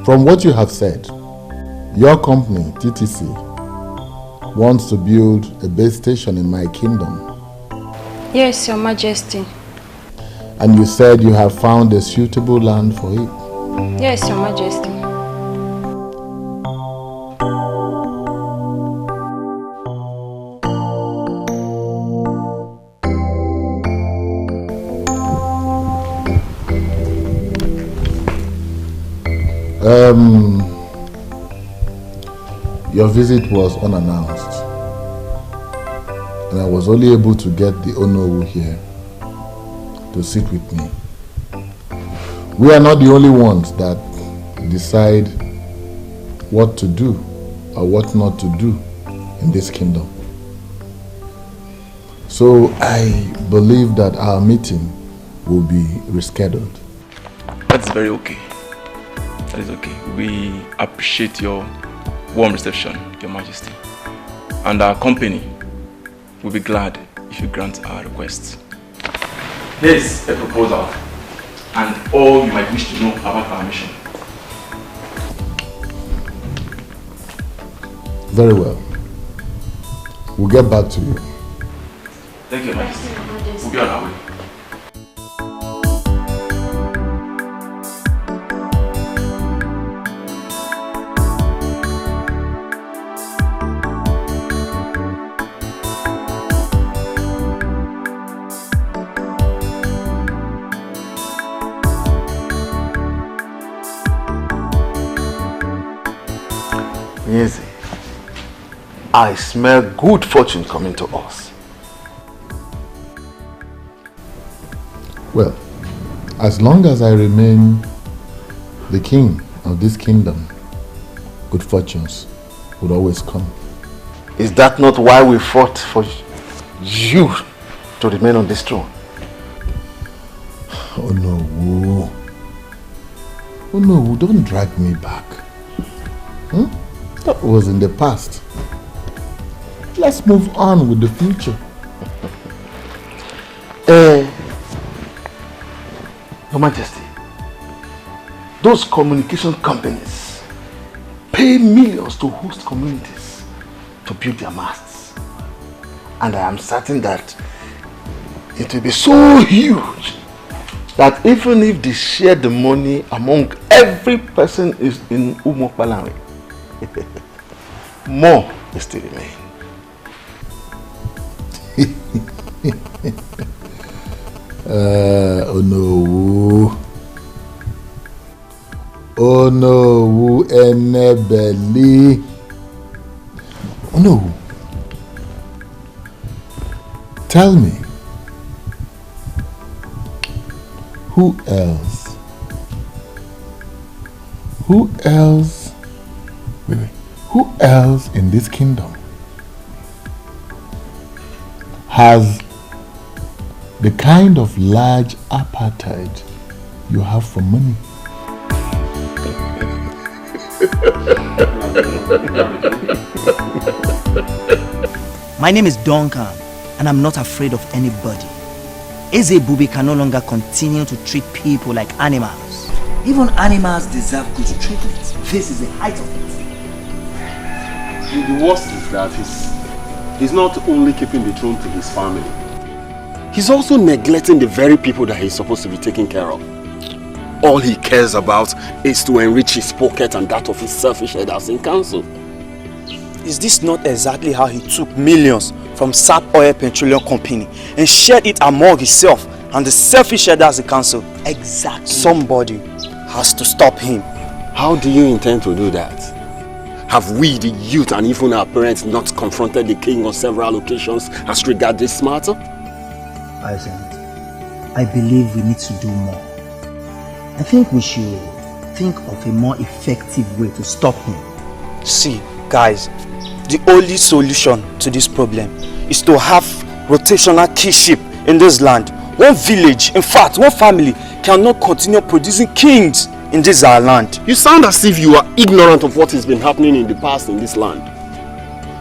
From what you have said, your company, TTC, wants to build a base station in my kingdom. Yes, Your Majesty. And you said you have found a suitable land for it. Yes, Your Majesty. Your visit was unannounced, and I was only able to get the Onowu here to sit with me. We are not the only ones that decide what to do or what not to do in this kingdom. So I believe that our meeting will be rescheduled. That's very okay. That is okay. We appreciate your warm reception, Your Majesty. And our company will be glad if you grant our request. Here's a proposal and all you might wish to know about our mission. Very well. We'll get back to you. Thank you, Your Majesty. We'll be on our way. Easy. I smell good fortune coming to us. Well, as long as I remain the king of this kingdom, good fortunes would always come. Is that not why we fought for you to remain on this throne? Oh no, oh no, don't drag me back. That was in the past. Let's move on with the future. Your Majesty, those communication companies pay millions to host communities to build their masts. And I am certain that it will be so huge that even if they share the money among every person is in Umokpalanwe, more will still remain. Oh no. Oh no, Enebeli. Oh no. Tell me, who else? Who else? Wait. Who else in this kingdom has the kind of large appetite you have for money? My name is Duncan, and I'm not afraid of anybody. Eze Bubi can no longer continue to treat people like animals. Even animals deserve good treatment. This is the height of it. The worst is that he's not only keeping the throne to his family, he's also neglecting the very people that he's supposed to be taking care of. All he cares about is to enrich his pocket and that of his selfish headers in council. Is this not exactly how he took millions from SAP Oil Petroleum Company and shared it among himself and the selfish headers in council? Exactly. Somebody has to stop him. How do you intend to do that? Have we, the youth, and even our parents not confronted the king on several occasions as regards this matter? I believe we need to do more. I think we should think of a more effective way to stop him. See, guys, the only solution to this problem is to have rotational kingship in this land. One village, in fact, one family cannot continue producing kings in this our land. You sound as if you are ignorant of what has been happening in the past in this land.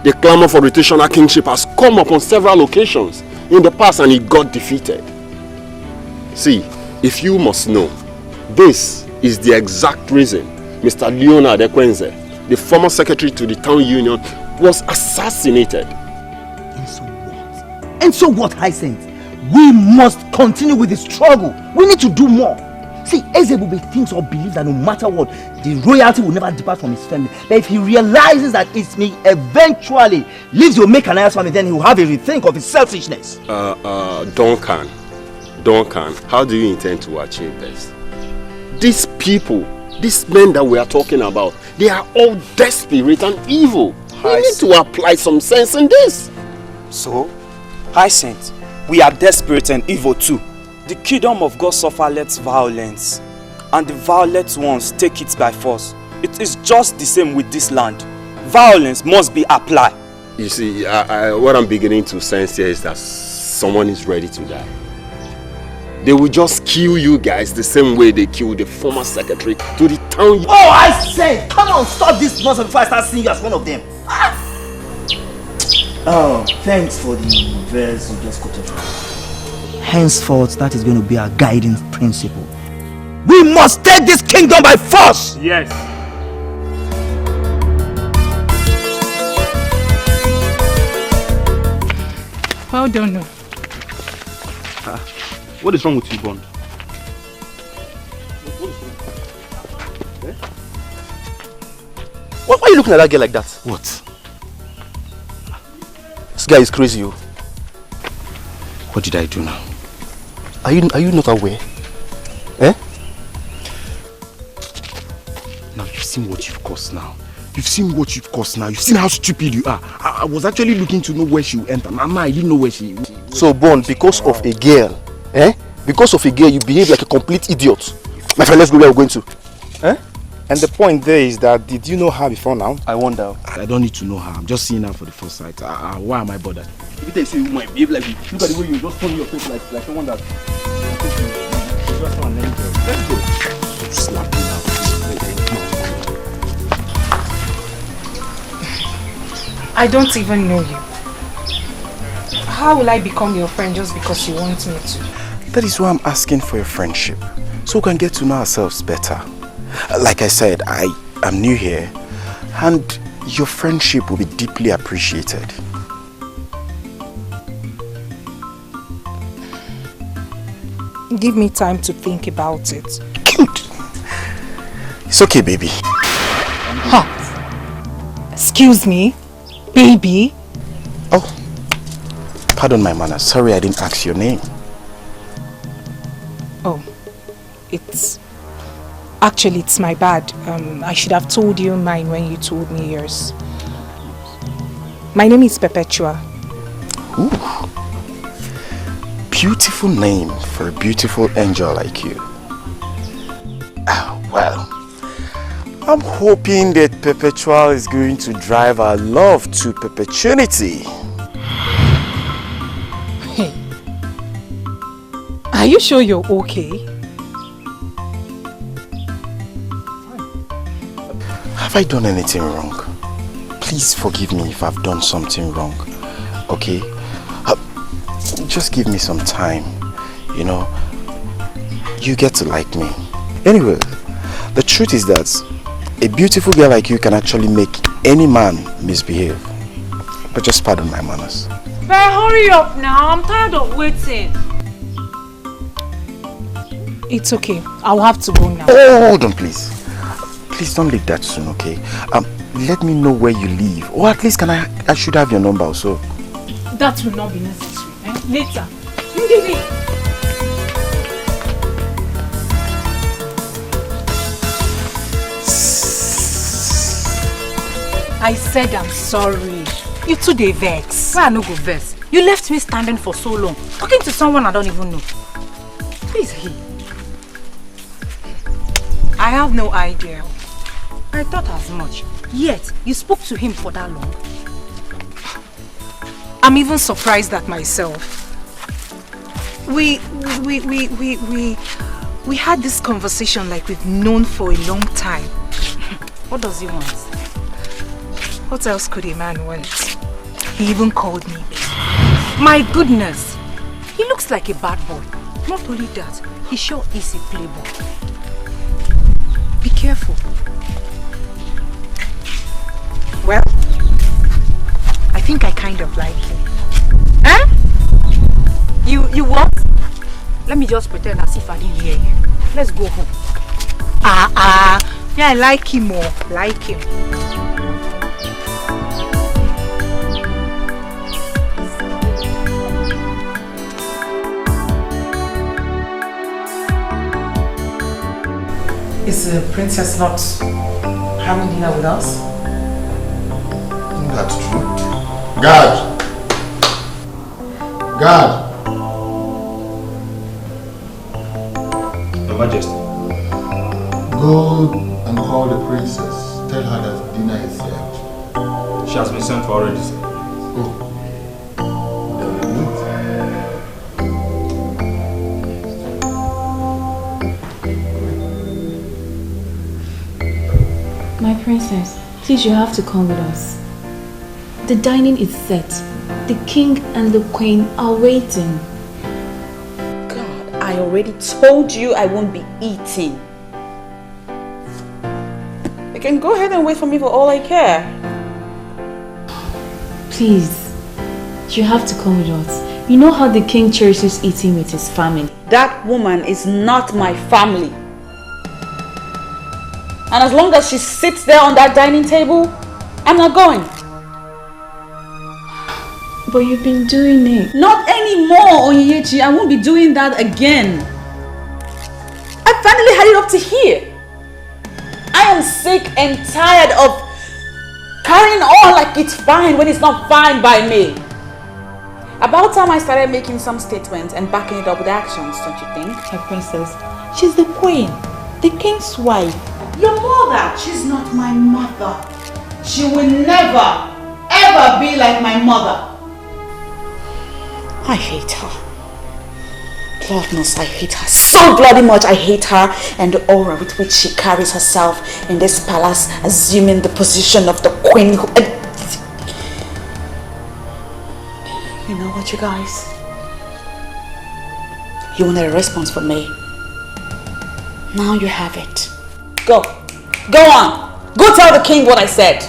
The clamor for rotational kingship has come up on several occasions in the past and it got defeated. See, if you must know, this is the exact reason Mr. Leonard Ekwenze, the former secretary to the town union, was assassinated. And so what? And so what, Hyacinth? We must continue with the struggle. We need to do more. See, Ezebube thinks or believes that no matter what, the royalty will never depart from his family. But if he realizes that it may eventually leave the Omekanaya's family, then he will have a rethink of his selfishness. Duncan, how do you intend to achieve this? These people, these men that we are talking about, they are all desperate and evil. We need to apply some sense in this. So, Hyacinth, we are desperate and evil too. The kingdom of God suffer less violence, and the violent ones take it by force. It is just the same with this land. Violence must be applied. You see, what I'm beginning to sense here is that someone is ready to die. They will just kill you guys the same way they killed the former secretary to the town. Oh, I say, come on, stop this nonsense before I start seeing you as one of them. Oh, thanks for the verse you just quoted. Henceforth, that is going to be our guiding principle. We must take this kingdom by force! Yes. Well done. What is wrong with you, Bond? Why are you looking at that girl like that? What? This guy is crazy, yo. What did I do now? Are you not aware? Eh? Now you've seen what you've caused now. You've seen what you've caused now. You've seen how stupid you are. I was actually looking to know where she will enter. Mama, I didn't know where she will. So, Bond, because of a girl, eh? Because of a girl, you behave like a complete idiot. My friend, let's go where we're going to. Eh? And the point there is that, did you know her before now? I wonder. I don't need to know her. I'm just seeing her for the first sight. Why am I bothered? Every time you say you might behave like you, look at the way you just turn your face like someone that... Just an angel. Let's go. Slap me now. I don't even know you. How will I become your friend just because you want me to? That is why I'm asking for your friendship, so we can get to know ourselves better. Like I said, I am new here, and your friendship will be deeply appreciated. Give me time to think about it. Good. It's okay, baby. Huh? Excuse me? Baby? Oh, pardon my manners. Sorry I didn't ask your name. Oh, it's my bad. I should have told you mine when you told me yours. My name is Perpetua. Ooh. Beautiful name for a beautiful angel like you. Well, I'm hoping that Perpetual is going to drive our love to perpetuity. Hey, are you sure you're okay? Have I done anything wrong? Please forgive me if I've done something wrong, okay? Just give me some time, you know. You get to like me. Anyway, the truth is that a beautiful girl like you can actually make any man misbehave. But just pardon my manners. But hurry up now, I'm tired of waiting. It's okay, I'll have to go now. Oh, hold on please. Please don't leave that soon, okay? Let me know where you live. Or at least I should have your number also. That will not be necessary. Later. I said I'm sorry. You too dey vex. Why I no go vex? You left me standing for so long, talking to someone I don't even know. Please, I have no idea. I thought as much. Yet, you spoke to him for that long. I'm even surprised at myself. We had this conversation like we've known for a long time. What does he want? What else could a man want? He even called me. My goodness! He looks like a bad boy. Not only that, he sure is a playboy. Be careful. Well, I think I kind of like him. Eh? You what? Let me just pretend as if I didn't hear you. Let's go home. Yeah, I like him more. Like him. Is the princess not having dinner with us? That's true. Guard! Guard! Your Majesty. Go and call the princess. Tell her that dinner is served. She has been sent for already, sir. Oh. My princess, please, you have to come with us. The dining is set. The king and the queen are waiting. God, I already told you I won't be eating. You can go ahead and wait for me for all I care. Please, you have to come with us. You know how the king cherishes eating with his family. That woman is not my family. And as long as she sits there on that dining table, I'm not going. But you've been doing it. Not anymore, Onyechi. I won't be doing that again. I finally had it up to here. I am sick and tired of carrying on like it's fine when it's not fine by me. About time I started making some statements and backing it up with actions, don't you think? My princess, she's the queen, the king's wife. Your mother, she's not my mother. She will never, ever be like my mother. I hate her. Lord knows I hate her so bloody much. I hate her and the aura with which she carries herself in this palace, assuming the position of the queen. You know what, you guys? You wanted a response from me. Now you have it. Go. Go on. Go tell the king what I said.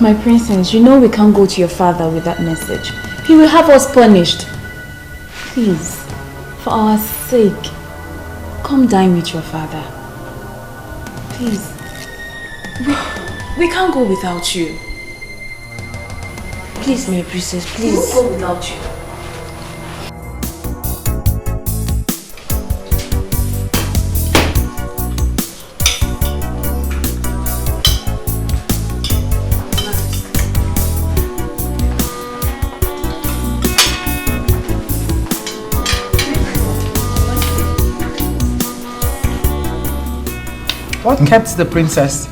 My princess, you know we can't go to your father with that message. He will have us punished. Please, for our sake, come dine with your father. Please. We can't go without you. Please, my princess, please. We won't go without you. What kept the princess?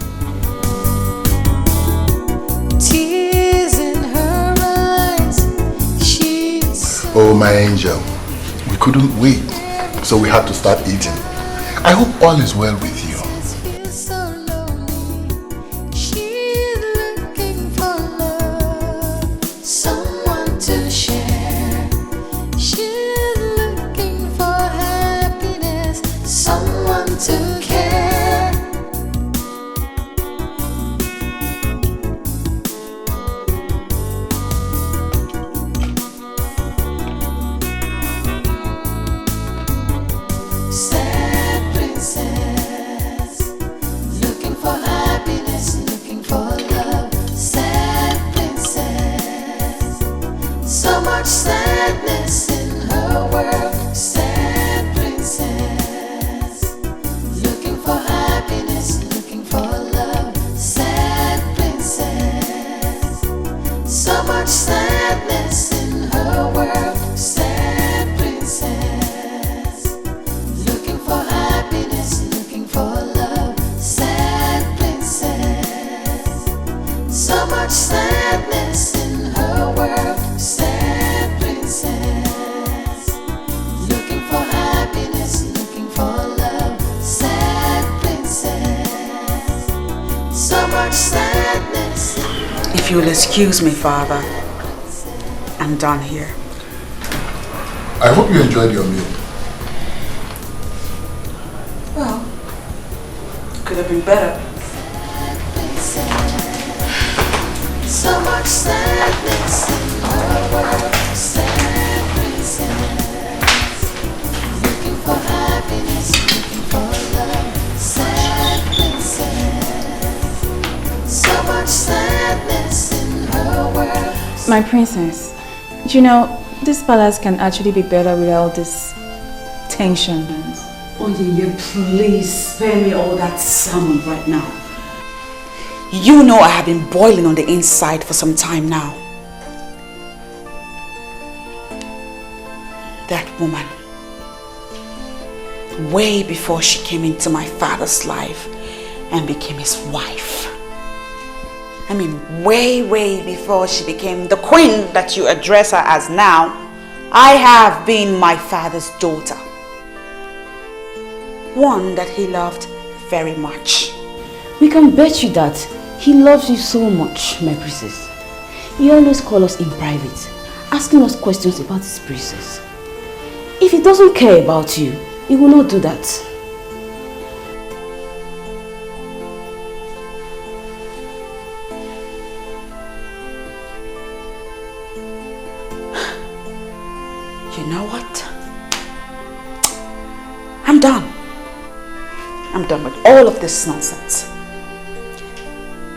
Tears in her eyes. She's Oh, my angel. We couldn't wait, so we had to start eating. I hope all is well with you. so lonely. She's looking for love, someone to share. She's looking for happiness, someone to care. Sad princess, looking for happiness, looking for love. Sad princess, so much sadness in her world. Sad princess, looking for happiness, looking for love. Sad princess, so much sadness in her world. Sad princess, looking for happiness, looking for love. Sad princess, so much sadness in her world. Sad princess, looking for happiness, looking for love. Sad princess, so much sadness. If you'll excuse me, Father, I'm done here. I hope you enjoyed your meal. Well, could could have been better. So much sadness in her world. Sad princess, looking for happiness, looking for love. Sad princess, so much sadness in her world. My princess, you know, this palace can actually be better without this tension. Oh yeah, please spare me all that salmon right now. You know I have been boiling on the inside for some time now. That woman, way before she came into my father's life and became his wife. I mean, way before she became the queen that you address her as now, I have been my father's daughter. One that he loved very much. We can bet you that he loves you so much, my princess. He always calls us in private, asking us questions about his princess. If he doesn't care about you, he will not do that. You know what? I'm done. I'm done with all of this nonsense.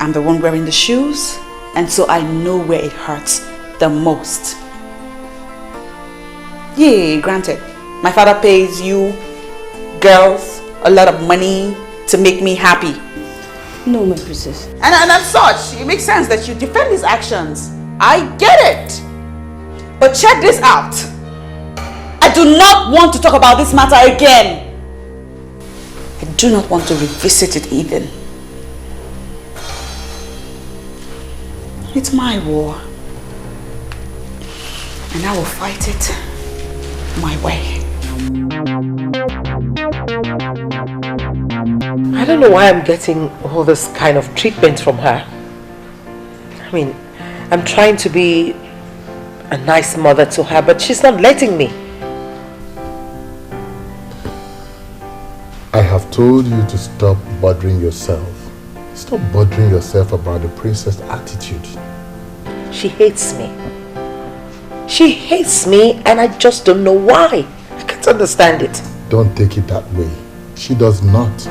I'm the one wearing the shoes, and so I know where it hurts the most. Yeah, granted, my father pays you girls a lot of money to make me happy. No, my princess. And as such, it makes sense that you defend his actions. I get it. But check this out. I do not want to talk about this matter again. I do not want to revisit it even. It's my war. And I will fight it my way. I don't know why I'm getting all this kind of treatment from her. I mean, I'm trying to be a nice mother to her, but she's not letting me. I have told you to stop bothering yourself. Stop bothering yourself about the princess' attitude. She hates me. She hates me and I just don't know why. I can't understand it. Don't take it that way. She does not.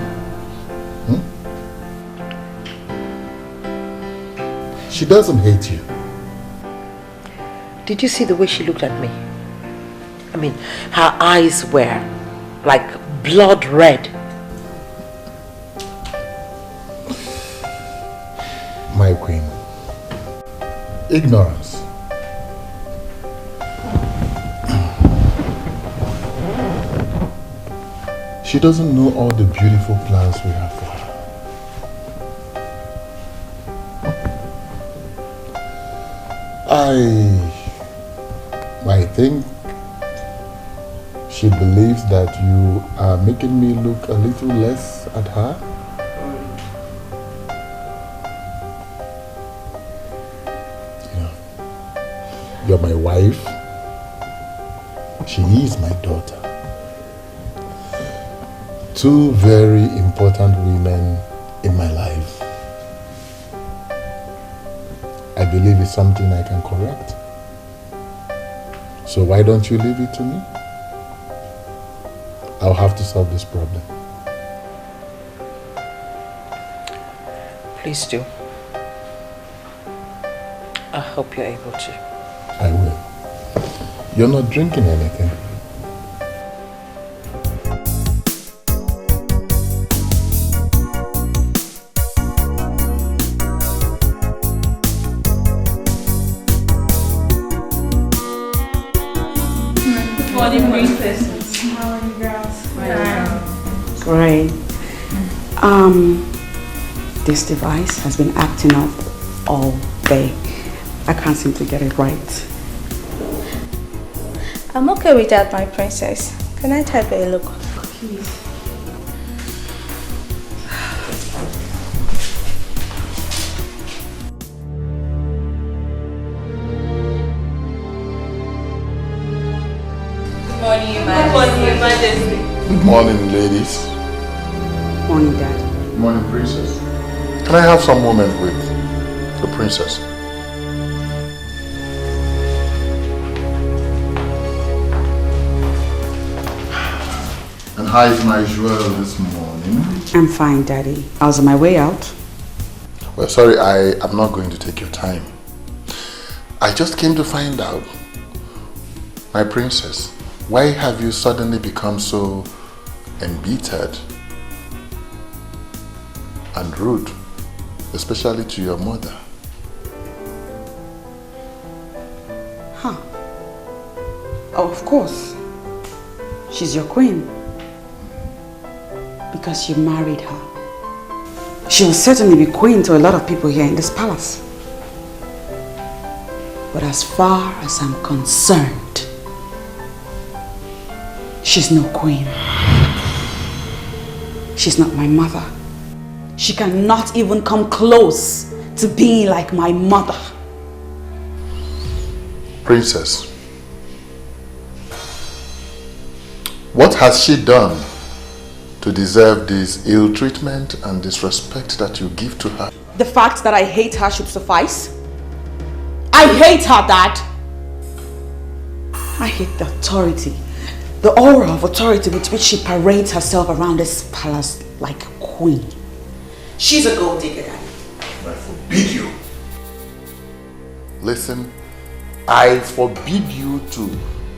She doesn't hate you. Did you see the way she looked at me? I mean, her eyes were like blood red. My queen. Ignorance. She doesn't know all the beautiful plans we have for her. I think she believes that you are making me look a little less at her. You know, you're my wife. She is my daughter. Two very important women in my life. I believe it's something I can correct. So why don't you leave it to me? I'll have to solve this problem. Please do. I hope you're able to. I will. You're not drinking anything. Great. This device has been acting up all day. I can't seem to get it right. I'm okay with that, my princess. Can I take a look? Please. Good morning, Your Majesty. Good morning, ladies. Morning, Dad. Morning, princess. Can I have some moment with the princess? And how is my jewel this morning? I'm fine, Daddy. I was on my way out. Well, sorry, I am not going to take your time. I just came to find out, my princess, why have you suddenly become so embittered and rude, especially to your mother? Huh. Oh, of course. She's your queen. Because you married her. She will certainly be queen to a lot of people here in this palace. But as far as I'm concerned, she's no queen. She's not my mother. She cannot even come close to being like my mother. Princess, what has she done to deserve this ill treatment and disrespect that you give to her? The fact that I hate her should suffice. I hate her, Dad. I hate the authority, the aura of authority with which she parades herself around this palace like a queen. She's a gold digger, Daddy. I forbid you. Listen, I forbid you to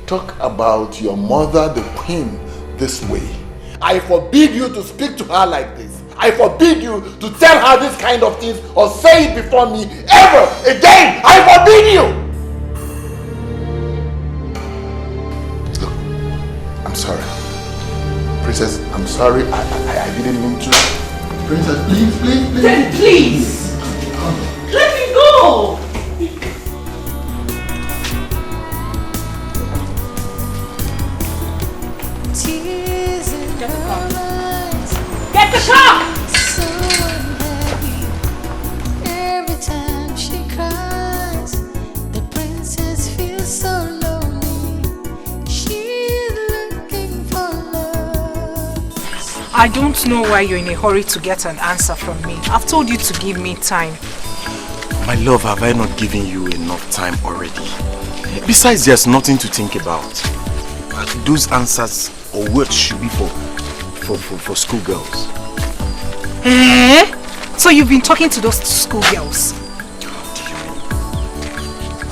talk about your mother, the queen, this way. I forbid you to speak to her like this. I forbid you to tell her this kind of things or say it before me ever again. I forbid you. Look, I'm sorry. Princess, I'm sorry. I didn't mean to. Princess, please. Then please, let me go. Get the car! So unhappy. Every time she cries, the princess feels so lonely. She's looking for love. I don't know why you're in a hurry to get an answer from me. I've told you to give me time. My love, have I not given you enough time already? Besides, there's nothing to think about. Those answers or words should be for schoolgirls. Eh? So you've been talking to those schoolgirls?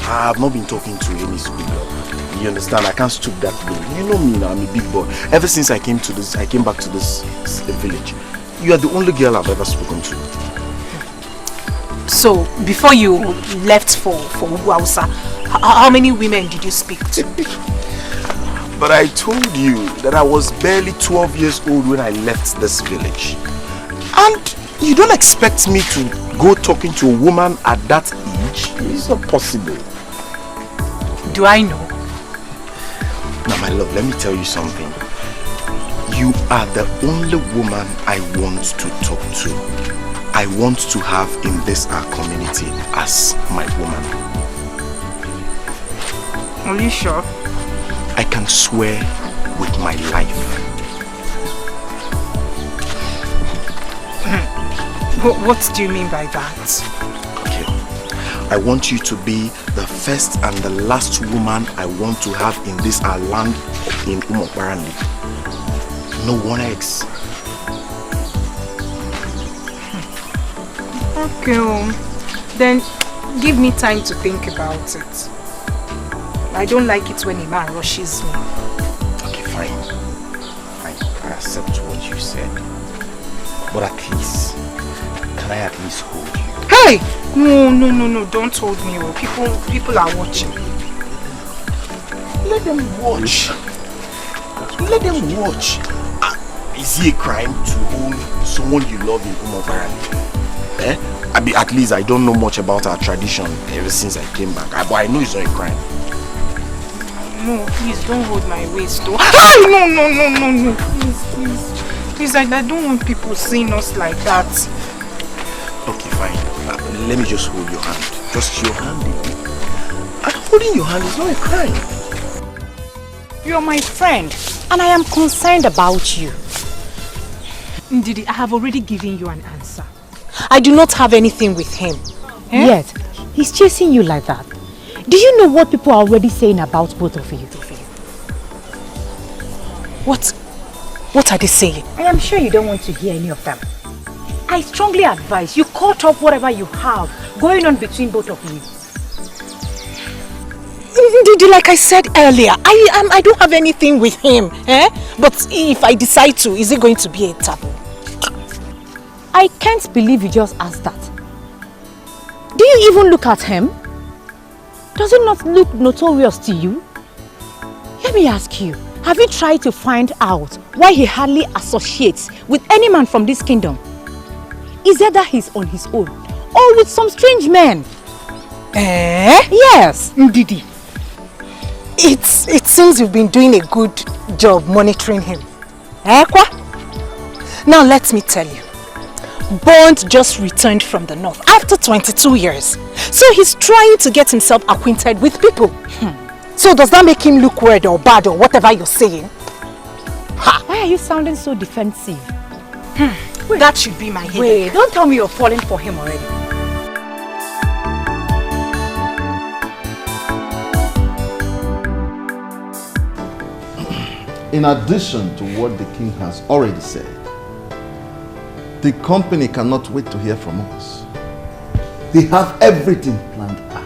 I've not been talking to any schoolgirl. You understand? I can't stoop that low. You know me now, I'm a big boy. Ever since I came back to this village, you are the only girl I've ever spoken to. So, before you left for Uguausa, how many women did you speak to? But I told you that I was barely 12 years old when I left this village. And you don't expect me to go talking to a woman at that age? It's not possible. Do I know? Now my love, let me tell you something. You are the only woman I want to talk to. I want to have in this our community as my woman. Are you sure? I can swear with my life. What do you mean by that? Okay. I want you to be the first and the last woman I want to have in this our land in Umokwarandi. No one else. Okay, then give me time to think about it. I don't like it when a man rushes me. Okay, fine. I accept what you said. But at least, can I at least hold you? Hey! No, don't hold me. People are watching. Let them watch. Let them watch. Is it a crime to hold someone you love in Umobarani? At least I don't know much about our tradition ever since I came back. But I know it's not a crime. No, please don't hold my waist though. No. Please, I don't want people seeing us like that. Okay, fine. Let me just hold your hand. Just your hand. And holding your hand is not a crime. You're my friend, and I am concerned about you. Ndidi, I have already given you an answer. I do not have anything with him. Eh? Yet, he's chasing you like that. Do you know what people are already saying about both of you? What are they saying? I am sure you don't want to hear any of them. I strongly advise you cut off whatever you have going on between both of you. Ndidi, like I said earlier, I don't have anything with him. Eh? But if I decide to, is it going to be a taboo? I can't believe you just asked that. Do you even look at him? Does it not look notorious to you? Let me ask you, have you tried to find out why he hardly associates with any man from this kingdom? Is it that he's on his own or with some strange men? Eh? Yes. Ndidi, it seems you've been doing a good job monitoring him. Eh, Kwa? Now let me tell you. Bond just returned from the north after 22 years. So he's trying to get himself acquainted with people. So does that make him look weird or bad or whatever you're saying? Ha. Why are you sounding so defensive? That should be my headache. Wait, don't tell me you're falling for him already. In addition to what the king has already said, the company cannot wait to hear from us. They have everything planned out.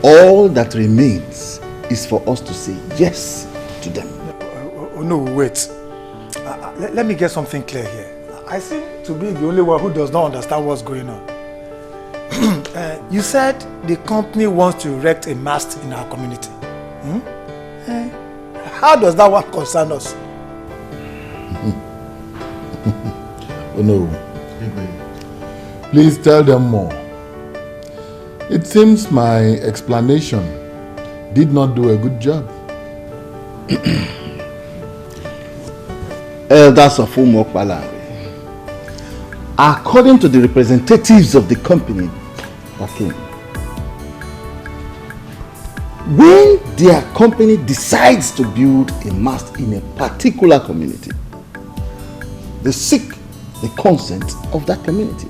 All that remains is for us to say yes to them. Oh, no, wait. Let me get something clear here. I seem to be the only one who does not understand what's going on. You said the company wants to erect a mast in our community. How does that one concern us? Oh no. Please tell them more. It seems my explanation did not do a good job. Elders of Umokbala, according to the representatives of the company that came, when their company decides to build a mast in a particular community, they seek the consent of that community.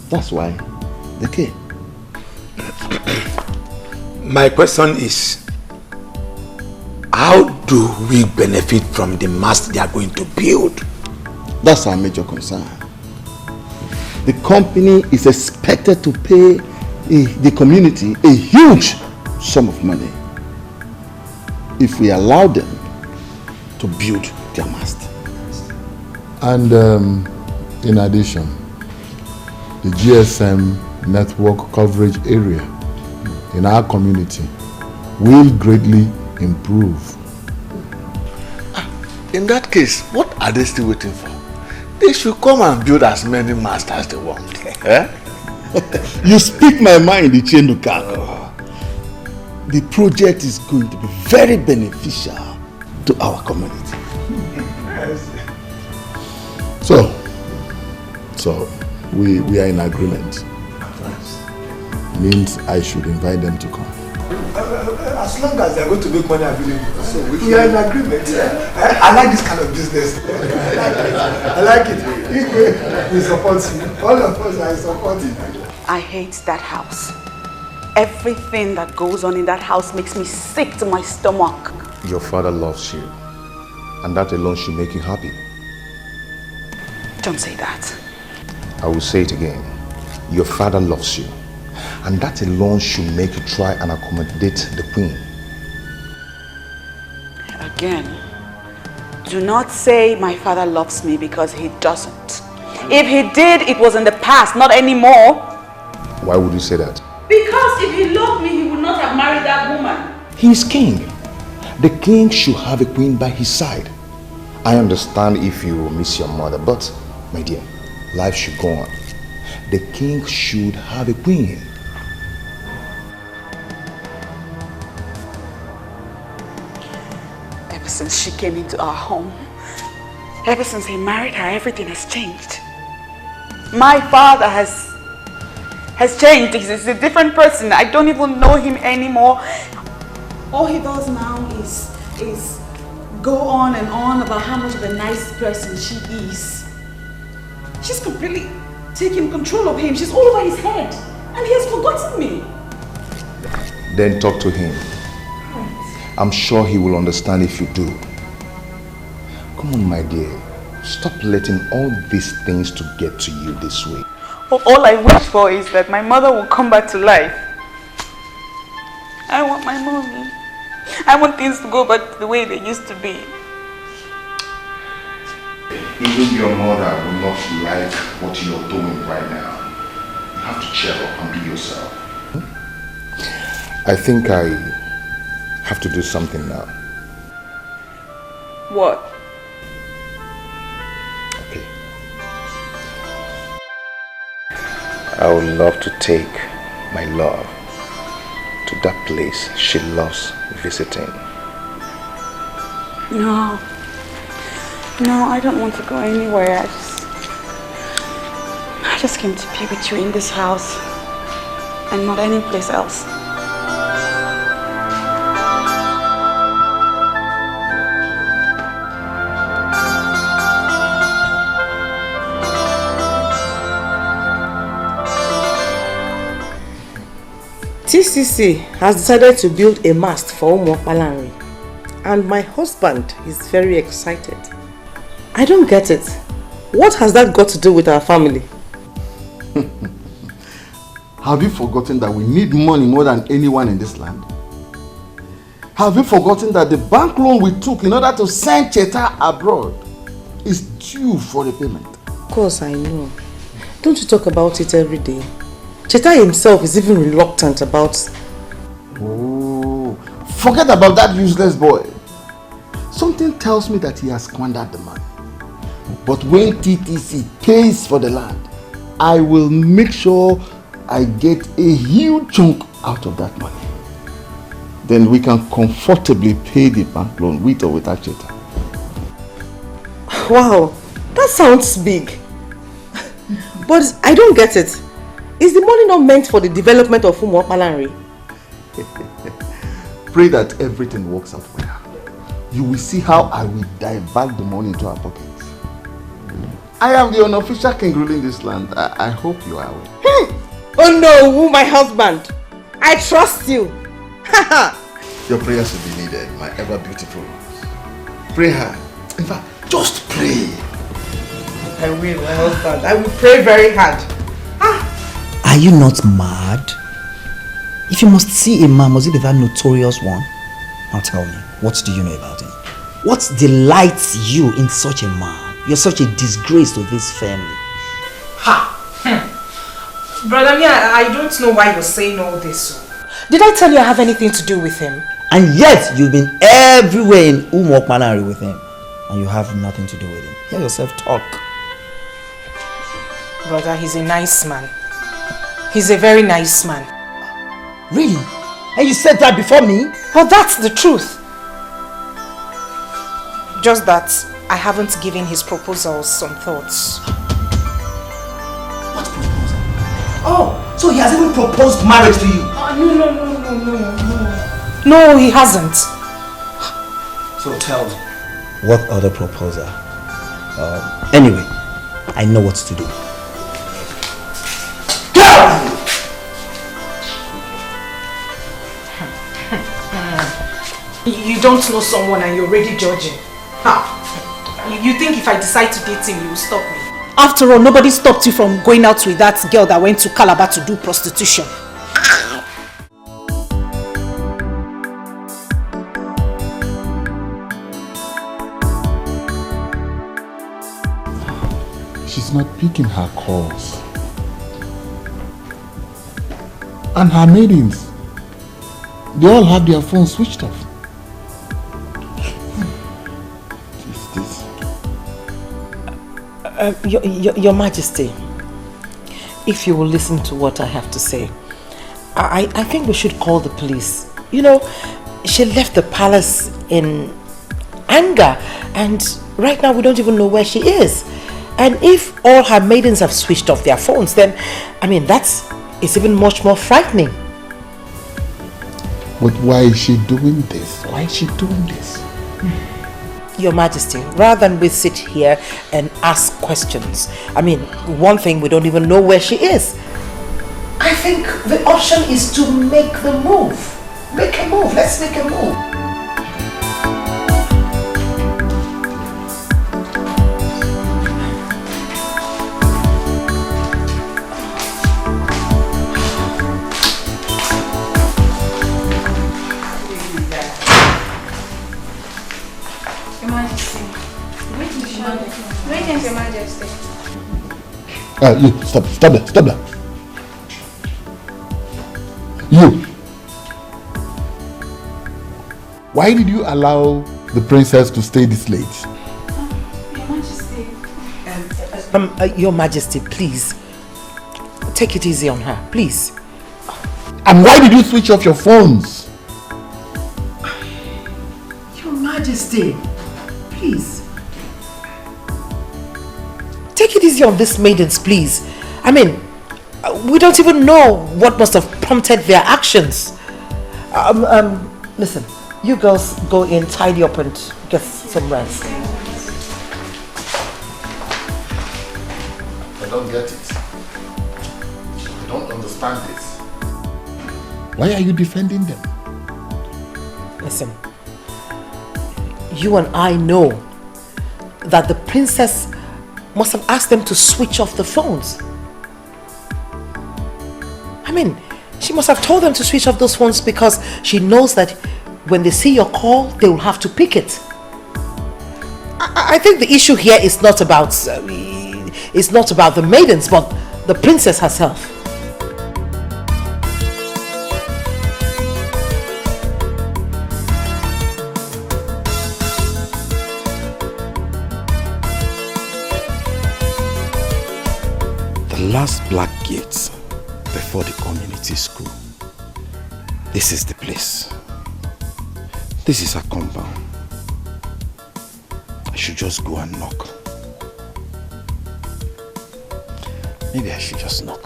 That's why they came. My question is, how do we benefit from the mast they are going to build? That's our major concern. The company is expected to pay the community a huge sum of money if we allow them to build their mast. And in addition, the GSM network coverage area in our community will greatly improve. In that case, what are they still waiting for? They should come and build as many masts as they want. Eh? You speak my mind, Ichenukako. The project is going to be very beneficial to our community. So we are in agreement. Means I should invite them to come. As long as they are going to make money available. So we are in agreement. I like this kind of business. I like it. We support you. All of us are supporting. I hate that house. Everything that goes on in that house makes me sick to my stomach. Your father loves you, and that alone should make you happy. Don't say that. I will say it again. Your father loves you, and that alone should make you try and accommodate the queen. Again, do not say my father loves me, because he doesn't. If he did, it was in the past, not anymore. Why would you say that? Because if he loved me, he would not have married that woman. He is king. The king should have a queen by his side. I understand if you miss your mother, but my dear, life should go on. The king should have a queen. Ever since she came into our home, ever since he married her, everything has changed. My father has changed. He's a different person. I don't even know him anymore. All he does now is go on and on about how much of a nice person she is. She's completely taking control of him. She's all over his head. And he has forgotten me. Then talk to him. I'm sure he will understand if you do. Come on, my dear. Stop letting all these things to get to you this way. All I wish for is that my mother will come back to life. I want my mommy. I want things to go back to the way they used to be. Even your mother will not like what you're doing right now. You have to cheer up and be yourself. I think I have to do something now. What? Okay. I would love to take my love to that place she loves visiting. No. No, I don't want to go anywhere. I just came to be with you in this house and not any place else. TCC has decided to build a mast for Umuokpalanri, and my husband is very excited. I don't get it. What has that got to do with our family? Have you forgotten that we need money more than anyone in this land? Have you forgotten that the bank loan we took in order to send Cheta abroad is due for repayment? Of course I know. Don't you talk about it every day? Cheta himself is even reluctant about... Oh, forget about that useless boy. Something tells me that he has squandered the money. But when TTC pays for the land, I will make sure I get a huge chunk out of that money. Then we can comfortably pay the bank loan with or without Cheta. Wow, that sounds big. But I don't get it. Is the money not meant for the development of Umuokpalanri? Pray that everything works out well. You will see how I will divert the money into our pockets. I am the unofficial king ruling this land. I hope you are aware. Oh no, my husband. I trust you. Your prayers will be needed, my ever beautiful. Pray hard. In fact, just pray. I will, my husband. I will pray very hard. Are you not mad? If you must see a man, must it be that notorious one? Now tell me, what do you know about him? What delights you in such a man? You're such a disgrace to this family. Brother, I don't know why you're saying all this. Did I tell you I have anything to do with him? And yet, you've been everywhere in Umuokpalanri with him. And you have nothing to do with him. Hear yourself talk. Brother, he's a nice man. He's a very nice man. Really? And you said that before me? Well, that's the truth. Just that I haven't given his proposals some thoughts. What proposal? Oh, so he has even proposed marriage to you? No, he hasn't. So tell me. What other proposal? Anyway, I know what to do. You don't know someone and you're already judging. You think if I decide to date him, you will stop me? After all, nobody stopped you from going out with that girl that went to Calabar to do prostitution. She's not picking her calls. And her maidens, they all have their phones switched off. Your Majesty, if you will listen to what I have to say, I think we should call the police. You know, she left the palace in anger, and right now we don't even know where she is. And if all her maidens have switched off their phones, then, I mean, it's even much more frightening. But why is she doing this? Why is she doing this? Your Majesty, rather than we sit here and ask questions, I mean, one thing, we don't even know where she is. I think the option is to make the move. Make a move. Let's make a move. Greetings, Your Majesty. You, stop there. You. Why did you allow the princess to stay this late? Your Majesty. Your Majesty, please. Take it easy on her, please. And why did you switch off your phones? Your Majesty, please. Take it easy on these maidens, please. I mean, we don't even know what must have prompted their actions. Listen, you girls go in, tidy up and get some rest. I don't get it. I don't understand this. Why are you defending them? Listen, you and I know that the princess must have asked them to switch off the phones. I mean, she must have told them to switch off those phones because she knows that when they see your call, they will have to pick it. I think the issue here is not about the maidens, but the princess herself. The last black gates before the community school. This is the place. This is her compound. I should just go and knock. Maybe I should just knock.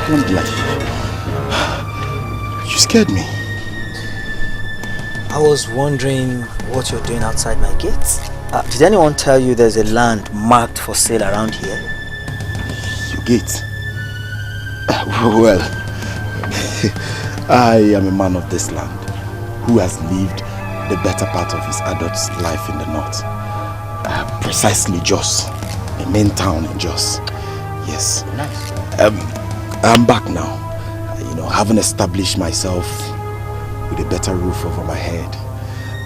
Don't lie. You scared me. I was wondering what you're doing outside my gates. Did anyone tell you there's a land marked for sale around here? Your gate? Well, I am a man of this land who has lived the better part of his adult life in the north. Precisely Jos, the main town in Jos. Yes. Nice. I'm back now. Having established myself with a better roof over my head,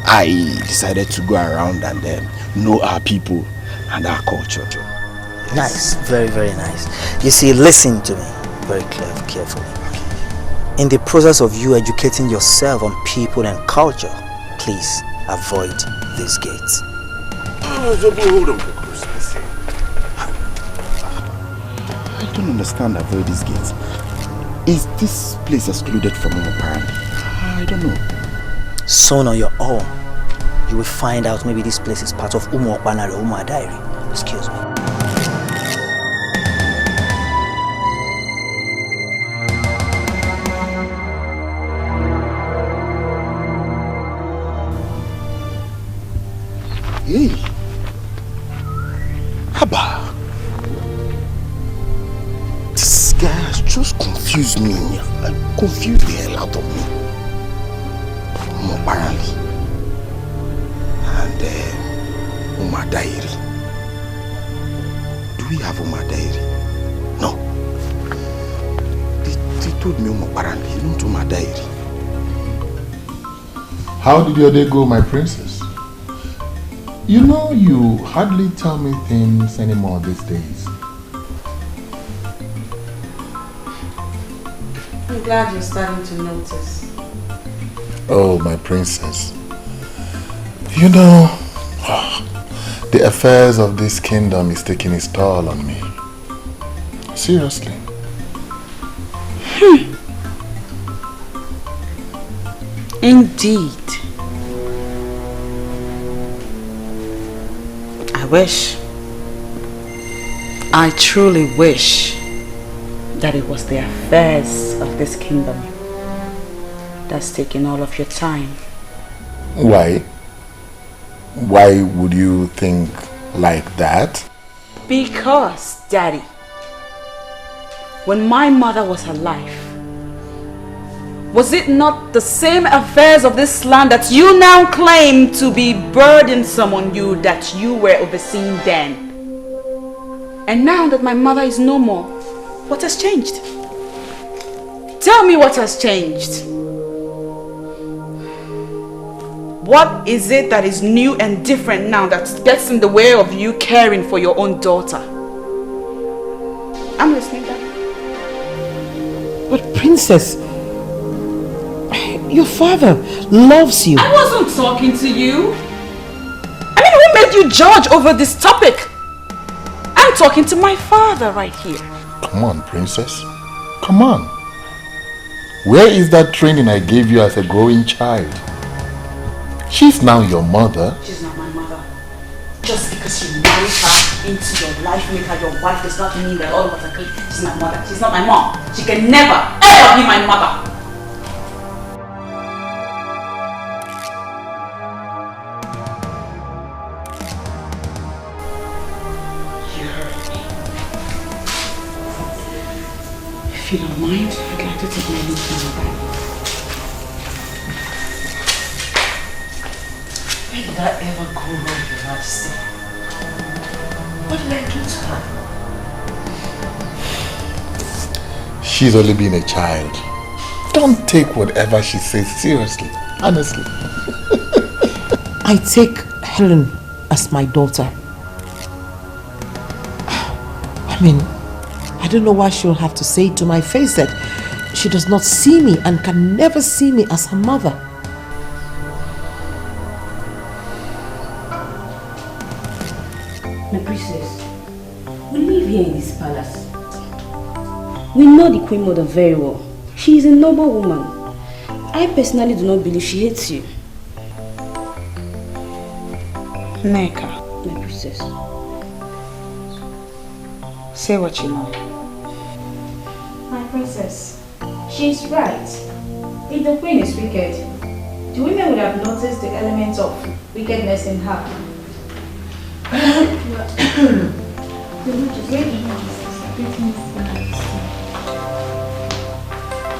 I decided to go around and know our people and our culture. Yes. Nice, very, very nice. You see, listen to me very carefully. In the process of you educating yourself on people and culture, please avoid these gates. Hold on. I don't understand avoid these gates. Is this place excluded from Umoparan? I don't know. Soon on your own, you will find out maybe this place is part of Umuokwana or Umuadairi. Excuse me. Hey, Haba. This guy has just confused me. Confused the hell out of me. Apparently. And Umadairi. Do we have Umadairi? No. They told me apparently, not Umadairi. How did your day go, my princess? You know, you hardly tell me things anymore these days. I'm glad you're starting to notice. Oh, my princess. You know, the affairs of this kingdom is taking its toll on me. Seriously. Indeed. I truly wish that it was the affairs of this kingdom that's taking all of your time. Why? Why would you think like that? Because, Daddy, when my mother was alive, was it not the same affairs of this land that you now claim to be burdensome on you that you were overseeing then? And now that my mother is no more, what has changed? Tell me what has changed. What is it that is new and different now that gets in the way of you caring for your own daughter? I'm listening, Daddy. But Princess, your father loves you. I wasn't talking to you. I mean, who made you judge over this topic? I'm talking to my father right here. Come on, Princess. Come on. Where is that training I gave you as a growing child? She's now your mother. She's not my mother. Just because you married her into your life, make her your wife, does not mean that all of us agree she's my mother. She's not my mom. She can never, ever be my mother. If you don't mind, I'd like to take my leave now, Daddy. Where did I ever go wrong, Your Majesty? What did I do to her? She's only been a child. Don't take whatever she says seriously. Honestly. I take Helen as my daughter. I mean, I don't know why she'll have to say to my face that she does not see me and can never see me as her mother. My princess, we live here in this palace. We know the Queen Mother very well. She is a noble woman. I personally do not believe she hates you. Nneka, my princess, say what you know. My princess, she's right. If the queen is wicked, the women would have noticed the element of wickedness in her.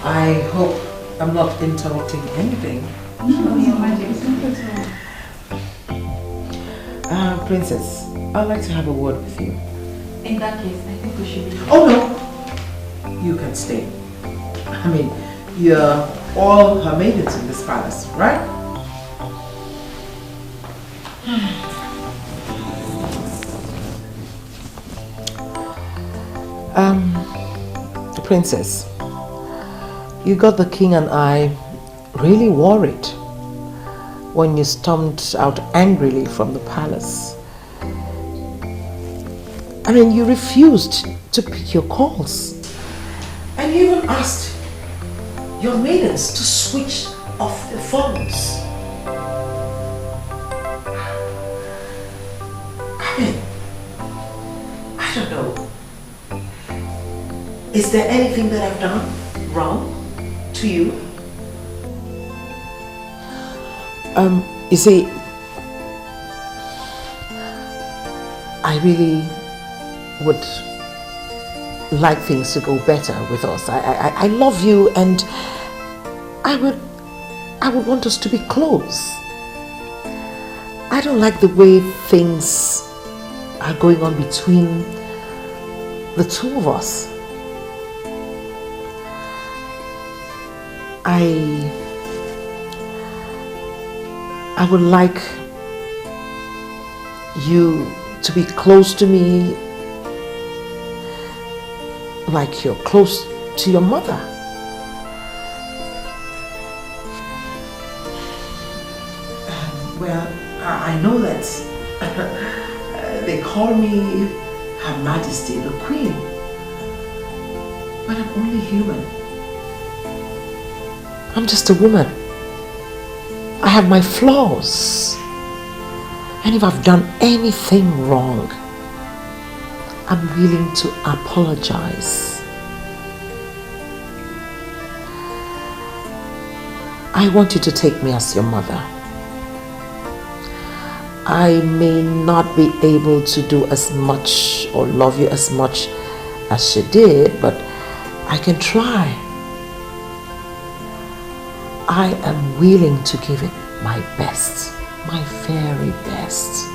I hope I'm not interrupting anything. No, Your Majesty. Princess, I'd like to have a word with you. In that case, I think we should be... Oh no! You can stay. I mean, you're all her maidens in this palace, right? Princess, you got the king and I really worried when you stormed out angrily from the palace. I mean, you refused to pick your calls. And you even asked your maidens to switch off the phones. I mean, I don't know. Is there anything that I've done wrong to you? You see, I really would like things to go better with us. I love you, and I would want us to be close. I don't like the way things are going on between the two of us. I would like you to be close to me like you're close to your mother. Well, I know that they call me Her Majesty the Queen, but I'm only human. I'm just a woman. I have my flaws. And if I've done anything wrong, I'm willing to apologize. I want you to take me as your mother. I may not be able to do as much or love you as much as she did, but I can try. I am willing to give it my best, my very best.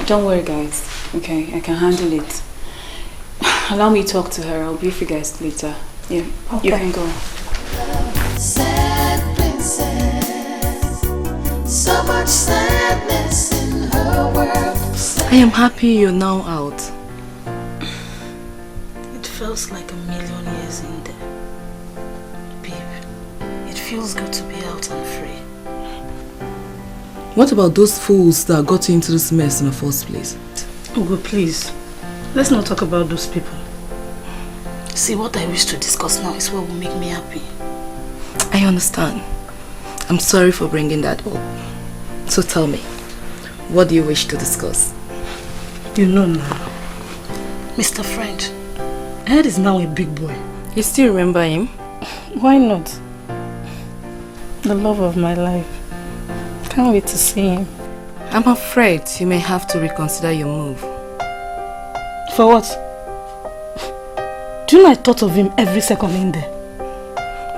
Don't worry, guys. Okay, I can handle it. Allow me to talk to her. I'll brief you guys later. Yeah, okay. You can go. Sad princess, so much sadness in her world. I am happy you're now out. It feels like a million years in there. Babe, it feels good to be out and free. What about those fools that got you into this mess in the first place? Ugo, please. Let's not talk about those people. See, what I wish to discuss now is what will make me happy. I understand. I'm sorry for bringing that up. So tell me, what do you wish to discuss? You know now. Mr. French, Ed is now a big boy. You still remember him? Why not? The love of my life. Can't wait to see him. I'm afraid you may have to reconsider your move. For what? Do you know I thought of him every second in there?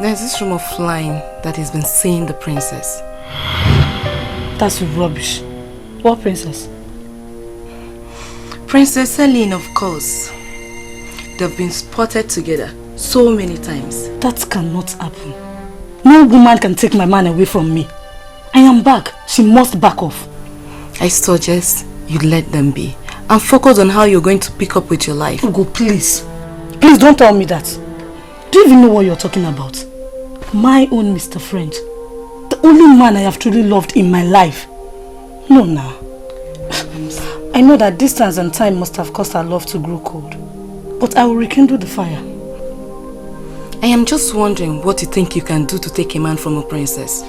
There's this rumor flying that he's been seeing the princess. That's rubbish. What princess? Princess Celine, of course. They've been spotted together so many times. That cannot happen. No woman can take my man away from me. I am back. She must back off. I suggest you let them be and focus on how you're going to pick up with your life. Ugo, please. Please don't tell me that. Do you even know what you're talking about? My own Mr. French. The only man I have truly loved in my life. No, now. I know that distance and time must have caused our love to grow cold. But I will rekindle the fire. I am just wondering what you think you can do to take a man from a princess.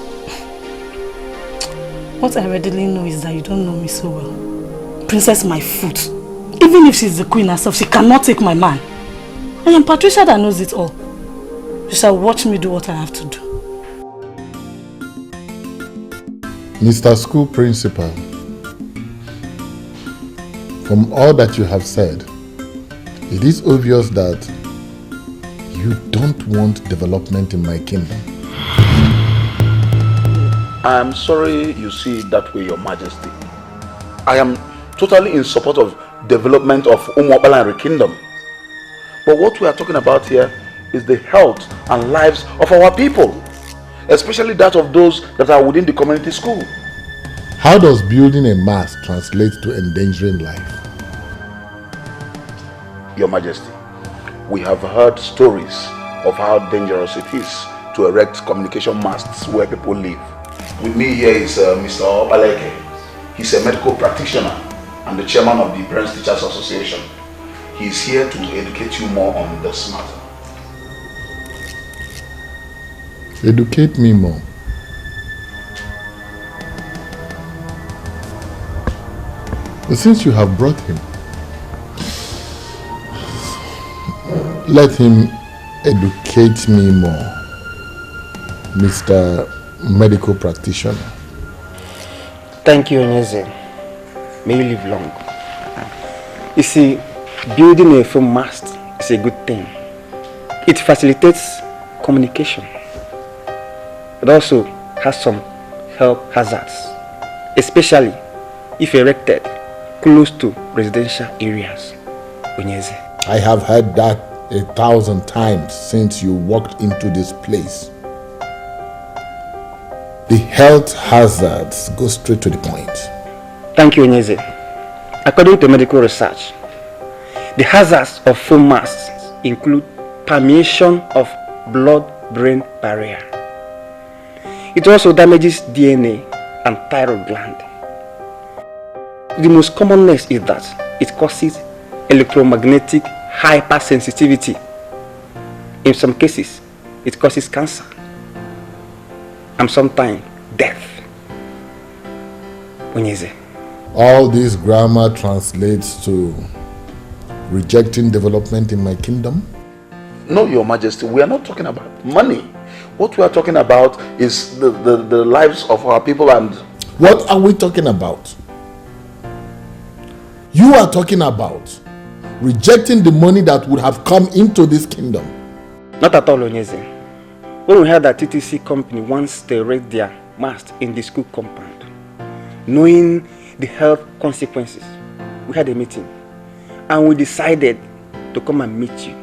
What I readily know is that you don't know me so well. Princess my foot. Even if she's the queen herself, she cannot take my man. I am Patricia that knows it all. You shall watch me do what I have to do. Mr. School Principal, from all that you have said, it is obvious that you don't want development in my kingdom. I am sorry you see it that way, Your Majesty. I am totally in support of development of Umuabalanri Kingdom. But what we are talking about here is the health and lives of our people, especially that of those that are within the community school. How does building a mast translate to endangering life? Your Majesty, we have heard stories of how dangerous it is to erect communication masts where people live. With me here is Mr. Obaleke. He's a medical practitioner and the chairman of the Parents Teachers Association. He's here to educate you more on this matter. Educate me more. But since you have brought him, let him educate me more, Mr. Medical Practitioner. Thank you, Onyeze. May you live long. You see, building a firm mast is a good thing. It facilitates communication. It also has some health hazards, especially if erected close to residential areas. Onyeze. I have heard that 1,000 times since you walked into this place. The health hazards go straight to the point. Thank you, Onyeze. According to medical research, the hazards of foam masks include permeation of blood-brain barrier. It also damages DNA and thyroid gland. The most commonness is that it causes electromagnetic hypersensitivity. In some cases, it causes cancer and sometimes death. Onyeze. All this grammar translates to rejecting development in my kingdom? No, Your Majesty, we are not talking about money. What we are talking about is the lives of our people. And what are we talking about? You are talking about rejecting the money that would have come into this kingdom. Not at all, Onyeze. When we heard that TTC company wants to erect their mast in the school compound, knowing the health consequences, we had a meeting and we decided to come and meet you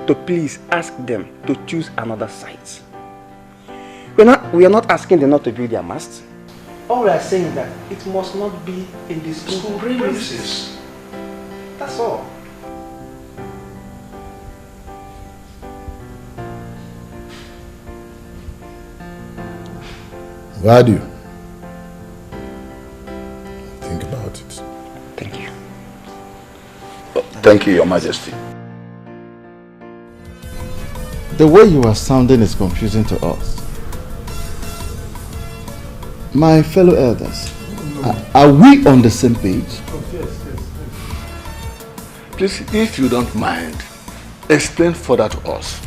to please ask them to choose another site. We are not asking them not to build their mast. All we are saying is that it must not be in the school premises. That's all. Value. Think about it. Thank you. Thank you, Your Majesty. The way you are sounding is confusing to us. My fellow elders, are we on the same page? Please, if you don't mind, explain further to us.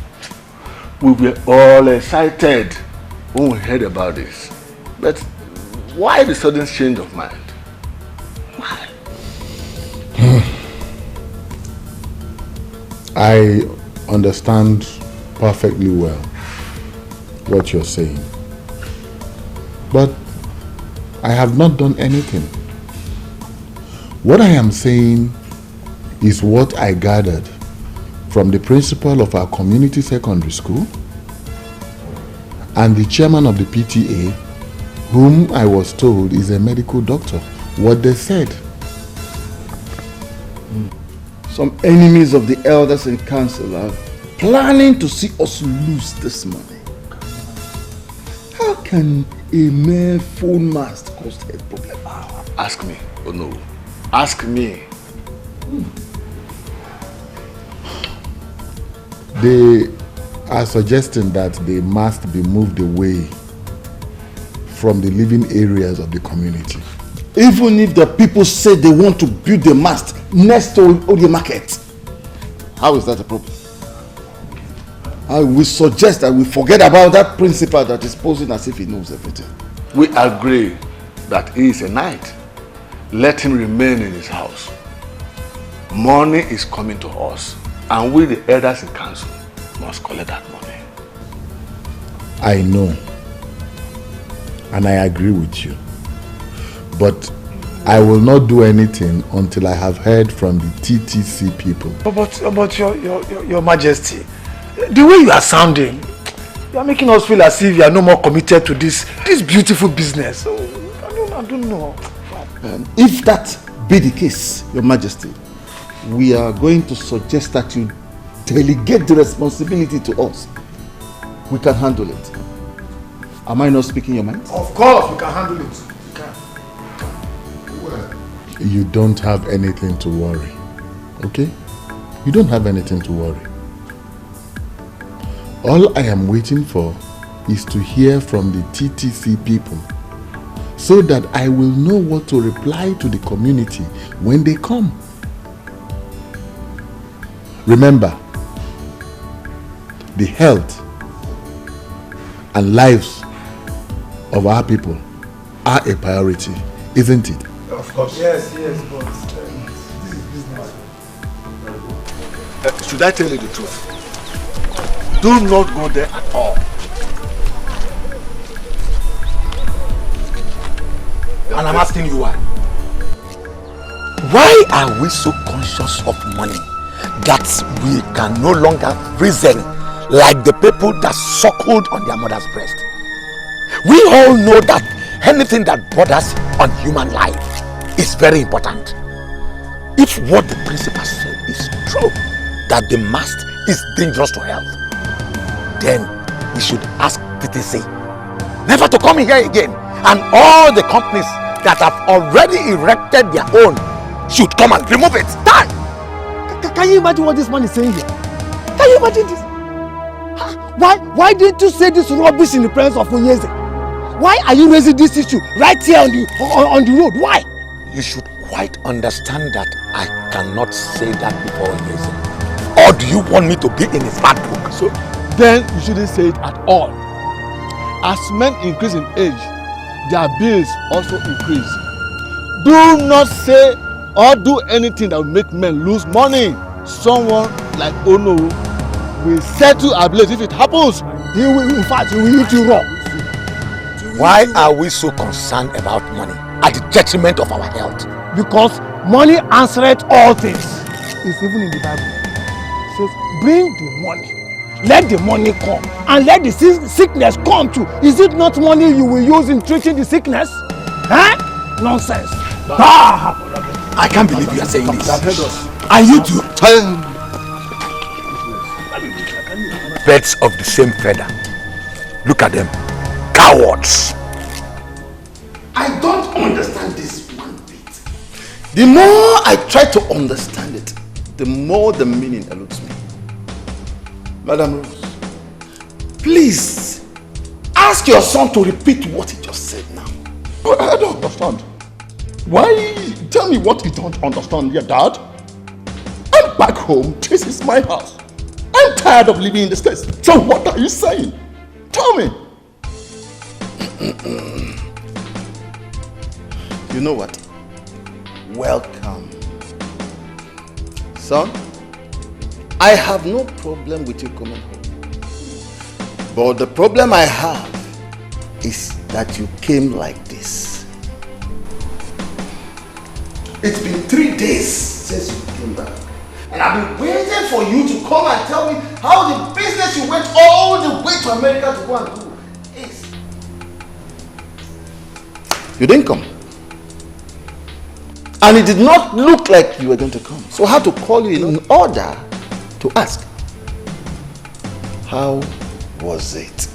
We were all excited when we heard about this. But why the sudden change of mind? Why? I understand perfectly well what you're saying. But I have not done anything. What I am saying is what I gathered from the principal of our community secondary school and the chairman of the PTA, whom I was told is a medical doctor. What they said. Some enemies of the elders and council are planning to see us lose this money. How can a mere phone mast cause a problem? Ask me. Oh no. Ask me. They are suggesting that they must be moved away from the living areas of the community. Even if the people say they want to build the mast next to the market, how is that a problem? I will suggest that we forget about that principal that is posing as if he knows everything. We agree that he is a knight. Let him remain in his house. Money is coming to us, and we, the elders in council, must collect that money. I know, and I agree with you. But I will not do anything until I have heard from the TTC people. But your Majesty, the way you are sounding, you are making us feel as if you are no more committed to this beautiful business. So, I don't know. If that be the case, Your Majesty, we are going to suggest that you delegate the responsibility to us. We can handle it. Am I not speaking your mind? Of course, we can handle it. You don't have anything to worry, okay? You don't have anything to worry. All I am waiting for is to hear from the TTC people so that I will know what to reply to the community when they come. Remember, the health and lives of our people are a priority, isn't it? Of course. Yes, but this is business. Should I tell you the truth? Do not go there at all. And I'm asking you why. Why are we so conscious of money that we can no longer reason like the people that suckled on their mother's breast. We all know that anything that borders on human life is very important. If what the principal said is true, that the mast is dangerous to health, then we should ask TTC never to come here again, and all the companies that have already erected their own should come and remove it. Done! Can you imagine what this man is saying here? Can you imagine this? Why didn't you say this rubbish in the presence of Onyeze? Why are you raising this issue right here on the road? Why? You should quite understand that I cannot say that before Onyeze. Or do you want me to be in his bad book? So then you shouldn't say it at all. As men increase in age, their bills also increase. Do not say or do anything that will make men lose money. Someone like Ono will settle ablaze if it happens. He will, in fact, he will eat you raw. Why are we so concerned about money at the detriment of our health? Because money answereth all things. It's even in the Bible. It says, bring the money. Let the money come. And let the sickness come too. Is it not money you will use in treating the sickness? Huh? Nonsense. I can't believe you are saying this. Are you two birds of the same feather? Look at them. Cowards. I don't understand this one bit. The more I try to understand it, the more the meaning eludes me. Madam Rose, please ask your son to repeat what he just said now. But I don't understand. Why? Tell me what you don't understand, your dad. I'm back home. This is my house. I'm tired of living in the States. So what are you saying? Tell me. You know what? Welcome. Son, I have no problem with you coming home. But the problem I have is that you came like this. It's been 3 days since you came back. And I've been waiting for you to come and tell me how the business you went all the way to America to go and do is. You didn't come. And it did not look like you were going to come. So I had to call you in order to ask, how was it?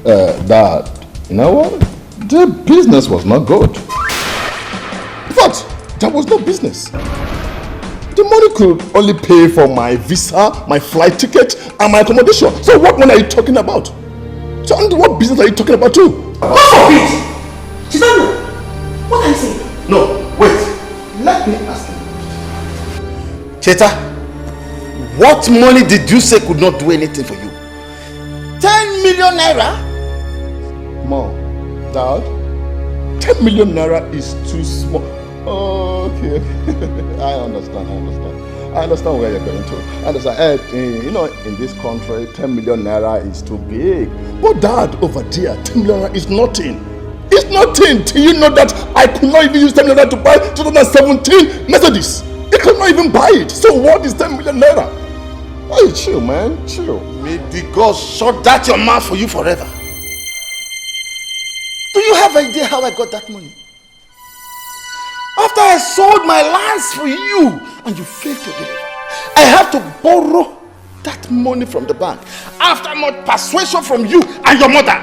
Dad, you know what? The business was not good. In fact, there was no business. The money could only pay for my visa, my flight ticket, and my accommodation. So what money are you talking about? So what business are you talking about too? God forbid! Chitano, what are you saying? No, wait. Let me ask you. Cheta, what money did you say could not do anything for you? 10 million naira? Mom, Dad, 10 million naira is too small. Okay. I understand. I understand where you're going to. I understand. You know, in this country, 10 million naira is too big. But Dad, over there, 10 million naira is nothing. It's nothing. Do you know that I could not even use 10 million naira to buy 2017 Mercedes? I could not even buy it. So what is 10 million naira? Hey, chill, man. Chill. May the gods shut that your mouth for you forever. Do you have an idea how I got that money? After I sold my lands for you and you failed to deliver, I have to borrow that money from the bank after much persuasion from you and your mother.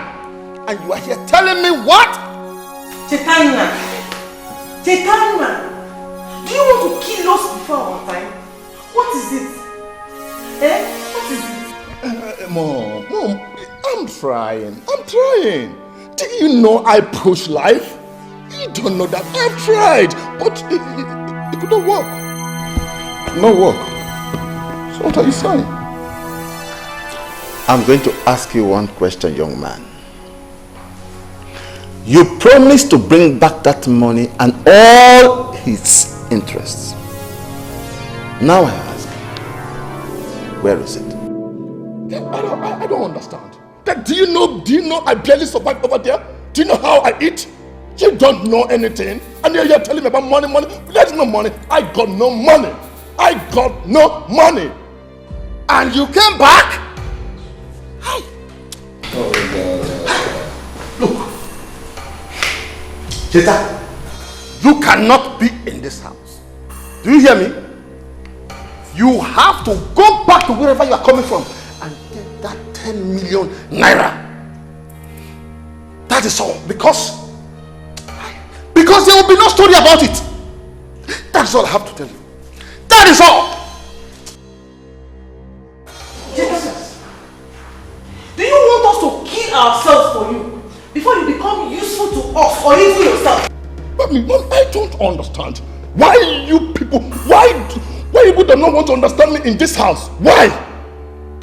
And you are here telling me what? Chetana, do you want to kill us before our time? What is it? What is it? Mom, I'm trying. Do you know I push life? You don't know that. I've tried, but it could not work. No work. So what are you saying? I'm going to ask you one question, young man. You promised to bring back that money and all its interests. Now I ask, where is it? I don't understand. Do you know I barely survive over there? Do you know how I eat? You don't know anything, and you're telling me about money. There's no money. I got no money. I got no money. And you came back? Hi. Look. Cheta, you cannot be in this house. Do you hear me? You have to go back to wherever you are coming from and get that 10 million naira. That is all. Because there will be no story about it. That's all I have to tell you. That is all. Jesus. Do you want us to kill ourselves for you before you become useful to us or even yourself? Mommy, I don't understand. Why you people do not want to understand me in this house? Why?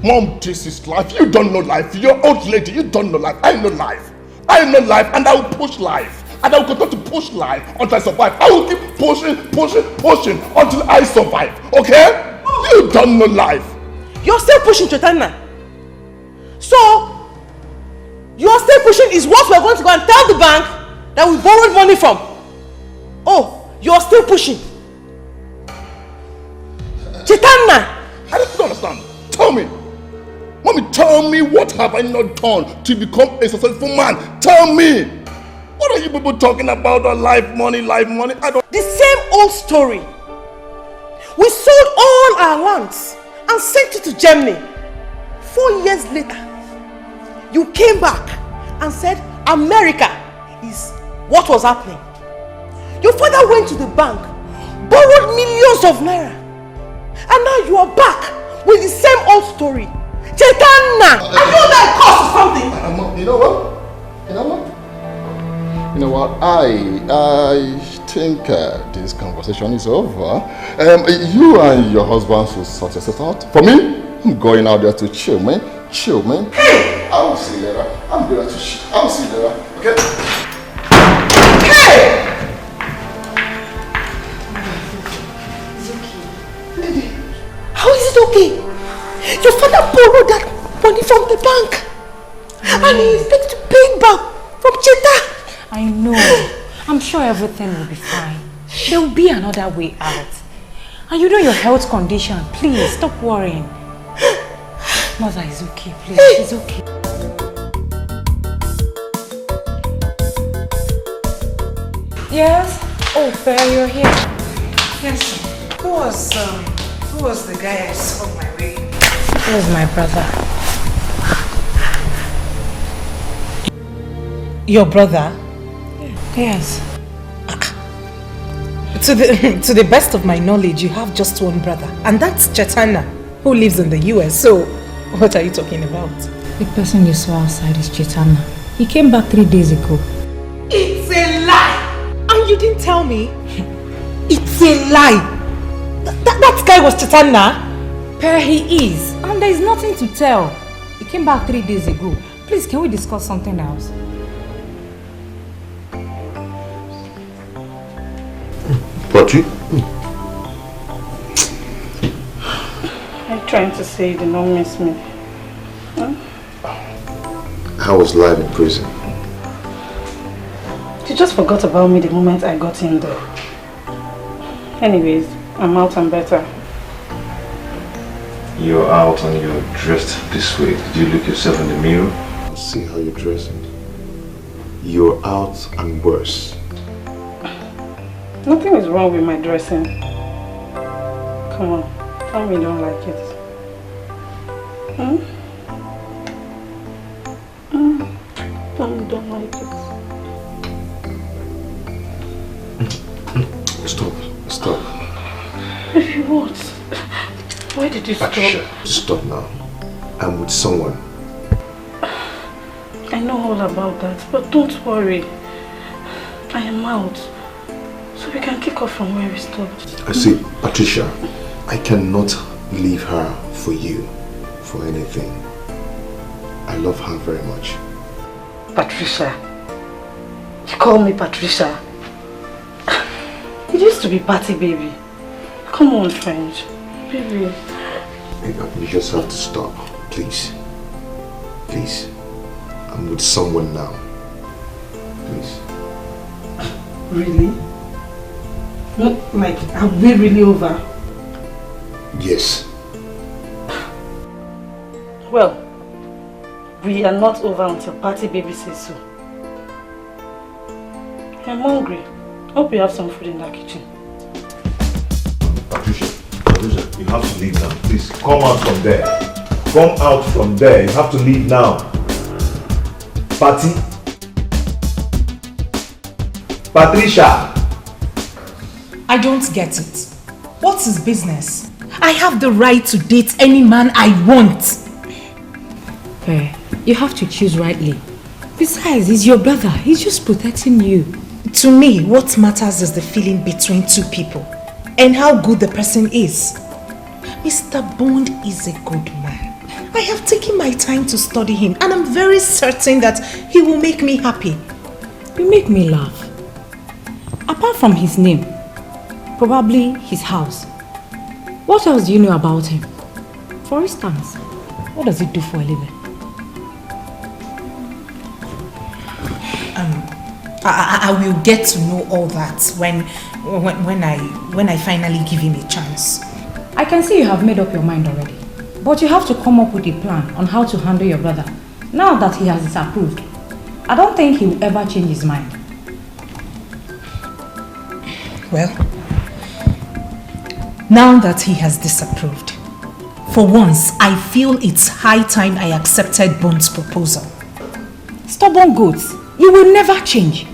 Mom, this is life. You don't know life. You're old lady. You don't know life. I know life. I know life, and I will push life. And I will continue to push life until I survive. I will keep pushing until I survive. Okay? You don't know life. You're still pushing, Chetana. So, you're still pushing is what we're going to go and tell the bank that we borrowed money from. Oh, you're still pushing. Chetana! I don't understand. Tell me. Mommy, tell me, what have I not done to become a successful man? Tell me. What are you people talking about? Life money, I don't... The same old story. We sold all our lands and sent it to Germany. 4 years later, you came back and said America is what was happening. Your father went to the bank, borrowed millions of naira, and now you are back with the same old story. Chetana! Are you that cost something? You know what? I think this conversation is over. You and your husband should sort yourself out. For me, I'm going out there to chill, man. Hey! I will see you later. I'm going to chill. I will see you later. Okay? Hey! How is it okay? Your father borrowed that money from the bank. And he expects to pay it back from Cheta. I know. I'm sure everything will be fine. There will be another way out. And you know your health condition. Please, stop worrying. Mother is okay, please. She's okay. Yes? Oh, Fair, you're here. Yes. Who was the guy I saw on my way? He was my brother. Your brother? Yes. To the best of my knowledge, you have just one brother, and that's Chetana, who lives in the US. So, what are you talking about? The person you saw outside is Chetana. He came back 3 days ago. It's a lie! And you didn't tell me? It's a lie! That guy was Chetana? Per, he is. And there is nothing to tell. He came back 3 days ago. Please, can we discuss something else? Pochi? I'm trying to say you did not miss me. Huh? How was life in prison? You just forgot about me the moment I got in there. Anyways, I'm out and better. You're out and you're dressed this way. Did you look yourself in the mirror? See how you're dressing. You're out and worse. Nothing is wrong with my dressing. Come on, tell me you don't like it. Hmm? Tell me you don't like it. Stop. What? Why did you stop? Patricia, stop now. I'm with someone. I know all about that, but don't worry. I am out. So we can kick off from where we stopped. I see, Patricia, I cannot leave her for you, for anything. I love her very much. Patricia. You call me Patricia. It used to be Patty, baby. Come on, French. Baby. You just have to stop, please. Please. I'm with someone now. Please. Really? Like, are we really over? Yes. Well, we are not over until Party Baby says so. I'm hungry. Hope you have some food in that kitchen. Patricia, you have to leave now. Please, come out from there. Come out from there. You have to leave now. Patty? Patricia! I don't get it. What's his business? I have the right to date any man I want. Fair. You have to choose rightly. Besides, he's your brother. He's just protecting you. To me, what matters is the feeling between two people and how good the person is. Mr. Bond is a good man. I have taken my time to study him and I'm very certain that he will make me happy. You make me laugh. Apart from his name, probably his house. What else do you know about him? For instance, what does he do for a living? I will get to know all that when I finally give him a chance. I can see you have made up your mind already. But you have to come up with a plan on how to handle your brother now that he has disapproved. I don't think he will ever change his mind. Well, now that he has disapproved, for once I feel it's high time I accepted Bond's proposal. Stubborn goats, you will never change.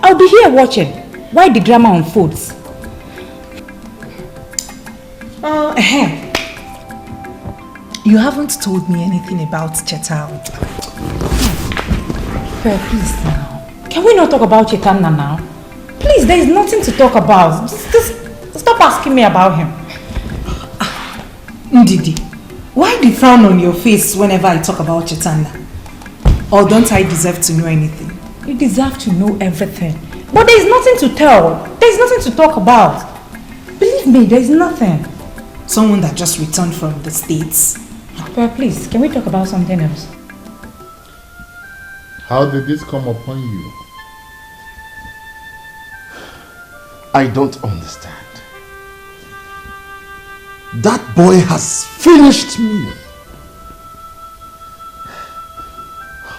I'll be here watching while the drama unfolds. You haven't told me anything about Chetal. Please now. Can we not talk about Chetana now? Please, there is nothing to talk about. Just stop asking me about him. Ndidi, why the frown on your face whenever I talk about Chetana? Or don't I deserve to know anything? You deserve to know everything. But there is nothing to tell. There is nothing to talk about. Believe me, there is nothing. Someone that just returned from the States. Please, can we talk about something else? How did this come upon you? I don't understand. That boy has finished me.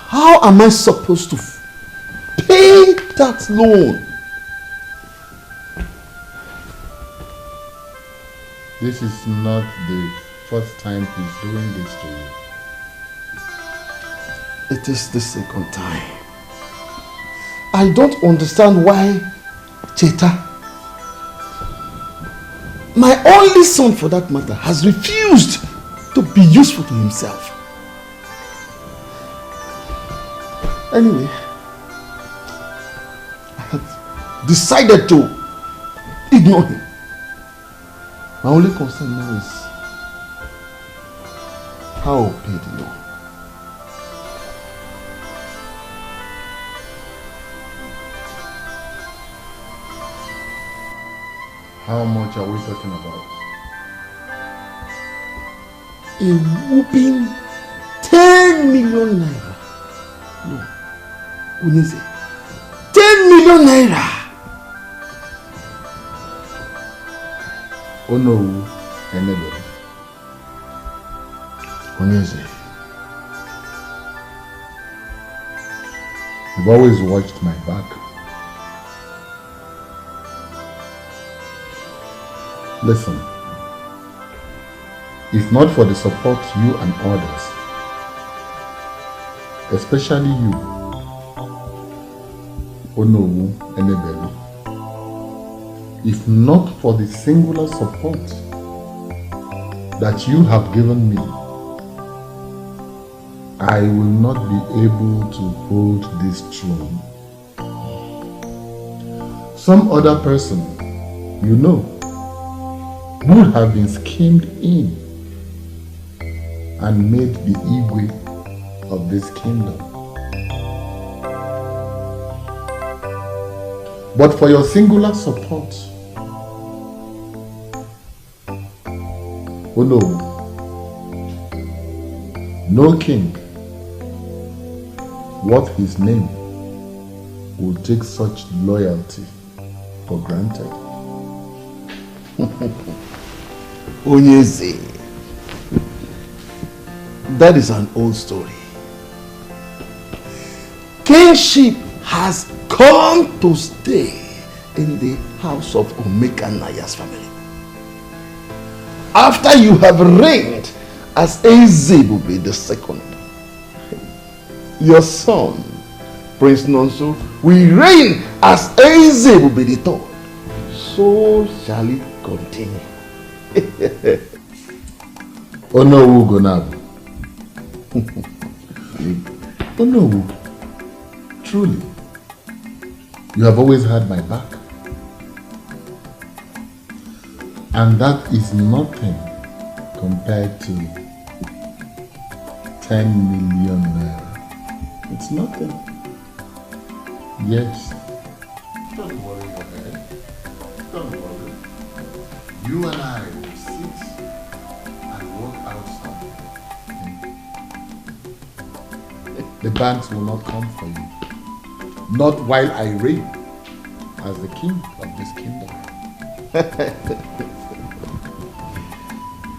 How am I supposed to pay that loan? This is not the first time he's doing this to you. It is the second time. I don't understand why Cheta, my only son for that matter, has refused to be useful to himself. Anyway, I have decided to ignore him. My only concern now is how I'll pay the loan. How much are we talking about? A whooping 10 million naira. No, Unise, 10 million naira. Oh no, anybody. Unise, you've always watched my back. Listen, if not for the support you and others, especially you, Onowu Enebelu, if not for the singular support that you have given me, I will not be able to hold this throne. Some other person, you know, would have been schemed in and made the Igwe of this kingdom. But for your singular support, oh no king worth his name will take such loyalty for granted. Onyeze. That is an old story. Kingship has come to stay in the house of Omeka Naya's family. After you have reigned as Ezebube II, your son, Prince Nonso, will reign as Ezebube III. So shall it continue. Onowu Gonab. Onowu, truly, you have always had my back. And that is nothing compared to 10 million naira. It's nothing. Yes. Don't worry your head. Don't worry. You and I will sit and work out something. The banks will not come for you. Not while I reign as the king of this kingdom.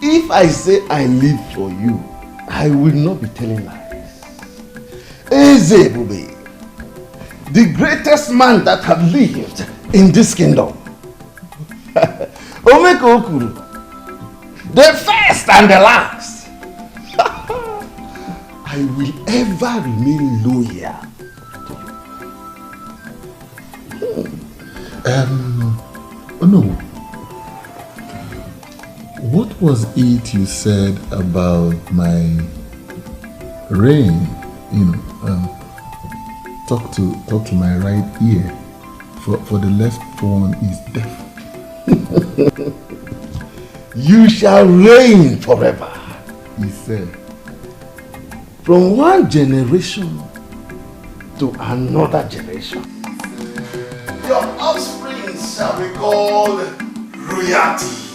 If I say I live for you, I will not be telling lies. Ezebube, the greatest man that have lived in this kingdom. Omeka Okuru, the first and the last. I will ever remain loyal to you. Oh no. What was it you said about my reign? Talk to my right ear, for the left one is deaf. You shall reign forever, he said. From one generation to another generation. Your offspring shall be called royalty.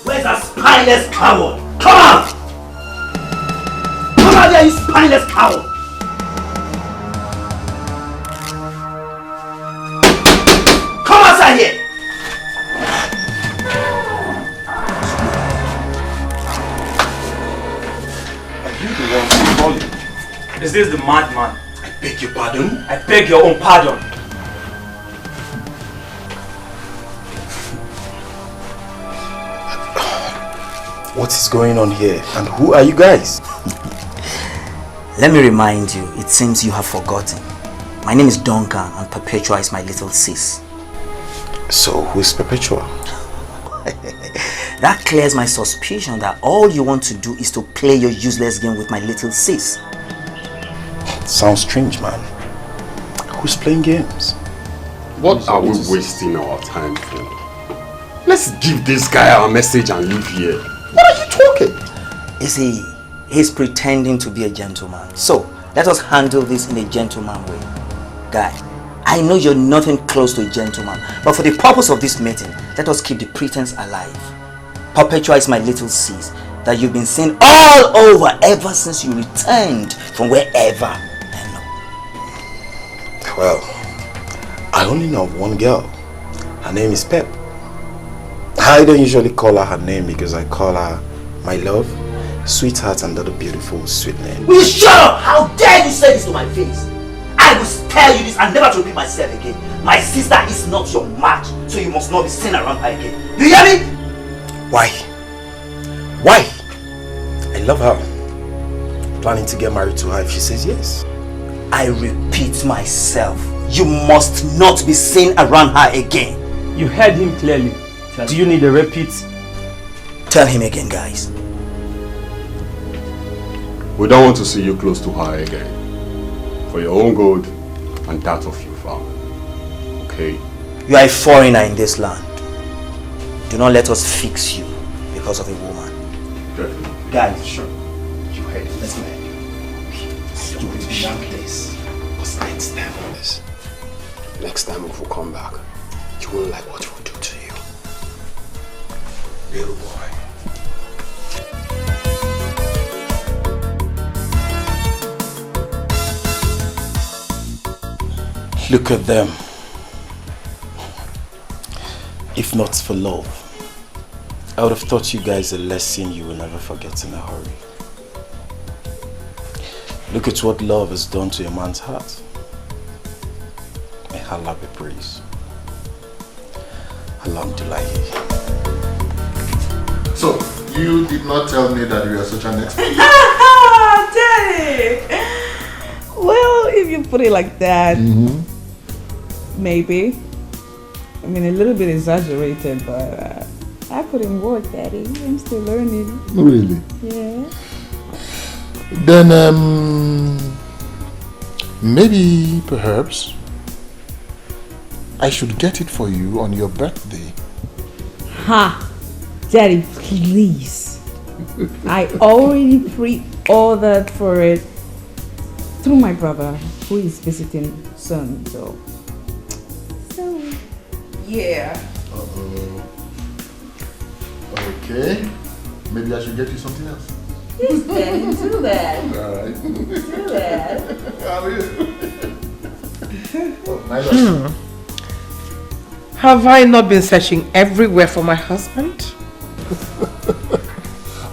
Where's that spineless coward? Come out! Come out there, you spineless coward! Come outside here! Are you the one who calling? Is this the madman? I beg your pardon? I beg your own pardon. What is going on here? And who are you guys? Let me remind you, it seems you have forgotten. My name is Duncan and Perpetua is my little sis. So, who is Perpetua? That clears my suspicion that all you want to do is to play your useless game with my little sis. Sounds strange, man. Who's playing games? What are we wasting our time for? Let's give this guy our message and leave here. What are you talking? You see, he's pretending to be a gentleman. So, let us handle this in a gentleman way. Guy, I know you're nothing close to a gentleman, but for the purpose of this meeting, let us keep the pretense alive. Perpetua is my little sis that you've been seeing all over ever since you returned from wherever. Well, I only know of one girl. Her name is Pep. I don't usually call her name because I call her my love, sweetheart, and other beautiful sweet name. Will you shut up? How dare you say this to my face? I will spare you this and never to repeat myself again. My sister is not your match, so you must not be seen around her again. You hear me? Why? Why? I love her. Planning to get married to her if she says yes. I repeat myself. You must not be seen around her again. You heard him clearly. Do you need a repeat? Tell him again, guys. We don't want to see you close to her again. For your own good and that of your family. Okay? You are a foreigner in this land. Do not let us fix you because of a woman. Definitely. Guys, sure. You heard. Let's go. Stupid young place. What's next time on this? Next time if we come back, you won't like what we'll do to you. Little boy. Look at them. If not for love, I would have taught you guys a lesson you will never forget in a hurry. Look at what love has done to a man's heart. May Allah be praised. Alhamdulillah. So, you did not tell me that you are such an expert. Daddy! Well, if you put it like that, maybe. I mean, a little bit exaggerated, but I put in work, Daddy. I'm still learning. Really? Yeah. Then, maybe, perhaps, I should get it for you on your birthday. Ha! Daddy, please. I already pre-ordered for it through my brother, who is visiting soon, so yeah. Okay. Maybe I should get you something else. Yes, Daddy, do that. Alright. Do that. Have I not been searching everywhere for my husband?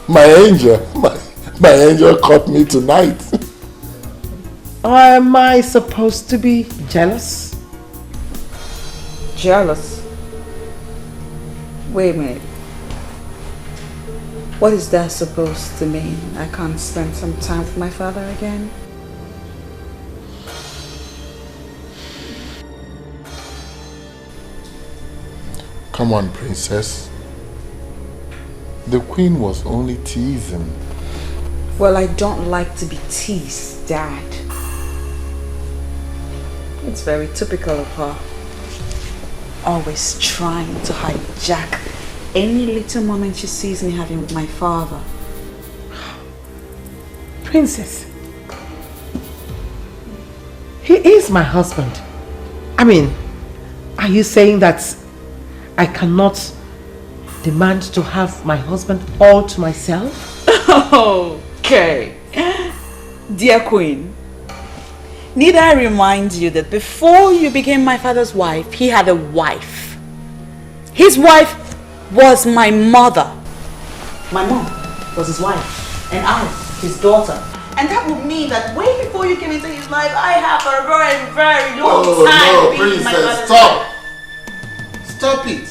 My angel caught me tonight. Am I supposed to be jealous? Jealous? Wait a minute. What is that supposed to mean? I can't spend some time with my father again? Come on, princess. The queen was only teasing. Well, I don't like to be teased, Dad. It's very typical of her. Always trying to hijack any little moment she sees me having with my father. Princess, he is my husband. I mean, are you saying that I cannot demand to have my husband all to myself? Okay. Dear Queen, need I remind you that before you became my father's wife, he had a wife. His wife was my mother. My mom was his wife, and I, his daughter. And that would mean that way before you came into his life, I have a very, very long time being my father's wife. Stop it.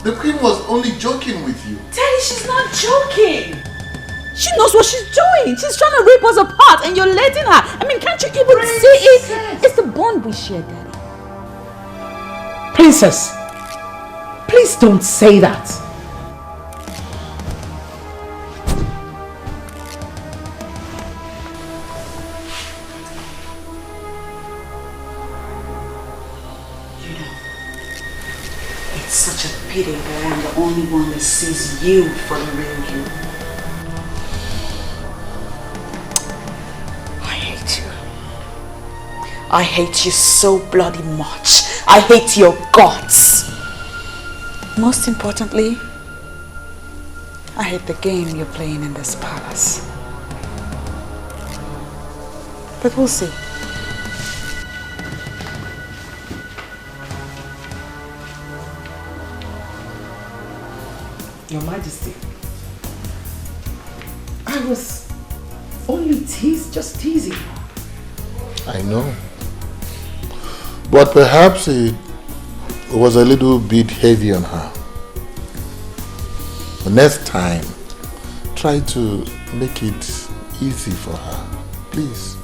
The queen was only joking with you. Daddy, she's not joking. She knows what she's doing. She's trying to rip us apart and you're letting her. I mean, can't you even see it? It's the bond we share, Daddy. Princess, please don't say that. It's such a pity that I'm the only one that sees you for the real you. I hate you. I hate you so bloody much. I hate your guts. Most importantly, I hate the game you're playing in this palace. But we'll see. Your Majesty, I was only just teasing. I know. But perhaps it was a little bit heavy on her. The next time, try to make it easy for her, please.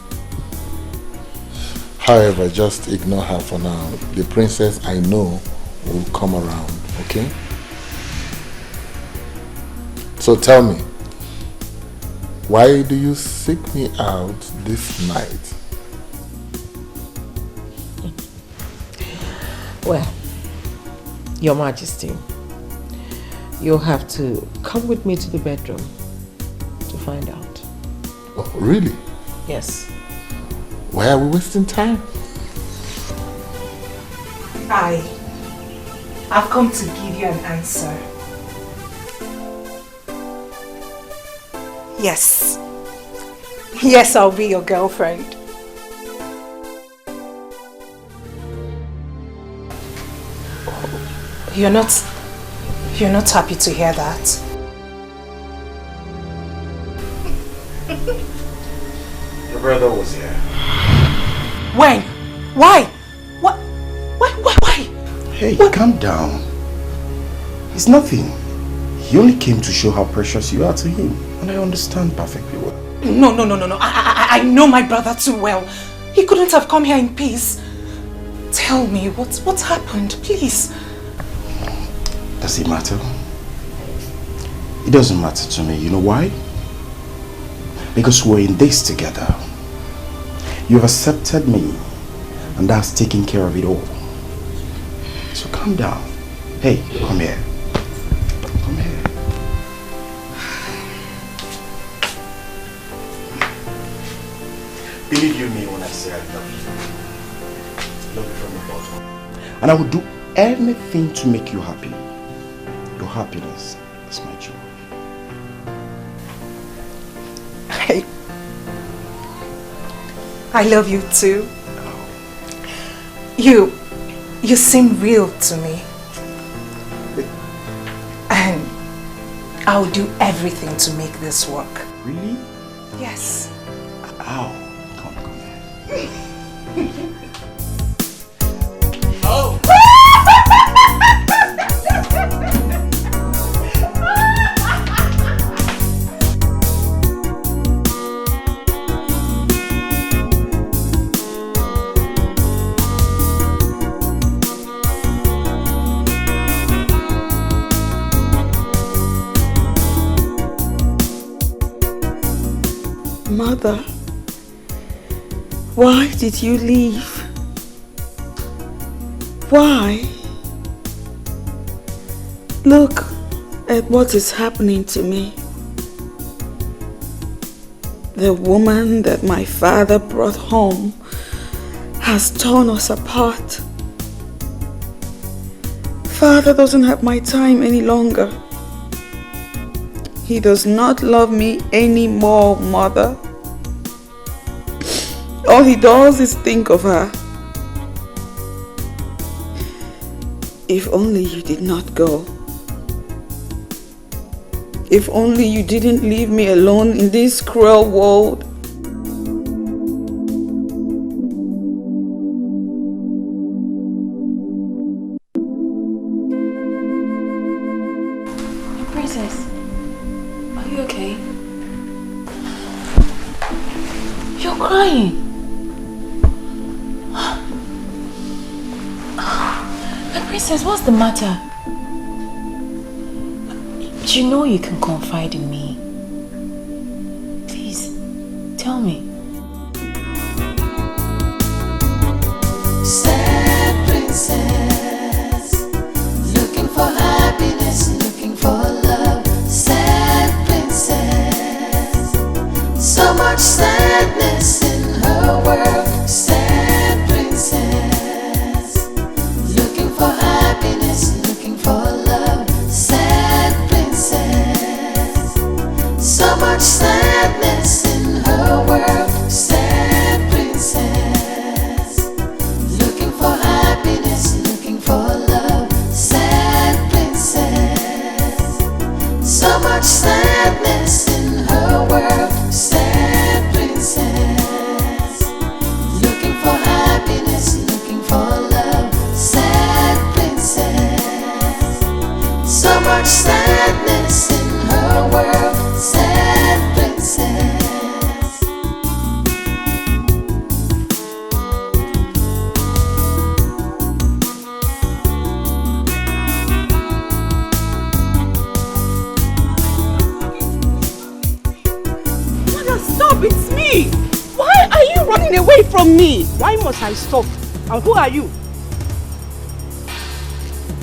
However, just ignore her for now. The princess, I know, will come around, okay? So tell me, why do you seek me out this night? Well, Your Majesty, you'll have to come with me to the bedroom to find out. Oh, really? Yes. Why are we wasting time? I've come to give you an answer. Yes. Yes, I'll be your girlfriend. You're not happy to hear that? Your brother was here. When? Why? What? Why? Hey, calm down. It's nothing. He only came to show how precious you are to him. And I understand perfectly well. No. I know my brother too well. He couldn't have come here in peace. Tell me, what's happened, please? Does it matter? It doesn't matter to me. You know why? Because we're in this together. You've accepted me, and that's taking care of it all. So calm down. Hey, come here. Come here. Believe you me when I say I love you. I love you from the bottom. And I will do anything to make you happy. Your happiness is my joy. I love you too. You seem real to me. And I'll do everything to make this work. Really? Yes. Ow. Come here. Oh. Mother, why did you leave? Why? Look at what is happening to me. The woman that my father brought home has torn us apart. Father doesn't have my time any longer. He does not love me anymore, Mother. All he does is think of her. If only you did not go. If only you didn't leave me alone in this cruel world. Princess, are you okay? You're crying. Princess, what's the matter? You know you can confide in me. Please, tell me. Sad princess, looking for happiness, looking for love. Sad princess, so much sadness in her world. Sad princess, looking for happiness, looking for love. Sad princess, so much sadness in her world. Sad princess, looking for happiness, looking for love. Sad princess, so much sadness in her world. Sad princess, looking for happiness, looking for love. Sad princess, so much sadness in her world. Sad princess. Mother, stop! It's me! Why are you running away from me? Why must I stop? And who are you?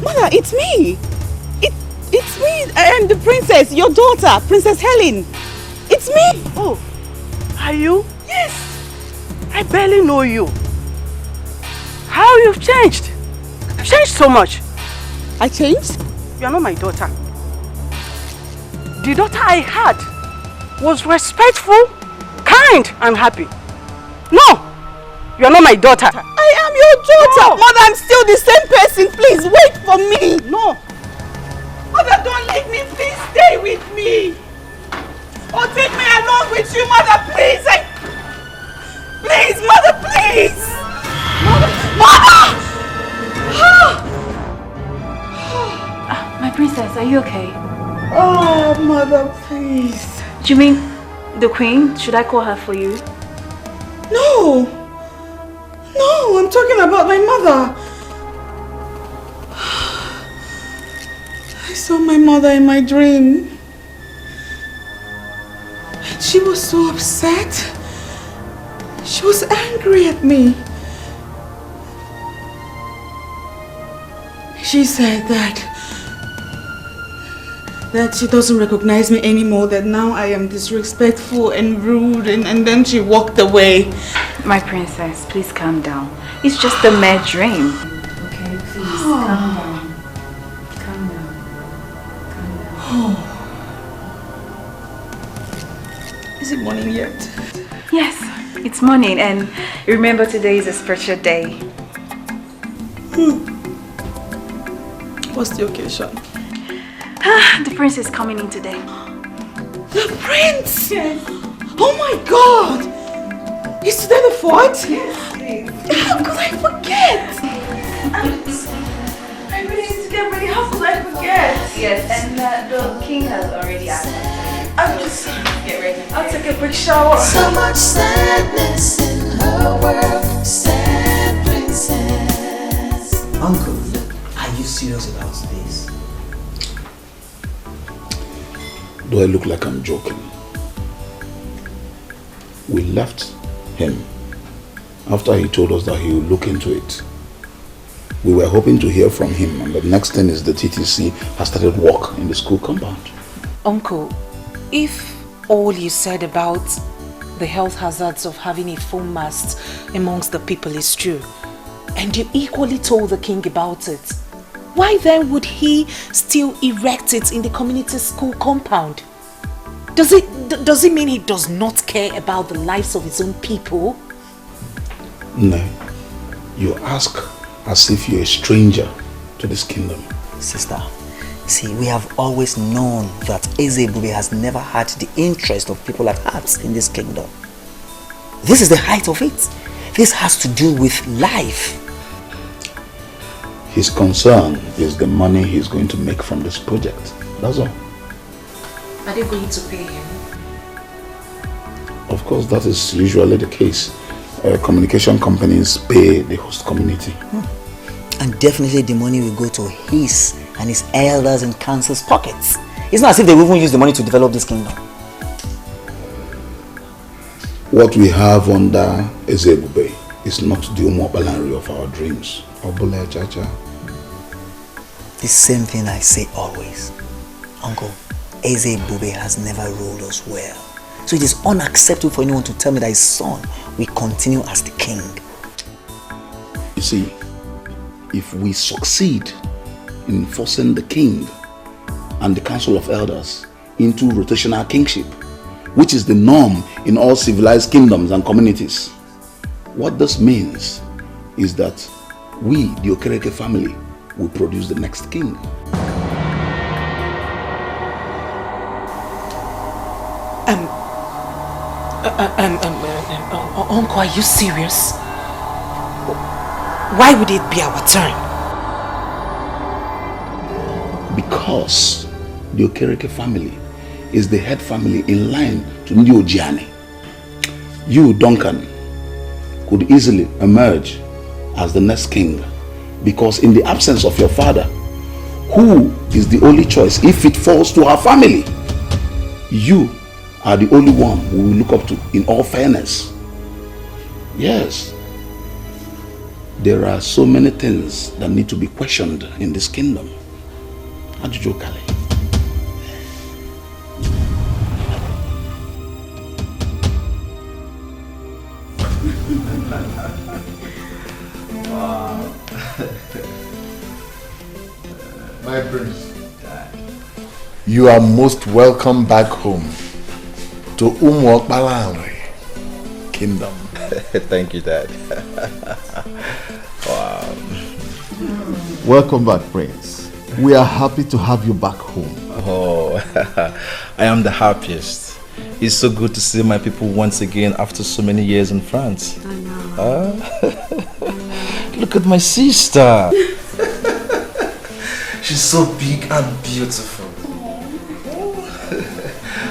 Mother, it's me! It's me and the princess, your daughter, Princess Helen. It's me! Oh, are you? Yes! I barely know you. How you've changed? You've changed so much. I changed? You're not my daughter. The daughter I had was respectful, kind, and happy. No! You're not my daughter. I am your daughter. No. Mother, I'm still the same person. Please wait for me. No. Mother, don't leave me. Please stay with me. Or take me along with you, Mother, please. Please, Mother, please. Mother! My princess, are you okay? Oh, Mother, please. Do you mean the queen? Should I call her for you? No. No, I'm talking about my mother. I saw my mother in my dream. And she was so upset. She was angry at me. She said that she doesn't recognize me anymore, that now I am disrespectful and rude, and then she walked away. My princess, please calm down. It's just a mere dream. Okay, please calm down. Calm down. Calm down. Is it morning yet? Yes, it's morning, and remember today is a special day. What's the occasion? The prince is coming in today. The prince? Yes. Oh my God! Is today the 4th? Yes, please. How could I forget? I really need to get ready. How could I forget? Yes, and the king has already asked me. I'm just get ready. I'll take a quick shower. So much sadness in her world, sad princess. Uncle, are you serious about this? Do I look like I'm joking? We left him after he told us that he would look into it. We were hoping to hear from him, and the next thing is the TTC has started work in the school compound. Uncle, if all you said about the health hazards of having a phone mast amongst the people is true, and you equally told the king about it, why then would he still erect it in the community school compound? Does it mean he does not care about the lives of his own people? No. You ask as if you're a stranger to this kingdom. Sister, see, we have always known that Ezebube has never had the interest of people at heart in this kingdom. This is the height of it. This has to do with life. His concern is the money he's going to make from this project. That's all. Are they going to pay him? Of course, that is usually the case. Communication companies pay the host community. And definitely the money will go to his and his elders and council's pockets. It's not as if they will even use the money to develop this kingdom. What we have under Ezebube is not the Umobalanri of our dreams. Obule Chacha. The same thing I say always. Uncle, Ezebube has never ruled us well. So it is unacceptable for anyone to tell me that his son will continue as the king. You see, if we succeed in forcing the king and the council of elders into rotational kingship, which is the norm in all civilized kingdoms and communities, what this means is that we, the Okereke family, will produce the next king. Uncle, are you serious? Why would it be our turn? Because the Okereke family is the head family in line to Ndi Ojiani. You, Duncan, could easily emerge as the next king, because in the absence of your father, who is the only choice if it falls to our family, you are the only one we will look up to in all fairness. Yes, there are so many things that need to be questioned in this kingdom. Ajujo Kale. Wow. My prince, You are most welcome back home to Umuokbalanri Kingdom. Thank you, Dad. Wow. Welcome back, Prince. We are happy to have you back home. Oh, I am the happiest. It's so good to see my people once again after so many years in France. I know. Look at my sister. She's so big and beautiful.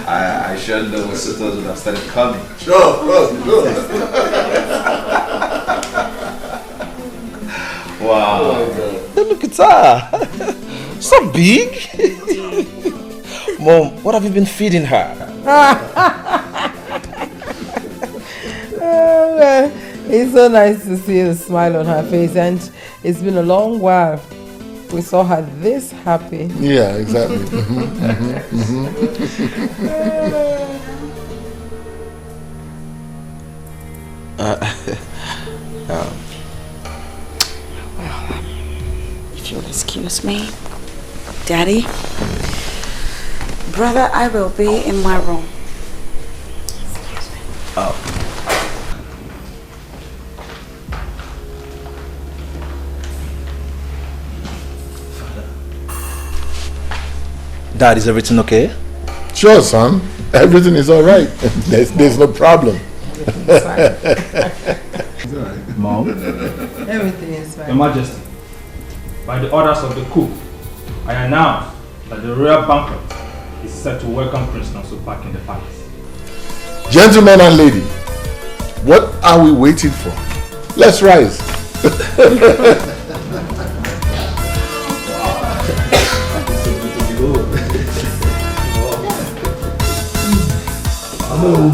I sure know my sisters would have started coming. Sure. Wow. Oh, look at her. So big. Mom, what have you been feeding her? Well, it's so nice to see the smile on her face, and it's been a long while we saw her this happy. Yeah, exactly. If you'll excuse me, Daddy, brother, I will be in my room. Oh. Dad, is everything okay? Sure, son. Everything is all right. There's no problem. Mom. Everything is fine. Your Majesty, by the orders of the coup, I announce that the royal banquet is set to welcome Prince Nonso back in the palace. Gentlemen and lady, what are we waiting for? Let's rise. Hello.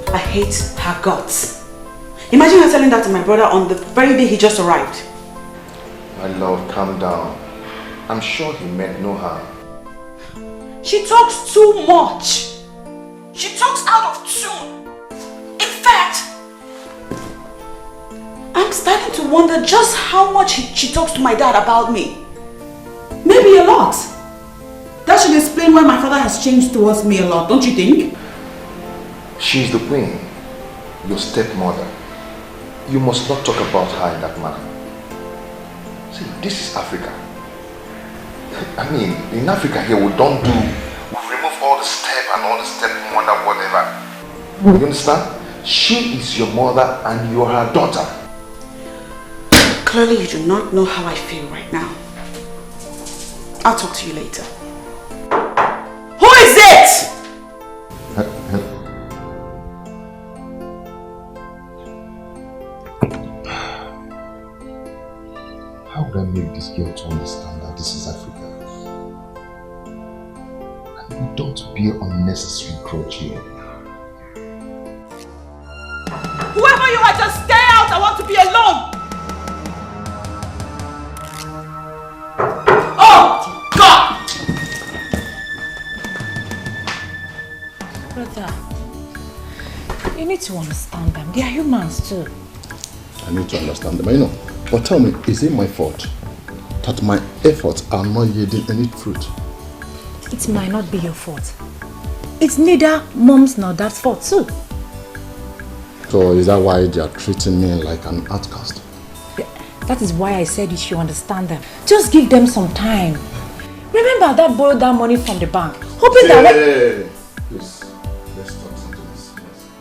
I hate her guts. Imagine her telling that to my brother on the very day he just arrived. My love, calm down. I'm sure he meant no harm. She talks too much. She talks out of tune. In fact, I'm starting to wonder just how much she talks to my dad about me. Maybe a lot. That should explain why my father has changed towards me a lot, don't you think? She's the queen, your stepmother. You must not talk about her in that manner. See, this is Africa. I mean, in Africa here, we don't do, we remove all the step and all the stepmother, whatever. You understand? She is your mother and you are her daughter. Clearly you do not know how I feel right now. I'll talk to you later. Who is it? How would I make this girl to understand that this is Africa? And we don't bear unnecessary grudge here. Whoever you are, just stay out. I want to be alone. Oh, God! Brother, you need to understand them. They are humans too. I need to understand them, I know. But tell me, is it my fault that my efforts are not yielding any fruit? It might not be your fault. It's neither mom's nor dad's fault too. So is that why they are treating me like an outcast? That is why I said you should understand them. Just give them some time. Remember that borrowed that money from the bank, hoping that... Please, let's talk something else.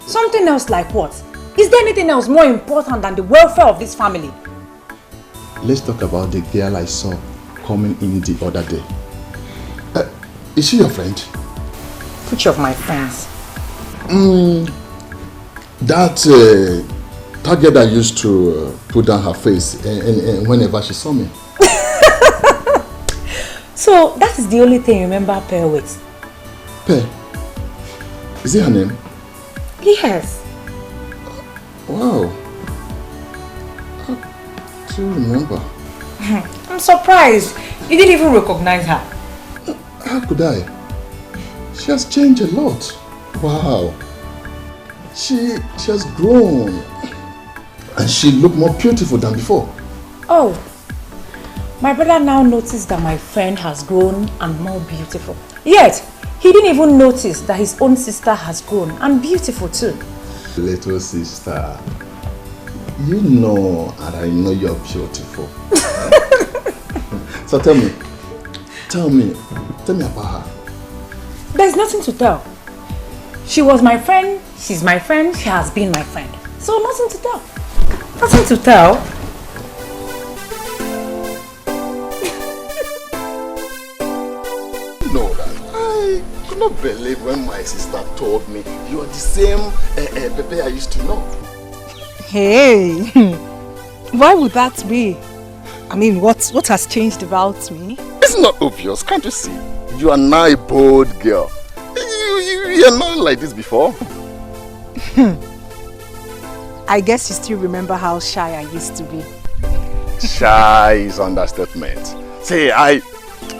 Something else like what? Is there anything else more important than the welfare of this family? Let's talk about the girl I saw coming in the other day. Is she your friend? Which of my friends? That girl that used to put down her face and whenever she saw me. So that is the only thing you remember Pearl with? Pearl? Is it her name? Yes. Wow. I do remember. I'm surprised. You didn't even recognize her. How could I? She has changed a lot. Wow. She has grown. And she looked more beautiful than before. Oh, my brother now noticed that my friend has grown and more beautiful. Yet, he didn't even notice that his own sister has grown and beautiful too. Little sister, you know and I know you're beautiful. So tell me about her. There's nothing to tell. She was my friend, she's my friend, she has been my friend. So nothing to tell. Nothing to tell. No, I could not believe when my sister told me you are the same Pepe I used to know. Hey, why would that be? I mean, what has changed about me? It's not obvious, can't you see? You are now a bold girl. You are not like this before. I guess you still remember how shy I used to be. Shy is understatement. See,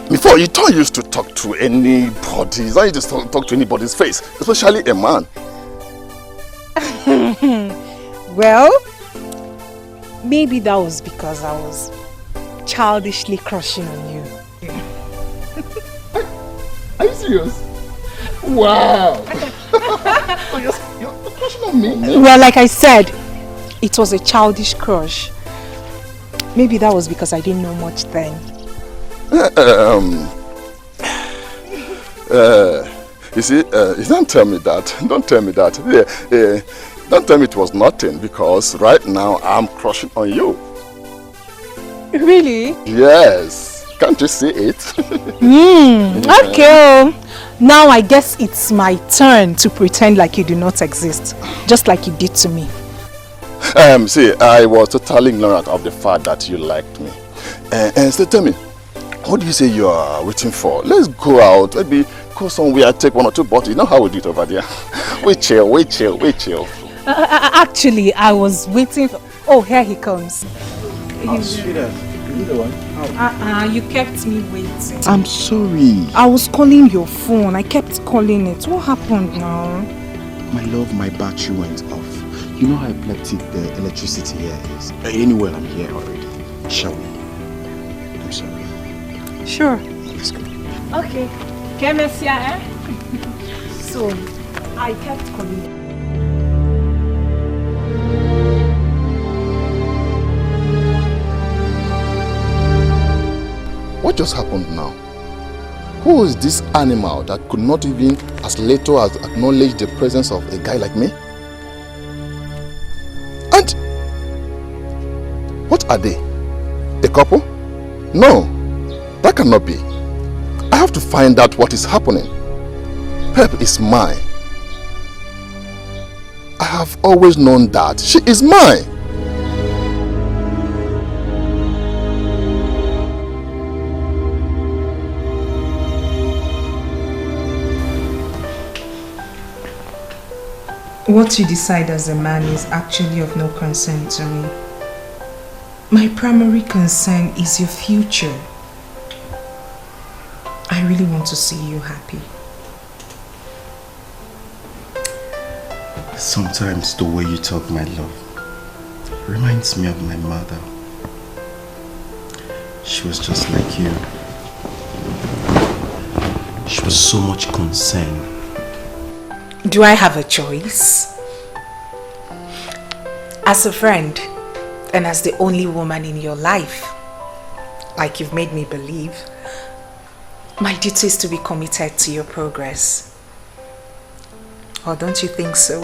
before you don't used to talk to anybody. You don't used to talk to anybody's face, especially a man. Well, maybe that was because I was childishly crushing on you. Are you serious? Wow! Oh, you're crushing on me? Well, like I said, it was a childish crush. Maybe that was because I didn't know much then. You see, don't tell me that. Don't tell me that. Don't tell me it was nothing, because right now I'm crushing on you. Really? Yes. Can't you see it? Okay. Now I guess it's my turn to pretend like you do not exist, just like you did to me. See, I was totally ignorant of the fact that you liked me. And so tell me, what do you say you are waiting for? Let's go out, maybe go somewhere, take 1 or 2 bottles. You know how we do it over there. We chill. Actually, I was waiting for... Oh, here he comes. Oh, sweetheart, you the one? You kept me waiting. I'm sorry. I was calling your phone. I kept calling it. What happened now? My love, my battery went off. You know how epileptic the electricity here is. Anyway, I'm here already. Shall we? I'm sorry. Sure. Let's go. Okay. So, I kept calling you. What just happened now? Who is this animal that could not even as little as acknowledge the presence of a guy like me? And what are they? A couple? No, that cannot be. I have to find out what is happening. Pep is mine. I have always known that she is mine. What you decide as a man is actually of no concern to me. My primary concern is your future. I really want to see you happy. Sometimes the way you talk, my love, reminds me of my mother. She was just like you. She was so much concerned. Do I have a choice? As a friend, and as the only woman in your life, like you've made me believe, my duty is to be committed to your progress. Or don't you think so?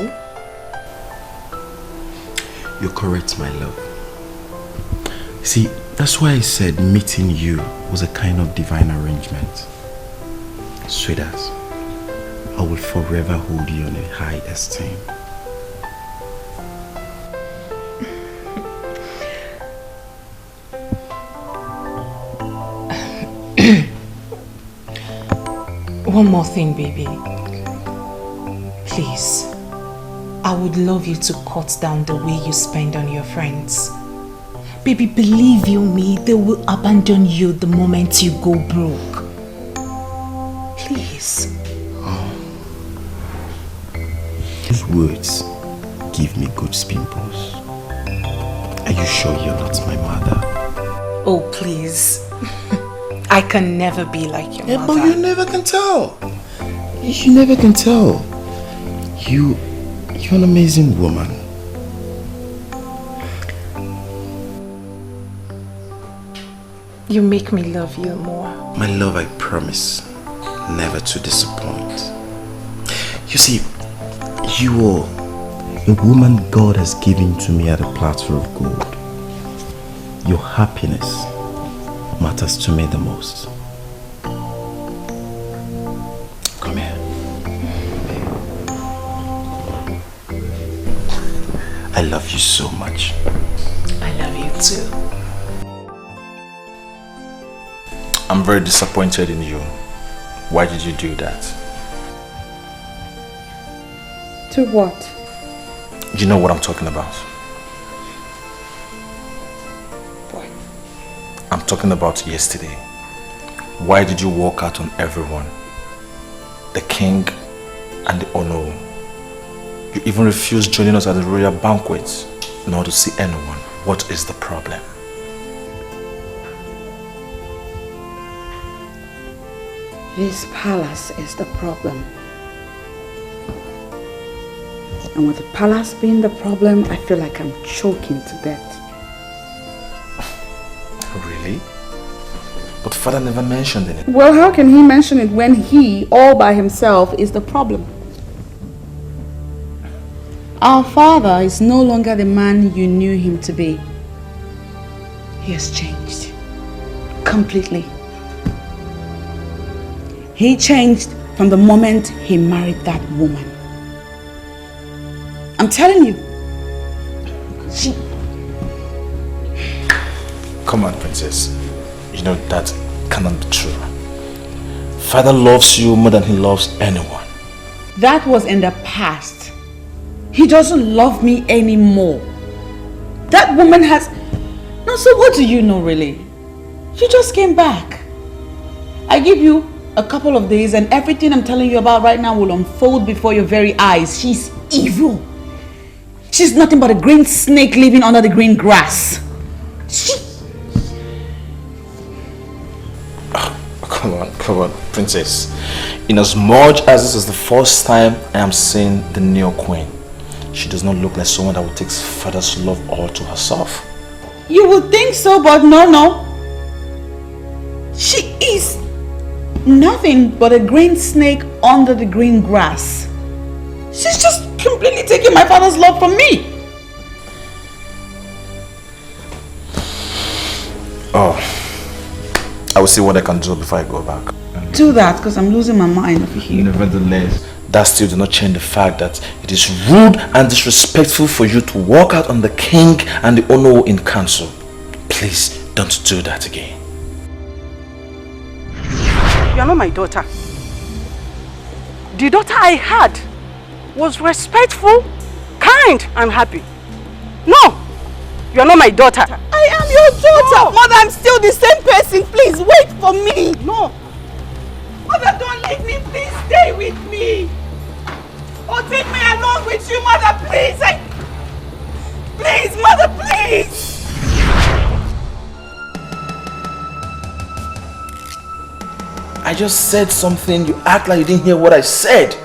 You're correct, my love. See, that's why I said meeting you was a kind of divine arrangement. Sweetheart, I will forever hold you in a high esteem. One more thing, baby. Please, I would love you to cut down the way you spend on your friends. Baby, believe you me, they will abandon you the moment you go broke. Please. Those words give me good pimples. Are you sure you're not my mother? Oh, please. I can never be like your mother. But you never can tell. You never can tell. You're an amazing woman. You make me love you more. My love, I promise, never to disappoint. You see, you are a woman God has given to me at a platter of gold. Your happiness matters to me the most. Come here. I love you so much. I love you too. I'm very disappointed in you. Why did you do that? To what? You know what I'm talking about. What? I'm talking about yesterday. Why did you walk out on everyone? The king and the Ono. You even refused joining us at the royal banquet, not to see anyone. What is the problem? This palace is the problem. And with the palace being the problem, I feel like I'm choking to death. Really? But father never mentioned it. Well, how can he mention it when he, all by himself, is the problem? Our father is no longer the man you knew him to be. He has changed. Completely. He changed from the moment he married that woman. I'm telling you. She... Come on, princess. You know that cannot be true. Father loves you more than he loves anyone. That was in the past. He doesn't love me anymore. That woman has... No, so what do you know really? You just came back. I give you a couple of days and everything I'm telling you about right now will unfold before your very eyes. She's evil. She's nothing but a green snake living under the green grass. Come on, princess. In as much as this is the first time I am seeing the new queen, she does not look like someone that would take father's love all to herself. You would think so, but no. She is nothing but a green snake under the green grass. She's just completely taking my father's love from me. Oh, I will see what I can do before I go back. Do that, because I'm losing my mind over here. Nevertheless, that still does not change the fact that it is rude and disrespectful for you to walk out on the king and the Ono in council. Please don't do that again. You are not my daughter. The daughter I had was respectful, kind, and happy. No, you are not my daughter. I am your daughter. No. Mother, I'm still the same person. Please wait for me. No. Mother, don't leave me. Please stay with me. Or take me along with you, Mother, please. Please, Mother, please. I just said something. You act like you didn't hear what I said.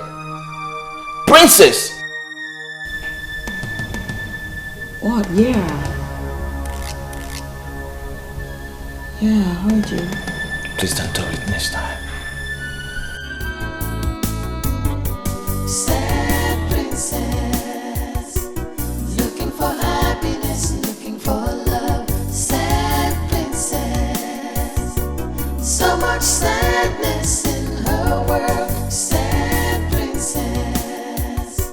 Princess! What? Yeah. Yeah, I heard you. Please don't do it next time. Sad princess, looking for happiness, looking for love. Sad princess, so much sadness in her world. Sad princess.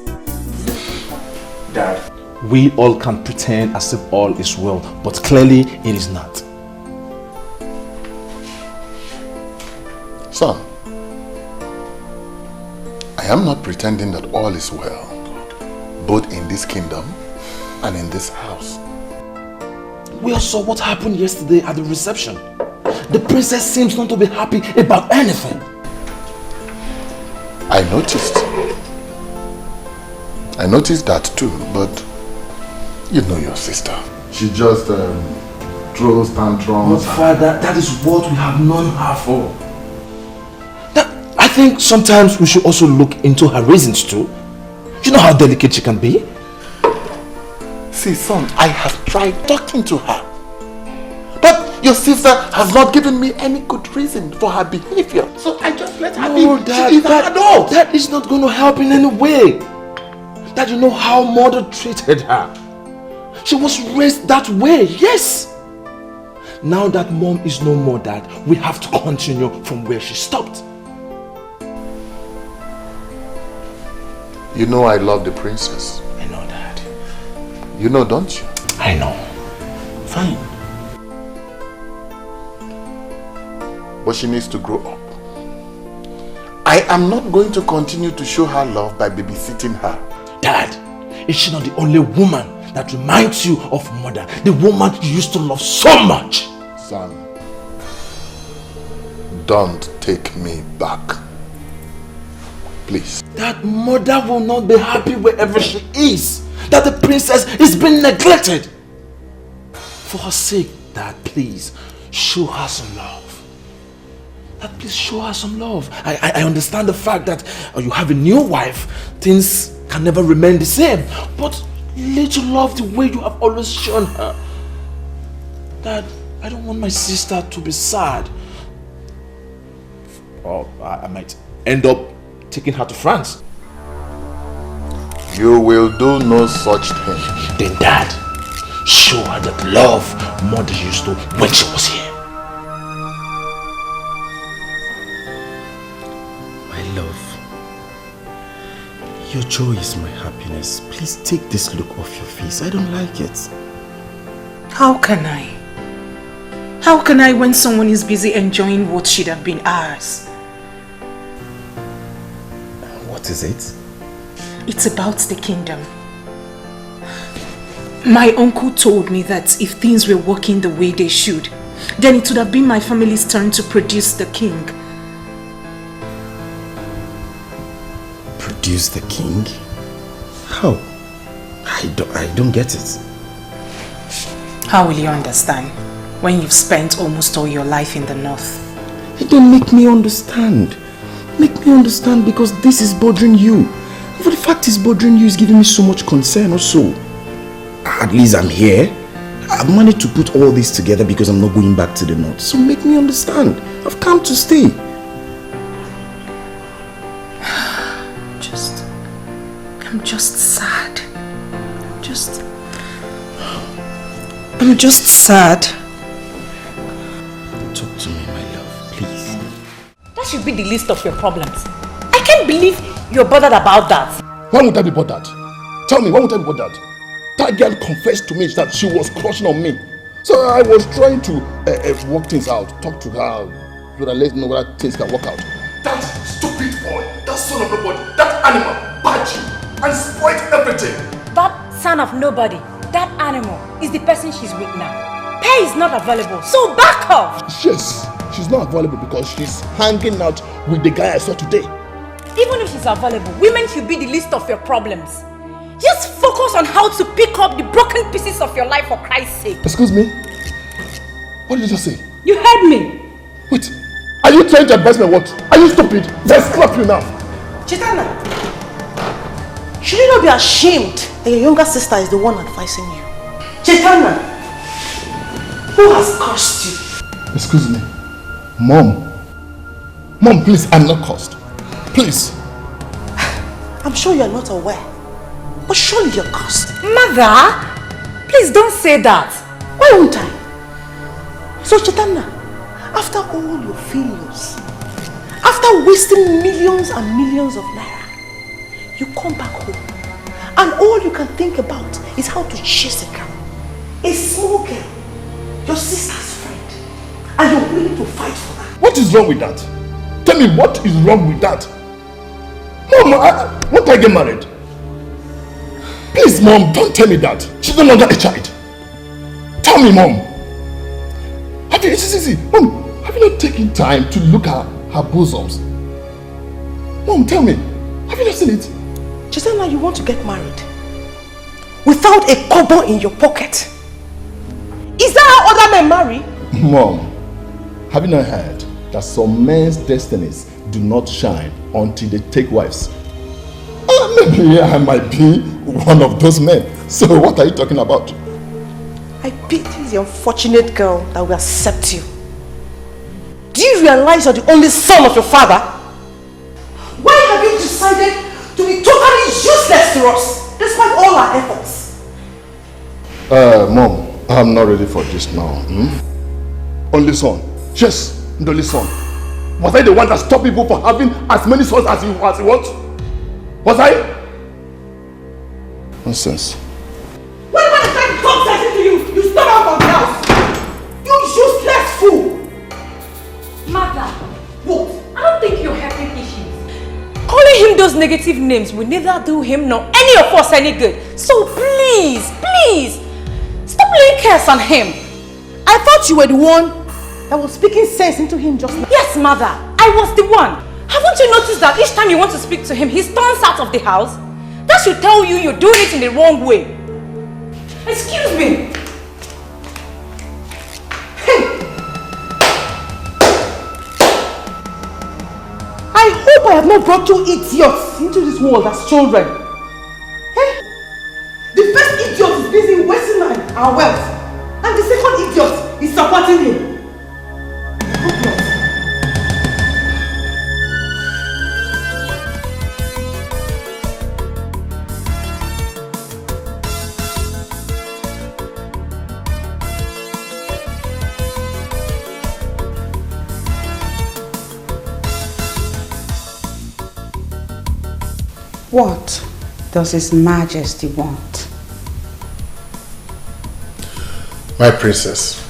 Dad, we all can pretend as if all is well, but clearly it is not. Son, I am not pretending that all is well, both in this kingdom and in this house. We all saw what happened yesterday at the reception. The princess seems not to be happy about anything. I noticed. I noticed that too, but you know your sister. She just throws tantrums. But Father, that is what we have known her for. I think sometimes we should also look into her reasons too. You know how delicate she can be? See, son, I have tried talking to her. But your sister has not given me any good reason for her behavior. So I just let her be. Dad, she is an adult. That is not going to help in any way. Dad, you know how mother treated her. She was raised that way, yes. Now that mom is no more, Dad, we have to continue from where she stopped. You know I love the princess. I know, Dad. You know, don't you? I know. Fine. But she needs to grow up. I am not going to continue to show her love by babysitting her. Dad, is she not the only woman that reminds you of mother? The woman you used to love so much. Son, don't take me back. Please. That mother will not be happy wherever she is. That the princess is being neglected. For her sake, Dad, please, show her some love. Dad, please show her some love. I understand the fact that you have a new wife. Things can never remain the same. But little love the way you have always shown her. Dad, I don't want my sister to be sad. Or I might end up taking her to France. You will do no such thing. Then Dad, show her that love mother used to when she was here. My love, your joy is my happiness. Please take this look off your face. I don't like it. How can I? How can I when someone is busy enjoying what should have been ours? What is it? It's about the kingdom. My uncle told me that if things were working the way they should, then it would have been my family's turn to produce the king. Produce the king? How? I don't get it. How will you understand when you've spent almost all your life in the north? You don't make me understand. Make me understand, because this is bothering you. But the fact is bothering you is giving me so much concern also. At least I'm here. I've managed to put all this together because I'm not going back to the north. So make me understand. I've come to stay. I'm just sad. I'm just sad. Talk to me, my love, please. That should be the least of your problems. I can't believe you're bothered about that. Why would I be bothered? Tell me, why would I be bothered? That girl confessed to me that she was crushing on me. So I was trying to work things out, talk to her, so that let me know whether things can work out. That stupid boy, that son of nobody, that animal, bite you and spoiled everything. That son of nobody, that animal, is the person she's with now. Pay is not available, so back off! Yes, she's not available because she's hanging out with the guy I saw today. Even if she's available, women should be the least of your problems. Just focus on how to pick up the broken pieces of your life for Christ's sake. Excuse me? What did you just say? You heard me. Wait, are you trying to advise me what? Are you stupid? Let's slap you now. Chitana, should you not be ashamed that your younger sister is the one advising you? Chitana, who has cursed you? Excuse me. Mom. Mom, please, I'm not cursed. Please. I'm sure you're not aware, but surely you're cursed. Mother, please don't say that. Why won't I? So Chitana, after all your failures, after wasting millions and millions of naira, you come back home and all you can think about is how to chase a girl, a small girl, your sister's friend, and you're willing to fight for her. What is wrong with that? Tell me, what is wrong with that? Mom, won't I get married? Please, Mom, don't tell me that. She's no longer a child. Tell me, Mom. Mom, have you not taken time to look at her bosoms? Mom, tell me, have you not seen it? She said now you want to get married without a kobo in your pocket. Is that how other men marry? Mom, have you not heard that some men's destinies do not shine until they take wives? Maybe I might be one of those men. So what are you talking about? I pity the unfortunate girl that will accept you. Do you realize you're the only son of your father? Why have you decided to be totally useless to us, despite all our efforts? Mom, I'm not ready for this now. Only son. Yes, the only son. Was I the one that stopped people from having as many sons as he wants? Was I? Nonsense. When I started talk sense to you, you stop out of the house. You useless fool. Mother, what? I don't think you're helping issues. Calling him those negative names will neither do him nor any of us any good. So please, please, stop laying curse on him. I thought you were the one that was speaking sense into him just now. Yes, mother, I was the one. Haven't you noticed that each time you want to speak to him, he storms out of the house? That should tell you you're doing it in the wrong way. Excuse me. I hope I have not brought you idiots into this world as children. Hey? The first idiot is busy wasting our wealth, and the second idiot is supporting him. What does His Majesty want? My princess,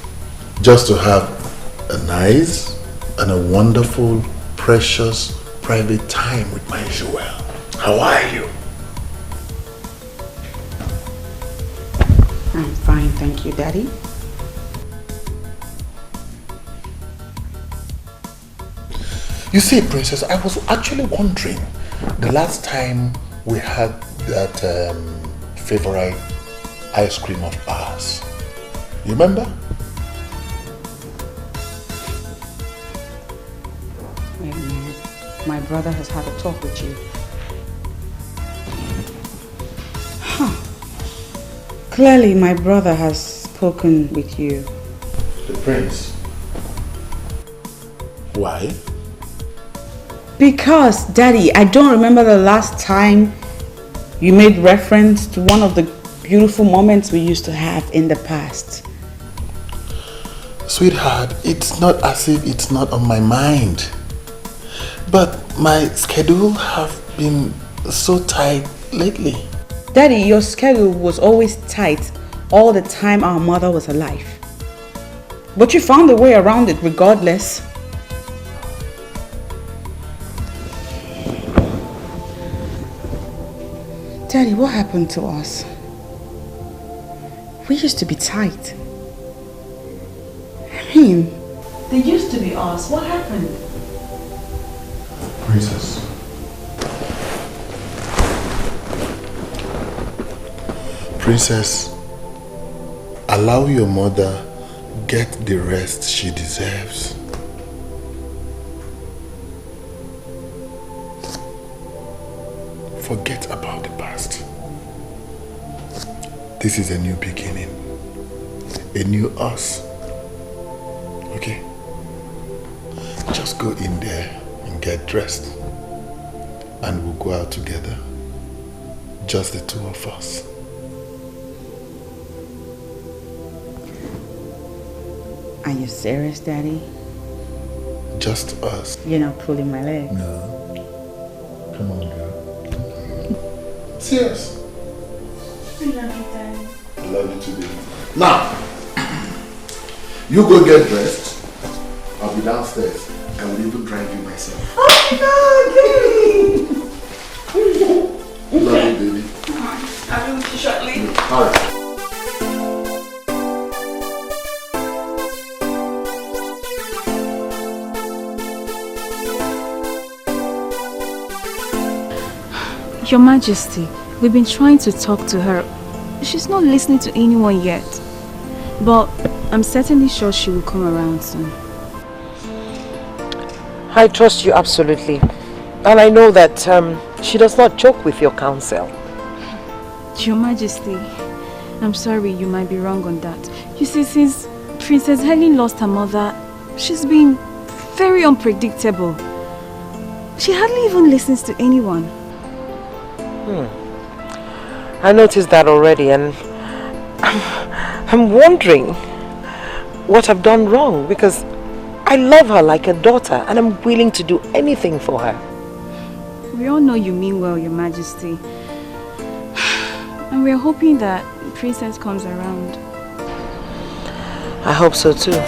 just to have a nice and a wonderful, precious, private time with my Joel. How are you? I'm fine, thank you, Daddy. You see, princess, I was actually wondering, the last time we had that favorite ice cream of ours, you remember? Wait a minute. My brother has had a talk with you. Huh. Clearly, my brother has spoken with you. The prince. Why? Because, Daddy, I don't remember the last time you made reference to one of the beautiful moments we used to have in the past. Sweetheart, it's not as if it's not on my mind. But my schedule have been so tight lately. Daddy, your schedule was always tight all the time our mother was alive. But you found a way around it regardless. Daddy, what happened to us? We used to be tight. I mean, they used to be us. What happened? Princess. Princess, allow your mother get the rest she deserves. Forget about the past. This is a new beginning. A new us. Okay? Just go in there and get dressed. And we'll go out together. Just the two of us. Are you serious, Daddy? Just us. You're not pulling my leg. No. Come on, girl. Serious. I love you, Daddy. I love you too, baby. Now, you go get dressed. I'll be downstairs. I will even drive you myself. Oh my God, Love you, baby. I'll be with you shortly. All right. Your Majesty, we've been trying to talk to her. She's not listening to anyone yet. But I'm certainly sure she will come around soon. I trust you absolutely. And I know that she does not joke with your counsel. Your Majesty, I'm sorry, you might be wrong on that. You see, since Princess Helen lost her mother, she's been very unpredictable. She hardly even listens to anyone. I noticed that already, and I'm wondering what I've done wrong, because I love her like a daughter and I'm willing to do anything for her. We all know you mean well, Your Majesty. And we're hoping that Princess comes around. I hope so too.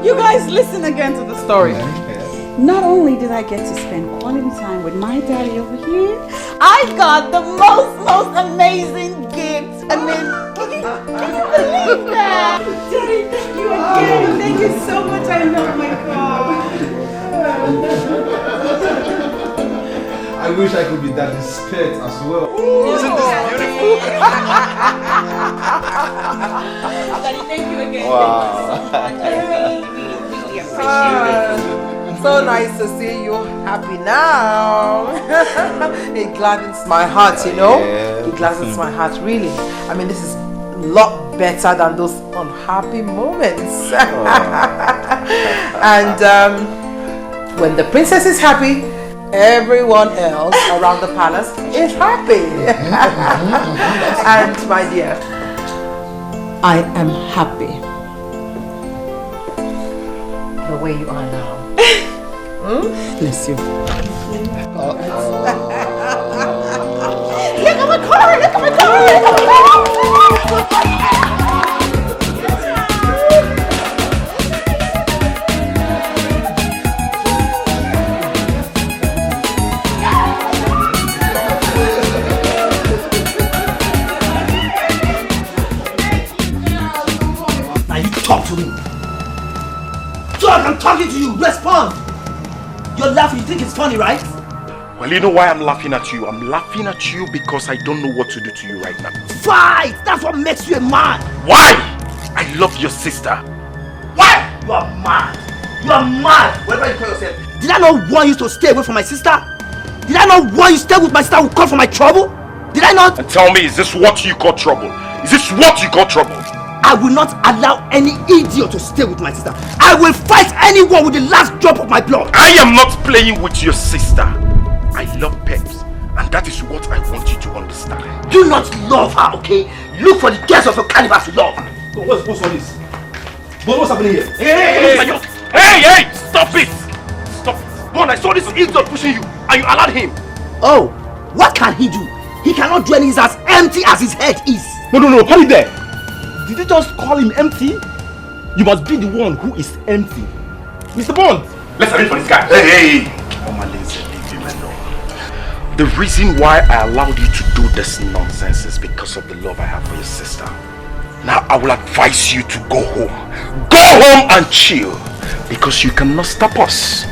You guys listen again to the story. Not only did I get to spend quality time with my daddy over here, I got the most amazing gift. I mean, can you believe that? Daddy, thank you again. Thank you so much. I love my car. I wish I could be daddy's pet as well. Isn't this beautiful? Daddy, thank you again. Wow. Thank you so much. I really appreciate it. So nice to see you happy now. It gladdens my heart, you know. Yeah. It gladdens my heart, really. I mean, this is a lot better than those unhappy moments. And when the princess is happy, everyone else around the palace is happy. And my dear, I am happy the way you are now. Bless you. Look at my car! Look at my car! Now you talk to me. Talk, I'm talking to you. Respond. You're laughing. You think it's funny, right? Well, you know why I'm laughing at you? I'm laughing at you because I don't know what to do to you right now. Fight! That's what makes you a man. Why? I love your sister. Why? You are mad. You are mad. Whatever you call yourself. Did I not want you to stay away from my sister? Did I not want you to stay with my sister who called for my trouble? Did I not? And tell me, is this what you call trouble? Is this what you call trouble? I will not allow any idiot to stay with my sister. I will fight anyone with the last drop of my blood. I am not playing with your sister. I love Peps, and that is what I want you to understand. Do not love her, okay? Look for the girls of your caliber to love. What's all this? What's happening here? Hey! Stop it! Stop it! One, I saw this idiot pushing you, and you allowed him. Oh, what can he do? He cannot do anything as empty as his head is. No, hold it there. Did you just call him empty? You must be the one who is empty. Mr. Bond! Let's arrange for this guy. Hey! Leave him alone. The reason why I allowed you to do this nonsense is because of the love I have for your sister. Now I will advise you to go home. Go home and chill. Because you cannot stop us.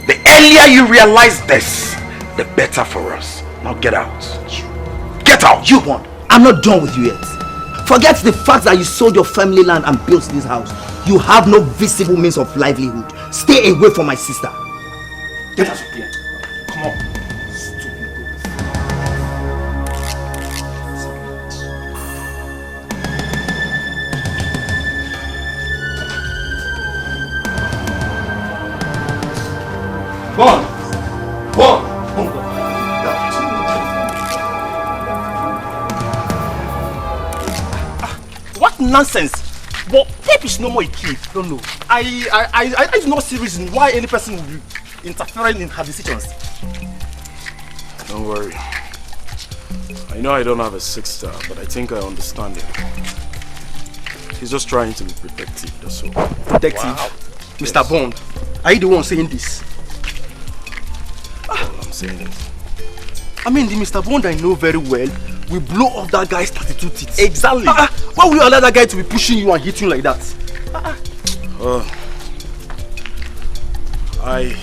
The earlier you realize this, the better for us. Now get out. Get out! You won. I'm not done with you yet. Forget the fact that you sold your family land and built this house. You have no visible means of livelihood. Stay away from my sister. Get out of here. Come on. Bon! What nonsense! But Pep is no more a kid. Don't know. I do not see reason why any person would be interfering in her decisions. Don't worry. I know I don't have a sister, but I think I understand him. He's just trying to be protective, that's all. Protective? Wow. Mr. Yes. Bond, are you the one saying this? Well, I'm saying it. I mean, the Mr. Bond I know very well will blow off that guy's 32 teeth. Exactly. Why will you allow that guy to be pushing you and hitting you like that? I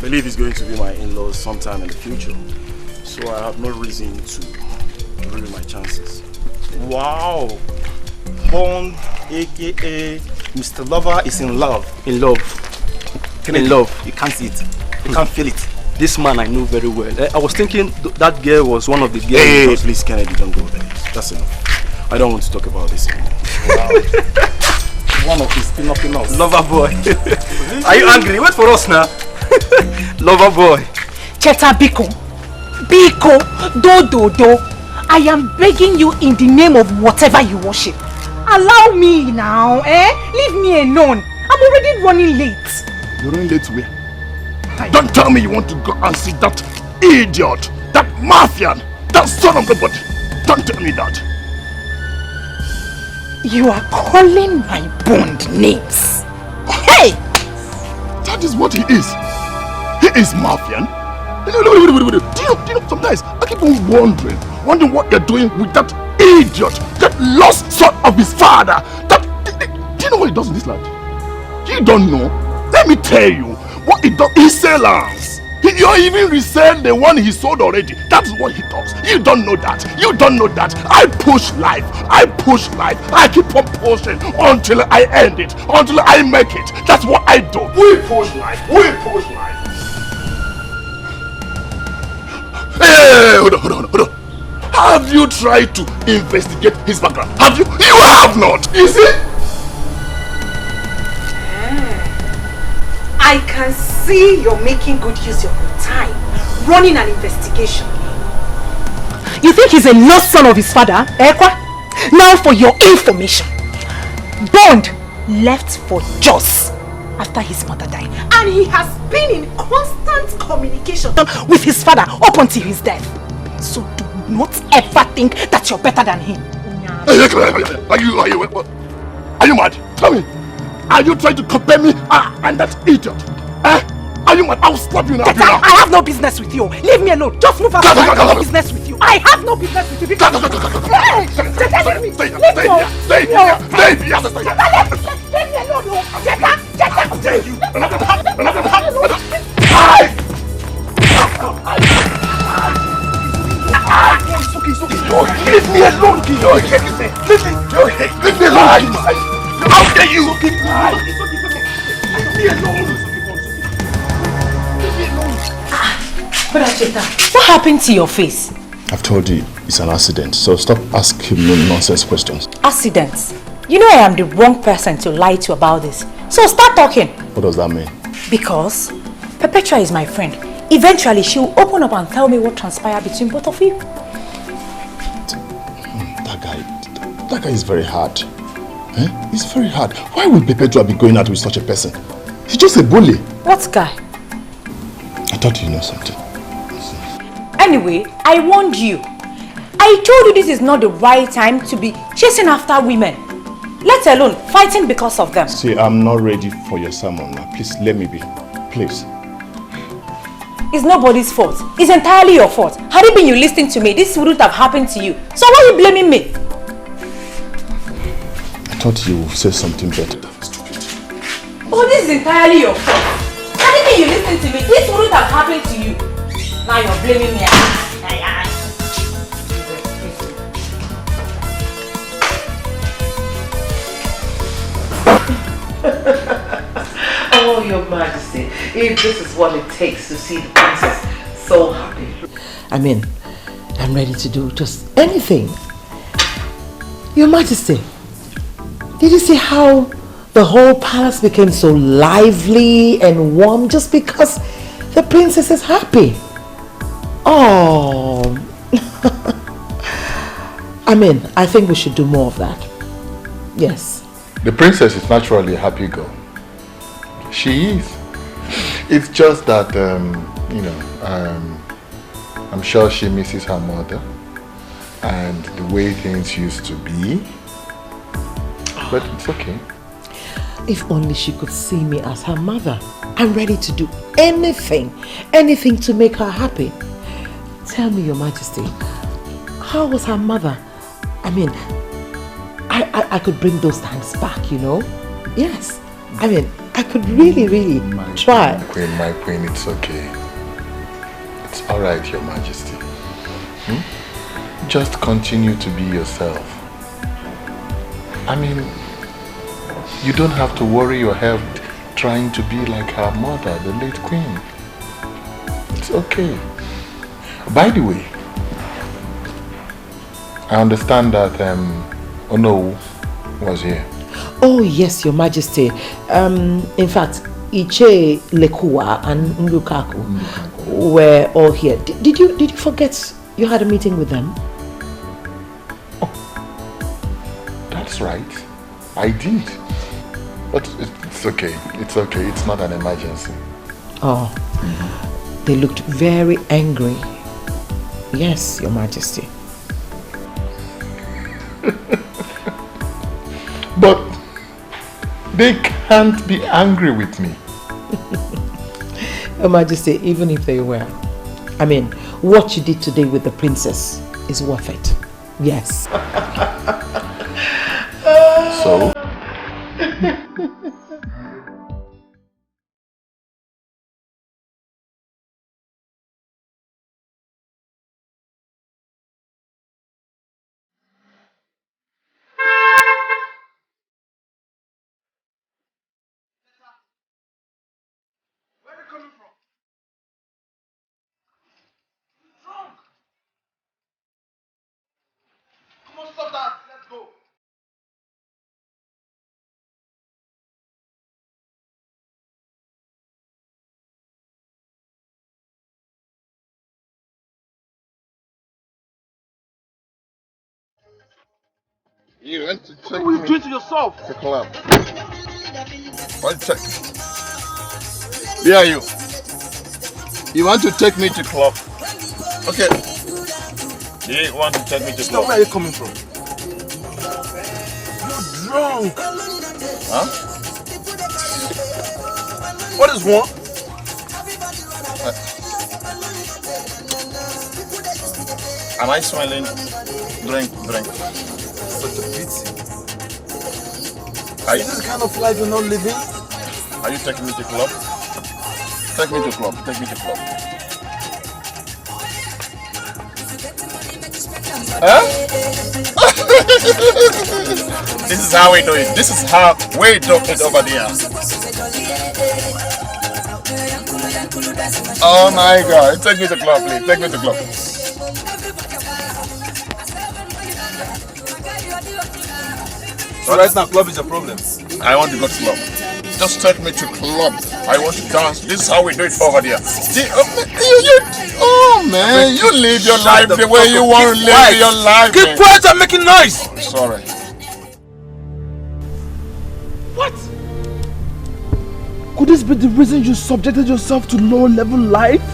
believe he's going to be my in-laws sometime in the future. So I have no reason to ruin my chances. Wow. Bond, aka Mr. Lover, is in love. In love. In love. You can't see it. You can't feel it. This man I know very well. I was thinking that girl was one of the girls. Hey, please, Kennedy, don't go there. That's enough. I don't want to talk about this anymore. Wow. One of his nothing else. Lover boy. Are you angry? Wait for us now. Lover boy. Cheta Biko. Biko. Do. I am begging you in the name of whatever you worship. Allow me now, Leave me alone. I'm already running late. You're running late where? Don't tell me you want to go and see that idiot, that mafian, that son of a body. Don't tell me that. You are calling my Bond names. Hey! That is what he is. He is mafian. Do you know, sometimes I keep on wondering what you're doing with that idiot, that lost son of his father. Do you know what he does in this land? You don't know. Let me tell you. What he does, he sells. He even resell the one he sold already. That's what he does. You don't know that. You don't know that. I push life. I keep on pushing until I end it. Until I make it. That's what I do. We push life. Hey, hold on. Have you tried to investigate his background? Have you? You have not. You see? I can see you're making good use of your time, running an investigation. You think he's a lost son of his father, Ekwa? Now for your information, Bond left for Jos after his mother died. And he has been in constant communication with his father up until his death. So do not ever think that you're better than him. Are you mad? Tell me. Are you trying to compare me and that idiot? Are you mad? I'll slap you now. I have no business with you. Leave me alone. Just move out. I have no business with you. I have no business with you. Hey! Leave me alone. Leave me alone. Leave me alone. How dare you? Leave me alone. Brother Cheta, what happened to your face? I've told you it's an accident, so stop asking me nonsense questions. Accidents? You know I am the wrong person to lie to about this. So start talking. What does that mean? Because Perpetua is my friend. Eventually she will open up and tell me what transpired between both of you. That guy is very hard. He's very hard. Why would Perpetua be going out with such a person? He's just a bully. What guy? I thought you know something. Anyway, I warned you. I told you this is not the right time to be chasing after women. Let alone fighting because of them. See, I'm not ready for your sermon now. Please, let me be. Please. It's nobody's fault. It's entirely your fault. Had it been you listening to me, this wouldn't have happened to you. So why are you blaming me? I thought you would say something better. Oh, this is entirely your fault. Had it been you listening to me, this wouldn't have happened to you. Now you're blaming me. Your Majesty, if this is what it takes to see the princess so happy. I mean, I'm ready to do just anything. Your Majesty, did you see how the whole palace became so lively and warm just because the princess is happy? Oh, I mean, I think we should do more of that. Yes. The princess is naturally a happy girl. She is. It's just that, you know, I'm sure she misses her mother and the way things used to be. But it's okay. If only she could see me as her mother. I'm ready to do anything to make her happy. Tell me, Your Majesty, how was her mother? I mean, I could bring those times back, you know? Yes. I mean, I could really try. My queen, it's okay. It's alright, Your Majesty. Just continue to be yourself. I mean, you don't have to worry your head trying to be like her mother, the late queen. It's okay. By the way, I understand that Ono was here. Oh yes, Your Majesty. In fact, Iche, Lekua and Nlukaku were all here. Did you forget you had a meeting with them? Oh, that's right. I did. But it's okay. It's okay. It's not an emergency. Oh, they looked very angry. Yes, Your Majesty. But they can't be angry with me. Your Majesty, even if they were, I mean, what you did today with the princess is worth it. Yes. So? You went to check What were you doing to yourself? the club. What check? Where are you? You want to take me to club? Okay. You want to take me to club? Where are you coming from? You're drunk. Huh? What is wrong? Am I smelling? Drink. Such a pity. Are Is this the kind of life you're not living? Are you taking me to club? Take me to club. Huh? This is how we do it. This is how we do it over there. Oh my God. Take me to club, please. Take me to club. So right now, club is a problem. I want to go to club. Just take me to club. I want to dance. This is how we do it over there. Oh man, you live your life the way you want to live your life. Keep quiet and making noise. Sorry. What? Could this be the reason you subjected yourself to low-level life?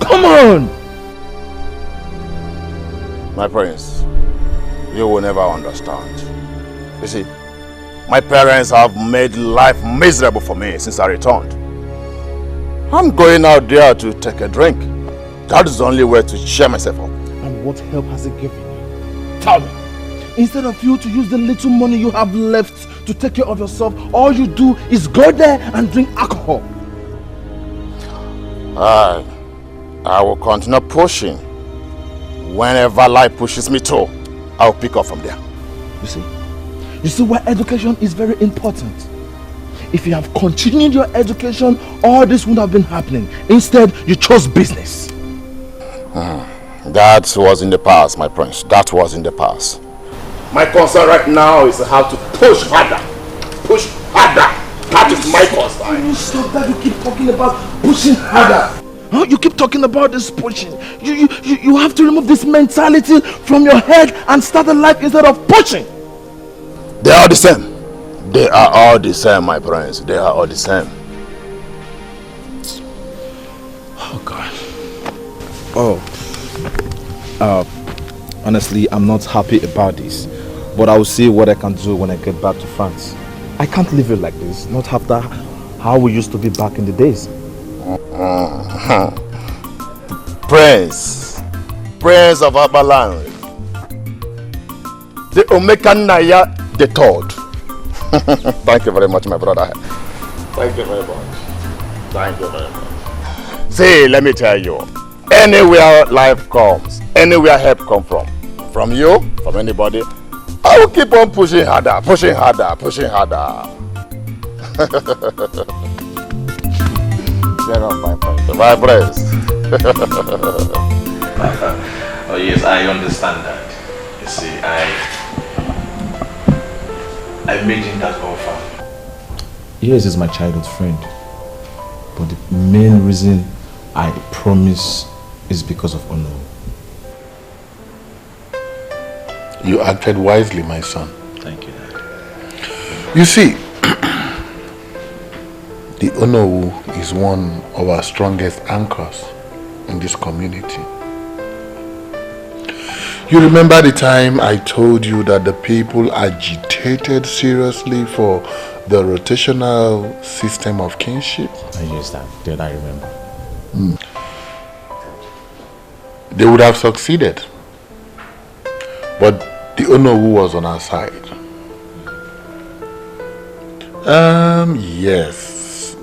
Come on! My prince, you will never understand. You see, my parents have made life miserable for me since I returned. I'm going out there to take a drink. That is the only way to cheer myself up. And what help has it given you? Tell me. Instead of you to use the little money you have left to take care of yourself, all you do is go there and drink alcohol. I will continue pushing. Whenever life pushes me to, I'll pick up from there. You see why education is very important. if you have continued your education, all this would have been happening. Instead, you chose business. That was in the past, my prince. That was in the past. My concern right now is how to push harder. Push harder. That is my concern. Stop that. You keep talking about pushing harder. Huh? You keep talking about this pushing. You have to remove this mentality from your head and start a life instead of pushing. They are the same. They are all the same, my prince. They are all the same. Oh, God. Honestly, I'm not happy about this. But I will see what I can do when I get back to France. I can't leave it like this. Not after how we used to be back in the days. Prince of Abaland, the Omekanaya the Third. Thank you very much, my brother. Thank you very much. Thank you very much. See, let me tell you, anywhere life comes, anywhere help come from you, from anybody, I will keep on pushing harder, pushing harder, pushing harder. My friends. Oh yes, I understand that. You see, I made him that offer. Yes, he's my childhood friend. But the main reason I promise is because of honor. You acted wisely, my son. Thank you, Dad. You see, the Onowu is one of our strongest anchors in this community. You remember the time I told you that the people agitated seriously for the rotational system of kinship? Yes, Dad, I remember. They would have succeeded, but the Onowu was on our side. Yes,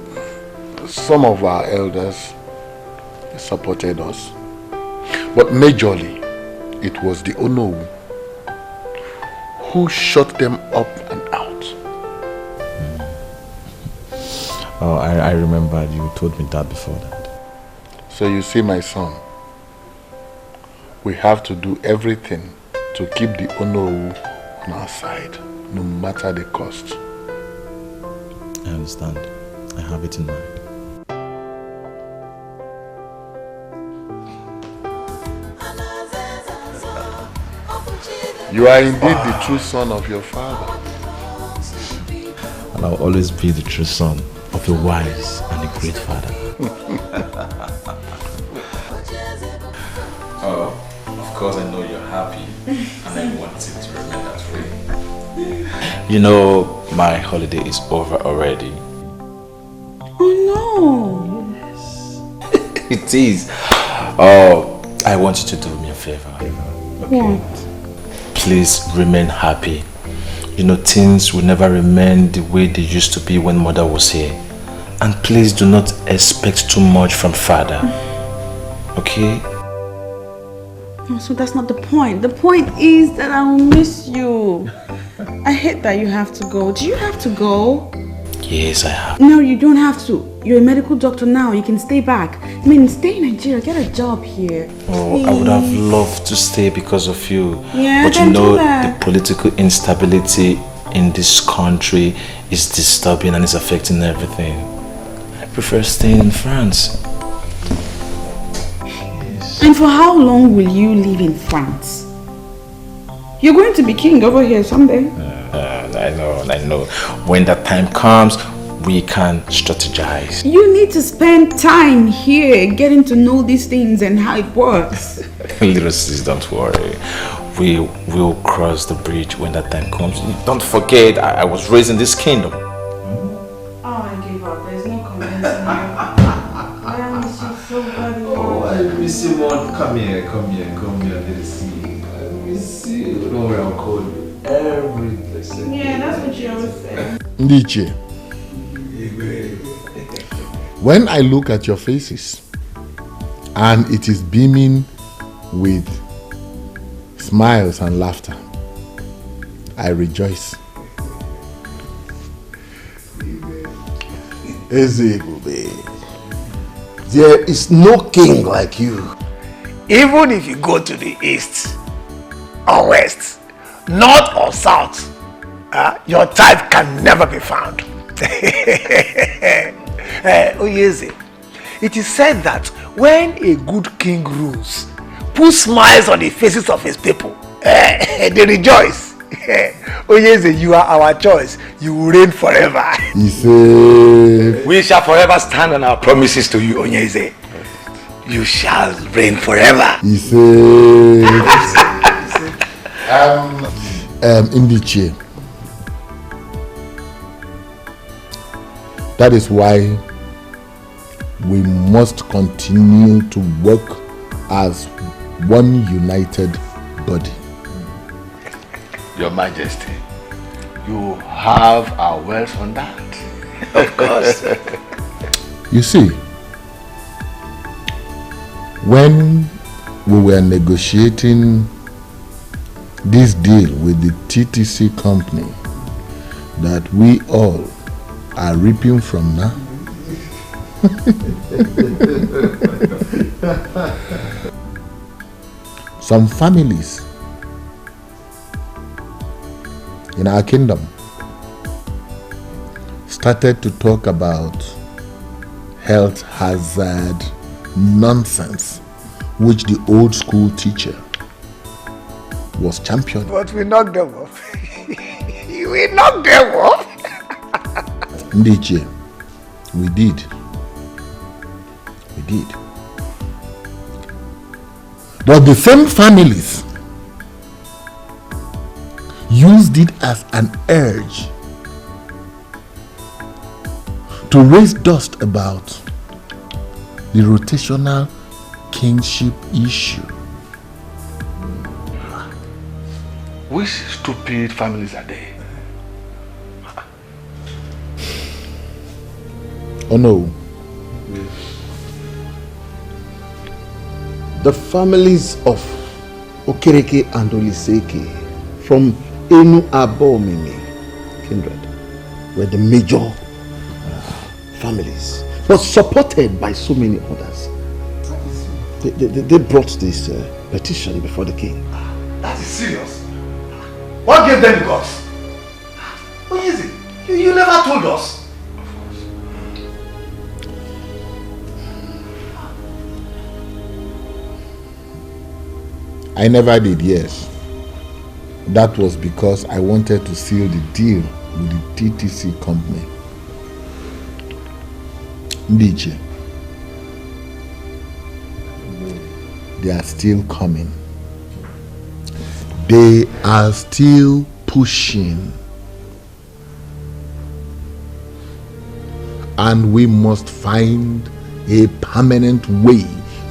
some of our elders supported us, but majorly it was the Onowu who shut them up and out. Oh, I remember you told me that before that. So you see, my son, we have to do everything to keep the Onowu on our side, no matter the cost. I understand. I have it in mind. You are indeed the true son of your father. And I'll always be the true son of a wise and a great father. Oh, of course I know you're happy and I want it to remain that way. You know, my holiday is over already. Oh no! Yes. It is. Oh, I want you to do me a favor. Okay? What? Please remain happy. You know, things will never remain the way they used to be when mother was here. And please do not expect too much from father. Okay? No, so that's not the point. The point is that I will miss you. I hate that you have to go. Do you have to go? Yes, I have. No, you don't have to. You're a medical doctor now. You can stay back. I mean, stay in Nigeria. Get a job here. Oh, Please. I would have loved to stay because of you. Yeah, but you then know, do that. the political instability in this country is disturbing and is affecting everything. I prefer staying in France. Yes. And for how long will you live in France? You're going to be king over here someday. I know. When that time comes, we can strategize. You need to spend time here getting to know these things and how it works. Little sis, don't worry. We will cross the bridge when that time comes. Don't forget, I was raised in this kingdom. Oh, I gave up. There's no convincing you. I miss you so badly. Oh, I miss you more. Come here, little sis. I miss you. Don't worry, I'll call you every blessed day. Yeah, that's what you always say. Ndiche, when I look at your faces and it is beaming with smiles and laughter, I rejoice. Ezebube, there is no king like you. Even if you go to the east or west, north or south, your type can never be found. Oyeze, it is said that when a good king rules, puts smiles on the faces of his people, they rejoice. Oyeze, you are our choice. You will reign forever. We shall forever stand on our promises to you, Onyeze. You shall reign forever. Indiche. That is why we must continue to work as one united body. Your Majesty, you have our words on that. Of course. You see, when we were negotiating this deal with the TTC company that we all are reaping from now, some families in our kingdom started to talk about health hazard nonsense which the old school teacher was championing. But we knocked them off. We knocked them off. Ndiche, we did. We did. But the same families used it as an urge to raise dust about the rotational kingship issue. Which stupid families are they? Oh no. The families of Okereke and Oliseke from Enu Abomimi kindred were the major families, but supported by so many others. They brought this petition before the king. That is serious. What gave them the guts? What is it? You never told us. I never did, yes. That was because I wanted to seal the deal with the TTC company. Ndiche, they are still coming. They are still pushing. And we must find a permanent way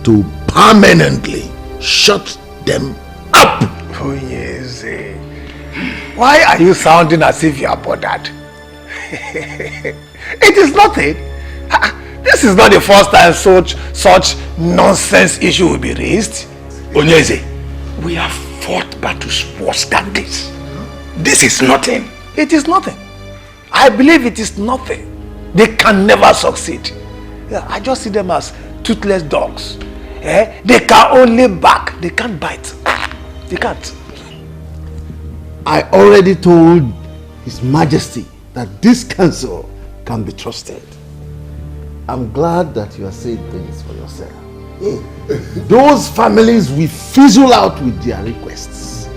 to permanently shut them up. Oh yes. Why are you sounding as if you are bothered? It is nothing. This is not the first time such nonsense issue will be raised. Onyeze, we have fought battles worse than this. This is nothing. It is nothing. I believe it is nothing. They can never succeed. I just see them as toothless dogs. They can only bark. They can't bite. They can't. I already told His Majesty that this council can be trusted. I'm glad that you are saying things for yourself. Those families will fizzle out with their requests.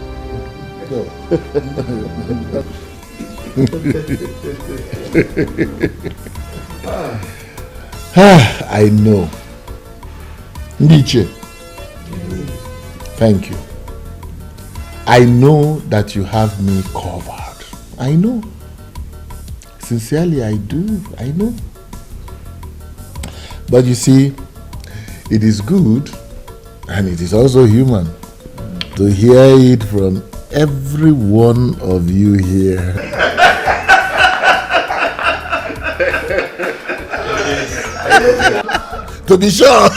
I know. Ndiche, thank you. I know that you have me covered. I know. Sincerely, I do. I know. But you see, it is good and it is also human to hear it from every one of you here. To be sure.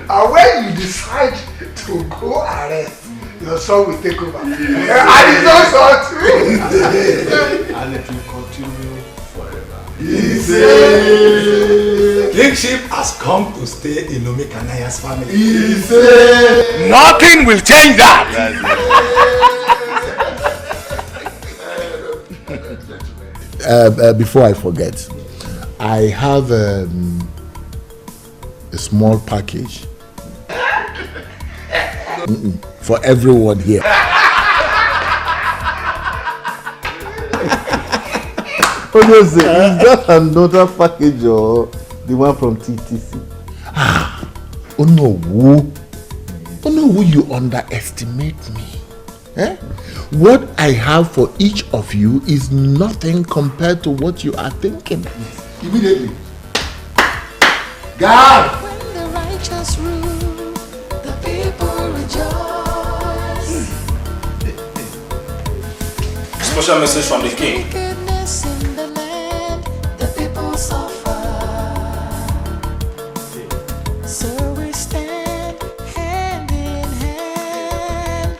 And when you decide to go arrest, your son will take over. And it's not short. And it will continue forever. Kingship has come to stay in Omekanaya's family. Nothing will change that. Before I forget, I have a small package for everyone here. Is that another package or the one from TTC? Oh no, you underestimate me. Eh? What I have for each of you is nothing compared to what you are thinking. Immediately. God! When the righteous rule, the people rejoice. Special message from the king. Wickedness in the land, the people suffer. So we stand hand in hand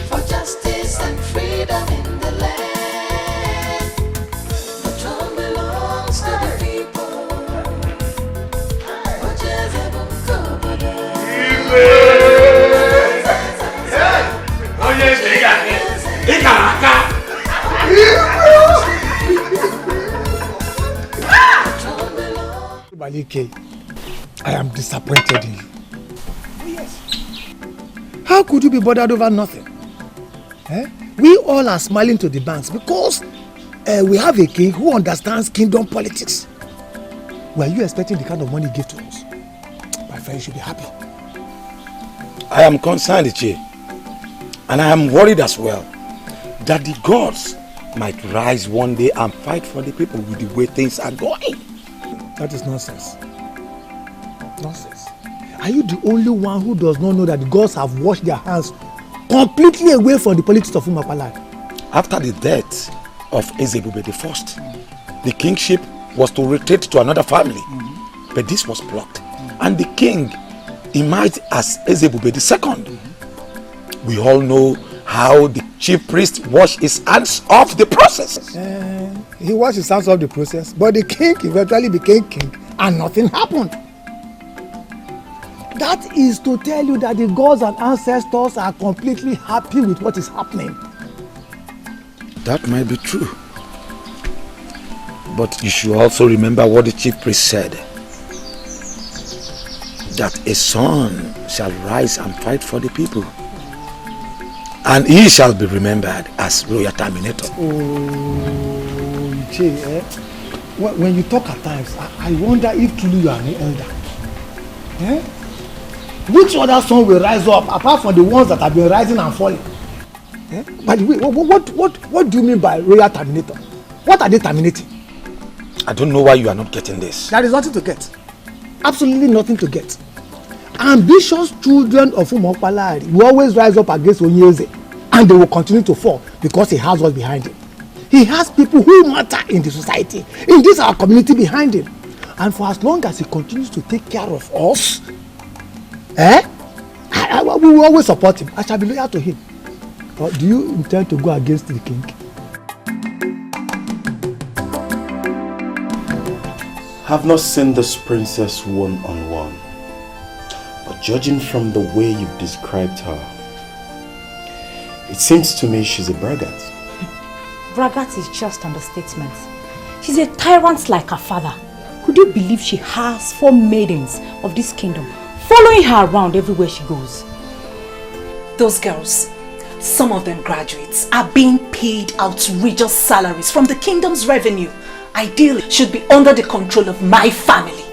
for justice and freedom in the land. The throne belongs to the people. Malike, I am disappointed in you. Yes. How could you be bothered over nothing? Eh? We all are smiling to the banks because we have a king who understands kingdom politics. Were you expecting the kind of money he gave to us? My friend should be happy. I am concerned, Iche, and I am worried as well that the gods might rise one day and fight for the people with the way things are going. That is nonsense. Nonsense. Are you the only one who does not know that the gods have washed their hands completely away from the politics of Umakwala? After the death of Ezebube I, the kingship was to retreat to another family, but this was blocked, and the king emerged as Ezebube II. We all know how the chief priest washed his hands off the process. He washed his hands off the process, but the king eventually became king and nothing happened. That is to tell you that the gods and ancestors are completely happy with what is happening. That might be true. But you should also remember what the chief priest said. That a son shall rise and fight for the people. And he shall be remembered as royal terminator. Oh, Che, when you talk at times, I wonder if truly you are an elder. Eh? Which other son will rise up apart from the ones that have been rising and falling? Eh? By the way, what do you mean by royal terminator? What are they terminating? I don't know why you are not getting this. There is nothing to get. Absolutely nothing to get. Ambitious children of Umakwala will always rise up against Onyeze, and they will continue to fall because he has us behind him. He has people who matter in the society, in this our community behind him. And for as long as he continues to take care of us, we will always support him. I shall be loyal to him. Or do you intend to go against the king? Have not seen this princess one-on-one, but judging from the way you've described her, it seems to me she's a braggart. Braggart is just understatement. She's a tyrant like her father. Could you believe she has 4 maidens of this kingdom following her around everywhere she goes? Those girls, some of them graduates, are being paid outrageous salaries from the kingdom's revenue. Ideally, should be under the control of my family.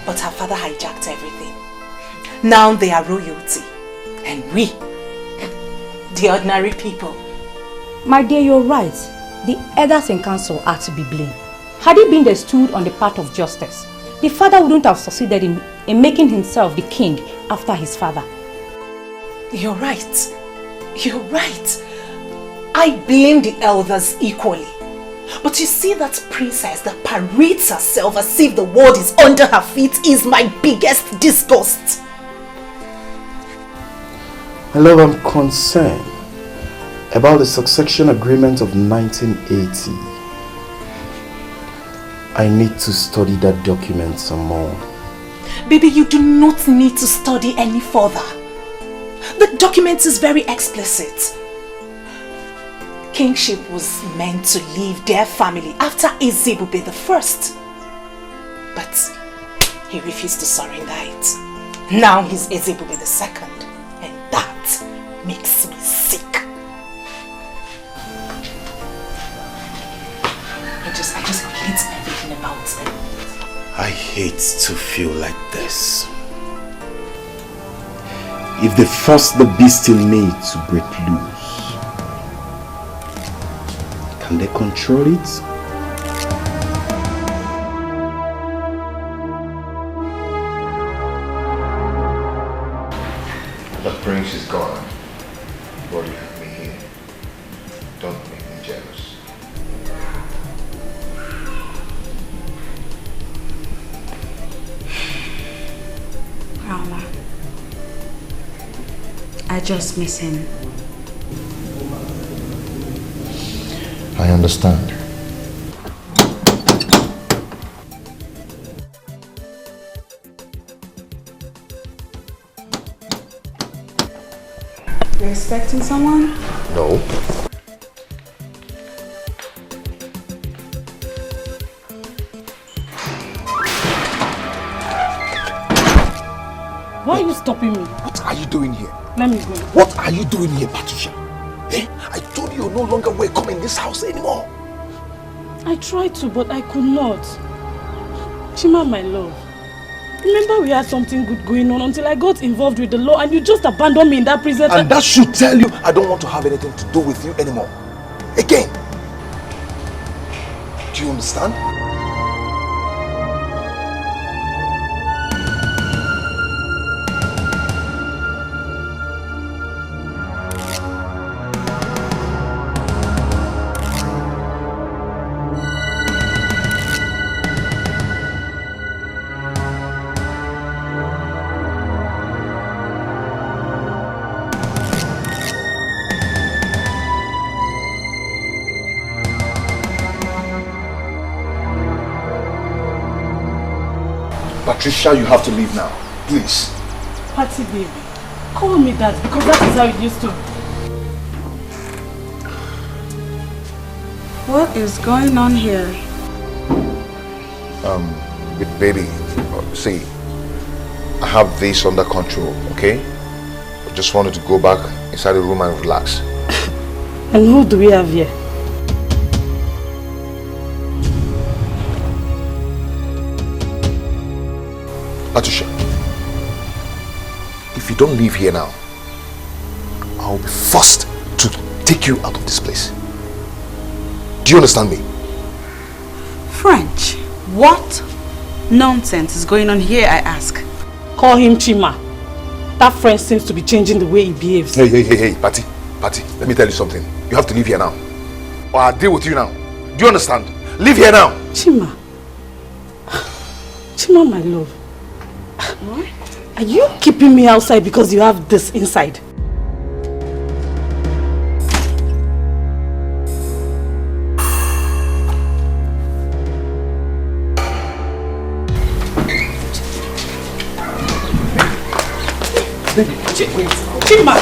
But her father hijacked everything. Now they are royalty. And we, the ordinary people. My dear, you're right. The elders in council are to be blamed. Had it been they stood on the path of justice, the father wouldn't have succeeded in making himself the king after his father. You're right. You're right. I blame the elders equally. But you see, that princess that parades herself as if the world is under her feet is my biggest disgust. My love, I'm concerned about the succession agreement of 1980. I need to study that document some more. Baby, you do not need to study any further. The document is very explicit. Kingship was meant to leave their family after Ezebube the first. But he refused to surrender it. Now he's Ezebube the second. And that makes me sick. I just hate everything about him. I hate to feel like this. If they force the beast in me to break loose, can they control it? The prince is gone, but you have me here. Don't make me jealous. Rama, I just miss him. I understand. You're expecting someone? No. Why are you stopping me? What are you doing here? Let me go. What are you doing here, Patricia? Eh? I told you you're no longer welcome in this house anymore. I tried to, but I could not. Chima, my love. Remember we had something good going on until I got involved with the law and you just abandoned me in that prison. And that should tell you I don't want to have anything to do with you anymore. Again. Do you understand? Patricia, you have to leave now. Please. Patty baby, call me that because that is how it used to. What is going on here? Baby, see, I have this under control, okay? I just wanted to go back inside the room and relax. And who do we have here? Patricia, if you don't leave here now, I'll be forced to take you out of this place. Do you understand me? French, what nonsense is going on here, I ask? Call him Chima. That French seems to be changing the way he behaves. Hey, Patty, let me tell you something. You have to leave here now. Or I'll deal with you now. Do you understand? Leave here now. Chima. Chima, my love. What? Are you keeping me outside because you have this inside? Chima!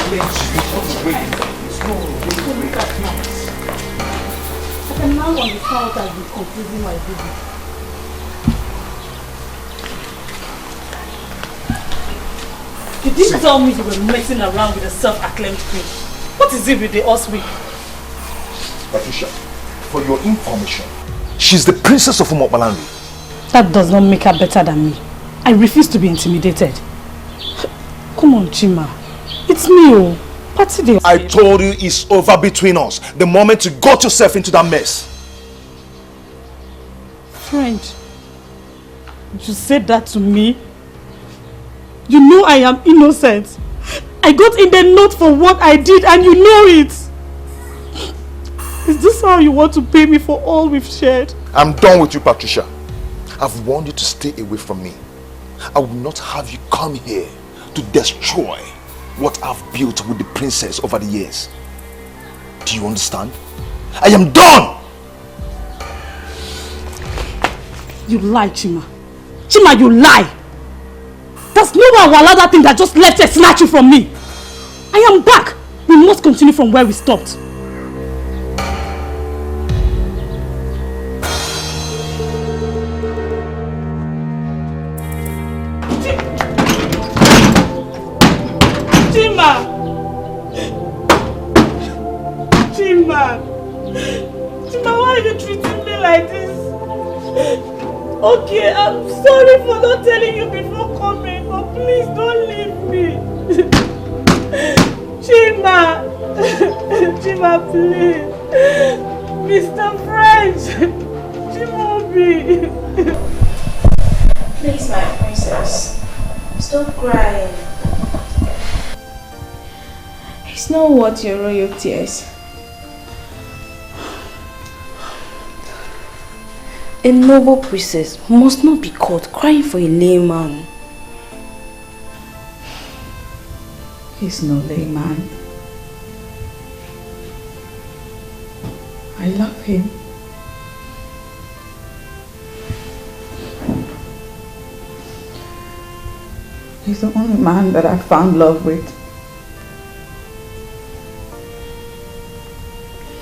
I can now understand what I've been confusing my baby. You didn't tell me you were messing around with a self-acclaimed queen. What is it with the us week? Patricia, for your information, she's the princess of Umobalanri. That does not make her better than me. I refuse to be intimidated. Come on, Chima. It's me, oh. Patty Day. I told you it's over between us the moment you got yourself into that mess. French, you said that to me? You know I am innocent. I got in there not for what I did and you know it. Is this how you want to pay me for all we've shared? I'm done with you, Patricia. I've warned you to stay away from me. I will not have you come here to destroy what I've built with the princess over the years. Do Do you understand? I am done! You lie, Chima. Chima, you lie! There's no one will allow that thing that just left here snatch you from me. I am back. We must continue from where we stopped. Chima! Chima! Chima, why are you treating me like this? Okay, I'm sorry for not telling you before coming, but please don't leave me. Chima! Chima, please. Mr. French! Chimobi! Please, my princess. Stop crying. It's not worth your royal tears. A noble princess must not be caught crying for a layman. He's no layman. I love him. He's the only man that I found love with.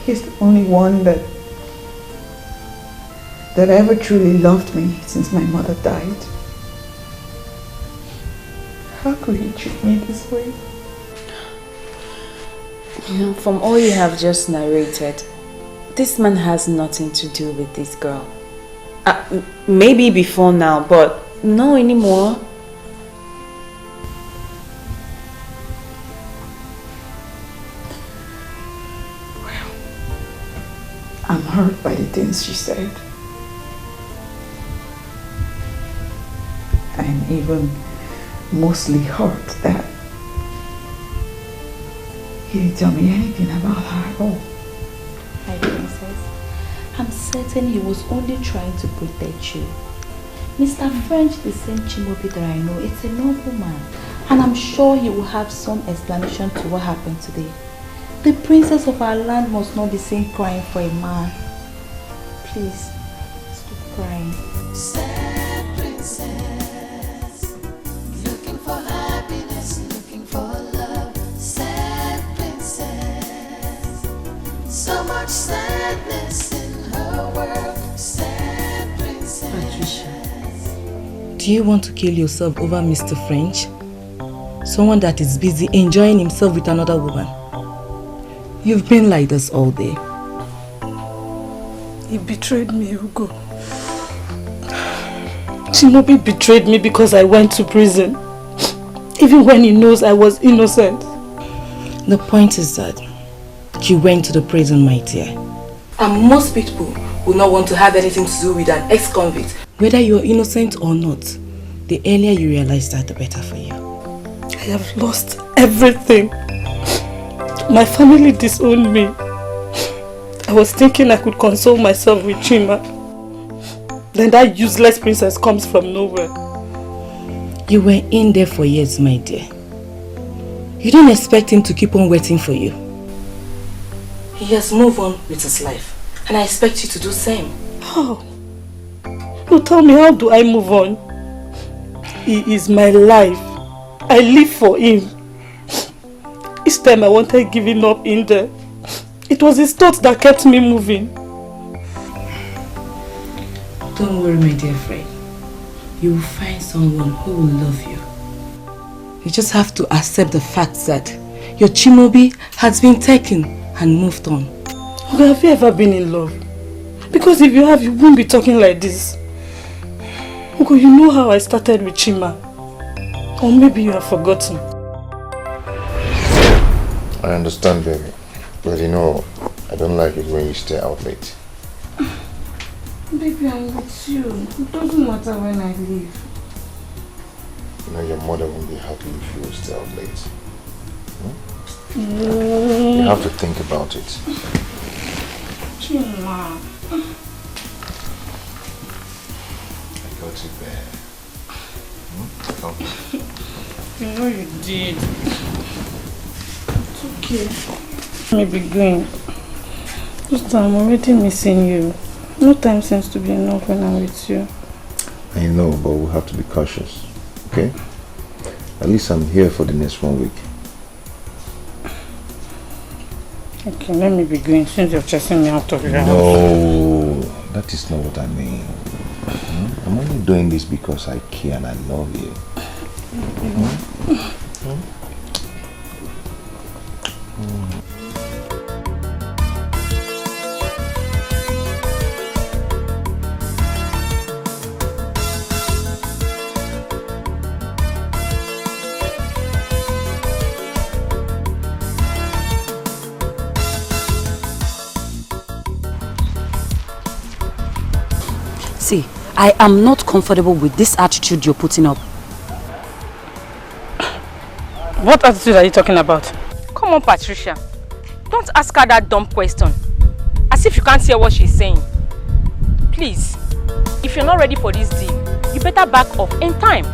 He's the only one that ever truly loved me since my mother died. How could he treat me this way? You know, from all you have just narrated, this man has nothing to do with this girl. Maybe before now, but no anymore. Well, I'm hurt by the things she said. I'm even mostly hurt that he didn't tell me anything about her at all. My princess, I'm certain he was only trying to protect you. Mr. French, the same Chimobi that I know, it's a noble man, and I'm sure he will have some explanation to what happened today. The princess of our land must not be seen crying for a man. Please, stop crying. Sad princess, looking for happiness, looking for love. Sad princess, so much sadness in her world. Sad princess. Patricia, do you want to kill yourself over Mr. French? Someone that is busy enjoying himself with another woman. You've been like this all day. He betrayed me, Hugo. Chimobi betrayed me because I went to prison. Even when he knows I was innocent. The point is that you went to the prison, my dear. And most people will not want to have anything to do with an ex-convict. Whether you're innocent or not, the earlier you realize that, the better for you. I have lost everything. My family disowned me. I was thinking I could console myself with Chima. Then that useless princess comes from nowhere. You were in there for years, my dear. You didn't expect him to keep on waiting for you. He has moved on with his life, and I expect you to do the same. How? No, tell me, how do I move on? He is my life. I live for him. Each time I wanted giving up in there, it was his thoughts that kept me moving. Don't worry, my dear friend. You will find someone who will love you. You just have to accept the fact that your Chimobi has been taken and moved on. Okay, have you ever been in love? Because if you have, you won't be talking like this. Uncle, you know how I started with Chima. Or maybe you have forgotten. I understand, baby. But you know, I don't like it when you stay out late. Baby, I'm with you. It doesn't matter when I leave. You know, your mother won't be happy if you stay out late. Mm. You have to think about it. Chima. I got you there. Come. You know you did. It's okay. Let me be going. Sister, I'm already missing you. No time seems to be enough when I'm with you. I know, but we'll have to be cautious, okay? At least I'm here for the next 1 week. Okay, let me be going since you're chasing me out of your house. No, that is not what I mean. I'm only doing this because I care and I love you. See, I am not comfortable with this attitude you're putting up. What attitude are you talking about? Come on, Patricia. Don't ask her that dumb question. As if you can't hear what she's saying. Please, if you're not ready for this deal, you better back off in time.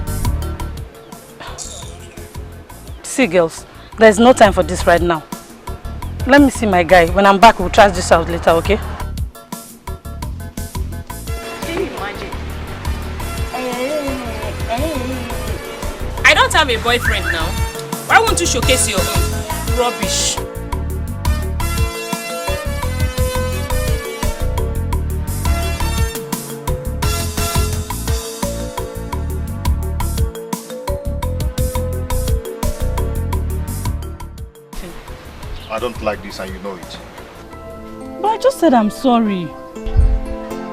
See, girls, there's no time for this right now. Let me see my guy. When I'm back, we'll trash this out later, okay? Can you imagine? I don't have a boyfriend now. Why won't you showcase your own? Rubbish. I don't like this and you know it. But I just said I'm sorry.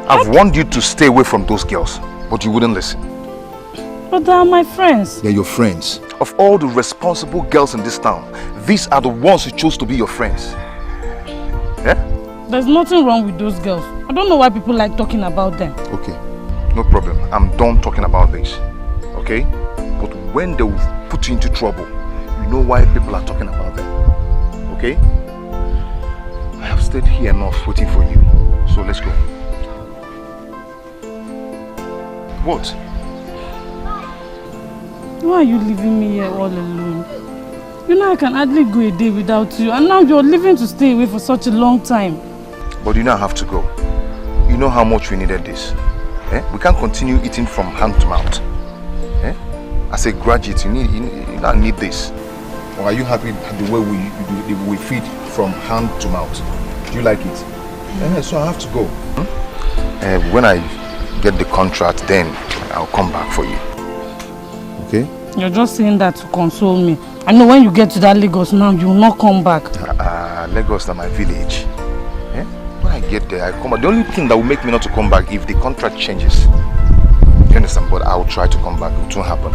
I've warned you to stay away from those girls, but you wouldn't listen. But they are my friends. They're your friends. Of all the responsible girls in this town, these are the ones who chose to be your friends. Yeah? There's nothing wrong with those girls. I don't know why people like talking about them. Okay, no problem. I'm done talking about this. Okay? But when they will put you into trouble, you know why people are talking about them. Okay? I have stayed here enough waiting for you. So let's go. What? Why are you leaving me here all alone? You know I can hardly go a day without you, and now you're leaving to stay away for such a long time. But you now have to go. You know how much we needed this. Eh? We can't continue eating from hand to mouth. Eh? As a graduate, you now need this. Or are you happy the way we feed from hand to mouth? Do you like it? So I have to go. When I get the contract, then I'll come back for you. Okay? You're just saying that to console me. I know when you get to that Lagos now, you will not come back. Lagos is my village. Eh? When I get there, I come back. The only thing that will make me not to come back if the contract changes. You understand? But I will try to come back. It won't happen.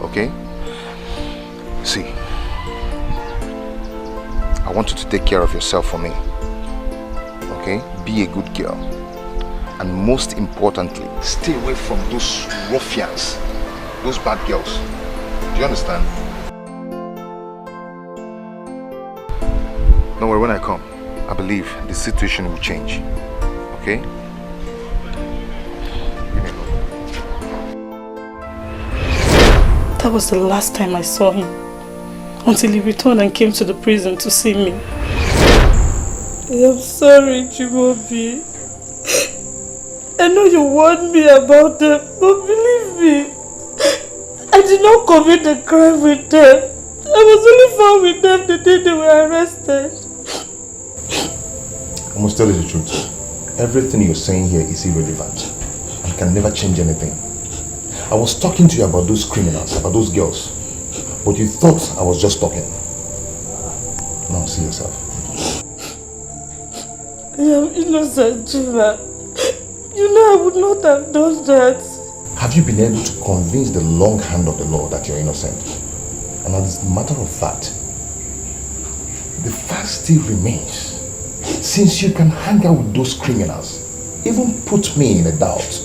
Okay? See, I want you to take care of yourself for me. Okay? Be a good girl. And most importantly, stay away from those ruffians, those bad girls. Do you understand? Don't worry, when I come, I believe the situation will change. Okay? That was the last time I saw him. Until he returned and came to the prison to see me. I'm sorry, Chimaobi. I know you warned me about them, but believe me, I did not commit the crime with them. I was only found with them the day they were arrested. I must tell you the truth. Everything you're saying here is irrelevant and can never change anything. I was talking to you about those criminals, about those girls, but you thought I was just talking. Now see yourself. I am innocent, Jima. You know I would not have done that. Have you been able to convince the long hand of the law that you're innocent? And as a matter of fact, the fact still remains. Since you can hang out with those criminals, even put me in a doubt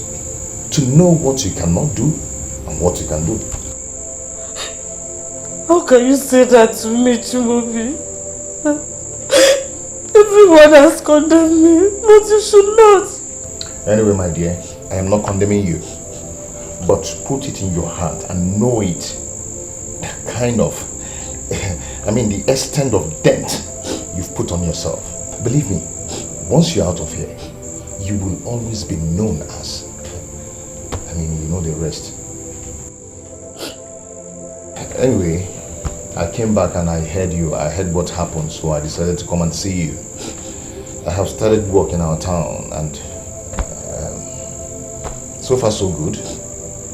to know what you cannot do and what you can do. How can you say that to me, Chimaobi? Everyone has condemned me, but you should not. Anyway, my dear, I am not condemning you. But put it in your heart and know it. The kind of, the extent of dent you've put on yourself. Believe me, Once you're out of here, you will always be known as, you know the rest. Anyway, I came back and I heard what happened, so I decided to come and see you. I have started work in our town and so far so good.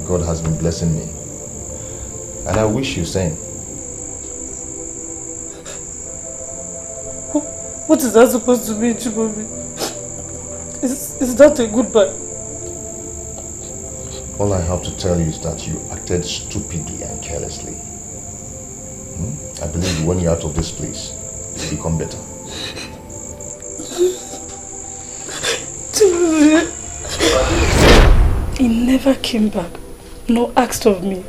God has been blessing me. And I wish you same. What is that supposed to mean, Chibobi? Is that a goodbye? All I have to tell you is that you acted stupidly and carelessly. I believe when you're out of this place, you become better. He never came back, nor asked of me.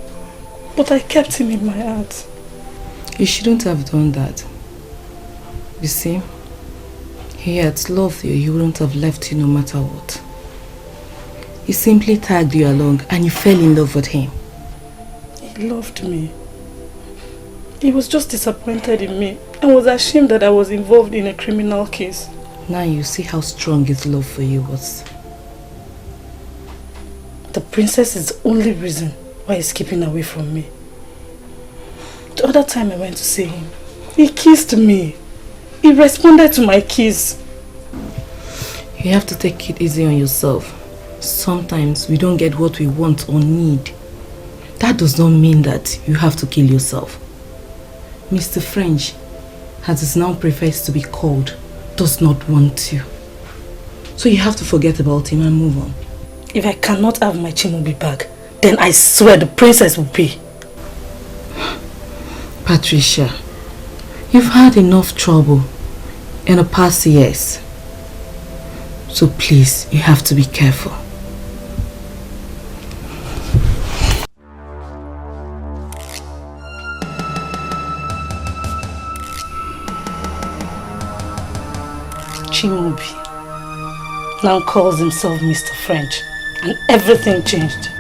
But I kept him in my heart. You shouldn't have done that. You see, he had loved you, he wouldn't have left you no matter what. He simply tagged you along and you fell in love with him. He loved me. He was just disappointed in me and was ashamed that I was involved in a criminal case. Now you see how strong his love for you was. The princess is the only reason why he's keeping away from me. The other time I went to see him, he kissed me. He responded to my kiss. You have to take it easy on yourself. Sometimes we don't get what we want or need. That does not mean that you have to kill yourself. Mr. French, as it now prefers to be called, does not want you. So you have to forget about him and move on. If I cannot have my Chimubi back, then I swear the princess will pay. Patricia, you've had enough trouble in the past years. So please, you have to be careful. Chimubi now calls himself Mr. French, and everything changed.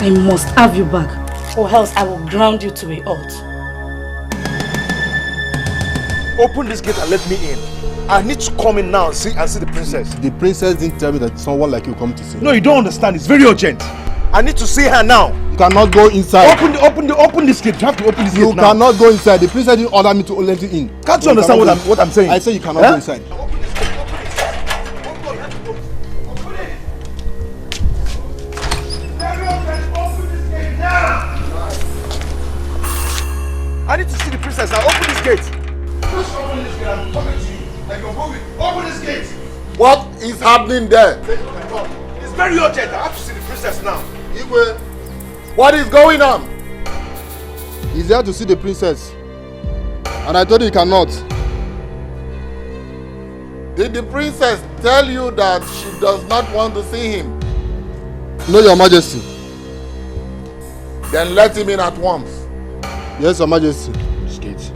I must have you back, or else I will ground you to a halt. Open this gate and let me in. I need to come in now and see the princess. The princess didn't tell me that someone like you come to see. No, you don't understand. It's very urgent. I need to see her now. You cannot go inside. Open this gate. You have to open this gate now. You cannot go inside. The princess didn't order me to let you in. Can't you understand what I'm saying? I say you cannot go inside. I need to see the princess now. Open this gate. Just open this gate. I'm talking to you. Like you're moving. Open this gate. What is happening there? It's very urgent. I have to see the princess now. Igwe, what is going on? He's here to see the princess. And I told you he cannot. Did the princess tell you that she does not want to see him? No, Your Majesty. Then let him in at once. Yes, Your Majesty. This gate.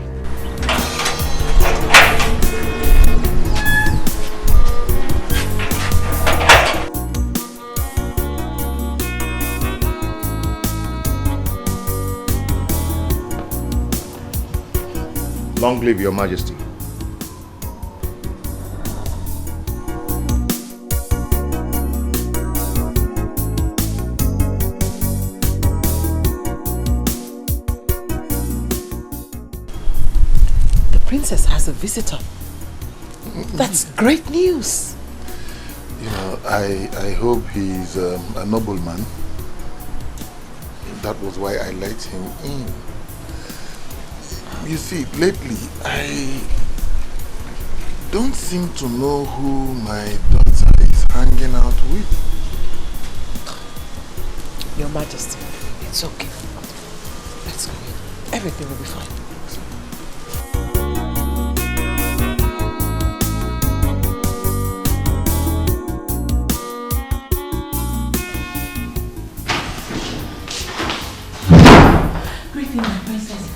Long live Your Majesty. The princess has a visitor. That's great news. You know, I hope he's a nobleman. That was why I let him in. You see, lately, I don't seem to know who my daughter is hanging out with. Your Majesty, it's okay. Let's go in. Everything will be fine. Greeting, my princess.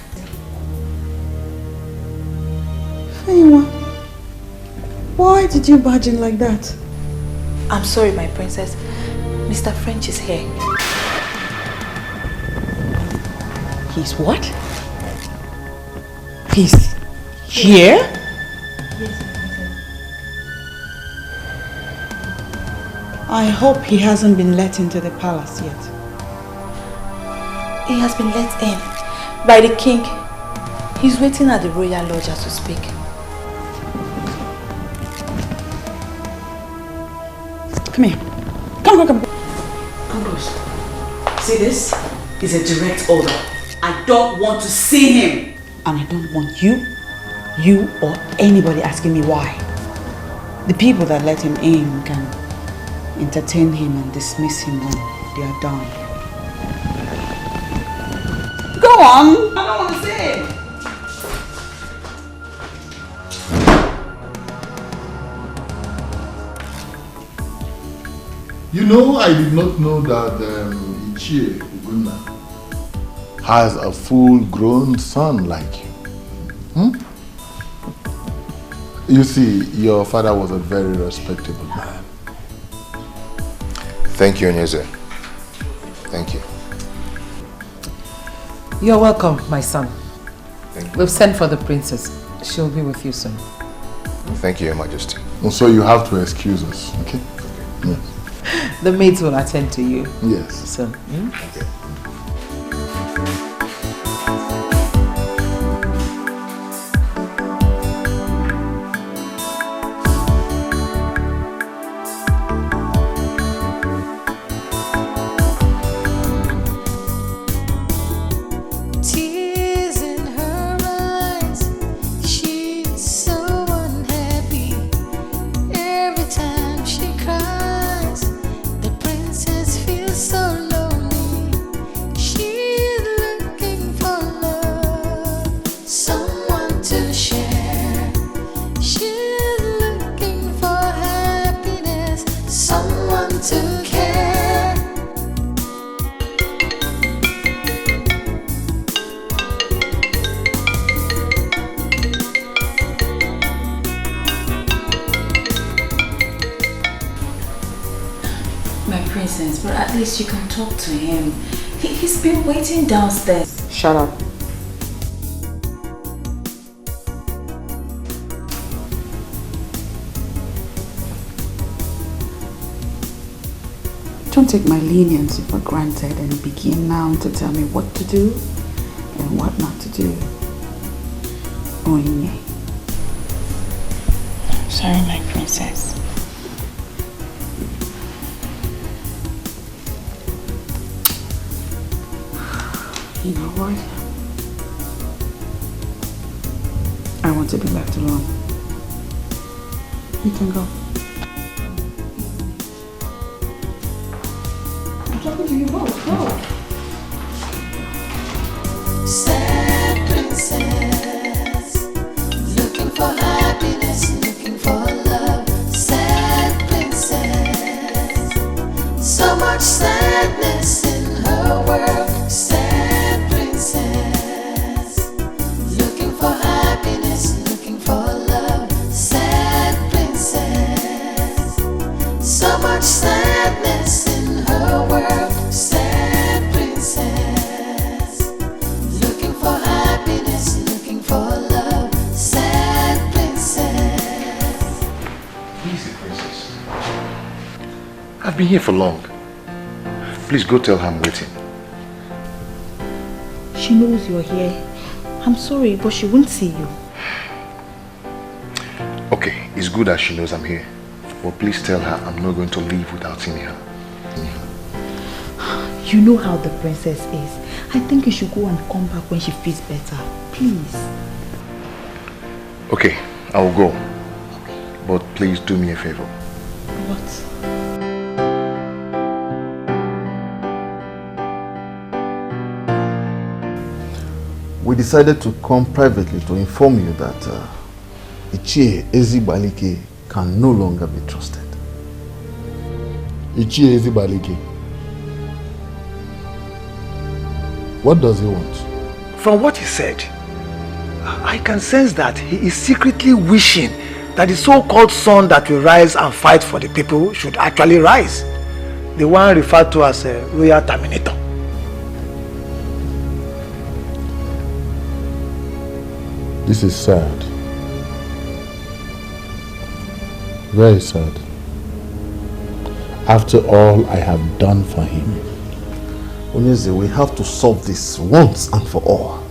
Why did you barge in like that? I'm sorry, my princess. Mr. French is here. He's what? He's here? Yes, I hope he hasn't been let into the palace yet. He has been let in by the king. He's waiting at the royal lodge as we speak. Come here. Come. Ambrose, see this? Is a direct order. I don't want to see him. And I don't want you or anybody asking me why. The people that let him in can entertain him and dismiss him when they are done. Go on! I don't want to see him. You know, I did not know that Ichie Uguna has a full-grown son like you. You see, your father was a very respectable man. Thank you, Onyeze. Thank you. You're welcome, my son. Thank you. We've sent for the princess. She'll be with you soon. Thank you, Your Majesty. So you have to excuse us, okay? Yes. The maids will attend to you. Yes. Soon. Okay. Tears in her eyes, she's so unhappy. Every time she cries, the princess feels so lonely. She's looking for love, someone to share. She's looking for happiness, someone to care. My princess, but at least you can talk to him. He's been waiting downstairs. Shut up. Don't take my leniency for granted and begin now to tell me what to do and what not to do. Onye. Sorry, my princess. You know what? I want to be left alone. You can go. I'm talking to you both. Go. Sad princess, looking for happiness, looking for love. Sad princess, so much sadness in her world. Sad princess, looking for happiness, looking for love. Sad princess, so much sadness in her world. Sad princess, looking for happiness, looking for love. Sad princess. Easy, princess. I've been here for long. Please go tell her I'm waiting. She knows you're here. I'm sorry, but she won't see you. Okay, it's good that she knows I'm here. But please tell her I'm not going to leave without seeing her. You know how the princess is. I think you should go and come back when she feels better. Please. Okay, I will go. But please do me a favor. What? We decided to come privately to inform you that Ichie Ezibalike can no longer be trusted. Ichie Ezibalike. What does he want? From what he said, I can sense that he is secretly wishing that the so-called son that will rise and fight for the people should actually rise. The one referred to as a royal terminator. This is sad. Very sad. after all I have done for him. Onyeze, we have to solve this once and for all.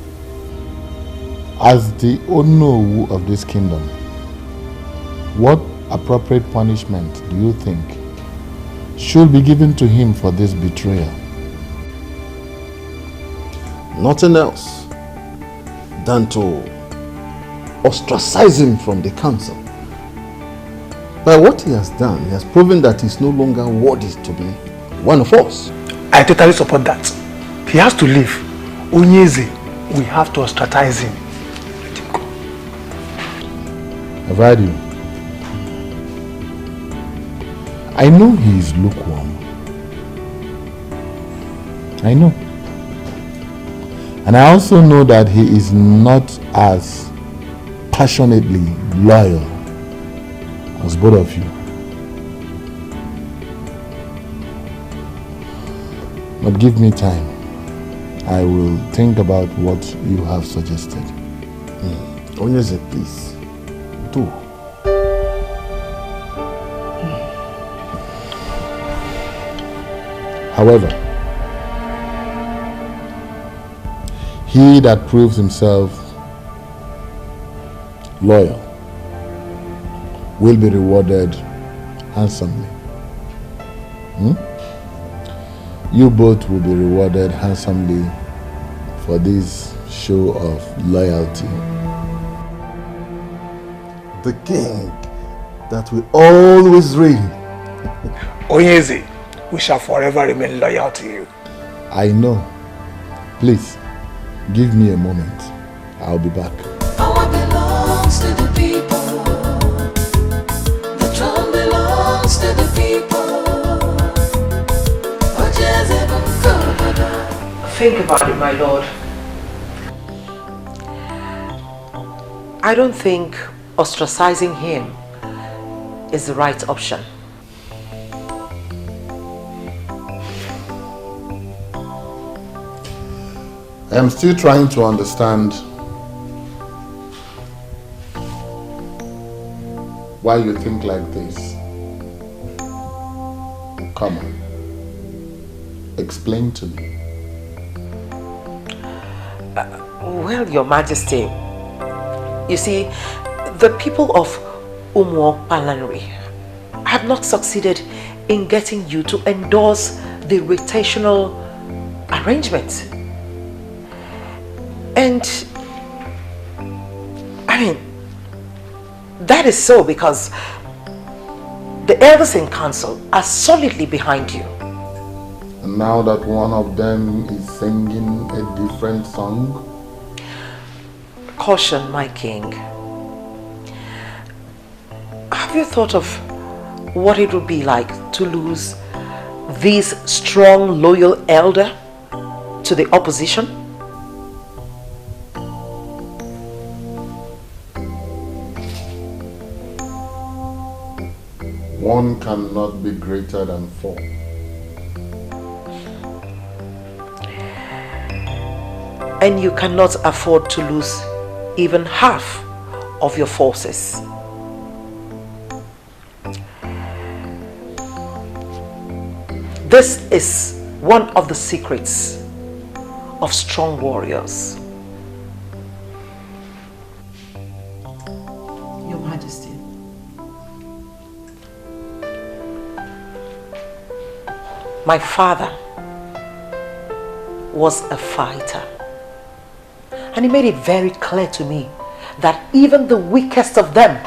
As the Onowu of this kingdom, what appropriate punishment do you think should be given to him for this betrayal? Nothing else than to ostracize him from the council. By what he has done, he has proven that he is no longer worthy to be one of us. I totally support that. He has to leave. Onyeze, we have to ostracize him. Let him go. I've heard you. I know he is lukewarm. I know. And I also know that he is not as passionately loyal as both of you. But give me time. I will think about what you have suggested. Onyeze, please, do. However, he that proves himself loyal will be rewarded handsomely. You both will be rewarded handsomely for this show of loyalty. The king that will always reign. Onyeze, we shall forever remain loyal to you. I know. Please, give me a moment. I'll be back. Power belongs to the people. The throne belongs to the people. Think about it, my lord. I don't think ostracizing him is the right option. I am still trying to understand why you think like this. Come on. Explain to me. Well, Your Majesty, you see, the people of Umuok Palanri have not succeeded in getting you to endorse the rotational arrangement. And, I mean, that is so because the elders in council are solidly behind you. And now that one of them is singing a different song? Caution, my king. Have you thought of what it would be like to lose this strong, loyal elder to the opposition? One cannot be greater than four. And you cannot afford to lose even half of your forces. This is one of the secrets of strong warriors. Your Majesty. My father was a fighter. And he made it very clear to me that even the weakest of them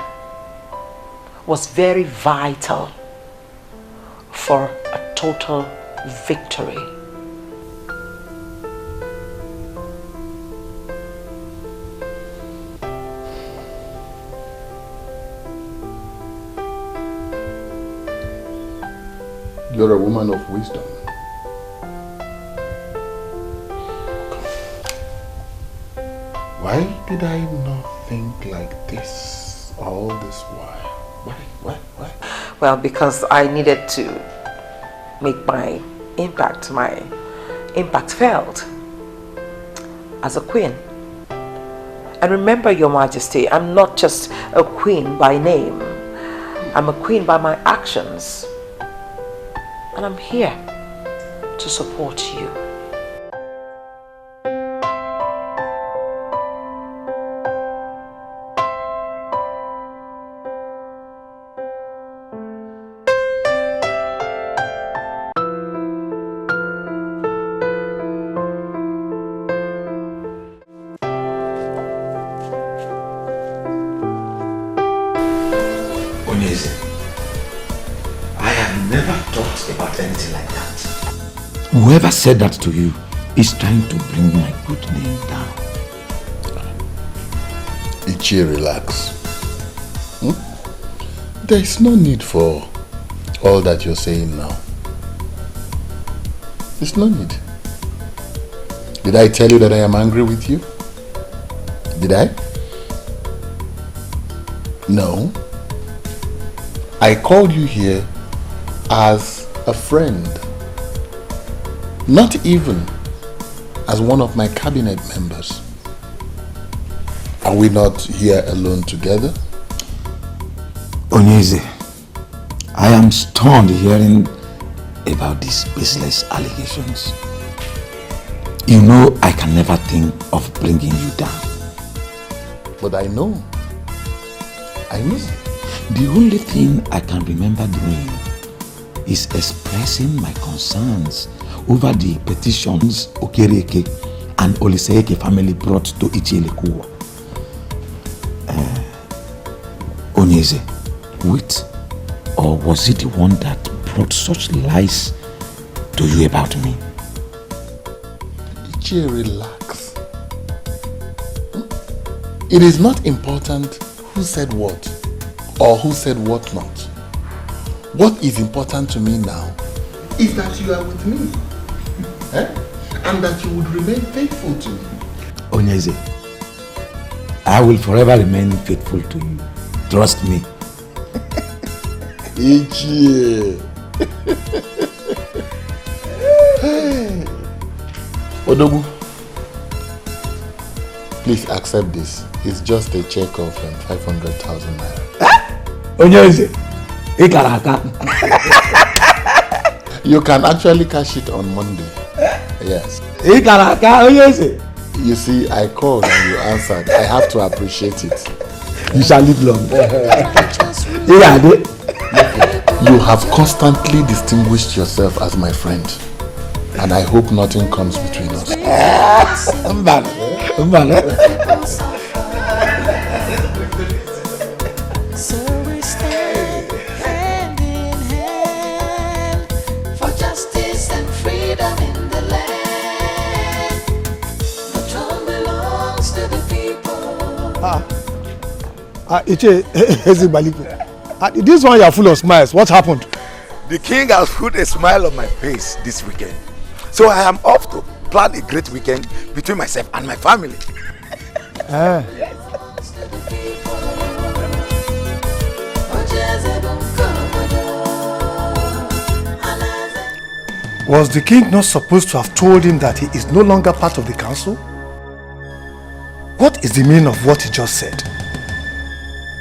was very vital for a total victory. You're a woman of wisdom. Why did I not think like this all this while? Why? Well, because I needed to make my impact felt as a queen. And remember, Your Majesty, I'm not just a queen by name. I'm a queen by my actions. And I'm here to support you. I have never thought about anything like that. Whoever said that to you is trying to bring my good name down. Ichie, relax. There is no need for all that you're saying now. There's no need. Did I tell you that I am angry with you? Did I? No. I called you here as a friend. Not even as one of my cabinet members. Are we not here alone together? Onyeze, I am stunned hearing about these baseless allegations. You know I can never think of bringing you down. But I know. The only thing I can remember doing is expressing my concerns over the petitions Okereke and Oliseeke family brought to Ichielekuwa. Onyeze, wait, or was it the one that brought such lies to you about me? Ichie, relax. It is not important who said what or who said what not. What is important to me now is that you are with me. And that you would remain faithful to me. Onyeze, I will forever remain faithful to you. Trust me. Ichie. Odogu, please accept this. It's just a check of 500,000 naira. Onyeze, Ikaraka. You can actually cash it on Monday. Yes. Ikaraka, Onyeze. You see, I called and you answered. I have to appreciate it. You shall live long. You have constantly distinguished yourself as my friend. And I hope nothing comes between us. So we stand hand in hand for justice and freedom in the land. The throne belongs to the people. Iche, this one you are full of smiles. What happened? The king has put a smile on my face this weekend. So I am off to plan a great weekend between myself and my family. Was the king not supposed to have told him that he is no longer part of the council? What is the meaning of what he just said?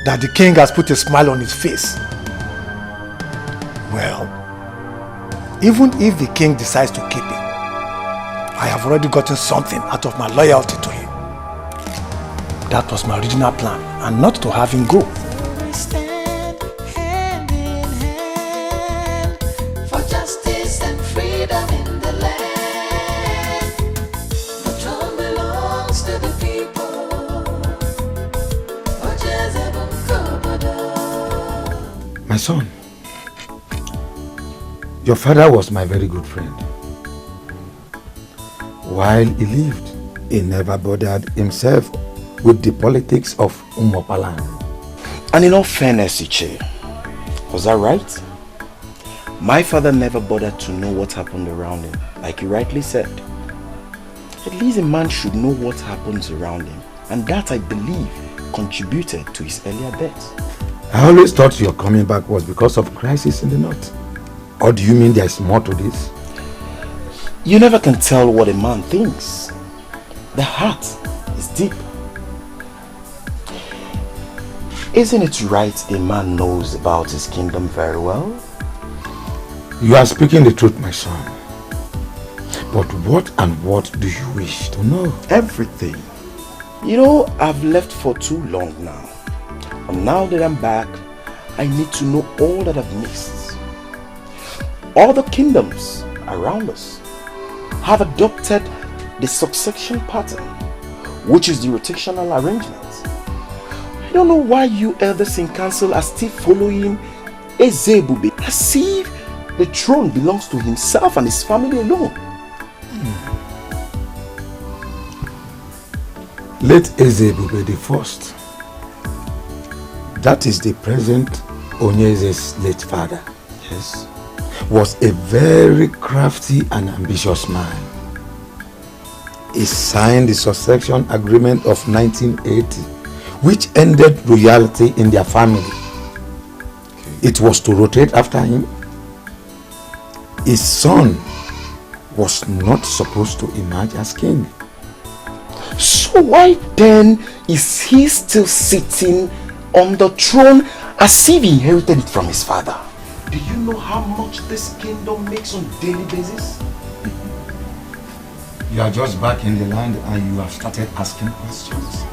That the king has put a smile on his face. Well, even if the king decides to keep him, I have already gotten something out of my loyalty to him. That was my original plan, and not to have him go. We stand hand in hand for justice and freedom in the land. The throne belongs to the people. My son, your father was my very good friend. While he lived, he never bothered himself with the politics of Umopaland. And in all fairness, Iche, was that right? My father never bothered to know what happened around him, like you rightly said. At least a man should know what happens around him, and that, I believe, contributed to his earlier death. I always thought your coming back was because of crisis in the north. Or do you mean there is more to this? You never can tell what a man thinks. The heart is deep. Isn't it right a man knows about his kingdom very well? You are speaking the truth, my son. But what do you wish to know? Everything. You know, I've left for too long now. And now that I'm back, I need to know all that I've missed. All the kingdoms around us have adopted the succession pattern, which is the rotational arrangement. I don't know why you elders in council are still following Ezebube as if the throne belongs to himself and his family alone. Let Ezebube the first. That is the present Onyeze's late father. Yes. Was a very crafty and ambitious man. He signed the succession agreement of 1980, which ended royalty in their family. It was to rotate after him. His son was not supposed to emerge as king. So why then is he still sitting on the throne as if he inherited it from his father? Do you know how much this kingdom makes on a daily basis? You are just back in the land and you have started asking questions.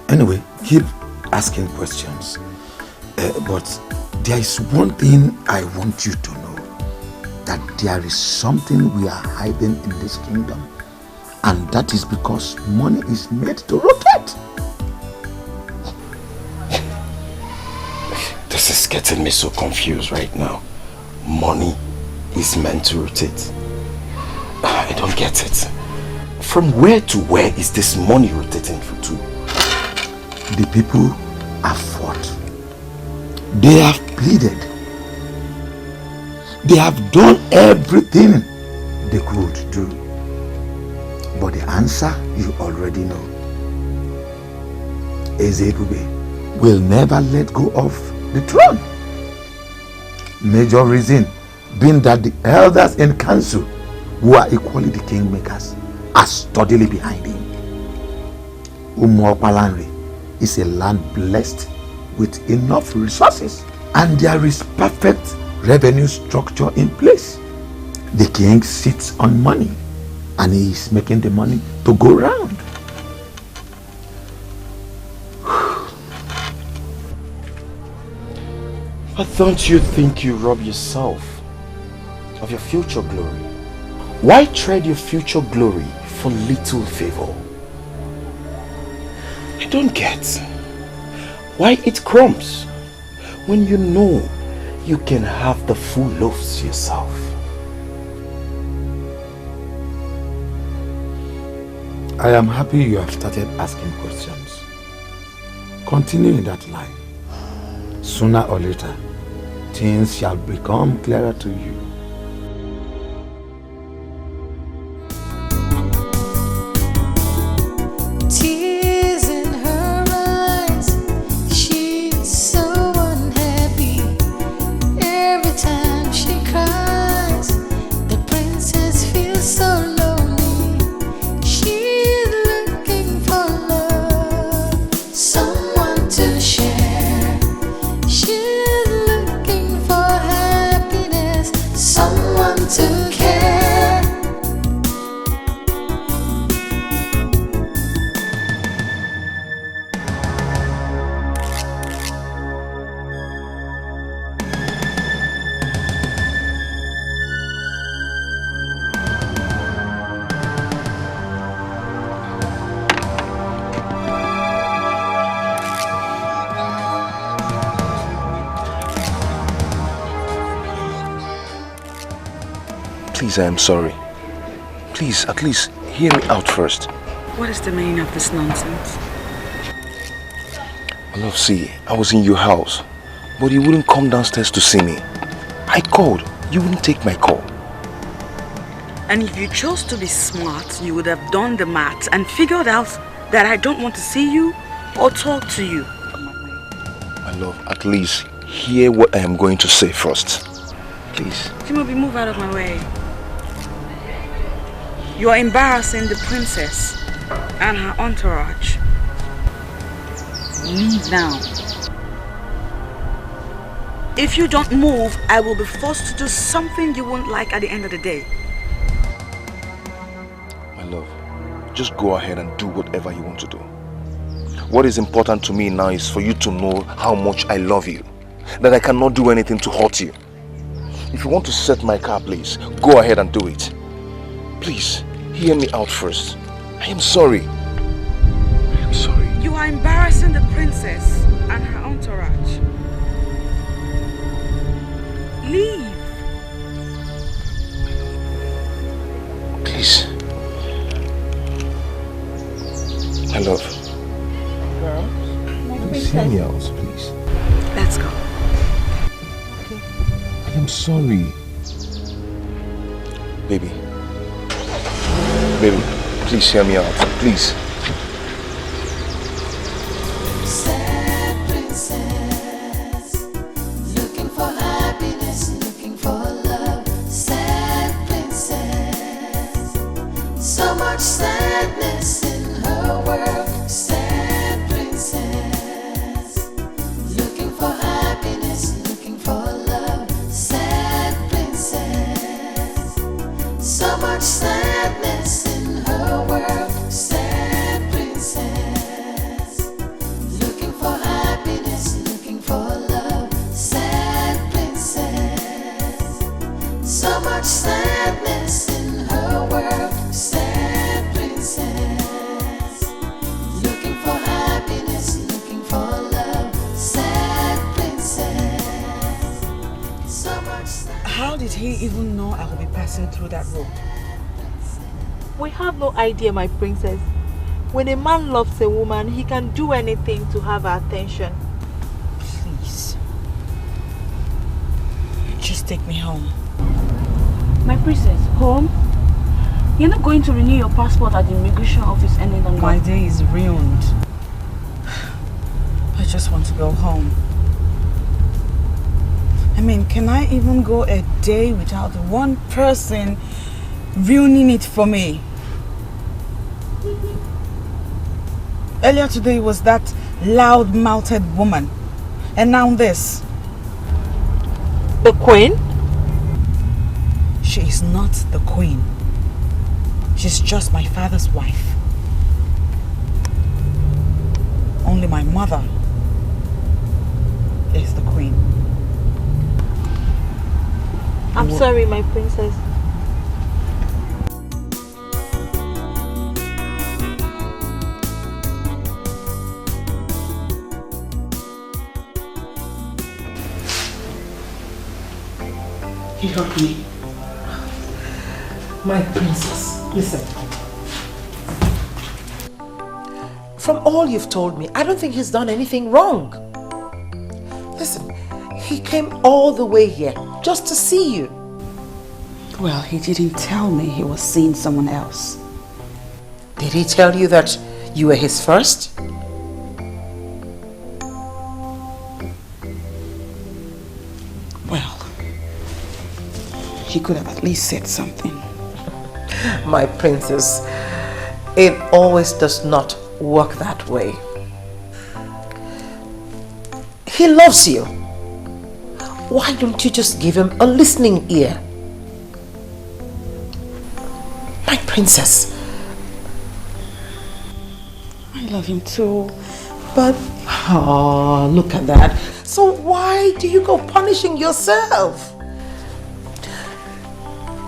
Anyway, keep asking questions. But there is one thing I want you to know. That there is something we are hiding in this kingdom. And that is because money is made to rotate. This is getting me so confused right now. Money is meant to rotate. I don't get it. From where to where is this money rotating to? The people have fought. They have pleaded. They have done everything they could do. But the answer you already know. Ezebube will never let go of the throne. Major reason being that the elders in council, who are equally the kingmakers, are steadily behind him. Umuopalanri is a land blessed with enough resources, and there is perfect revenue structure in place. The king sits on money, and he is making the money to go round. But don't you think you rob yourself of your future glory? Why trade your future glory for little favor? I don't get why eat crumbs when you know you can have the full loaves yourself. I am happy you have started asking questions. Continue in that line. Sooner or later, things shall become clearer to you. Tears in her eyes, she's so unhappy. Every time she cries, the princess feels so lonely. She's looking for love, someone to share. She's looking for happiness, someone to care. Please, I am sorry. Please, at least hear me out first. What is the meaning of this nonsense? My love, see, I was in your house, but you wouldn't come downstairs to see me. I called, you wouldn't take my call. And if you chose to be smart, you would have done the maths and figured out that I don't want to see you or talk to you. My love, at least hear what I am going to say first. Please. Timobi, move out of my way. You are embarrassing the princess and her entourage. Leave now. If you don't move, I will be forced to do something you won't like at the end of the day. My love, just go ahead and do whatever you want to do. What is important to me now is for you to know how much I love you. That I cannot do anything to hurt you. If you want to set my car, please, go ahead and do it. Please, hear me out first. I am sorry. I am sorry. You are embarrassing the princess and her entourage. Leave. Please. My love. Please hear me out, please. Let's go. I am sorry. Baby. Baby, please hear me out. Please. Sad princess, looking for happiness, looking for love. Sad princess, so much sadness in her world. Sad princess, looking for happiness, looking for love. Sad princess, so much sadness in her world. Sad princess, looking for happiness, looking for love. Sad princess, so much sadness in her world. Sad princess, looking for happiness, looking for love. Sad princess, so much sadness. How did he even know I would be passing through that road? We have no idea, my princess. When a man loves a woman, he can do anything to have her attention. Please. Just take me home. My princess, home? You're not going to renew your passport at the immigration office any longer. My day is ruined. I just want to go home. I mean, can I even go a day without one person ruining it for me? Earlier today was that loud-mouthed woman. And now this. The queen? She is not the queen. She's just my father's wife. Only my mother is the queen. I'm sorry, my princess. He hurt me. My princess, listen. From all you've told me, I don't think he's done anything wrong. Listen, he came all the way here just to see you. Well, he didn't tell me he was seeing someone else. Did he tell you that you were his first? Well, he could have at least said something. My princess, it always does not work that way. He loves you. Why don't you just give him a listening ear? My princess. I love him too, but... Oh, look at that. So why do you go punishing yourself?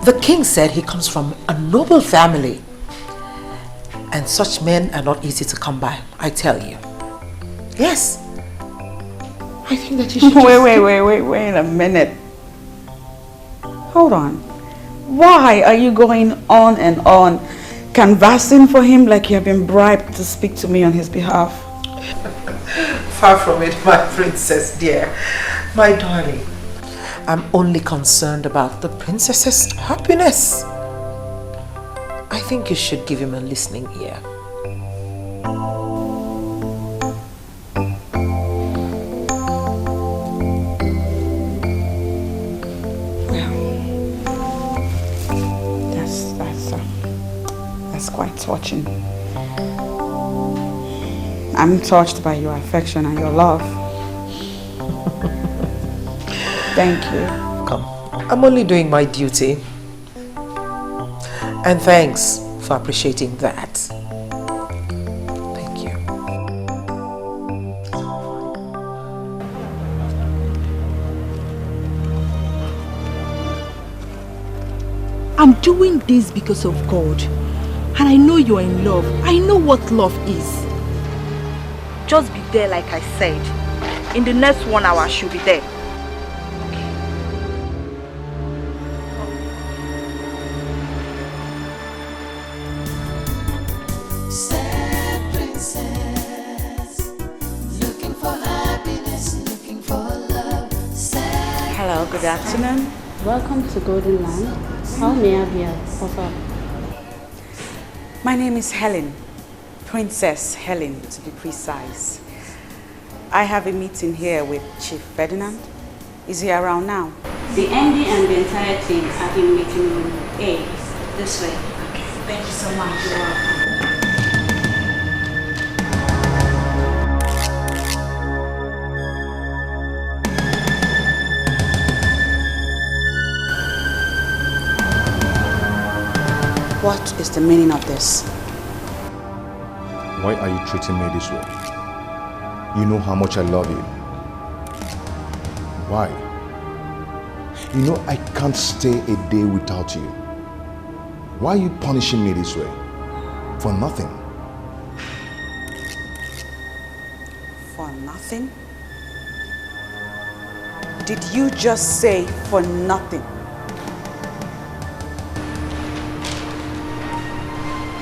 The king said he comes from a noble family. And such men are not easy to come by, I tell you. Yes. I think that you should Wait a minute. Hold on. Why are you going on and on, canvassing for him like you have been bribed to speak to me on his behalf? Far from it, my princess dear. My darling. I'm only concerned about the princess's happiness. I think you should give him a listening ear. That's quite touching. I'm touched by your affection and your love. Thank you. Come, I'm only doing my duty. And thanks for appreciating that. Thank you. I'm doing this because of God. And I know you're in love. I know what love is. Just be there like I said. In the next 1 hour, I should be there. Sad princess, looking for happiness, looking for love. Sad Hello, good afternoon. Welcome to Golden Land. How may I be of help? My name is Helen, Princess Helen to be precise. I have a meeting here with Chief Ferdinand. Is he around now? The MD and the entire team are in meeting room A. This way. Okay, thank you so much. You're welcome. What is the meaning of this? Why are you treating me this way? You know how much I love you. Why? You know I can't stay a day without you. Why are you punishing me this way? For nothing. For nothing? Did you just say for nothing?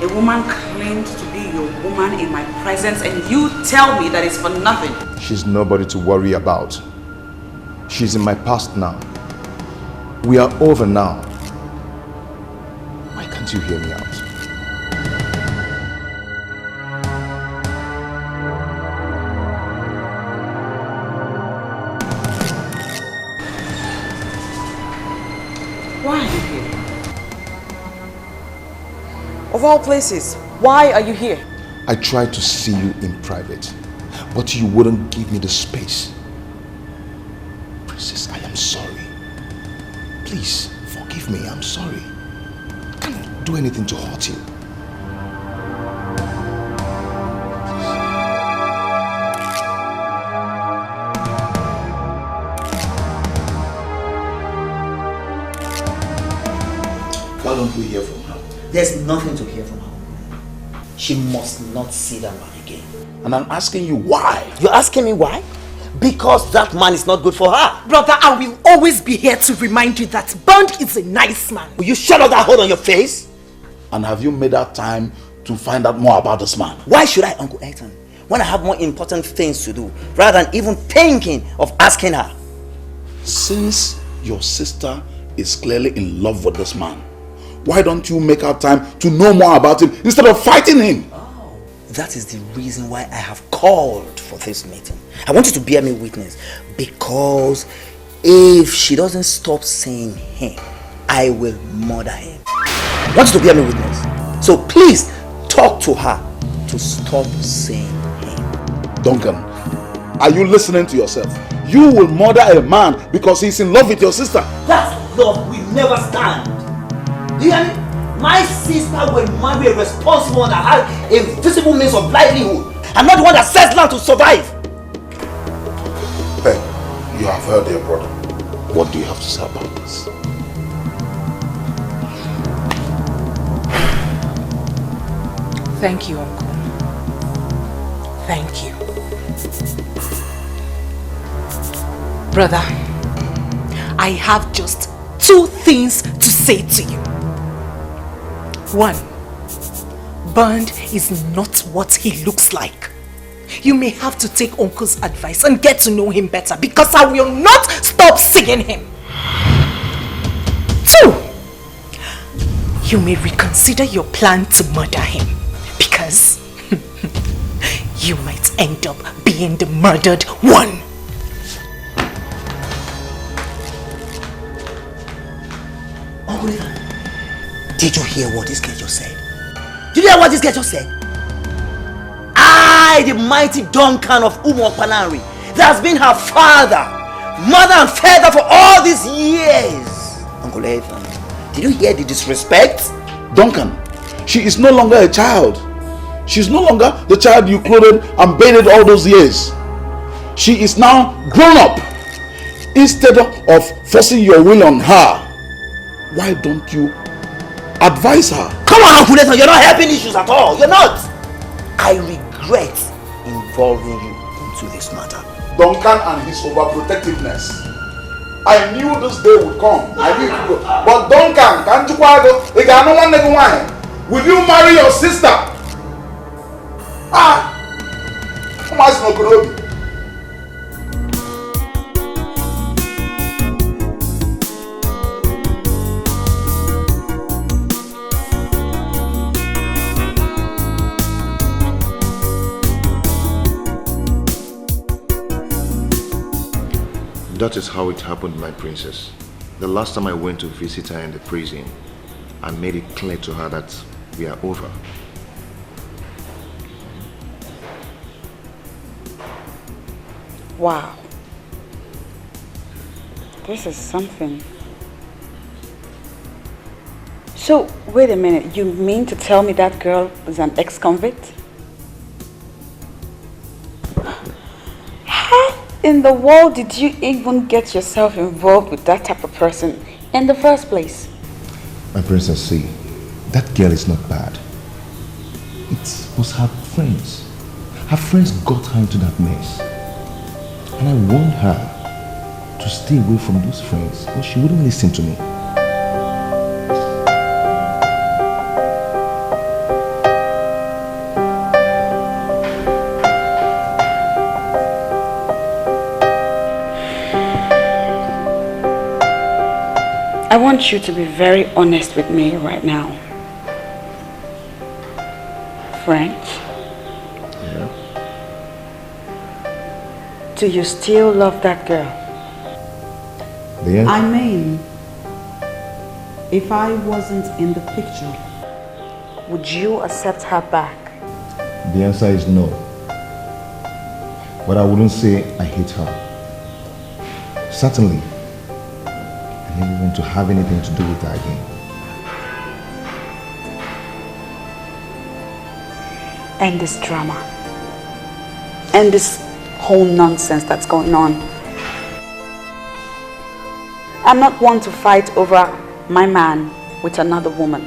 A woman claimed to be your woman in my presence and you tell me that it's for nothing. She's nobody to worry about. She's in my past now. We are over now. Why can't you hear me out? Why are you here? Of all places, why are you here? I tried to see you in private, but you wouldn't give me the space. Princess, I am sorry. Please, forgive me, I'm sorry. I can't do anything to hurt you. Why don't we hear from her? There's nothing to hear from her. She must not see that man again. And I'm asking you why? You're asking me why? Because that man is not good for her. Brother, I will always be here to remind you that Bond is a nice man. Will you shut up that hole on your face? And have you made that time to find out more about this man? Why should I, Uncle Ethan, when I have more important things to do, rather than even thinking of asking her? Since your sister is clearly in love with this man, why don't you make out time to know more about him instead of fighting him? Oh, that is the reason why I have called for this meeting. I want you to bear me witness, because if she doesn't stop saying him, I will murder him. I want you to bear me witness. So please talk to her to stop saying him. Duncan, are you listening to yourself? You will murder a man because he's in love with your sister. That love will never stand. Do you hear me? My sister will marry a responsible one that has a visible means of livelihood. I'm not the one that sells land to survive. Hey, you have heard your brother. What do you have to say about this? Thank you, Uncle. Thank you. Brother, I have just 2 things to say to you. 1, Bond is not what he looks like. You may have to take Uncle's advice and get to know him better, because I will not stop seeing him. 2, you may reconsider your plan to murder him, because you might end up being the murdered one. Oliver, did you hear what this girl just said? Did you hear what this girl just said? I, the mighty Duncan of Umokpanari, that has been her father mother and father for all these years. Uncle Ethan, did you hear the disrespect? Duncan, she is no longer a child. She's no longer the child you clothed and bathed all those years. She is now grown up. Instead of forcing your will on her, why don't you advise her? Come on, Uncle Ethan, you're not helping issues at all. You're not. I regret involving you into this matter. Duncan and his overprotectiveness. I knew this day would come. I knew it would. But Duncan, can't you go? Will you marry your sister? Come on, Snokurobi. That is how it happened, my princess. The last time I went to visit her in the prison, I made it clear to her that we are over. Wow. This is something. So, wait a minute. You mean to tell me that girl is an ex-convict? How in the world did you even get yourself involved with that type of person in the first place? My princess, see, that girl is not bad. It was her friends. Her friends got her into that mess. And I warned her to stay away from those friends, but she wouldn't listen to me. I want you to be very honest with me right now. French? Yeah? Do you still love that girl? Yeah. I mean, if I wasn't in the picture, would you accept her back? The answer is no. But I wouldn't say I hate her. Certainly, I never want to have anything to do with her again. End this drama. End this whole nonsense that's going on. I'm not one to fight over my man with another woman.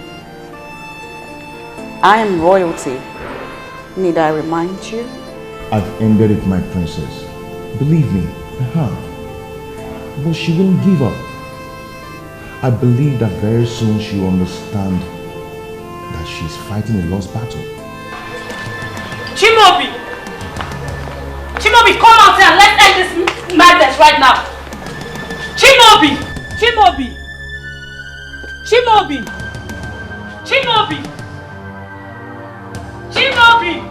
I am royalty. Need I remind you? I've ended it, my princess. Believe me, I have. But she won't give up. I believe that very soon she will understand that she's fighting a lost battle. Chimobi! Chimobi, come out here and let's end this madness right now! Chimobi! Chimobi! Chimobi! Chimobi! Chimobi!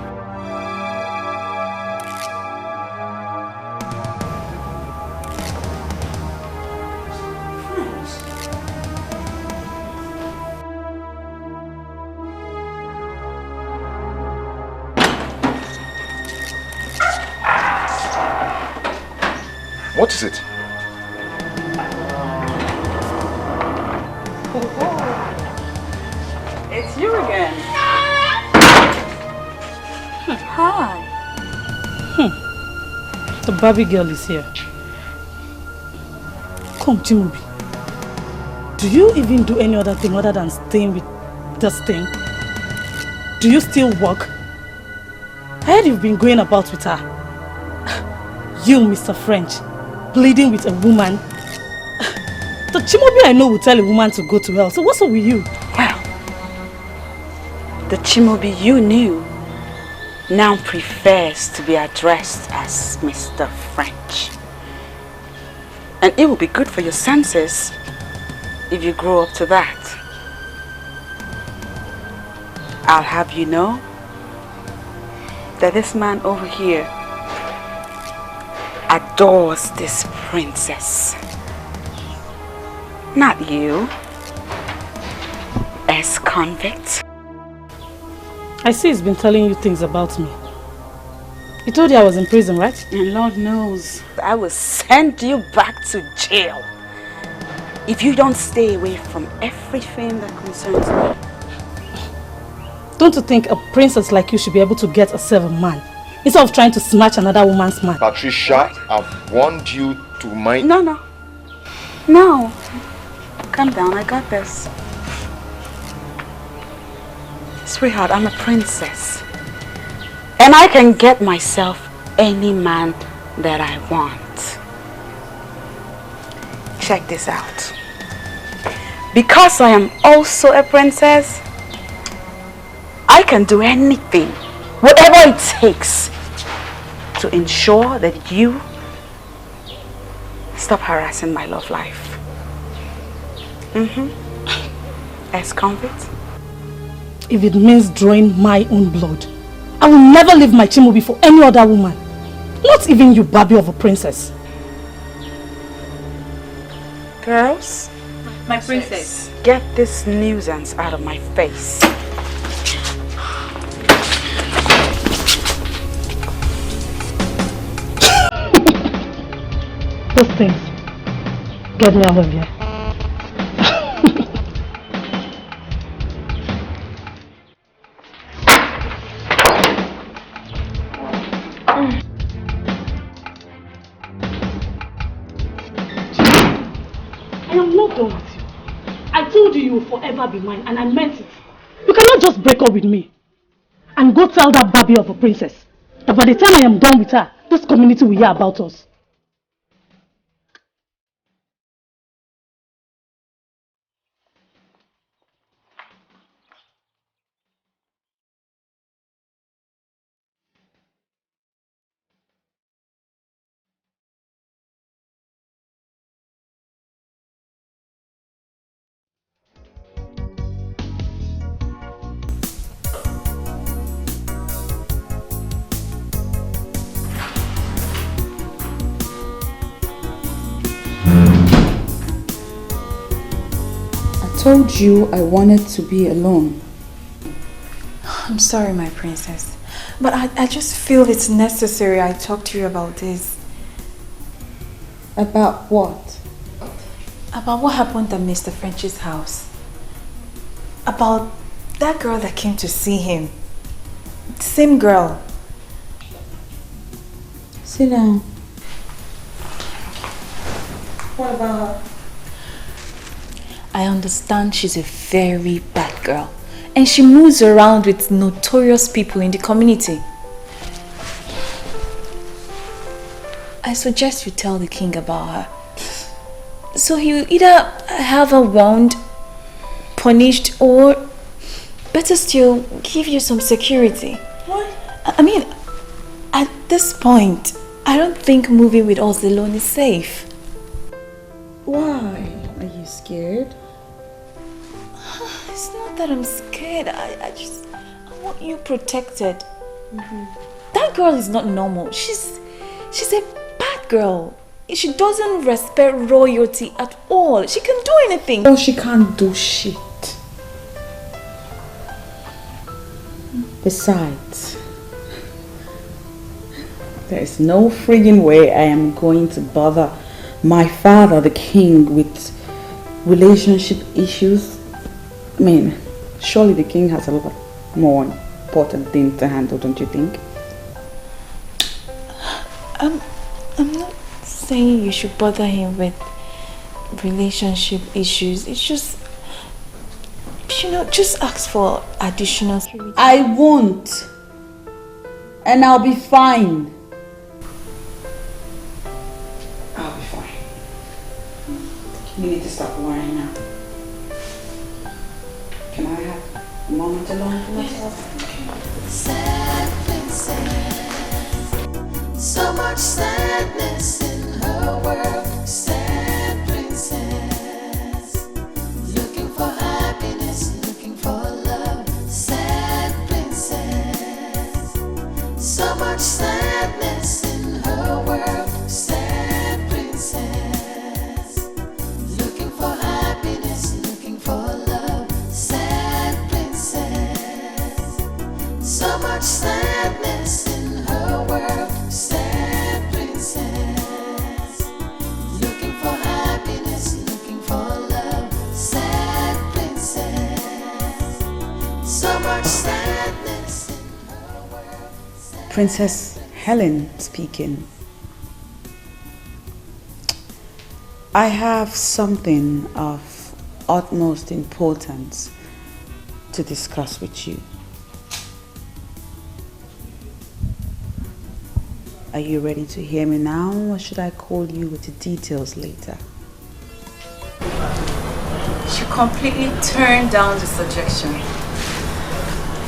What is it? It's you again. Hi. The Barbie girl is here. Come, Chimobi. Do you even do any other thing other than staying with this thing? Do you still work? I heard you've been going about with her. You, Mr. French, pleading with a woman. The Chimobi I know will tell a woman to go to hell. So what's up with you? Well, the Chimobi you knew now prefers to be addressed as Mr. French. And it will be good for your senses if you grow up to that. I'll have you know that this man over here adores this princess. Not you, ex-convict. I see he's been telling you things about me. He told you I was in prison, right? And Lord knows, I will send you back to jail if you don't stay away from everything that concerns me. Don't you think a princess like you should be able to get herself a man instead of trying to snatch another woman's man? Patricia, I've warned you to mind... No. Calm down, I got this. Sweetheart, I'm a princess. And I can get myself any man that I want. Check this out. Because I am also a princess, I can do anything, whatever it takes, to ensure that you stop harassing my love life. Ex-convict? If it means drawing my own blood, I will never leave my Chimubi for any other woman. Not even you, Barbie of a princess. Girls? My princess. Get this nuisance out of my face. Those things. Get me out of here. I am not done with you. I told you you will forever be mine, and I meant it. You cannot just break up with me and go tell that Barbie of a princess that by the time I am done with her, this community will hear about us. I told you I wanted to be alone. I'm sorry, my princess, but I just feel it's necessary I talk to you about this. About what? About what happened at Mr. French's house. About that girl that came to see him. The same girl. Sit down. What about her? I understand she's a very bad girl, and she moves around with notorious people in the community. I suggest you tell the king about her, so he'll either have her warned, punished, or better still, give you some security. What? I mean, at this point, I don't think moving with us alone is safe. Why? Are you scared? It's not that I'm scared. I want you protected. That girl is not normal. She's a bad girl. She doesn't respect royalty at all. She can do anything. Oh, she can't do shit. Besides, there is no friggin' way I am going to bother my father, the king, with relationship issues. I mean, surely the king has a lot more important things to handle, don't you think? I'm not saying you should bother him with relationship issues. It's just, just ask for additional security. I won't. And I'll be fine. I'll be fine. You need to stop worrying now. Can I have a moment alone for myself? Sad princess, so much sadness in her world. Sad princess, looking for happiness, looking for love. Sad princess, so much sadness in her world. Sad princess, looking for happiness, looking for love. Sad princess, so much sadness in her world. Princess Helen speaking. I have something of utmost importance to discuss with you. Are you ready to hear me now, or should I call you with the details later? She completely turned down the suggestion.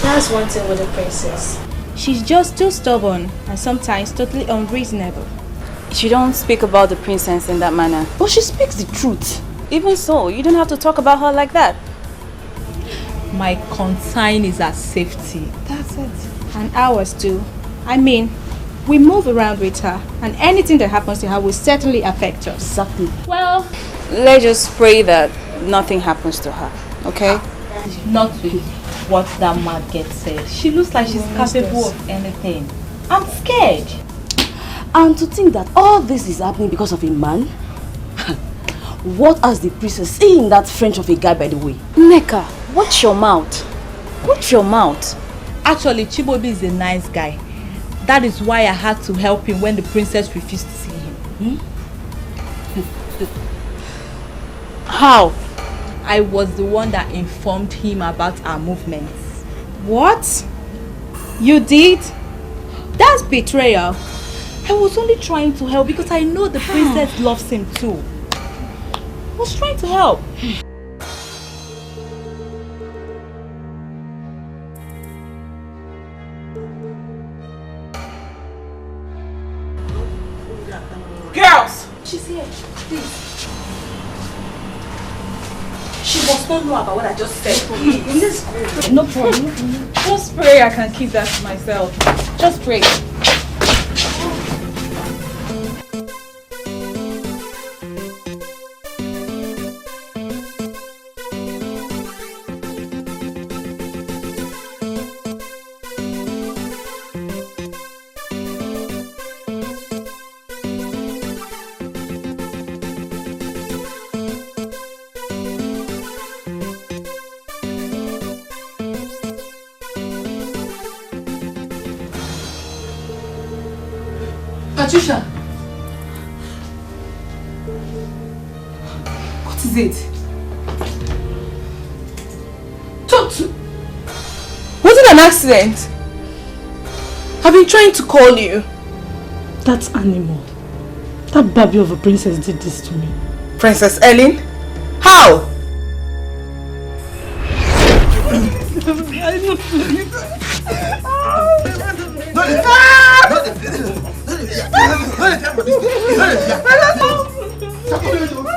That's one thing with the princess. She's just too stubborn and sometimes totally unreasonable. She don't speak about the princess in that manner. But she speaks the truth. Even so, you don't have to talk about her like that. My concern is her safety. That's it. And ours too. I mean, we move around with her, and anything that happens to her will certainly affect us. Exactly. Well, let's just pray that nothing happens to her, okay? Not with what that mad gets said. She looks like she's capable of anything. I'm scared. And to think that all this is happening because of a man? What has the princess seen in that French of a guy, by the way? Neka, watch your mouth. Watch your mouth. Actually, Chibobi is a nice guy. That is why I had to help him when the princess refused to see him. How? I was the one that informed him about our movements. What? You did? That's betrayal. I was only trying to help because I know the princess loves him too. I was trying to help. Girls! She's here, please. She must not know about what I just said. Please. No problem. Just pray I can keep that to myself. Just pray. Patricia! What is it? Talk to... Was it an accident? I've been trying to call you. That animal, that baby of a princess did this to me. Princess Ellen? How?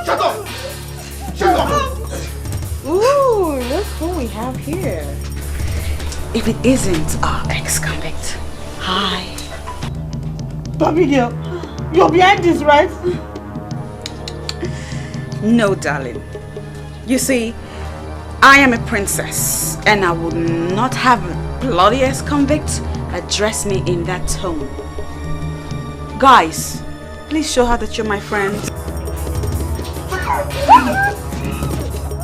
Shut up! Shut up! Ooh, look who we have here. If it isn't our ex-convict. Hi. Baby girl, you're behind this, right? No, darling. You see, I am a princess, and I would not have a bloody ex-convict address me in that tone. Guys, please show her that you're my friend.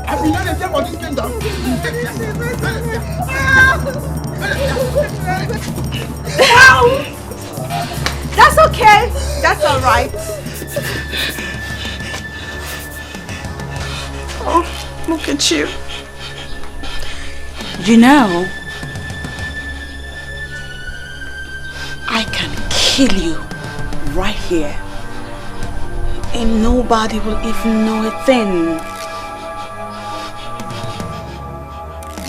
I've been letting them on this kingdom. That's okay. That's all right. Oh, look at you. You know, I can kill you right here. And nobody will even know a thing.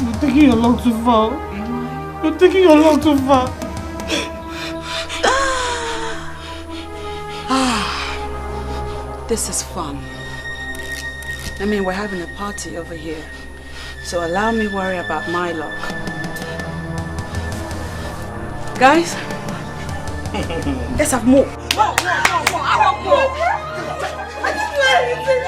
You're taking your long too far. You're taking your long too far. This is fun. I mean, we're having a party over here. So allow me worry about my luck. Guys, let's have more. I want more. I didn't do anything.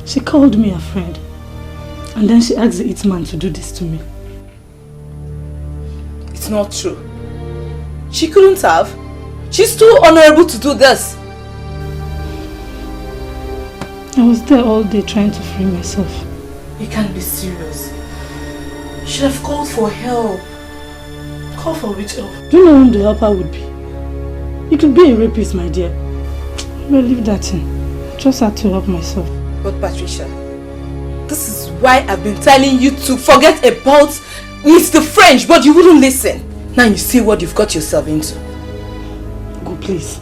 She called me a friend. And then she asked the hitman to do this to me. It's not true. She couldn't have. She's too honorable to do this. I was there all day trying to free myself. You can't be serious. You should have called for help. Call for which help? Do you know whom the helper would be? It could be a rapist, my dear. Well, leave that in. I just had to help myself. But Patricia, this is why I've been telling you to forget about Mr. French, but you wouldn't listen. Now you see what you've got yourself into. Go, please.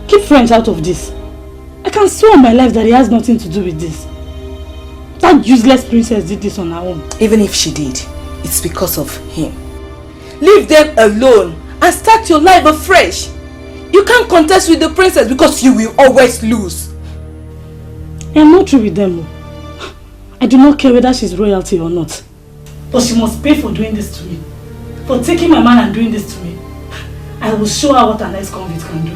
Keep French out of this. I can swear on my life that he has nothing to do with this. That useless princess did this on her own. Even if she did, it's because of him. Leave them alone and start your life afresh. You can't contest with the princess because you will always lose. I am not through with them. I do not care whether she's royalty or not. But she must pay for doing this to me. For taking my man and doing this to me. I will show her what an ex-convict can do.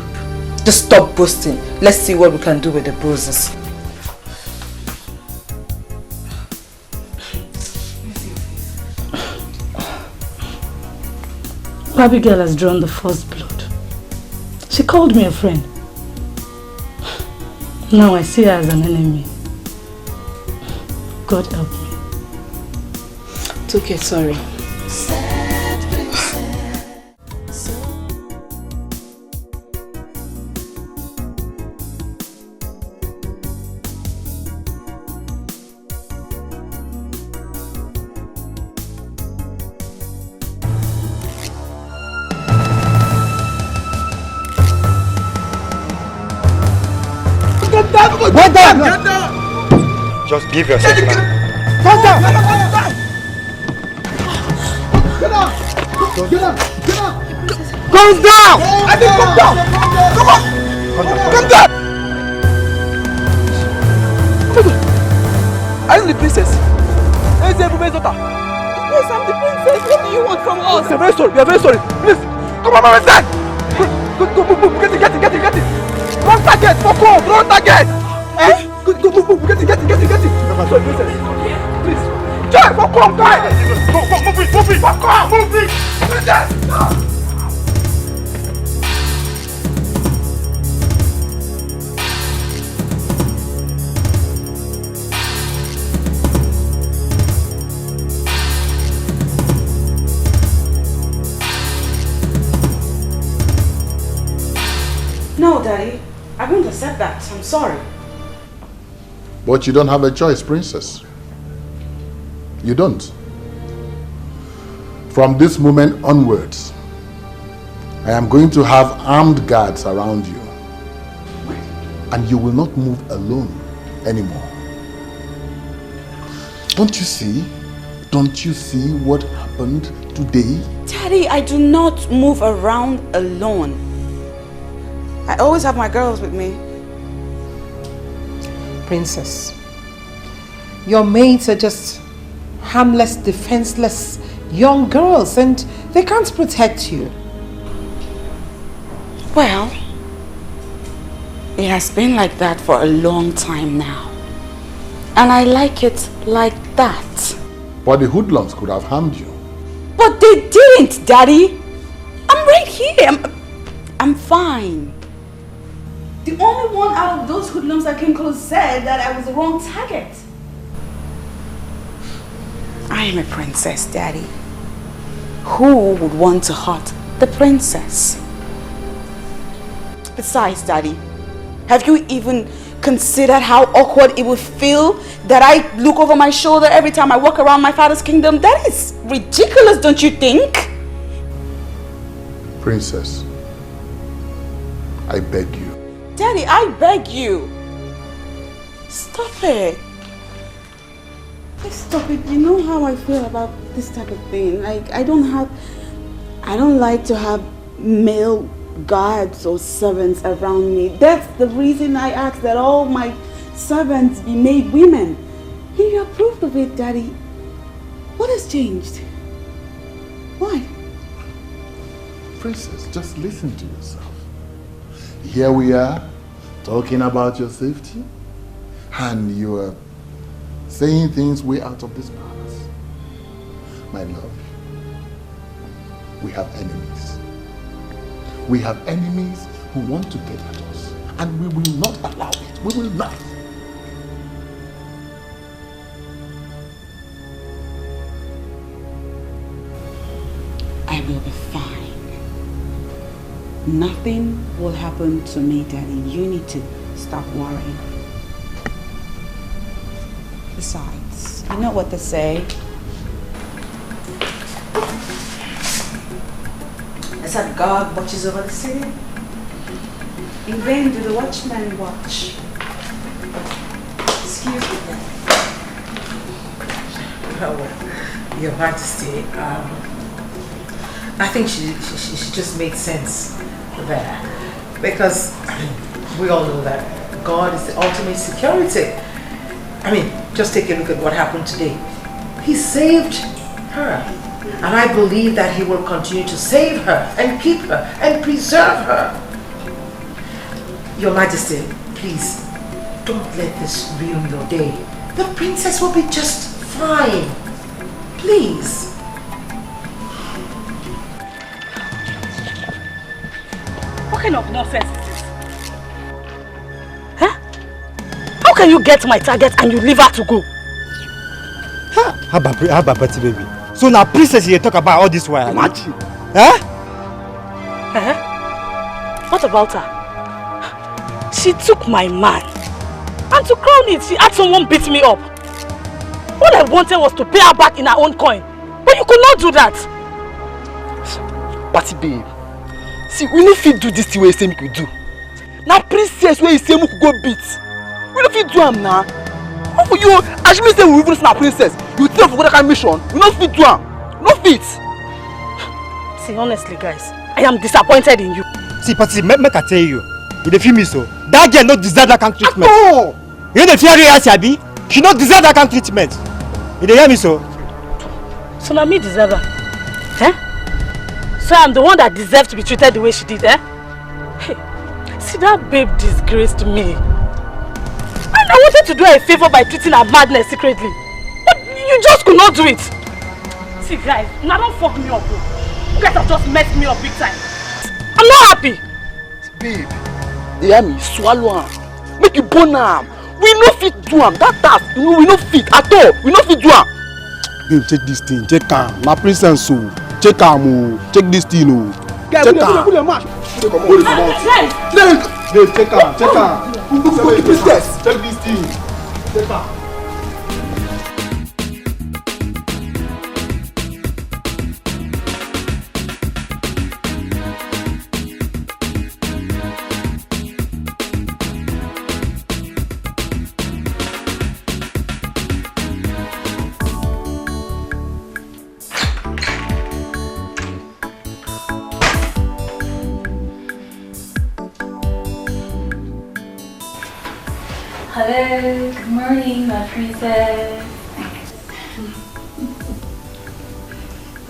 Just stop boasting. Let's see what we can do with the bruises. Abigail has drawn the first blood. She called me a friend. Now I see her as an enemy. God help me. It's okay, sorry. Get down! Just give yourself time. Get down! Come down! I think come down! Come on! Come down! Are you the princess? Where's the Ebume's daughter? Yes, I'm the princess. What do you want from us? We are very sorry. We are very sorry. Please, come on, my son. Go, get it. Run target, fuck off, run target. Eh? Go, get it. Sorry, princess. Please. Joy, fuck off, guys. Move it. Fuck off, move it. Princess. No, Daddy. I won't accept that. I'm sorry. But you don't have a choice, Princess. You don't. From this moment onwards, I am going to have armed guards around you. And you will not move alone anymore. Don't you see? Don't you see what happened today? Daddy, I do not move around alone. I always have my girls with me. Princess, your maids are just harmless, defenseless young girls and they can't protect you. Well, it has been like that for a long time now. And I like it like that. But the hoodlums could have harmed you. But they didn't, Daddy. I'm right here. I'm fine. The only one out of those hoodlums that came close said that I was the wrong target. I am a princess, Daddy. Who would want to hurt the princess? Besides, Daddy, have you even considered how awkward it would feel that I look over my shoulder every time I walk around my father's kingdom? That is ridiculous, don't you think? Princess, I beg you. Daddy, I beg you. Stop it. Please stop it. You know how I feel about this type of thing. Like, I don't like to have male guards or servants around me. That's the reason I asked that all my servants be made women. And you approved of it, Daddy. What has changed? Why? Princess, just listen to yourself. Here we are, talking about your safety, and you are saying things way out of this palace. My love, we have enemies. We have enemies who want to get at us, and we will not allow it. We will not. You'll be fine. Nothing will happen to me, Daddy. You need to stop worrying. Besides, you know what they say. I said God watches over the city. In vain do the watchmen watch. Excuse me, Daddy. Oh, well, Your Majesty, I think she just made sense there. Because we all know that God is the ultimate security. I mean, just take a look at what happened today. He saved her. And I believe that he will continue to save her and keep her and preserve her. Your Majesty, please, don't let this ruin your day. The princess will be just fine. Please. What kind of nonsense is this? Huh? How can you get my target and you leave her to go? How about Betty, baby? So now princess you talk about all this while. Imagine. Huh? What about her? She took my man. And to crown it, she had someone beat me up. All I wanted was to pay her back in her own coin. But you could not do that. Party babe. See, we no fit do this thing where you say we could do. Now princess where you say we could go beat. We no fit do am now. How for you? As you say we even see a princess, you tell for that kind of mission. We no fit do am. No fit. See, honestly, guys, I am disappointed in you. See, Patty, make I tell you. You dey feel me so? That girl no deserve that kind of treatment. No. You dey fear her, Sabi? She no deserve that kind of treatment. You dey hear me so? So now me deserve her. Eh? So I'm the one that deserves to be treated the way she did, eh? Hey, see, that babe disgraced me. And I wanted to do her a favor by treating her madness secretly. But you just could not do it. See, guys, now don't fuck me up. You guys have just messed me up big time. I'm not happy. Babe, you hear me? Swallow am. Make you burn am. We no fit do am. That task, we no fit at all. We no fit do am. Babe, check this thing. Check am. My princess so. Check am o. Check this thing o. Check am. Put your match. Babe, check am. Check am. Princess. Check this thing. Check am. Hello, good morning, my princess.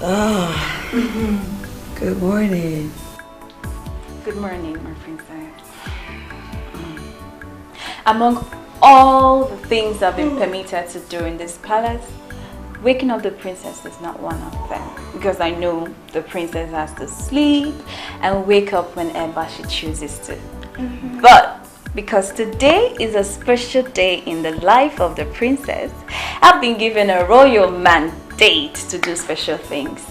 Oh, good morning. Good morning, my princess. Among all the things I've been permitted to do in this palace, waking up the princess is not one of them. Because I know the princess has to sleep and wake up whenever she chooses to. But because today is a special day in the life of the princess, I've been given a royal mandate to do special things.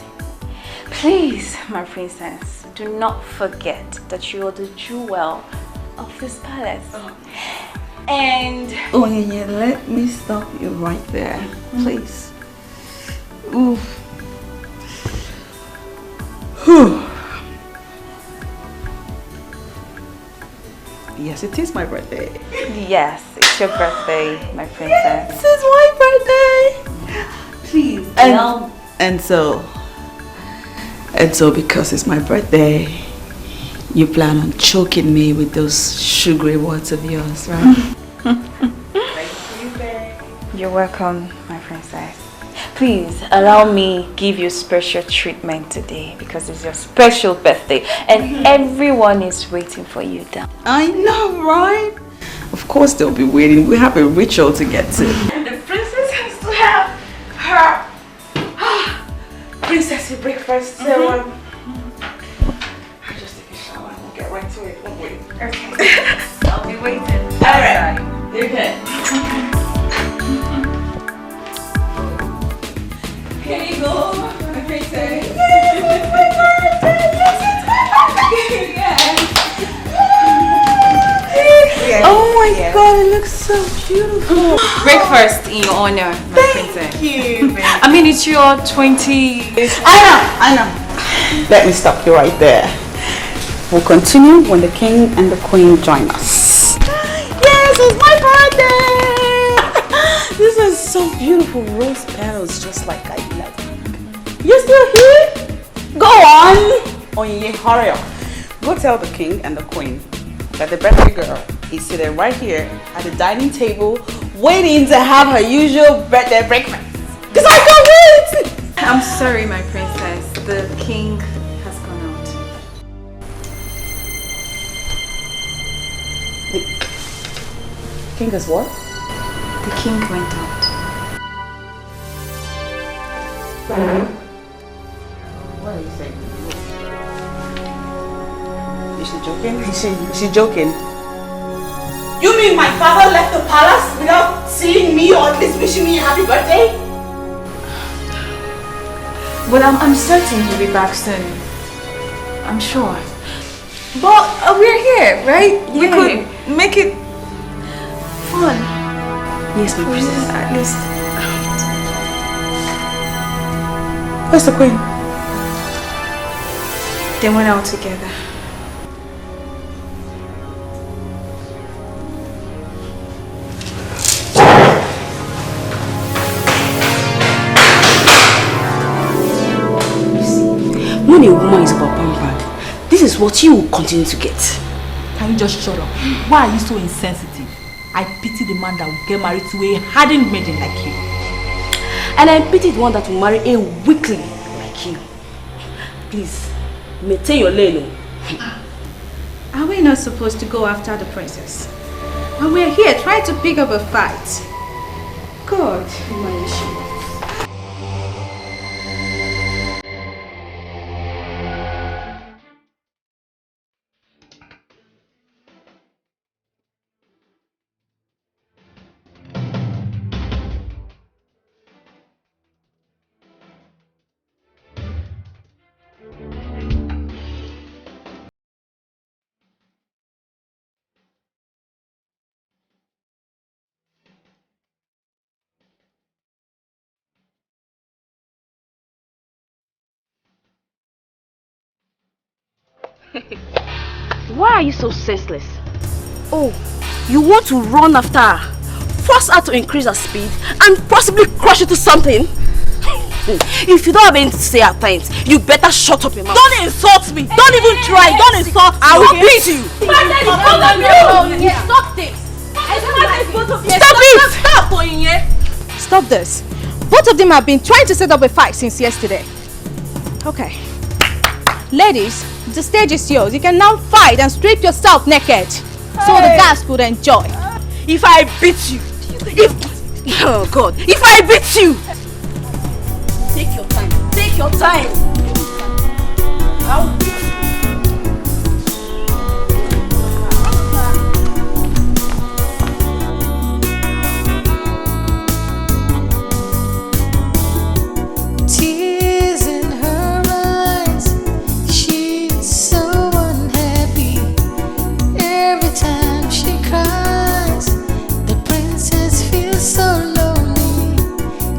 Please, my princess, do not forget that you are the jewel of this palace. And oh yeah, let me stop you right there, please. Ooh. Whew. Yes, it is my birthday. yes, it's your birthday, my princess. This is my birthday. Please. And so because it's my birthday, you plan on choking me with those sugary words of yours, right? Thank you, babe. You're welcome, my princess. Please allow me give you special treatment today because it's your special birthday and everyone is waiting for you down. I know, right? Of course they'll be waiting. We have a ritual to get to. And the princess has to have her princessy breakfast. So I'll just take a shower and we'll get right to it. Don't wait. Okay. I'll be waiting. Alright. You're good. Here you go, my princess. Breakfast in your honor, my princess. Thank you. I mean, it's your 20... I know. Let me stop you right there. We'll continue when the king and the queen join us. Yes, it's my birthday! These are so beautiful rose petals, just like I like. You're still here? Go on! Onye, hurry up. Go tell the king and the queen that the birthday girl is seated right here at the dining table waiting to have her usual birthday breakfast. Because I can't wait! I'm sorry, my princess. The king has gone out. The king is what? The king went out. What are you saying? Is she joking? Is she joking? You mean my father left the palace without seeing me or at least wishing me a happy birthday? Well, I'm certain he'll be back soon. I'm sure. But we're here, right? Yeah. We could make it fun. Yes, my princess. At least. Where's the queen? They went out together. When a woman is about pampered, this is what you will continue to get. Can you just shut up? Why are you so insensitive? I pity the man that will get married to a hardened maiden like you. And I pity the one that will marry a weakling like you. Please, maintain your lane. Are we not supposed to go after the princess? And we're here trying to pick up a fight. God, my issue. Why are you so senseless? Oh, you want to run after her, force her to increase her speed, and possibly crush into something? If you don't have anything to say at times, you better shut up your mouth. Don't insult me! Don't even try! Don't insult me! I will beat you! Stop this! Stop it! Stop this. Both of them have been trying to set up a fight since yesterday. Okay. Ladies, the stage is yours. You can now fight and strip yourself naked. So the guys could enjoy. If I beat you, oh God, if I beat you, take your time. Take your time. I'll beat you. Tears in her eyes, she's so unhappy. Every time she cries, the princess feels so lonely.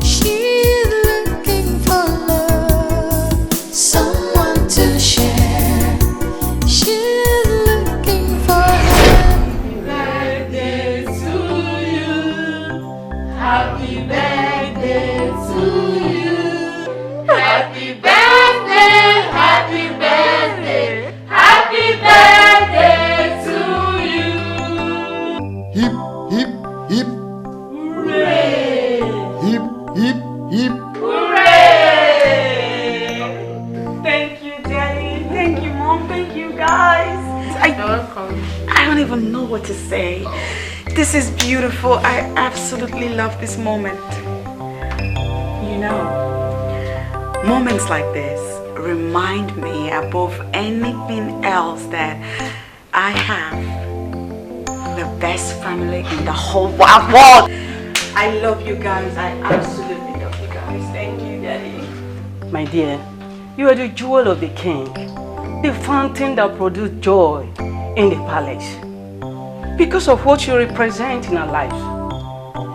She's looking for love, someone to share. She's looking for happy birthday to you. Happy birthday to you. Happy birthday, happy birthday, happy birthday to you. Hip, hip, hip. Hooray! Hip, hip, hip. Hooray! Thank you, Daddy. Thank you, Mom. Thank you, guys. I don't even know what to say. This is beautiful. I absolutely love this moment. You know, moments like this remind me above anything else that I have the best family in the whole wide world. I love you guys. I absolutely love you guys. Thank you, Daddy. My dear, you are the jewel of the king, the fountain that produced joy in the palace. Because of what you represent in our lives,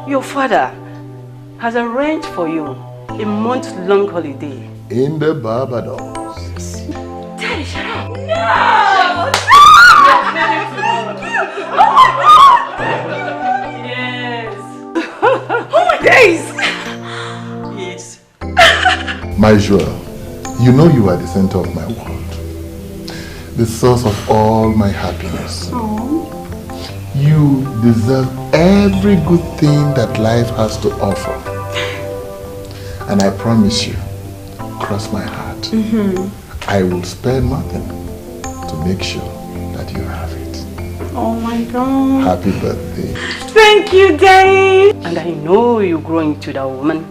Your father has arranged for you a month-long holiday. In the Barbados. Daddy, shut up! No! Yes! Oh my days! Yes. My Joel, you know you are the center of my world. The source of all my happiness. You deserve every good thing that life has to offer. And I promise you, cross my heart, I will spare nothing to make sure that you have it. Oh my God. Happy birthday. Thank you, Daddy. And I know you grow into that woman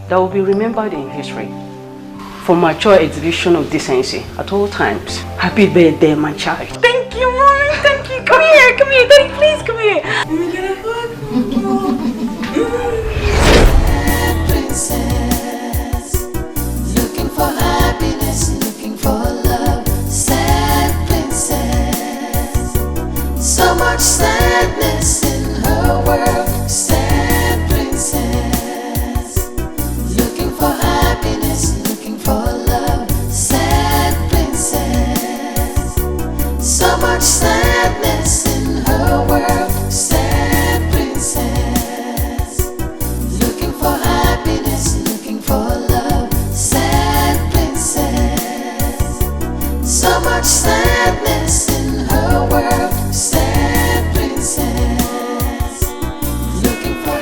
that will be remembered in history for mature exhibition of decency at all times. Happy birthday, my child. Thank you, Mommy. Thank you. Come here. Daddy, please come here. Let me get a hug. Princess, looking for happiness, looking for love. Sad princess, so much sadness in her world. Sad princess, looking for happiness, looking for love. Sad princess, so much sadness in her world. Sad princess, looking for happiness, looking for love. Sad princess, so much sadness in her world. Sad princess, looking for.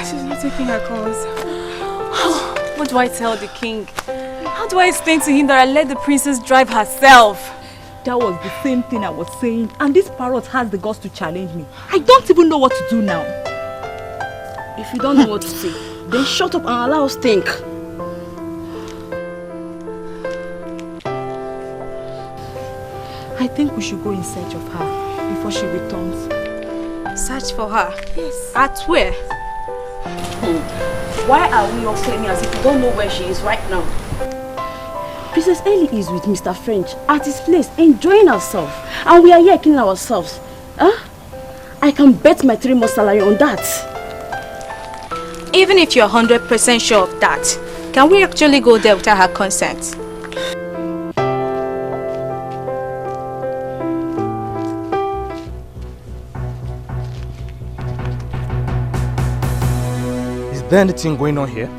She's not taking her calls. What do I tell the king? How do I explain to him that I let the princess drive herself? That was the same thing I was saying, and this parrot has the guts to challenge me. I don't even know what to do now. If you don't know what to say, then shut up and allow us think. I think we should go in search of her before she returns. Search for her? Yes. At where? Why are we all claiming as if we don't know where she is right now? Princess Ellie is with Mr. French at his place, enjoying herself. And we are here killing ourselves. Huh? I can bet my 3 months salary on that. Even if you're 100% sure of that, can we actually go there without her consent? Is there anything going on here?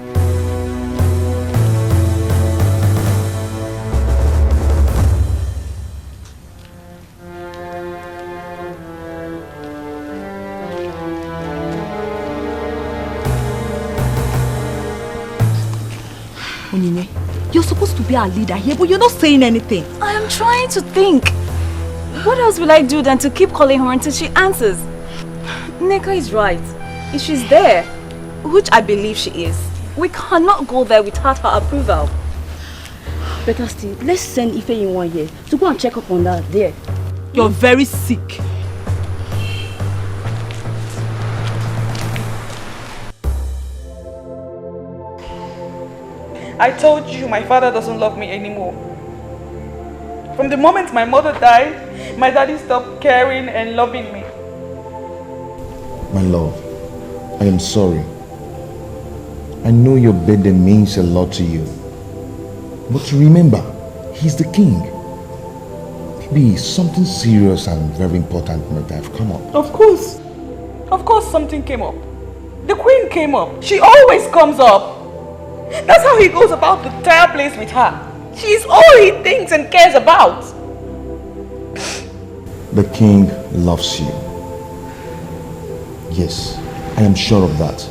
Onyinye, you're supposed to be our leader here, but you're not saying anything. I am trying to think. What else will I do than to keep calling her until she answers? Neka is right. If she's there, which I believe she is, we cannot go there without her approval. Better still, let's send Ife in one here to go and check up on that there. You're very sick. I told you my father doesn't love me anymore. From the moment my mother died, my daddy stopped caring and loving me. My love, I am sorry. I know your birthday means a lot to you. But remember, he's the king. Maybe something serious and very important might have come up. Of course something came up. The queen came up. She always comes up. That's how he goes about the entire place with her. She's all he thinks and cares about. The king loves you. Yes, I am sure of that.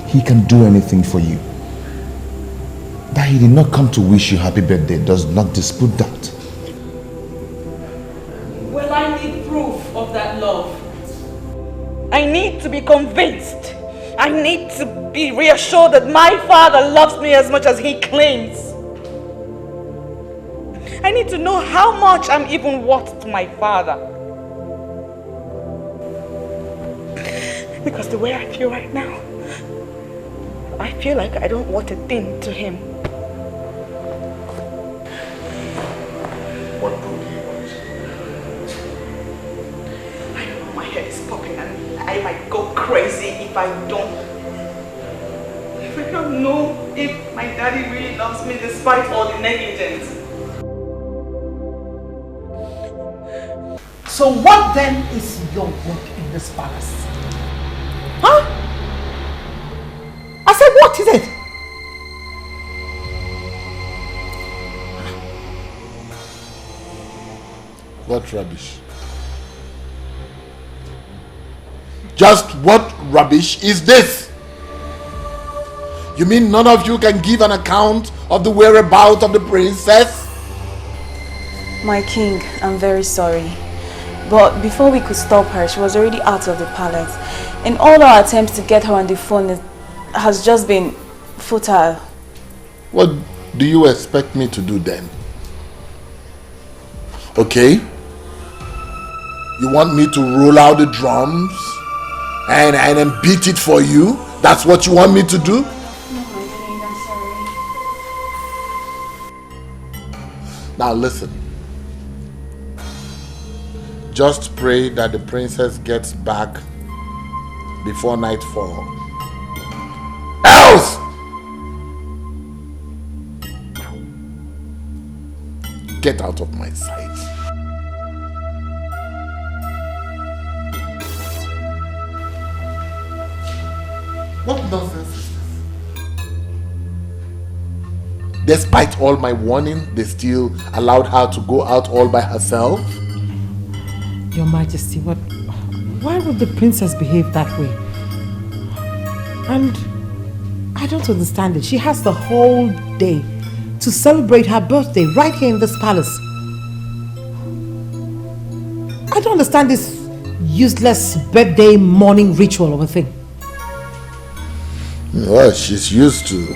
He can do anything for you. That he did not come to wish you happy birthday does not dispute that. Well, I need proof of that love. I need to be convinced. I need to be reassured that my father loves me as much as he claims. I need to know how much I'm even worth to my father. Because the way I feel right now, I feel like I don't want a thing to him. What book do you want? I might go crazy if I don't. If I don't know if my daddy really loves me despite all the negligence. So what then is your work in this palace? Huh? I said, what is it? What rubbish? Just what rubbish is this? You mean none of you can give an account of the whereabouts of the princess? My king, I'm very sorry. But before we could stop her, she was already out of the palace. And all our attempts to get her on the phone has just been futile. What do you expect me to do then? Okay? You want me to roll out the drums and then beat it for you? That's what you want me to do? No, my king, I'm sorry. Now listen. Just pray that the princess gets back before nightfall. Else! Get out of my sight. What nonsense is this? Despite all my warning, they still allowed her to go out all by herself? Your Majesty, why would the princess behave that way? And I don't understand it. She has the whole day to celebrate her birthday right here in this palace. I don't understand this useless birthday morning ritual of a thing. Well, she's used to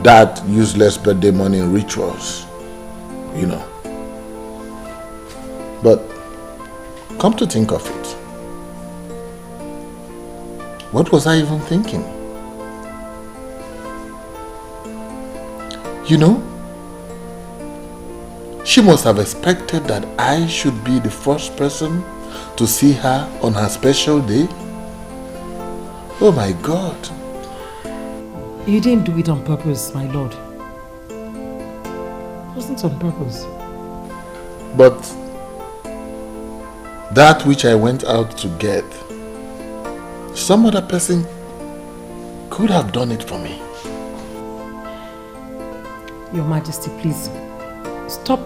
that useless birthday morning rituals, you know. But come to think of it, what was I even thinking? You know, she must have expected that I should be the first person to see her on her special day. Oh my God. You didn't do it on purpose, my lord. It wasn't on purpose. But that which I went out to get, some other person could have done it for me. Your Majesty, please stop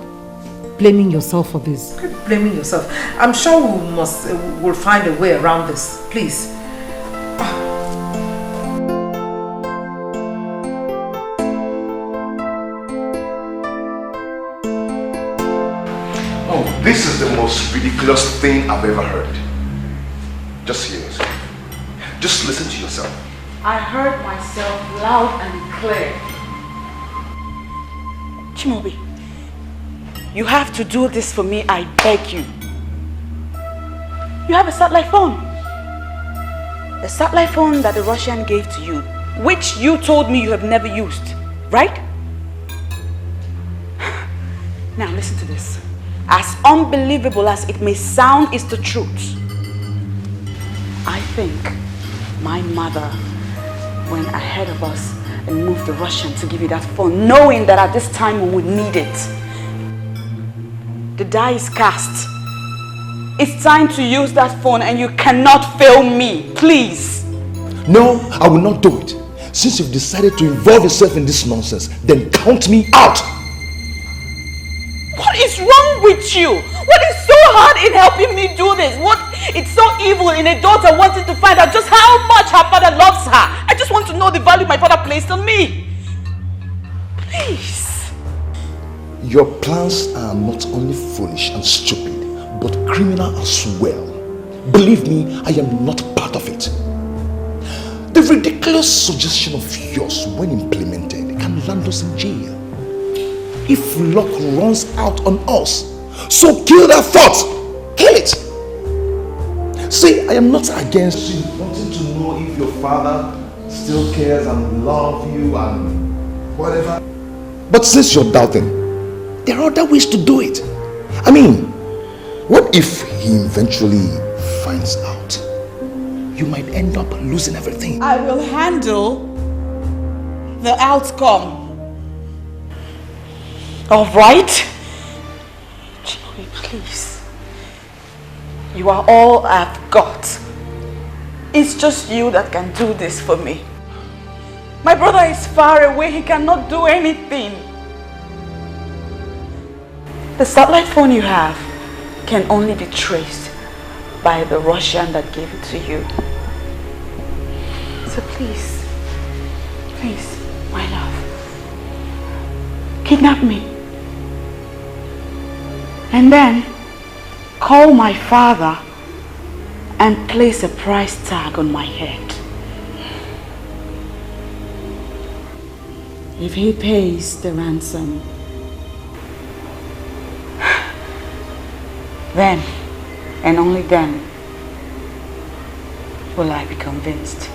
blaming yourself for this. Quit blaming yourself. I'm sure we'll find a way around this. Please. Oh, this is the most ridiculous thing I've ever heard. Just hear yourself. Just listen to yourself. I heard myself loud and clear. Chimobi, you have to do this for me, I beg you. You have a satellite phone. A satellite phone that the Russian gave to you, which you told me you have never used, right? Now listen to this. As unbelievable as it may sound, it's the truth. I think my mother went ahead of us and moved the Russian to give you that phone, knowing that at this time we would need it. The die is cast. It's time to use that phone and you cannot fail me, please. No, I will not do it. Since you've decided to involve yourself in this nonsense, then count me out. What is wrong with you? What is so hard in helping me do this? What it's so evil in a daughter wanting to find out just how much her father loves her? I just want to know the value my father placed on me. Please. Your plans are not only foolish and stupid, but criminal as well. Believe me, I am not part of it. The ridiculous suggestion of yours, when implemented, can land us in jail. If luck runs out on us, so kill that thought. Kill it. See, I am not against you wanting to know if your father still cares and loves you and whatever. But since you're doubting, there are other ways to do it. I mean, what if he eventually finds out, you might end up losing everything. I will handle the outcome. All right? Chloe, please. You are all I've got. It's just you that can do this for me. My brother is far away. He cannot do anything. The satellite phone you have can only be traced by the Russian that gave it to you. So please, my love, kidnap me. And then call my father and place a price tag on my head. If he pays the ransom, then and only then will I be convinced.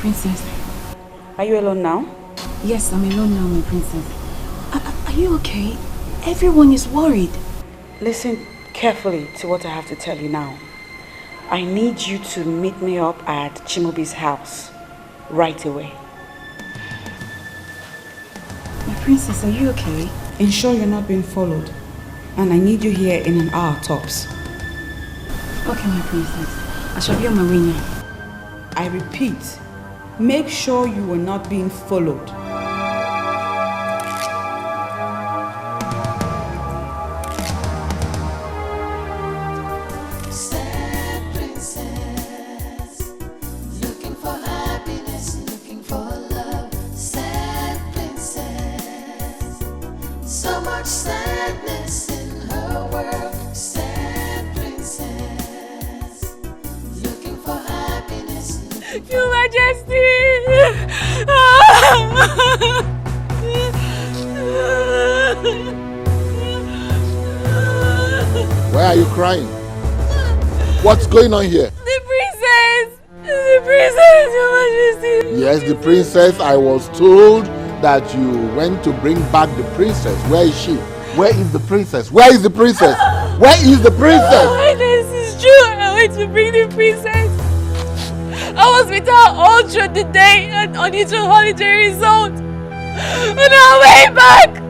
Princess. Are you alone now? Yes, I'm alone now, my princess. Are you okay? Everyone is worried. Listen carefully to what I have to tell you now. I need you to meet me up at Chimobi's house right away. My princess, are you okay? Ensure you're not being followed. And I need you here in an hour tops. Okay, my princess. I shall be on my way now. I repeat, make sure you are not being followed. Sad princess, looking for happiness, looking for love. Sad princess, so much sadness in her world. Sad princess, looking for happiness. Your Majesty! Why are you crying? What's going on here? The princess! The princess, Your Majesty! Yes, the princess. I was told that you went to bring back the princess. Where is she? Where is the princess? Where is the princess? Where is the princess? Oh, this is true. I went to bring the princess. I was with her all through the day and on its holiday resort. On our way back.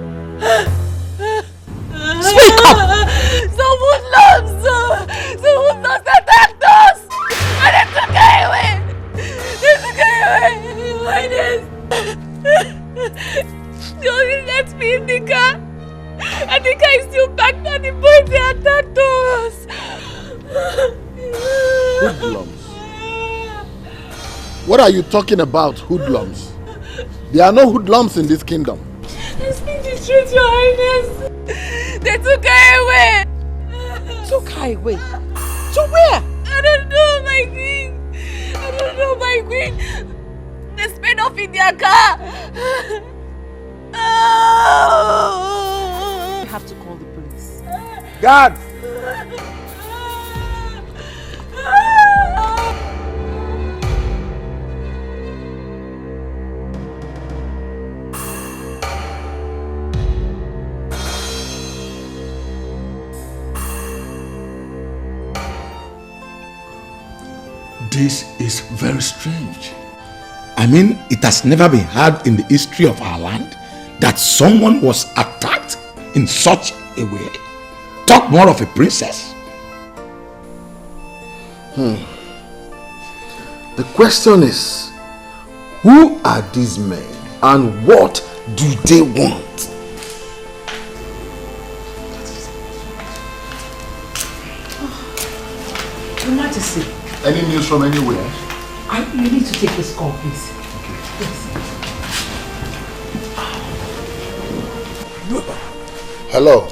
Speak up! Some hoodlums attacked us. And they took her away. They took her away. My name. She only left me in the car. And the car is still packed and the boys they attacked us. Hoodlums. What are you talking about, hoodlums? There are no hoodlums in this kingdom. I speak the truth, Your Highness. They took her away. Took her away? To where? I don't know, my queen. I don't know, my queen. They sped off in their car. Oh. We have to call the police. Guards! This is very strange. I mean, it has never been heard in the history of our land that someone was attacked in such a way. Talk more of a princess. The question is, who are these men and what do they want? Your Majesty. Any news from anywhere? You need to take this call, please. Okay. Yes. Hello.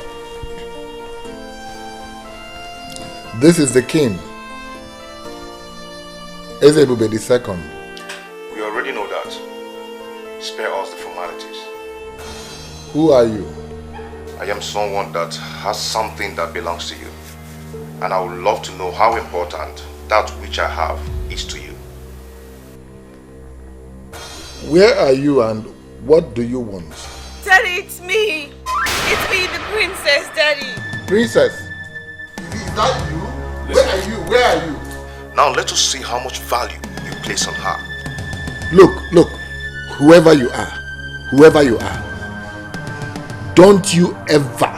This is the king. Ezebube II. We are Spare us the formalities. Who are you? I am someone that has something that belongs to you. And I would love to know how important that which I have is to you. Where are you and what do you want? Daddy, it's me. It's me, the princess, Daddy. Princess? Is that you? Where are you? Where are you? Now let us see how much value you place on her. Look, whoever you are, don't you ever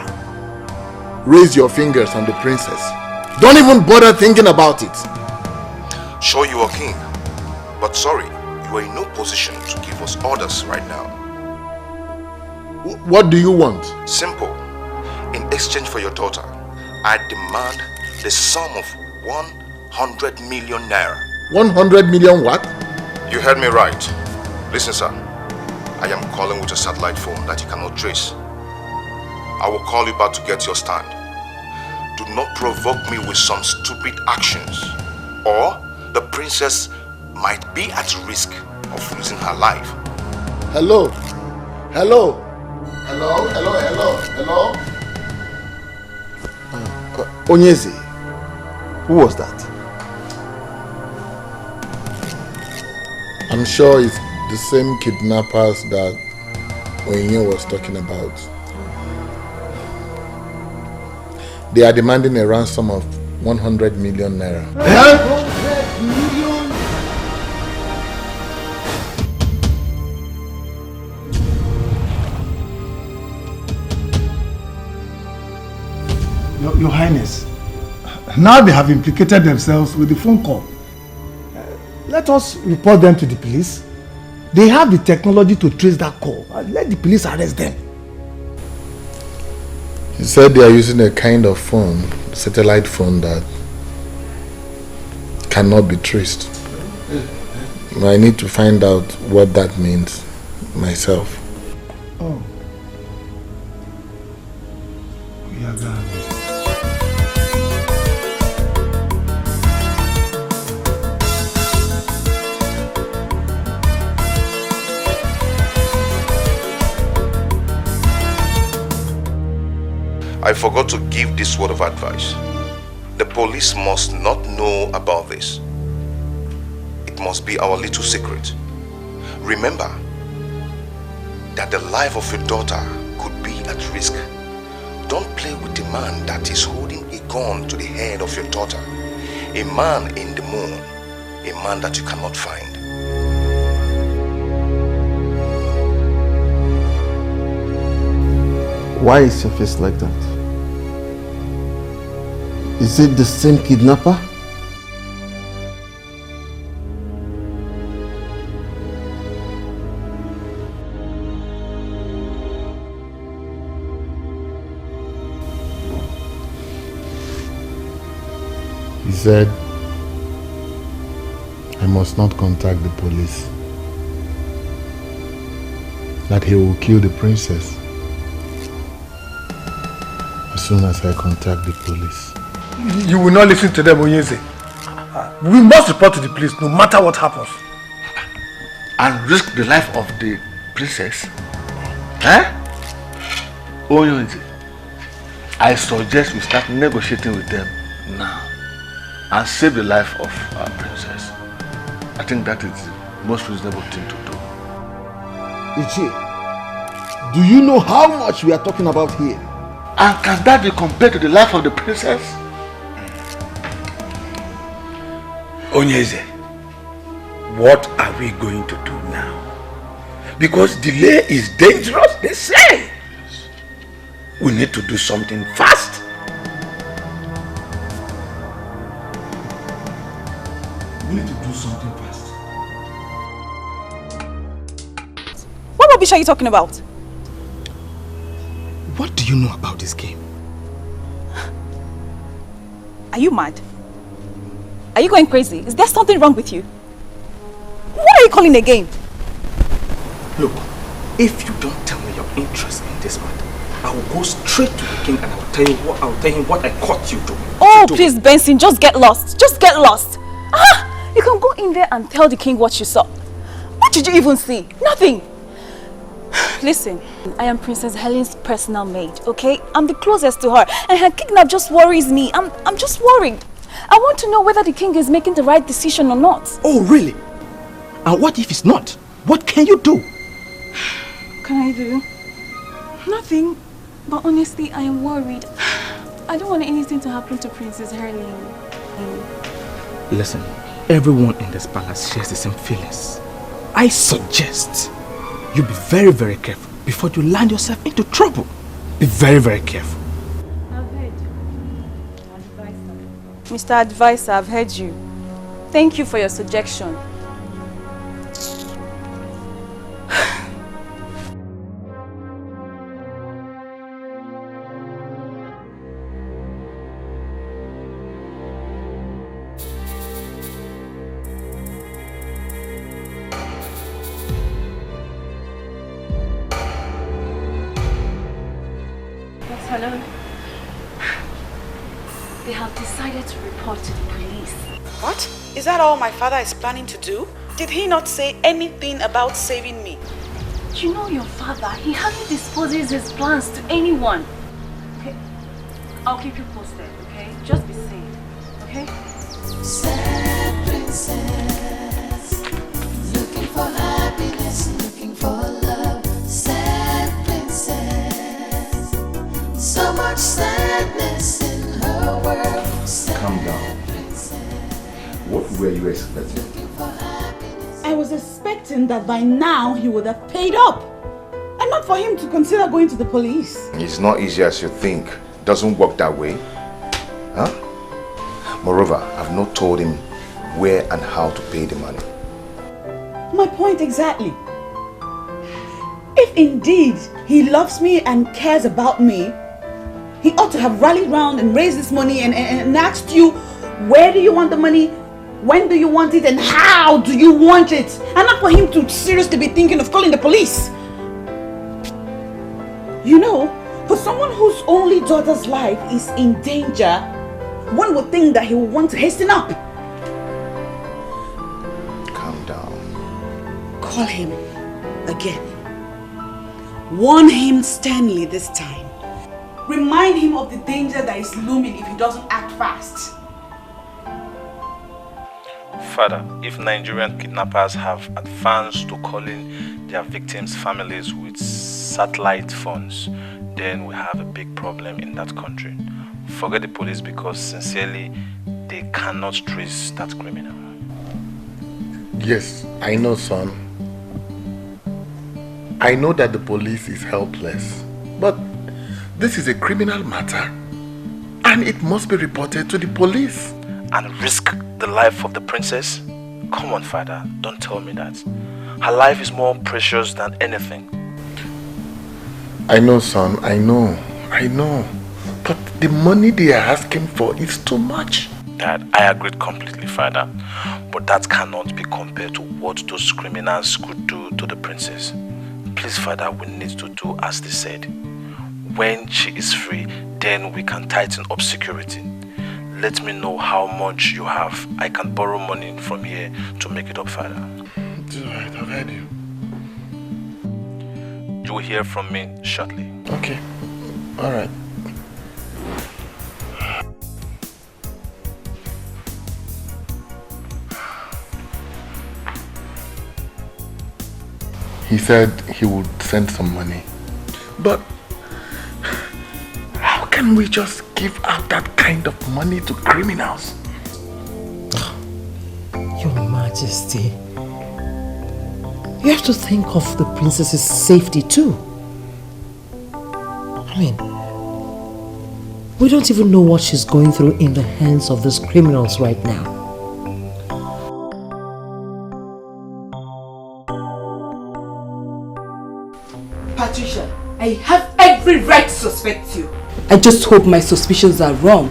raise your fingers on the princess. Don't even bother thinking about it. Sure, you are king, but sorry, you are in no position to give us orders right now. What do you want? Simple. In exchange for your daughter, I demand the sum of 100 million naira. 100 million what? You heard me right. Listen, sir. I am calling with a satellite phone that you cannot trace. I will call you back to get your stand. Do not provoke me with some stupid actions, or the princess might be at risk of losing her life. Hello? Onyeze, who was that? I'm sure it's the same kidnappers that Onye was talking about. They are demanding a ransom of 100 million naira. 100 million? Your Highness, now they have implicated themselves with the phone call. Let us report them to the police. They have the technology to trace that call. Let the police arrest them. He said they are using a kind of phone, satellite phone, that cannot be traced. I need to find out what that means myself. Oh. I forgot to give this word of advice. The police must not know about this. It must be our little secret. Remember that the life of your daughter could be at risk. Don't play with the man that is holding a gun to the head of your daughter. A man in the moon, a man that you cannot find. Why is your face like that? Is it the same kidnapper? He said I must not contact the police. That he will kill the princess as soon as I contact the police. You will not listen to them, Onyeze. We must report to the police no matter what happens. And risk the life of the princess? Onyeze, I suggest we start negotiating with them now and save the life of our princess. I think that is the most reasonable thing to do. Ichi, do you know how much we are talking about here? And can that be compared to the life of the princess? Onyeze, what are we going to do now? Because delay is dangerous, they say. We need to do something fast. We need to do something fast. What rubbish are you talking about? What do you know about this game? Are you mad? Are you going crazy? Is there something wrong with you? What are you calling a game? Look, if you don't tell me your interest in this matter, I will go straight to the king and I will tell him what I caught you doing. Oh, please, Benson, just get lost. Just get lost. You can go in there and tell the king what you saw. What did you even see? Nothing. Listen. I am Princess Helen's personal maid, okay? I'm the closest to her, and her kidnap just worries me. I'm just worried. I want to know whether the king is making the right decision or not. Oh, really? And what if it's not? What can you do? What can I do? Nothing. But honestly, I am worried. I don't want anything to happen to Princess Helen. Listen, everyone in this palace shares the same feelings. I suggest you be very, very careful before you land yourself into trouble. Be very, very careful. I've heard you. Mr. Advisor, I've heard you. Thank you for your suggestion. Hello. They have decided to report to the police. What? Is that all my father is planning to do? Did he not say anything about saving me? You know your father, he hardly disposes his plans to anyone. Okay, I'll keep you posted, okay? Just be safe, okay? Sad princess, looking for happiness, looking for love. Sad princess, so much sadness in her world. Sad Calm down. What were you expecting? I was expecting that by now he would have paid up. And not for him to consider going to the police. It's not easy as you think. It doesn't work that way. Huh? Moreover, I've not told him where and how to pay the money. My point exactly. If indeed he loves me and cares about me, he ought to have rallied round and raised this money and asked you, where do you want the money? When do you want it? And how do you want it? And not for him to seriously be thinking of calling the police. You know, for someone whose only daughter's life is in danger, one would think that he would want to hasten up. Calm down. Call him again. Warn him sternly this time. Remind him of the danger that is looming if he doesn't act fast. Father, if Nigerian kidnappers have advanced to calling their victims' families with satellite phones, then we have a big problem in that country. Forget the police, because sincerely, they cannot trace that criminal. Yes, I know, son. I know that the police is helpless, but this is a criminal matter and it must be reported to the police. And risk the life of the princess? Come on, Father, don't tell me that. Her life is more precious than anything. I know, son, I know. But the money they are asking for is too much. Dad, I agree completely, Father. But that cannot be compared to what those criminals could do to the princess. Please, Father, we need to do as they said. When she is free, then we can tighten up security. Let me know how much you have. I can borrow money from here to make it up, Father. It's alright, I've heard you. You will hear from me shortly. Okay, alright. He said he would send some money. But how can we just give out that kind of money to criminals? Your Majesty, you have to think of the princess's safety too. I mean, we don't even know what she's going through in the hands of these criminals right now. Patricia, I have every right to suspect you. I just hope my suspicions are wrong.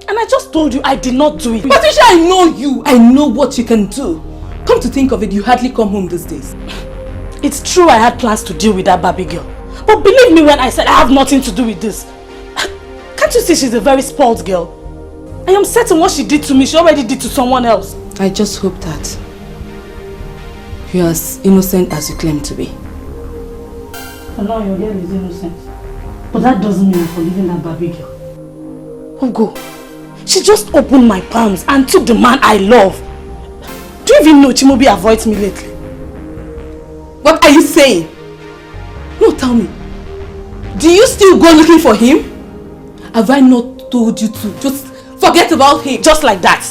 And I just told you I did not do it. Patricia, I know you. I know what you can do. Come to think of it, you hardly come home these days. It's true I had plans to deal with that Barbie girl. But believe me when I said I have nothing to do with this. Can't you see she's a very spoiled girl? I am certain what she did to me, she already did to someone else. I just hope that you are as innocent as you claim to be. For now, your girl is innocent. But that doesn't mean I'm forgiving that Barbie girl. Ugo, she just opened my palms and took the man I love. Do you even know Chimobi avoids me lately? What are you saying? No, tell me. Do you still go looking for him? Have I not told you to just forget about him just like that?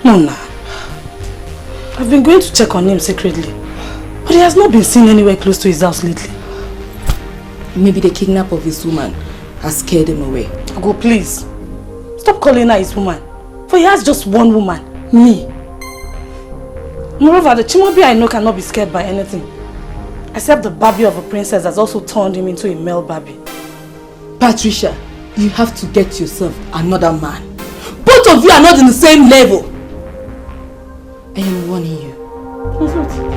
No, nah. I've been going to check on him secretly. But he has not been seen anywhere close to his house lately. Maybe the kidnap of his woman has scared him away. Ugo, please. Stop calling her his woman. For he has just one woman. Me. Moreover, the Chimobi I know cannot be scared by anything. Except the Barbie of a princess has also turned him into a male Barbie. Patricia, you have to get yourself another man. Both of you are not in the same level. I am warning you. That's what?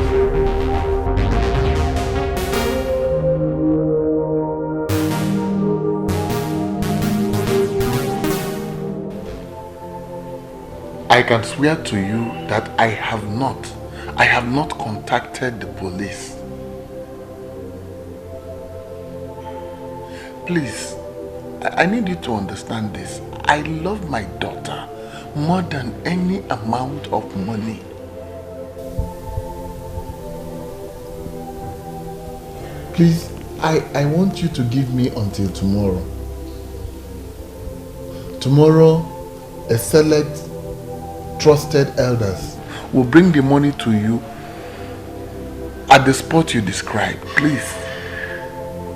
I can swear to you that I have not contacted the police. Please, I need you to understand this. I love my daughter more than any amount of money. Please, I want you to give me until tomorrow. Tomorrow, a select trusted elders will bring the money to you at the spot you described. Please,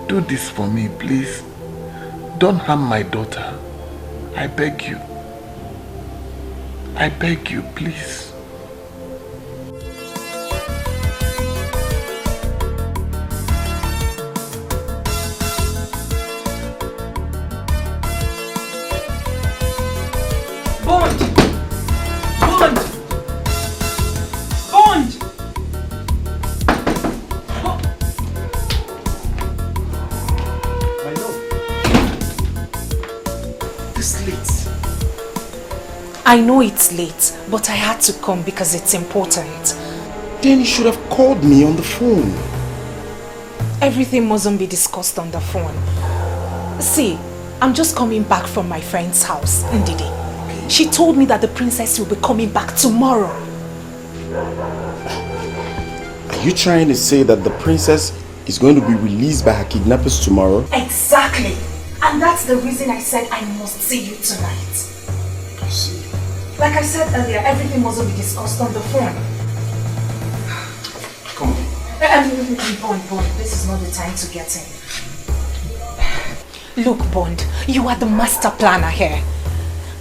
do this for me, please. Don't harm my daughter. I beg you. I beg you, please. I know it's late, but I had to come because it's important. Then you should have called me on the phone. Everything mustn't be discussed on the phone. See, I'm just coming back from my friend's house, Ndidi. She told me that the princess will be coming back tomorrow. Are you trying to say that the princess is going to be released by her kidnappers tomorrow? Exactly. And that's the reason I said I must see you tonight. I see. Like I said earlier, everything mustn't be discussed on the phone. Come on. Bond, this is not the time to get in. Look, Bond, you are the master planner here.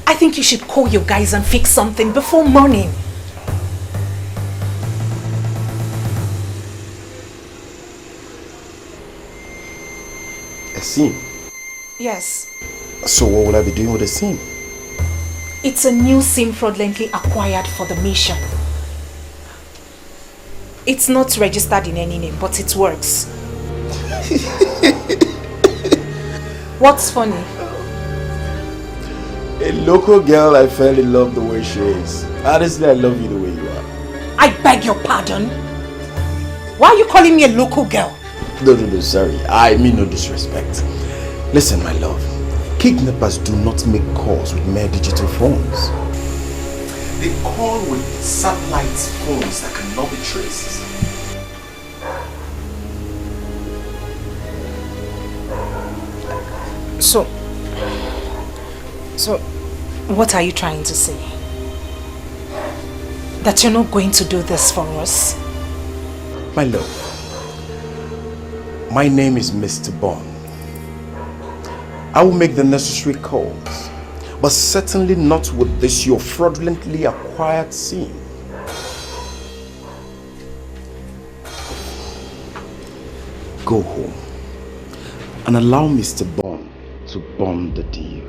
I think you should call your guys and fix something before morning. A scene? Yes. So what will I be doing with the scene? It's a new SIM fraudulently acquired for the mission. It's not registered in any name, but it works. What's funny? A local girl I fell in love the way she is. Honestly, I love you the way you are. I beg your pardon? Why are you calling me a local girl? No, sorry. I mean no disrespect. Listen, my love. Kidnappers do not make calls with mere digital phones. They call with satellite phones that cannot be traced. So, what are you trying to say? That you're not going to do this for us? My love, my name is Mr. Bond. I will make the necessary calls, but certainly not with this your fraudulently acquired SIM. Go home and allow Mr. Bond to bond the deal.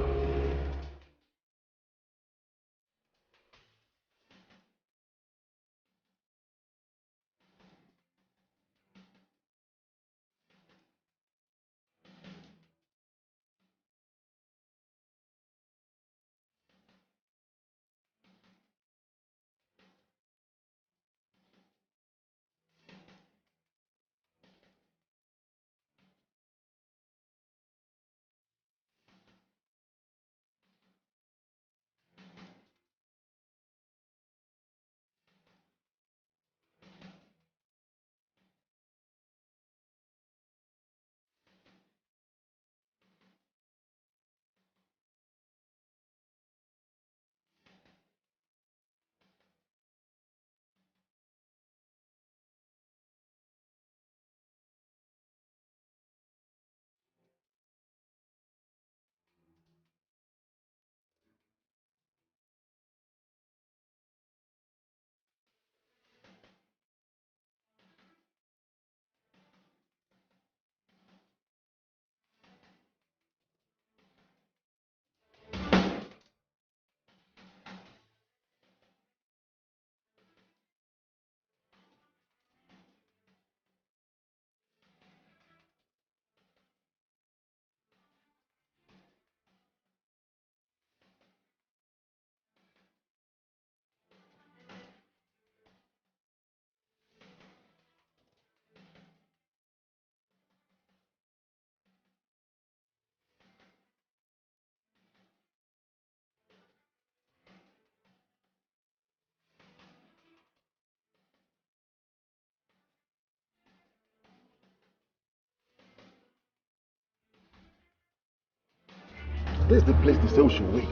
This is the place they say we should wait.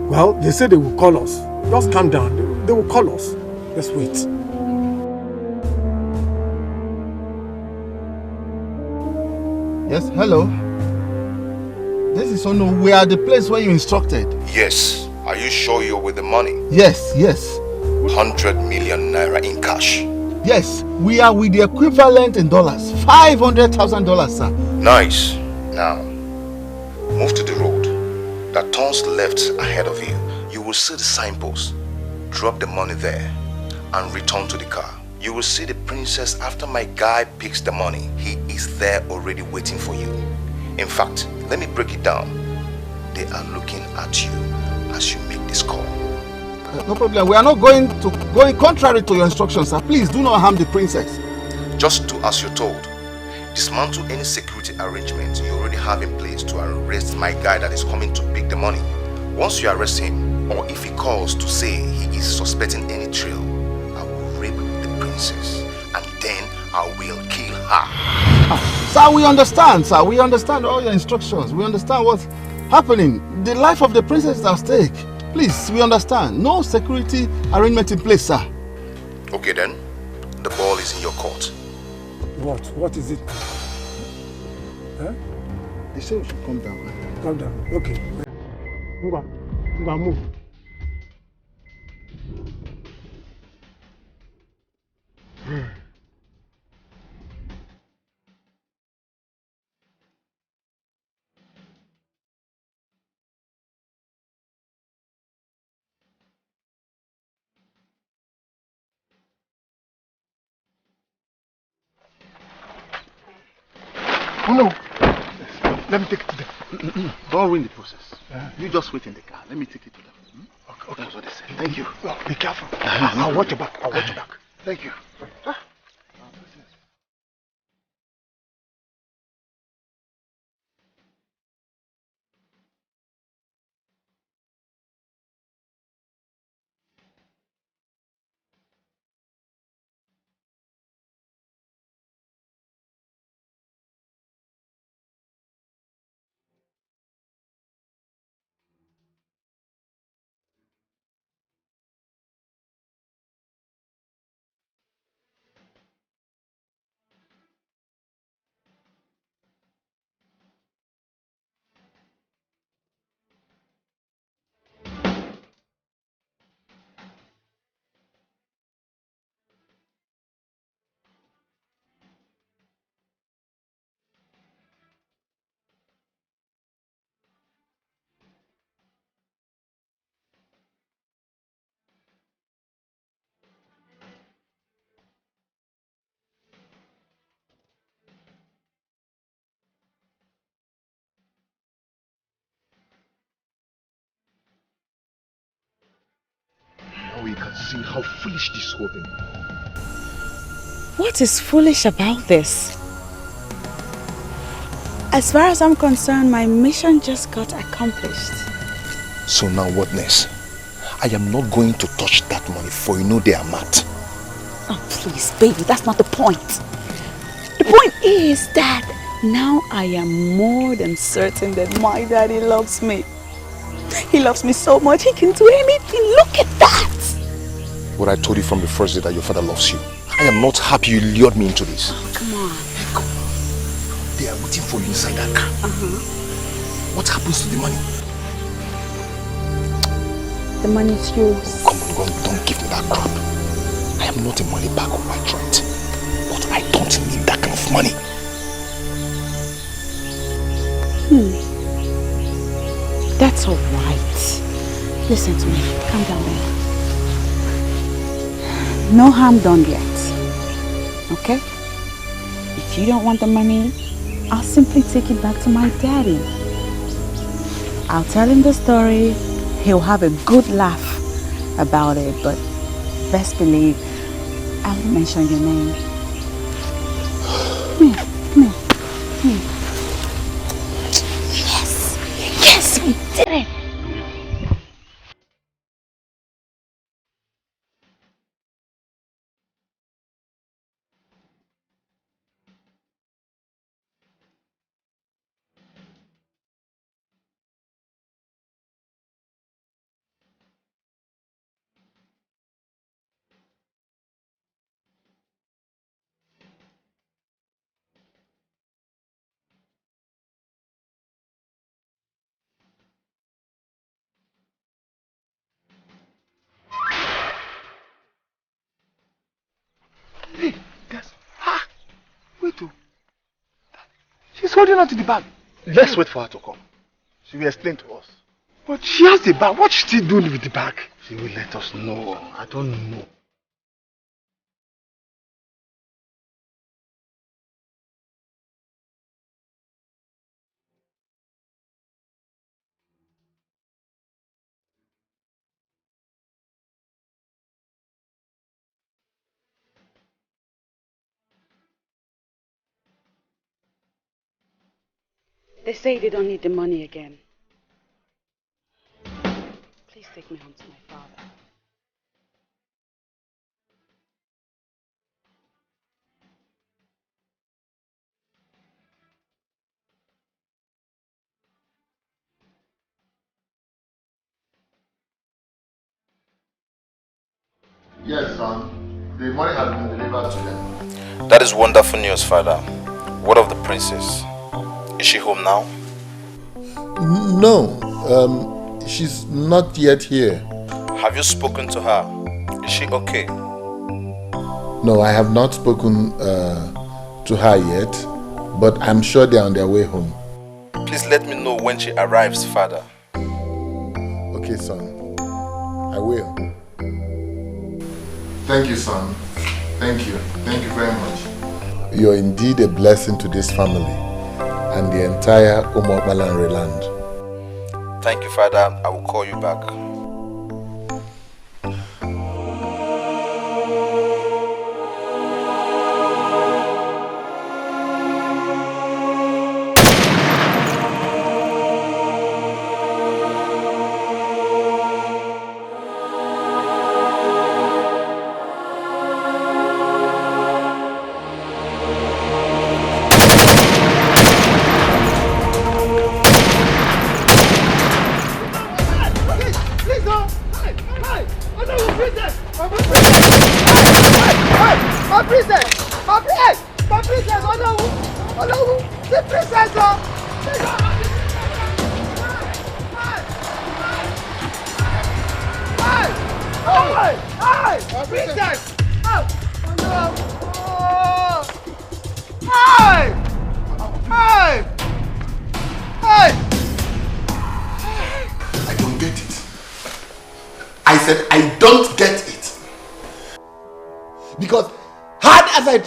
Well, they say they will call us. Just calm down. They will call us. Let's wait. Yes, hello. This is Ono. We are at the place where you instructed. Yes. Are you sure you're with the money? Yes, yes. 100 million naira in cash. Yes, we are with the equivalent in dollars. $500,000, sir. Nice. Now, move to the road that turns left ahead of you. You will see the signpost. Drop the money there and return to the car. You will see the princess after my guy picks the money. He is there already waiting for you. In fact, let me break it down. They are looking at you as you make this call. No problem. We are not going contrary to your instructions, sir. Please do not harm the princess. Just do as you're told. Dismantle any security arrangement you already have in place to arrest my guy that is coming to pick the money. Once you arrest him, or if he calls to say he is suspecting any trail, I will rape the princess and then I will kill her. Sir, we understand, sir. We understand all your instructions. We understand what's happening. The life of the princess is at stake. Please, we understand. No security arrangement in place, sir. Okay then, the ball is in your court. What? What is it? Huh? They say we should come down. Calm down. Okay. Move on. Move. Oh no! Let me take it to them. Don't ruin the process. You just wait in the car. Let me take it to them. Okay. That's what they said. Thank you. Well, be careful. I'll watch your back. Thank you. Now you can see how foolish this whole thing is. What is foolish about this? As far as I'm concerned, my mission just got accomplished. So now what next? I am not going to touch that money, for you know they are mad. Oh, please, baby, that's not the point. The point is that now I am more than certain that my daddy loves me. He loves me so much, he can do anything. Look at that! What I told you from the first day that your father loves you. I am not happy you lured me into this. Oh, come on. They are waiting for you inside that car. What happens to the money? The money is yours. Come on, don't give me that crap. I am not a money bag of my joint. But I don't need that kind of money. That's all right. Listen to me. Calm down, baby. No harm done yet. Okay? If you don't want the money, I'll simply take it back to my daddy. I'll tell him the story. He'll have a good laugh about it, but best believe I won't mention your name. Come here, come here, come here. Yes, we did it. holding on to the bag. Let's wait for her to come. She will explain to us. But she has the bag. What's she still doing with the bag? She will let us know. I don't know. They say they don't need the money again. Please take me home to my father. Yes, son. The money has been delivered to them. That is wonderful news, Father. What of the princess? Is she home now? No, she's not yet here. Have you spoken to her? Is she okay? No, I have not spoken to her yet, but I'm sure they're on their way home. Please let me know when she arrives, Father. Okay, son. I will. Thank you, son. Thank you. Thank you very much. You're indeed a blessing to this family and the entire Umokbalanre land. Thank you, Father. I will call you back.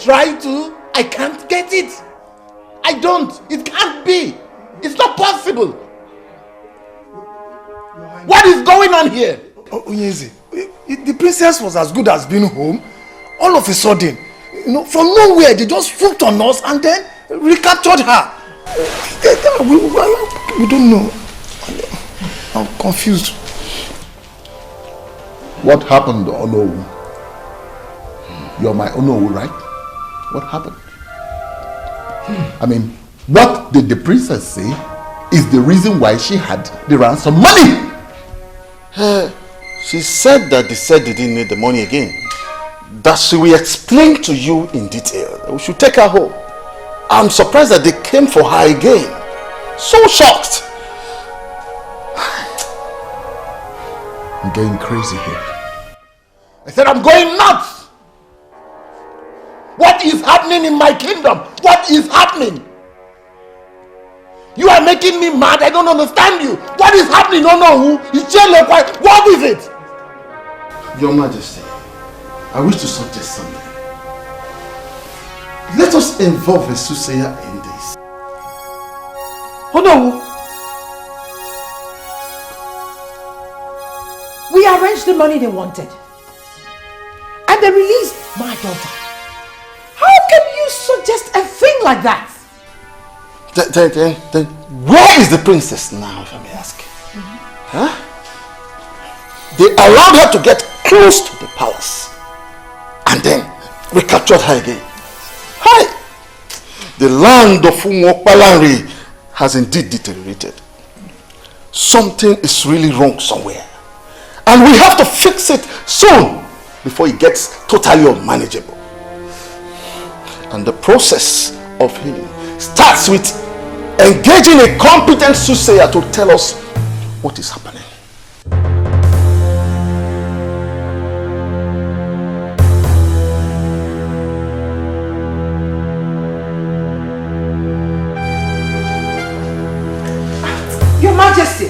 Try to, I can't get it. I don't. It can't be. It's not possible. What is going on here? Onyeze, the princess was as good as being home. All of a sudden, from nowhere, they just swooped on us and then recaptured her. We don't know. I'm confused. What happened, Onowu? You're my Onowu, right? What happened? I mean, what did the princess say is the reason why she had the ransom money? She said that they didn't need the money again. That she will explain to you in detail. We should take her home. I'm surprised that they came for her again. So shocked. I'm getting crazy here. I said I'm going nuts. What is happening in my kingdom? What is happening? You are making me mad. I don't understand you. What is happening? No, who? What is it? Your Majesty, I wish to suggest something. Let us involve a soothsayer in this. Oh no! We arranged the money they wanted. And they released my daughter. How can you suggest a thing like that? Then where is the princess now, if I may ask? Huh? They allowed her to get close to the palace and then recaptured her again. Hi! The land of Umokbalanre has indeed deteriorated. Something is really wrong somewhere. And we have to fix it soon before it gets totally unmanageable. And the process of healing starts with engaging a competent soothsayer to tell us what is happening. Majesty!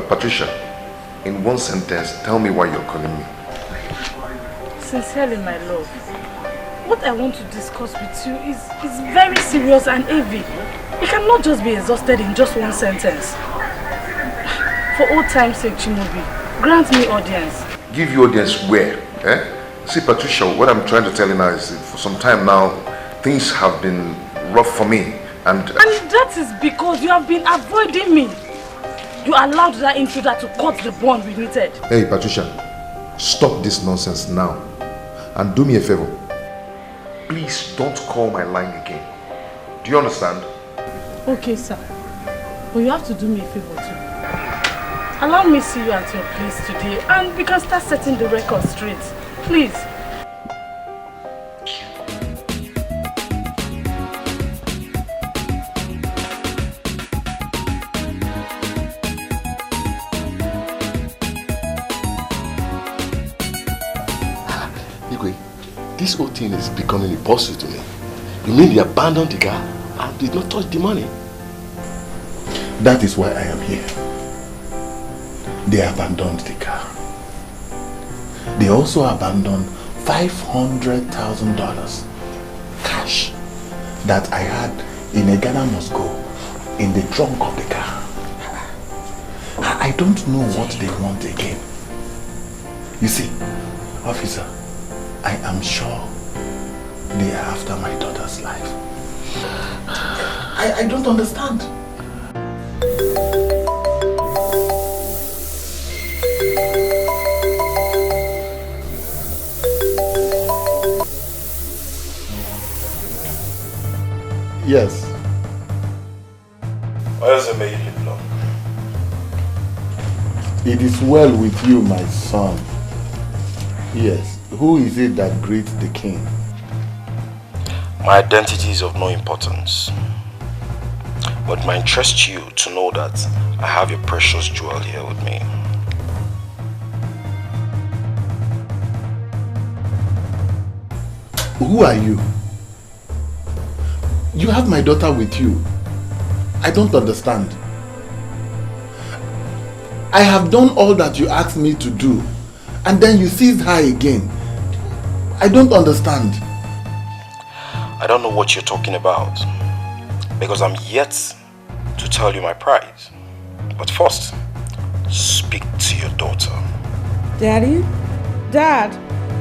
Patricia, in one sentence, tell me why you're calling me. Sincerely, my love, what I want to discuss with you is very serious and heavy. It cannot just be exhausted in just one sentence. For old time's sake, Chimobi, grant me audience. Give you audience where? See, Patricia, what I'm trying to tell you now is for some time now, things have been rough for me. And that is because you have been avoiding me. You allowed that intruder to cut the bond we needed. Hey, Patricia, stop this nonsense now. And do me a favor. Please don't call my line again. Do you understand? Okay, sir. But you have to do me a favor too. Allow me to see you at your place today and we can start setting the record straight. Please. This whole thing is becoming impossible to me. You mean they abandoned the car and did not touch the money? That is why I am here. They abandoned the car. They also abandoned $500,000 cash that I had in a Ghana must go in the trunk of the car. I don't know what they want again. You see, officer, I am sure they are after my daughter's life. I don't understand. Yes. Why does it make you live long? It is well with you, my son. Yes. Who is it that greets the king? My identity is of no importance. But it might interest you to know that I have a precious jewel here with me. Who are you? You have my daughter with you. I don't understand. I have done all that you asked me to do, and then you seized her again. I don't understand. I don't know what you're talking about, because I'm yet to tell you my prize. But first, speak to your daughter. Daddy? Dad,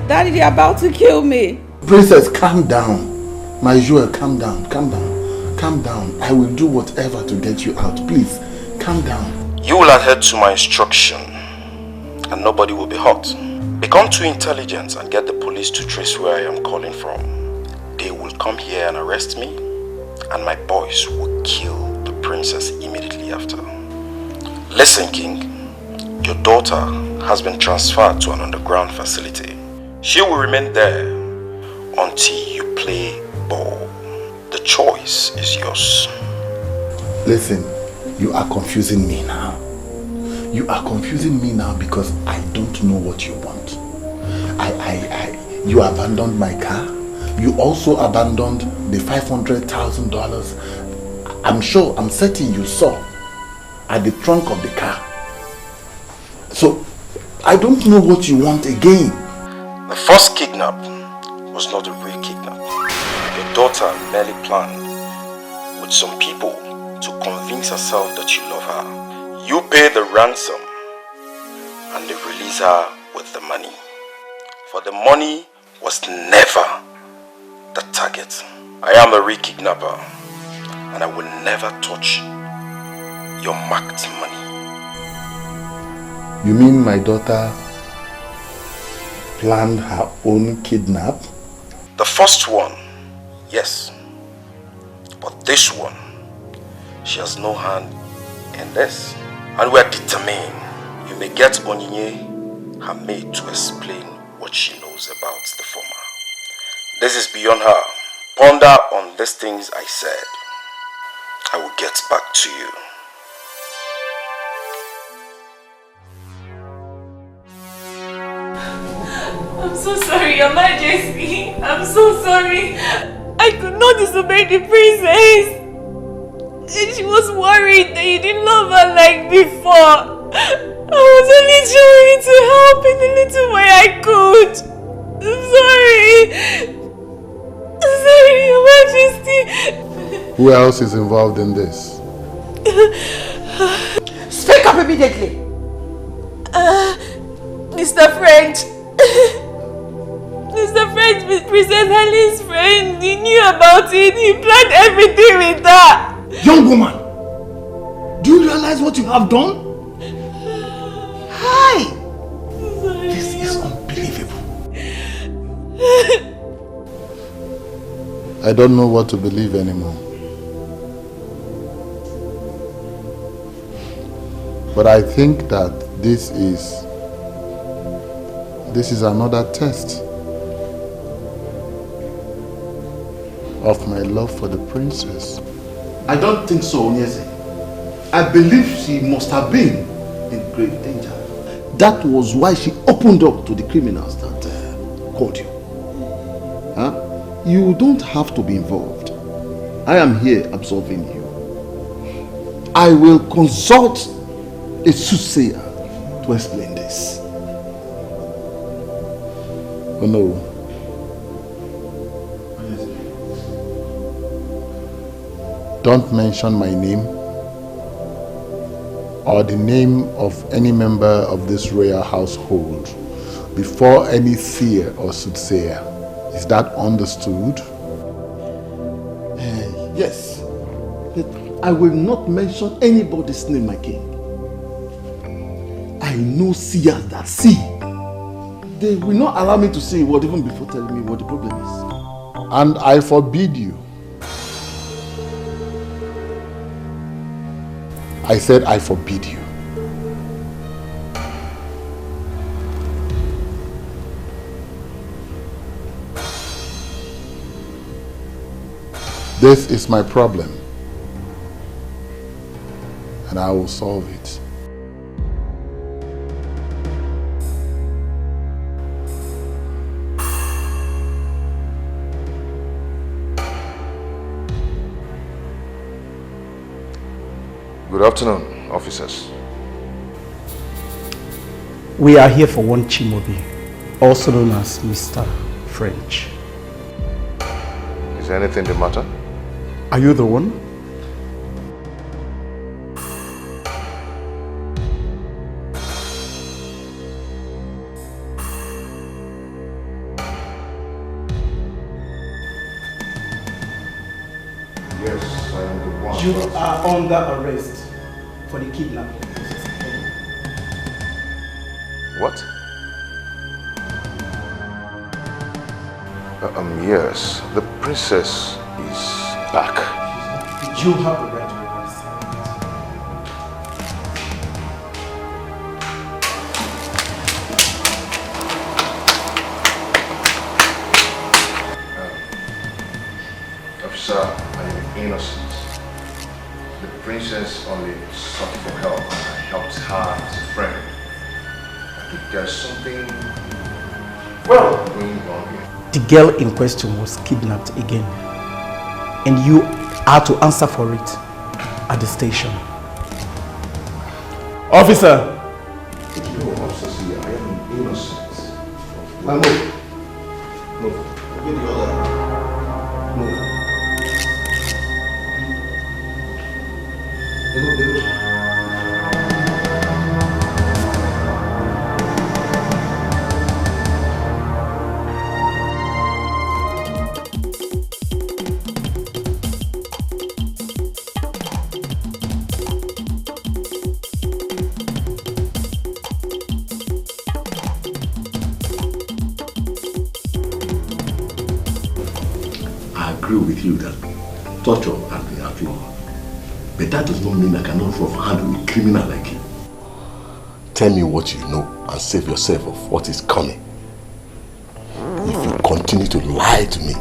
they're about to kill me. Princess, calm down. My jewel, calm down, calm down, calm down. I will do whatever to get you out. Please, calm down. You will adhere to my instruction, and nobody will be hurt. Become too intelligent and get the police to trace where I am calling from. They will come here and arrest me, and my boys will kill the princess immediately after. Listen, King, your daughter has been transferred to an underground facility. She will remain there until you play ball. The choice is yours. Listen, you are confusing me now. You are confusing me now because I don't know what you want. You abandoned my car. You also abandoned the $500,000. I'm certain you saw at the trunk of the car. So, I don't know what you want again. The first kidnap was not a real kidnap. Your daughter merely planned with some people to convince herself that you love her. You pay the ransom and they release her with the money. For the money was never the target. I am the real kidnapper and I will never touch your marked money. You mean my daughter planned her own kidnap? The first one, yes. But this one, she has no hand in this. And we are determined. You may get Onyinye, her maid, to explain what she knows about the former. This is beyond her. Ponder on these things I said. I will get back to you. I'm so sorry, Your Majesty. I'm so sorry. I could not disobey the princess. And she was worried that you didn't love her like before. I was only trying to help in the little way I could. I'm sorry. I'm sorry, Your Majesty. Who else is involved in this? Speak up immediately. Mr. French. Mr. French, Princess Helen's friend. He knew about it. He planned everything with her. Young woman, do you realize what you have done? Hi! This is unbelievable. I don't know what to believe anymore. But I think that this is another test of my love for the princess. I don't think so, Onyeze. I believe she must have been in great danger. That was why she opened up to the criminals that called you. Huh? You don't have to be involved. I am here absolving you. I will consult a soothsayer to explain this. Oh no. Don't mention my name or the name of any member of this royal household before any seer or soothsayer. Is that understood? Yes. But I will not mention anybody's name, my king. I know seers that see. They will not allow me to say a word even before telling me what the problem is. And I forbid you. I said I forbid you. This is my problem, and I will solve it. Good afternoon, officers. We are here for one Chimobi, also known as Mr. French. Is anything the matter? Are you the one? Yes, I am the one. You are under arrest for the kidnapping. What? Yes, the princess is back. You have the right to arrest Officer, I am innocent. The princess only sought for help and I helped her as a friend. I think there's something going on here. The girl in question was kidnapped again, and you are to answer for it at the station. Officer! No, officer, see, I am innocent. No. No. Get the other. No. With you that torture has been outlawed, but that does not mean I cannot handle a criminal like you. Tell me what you know and save yourself of what is coming. If you continue continue to lie to me,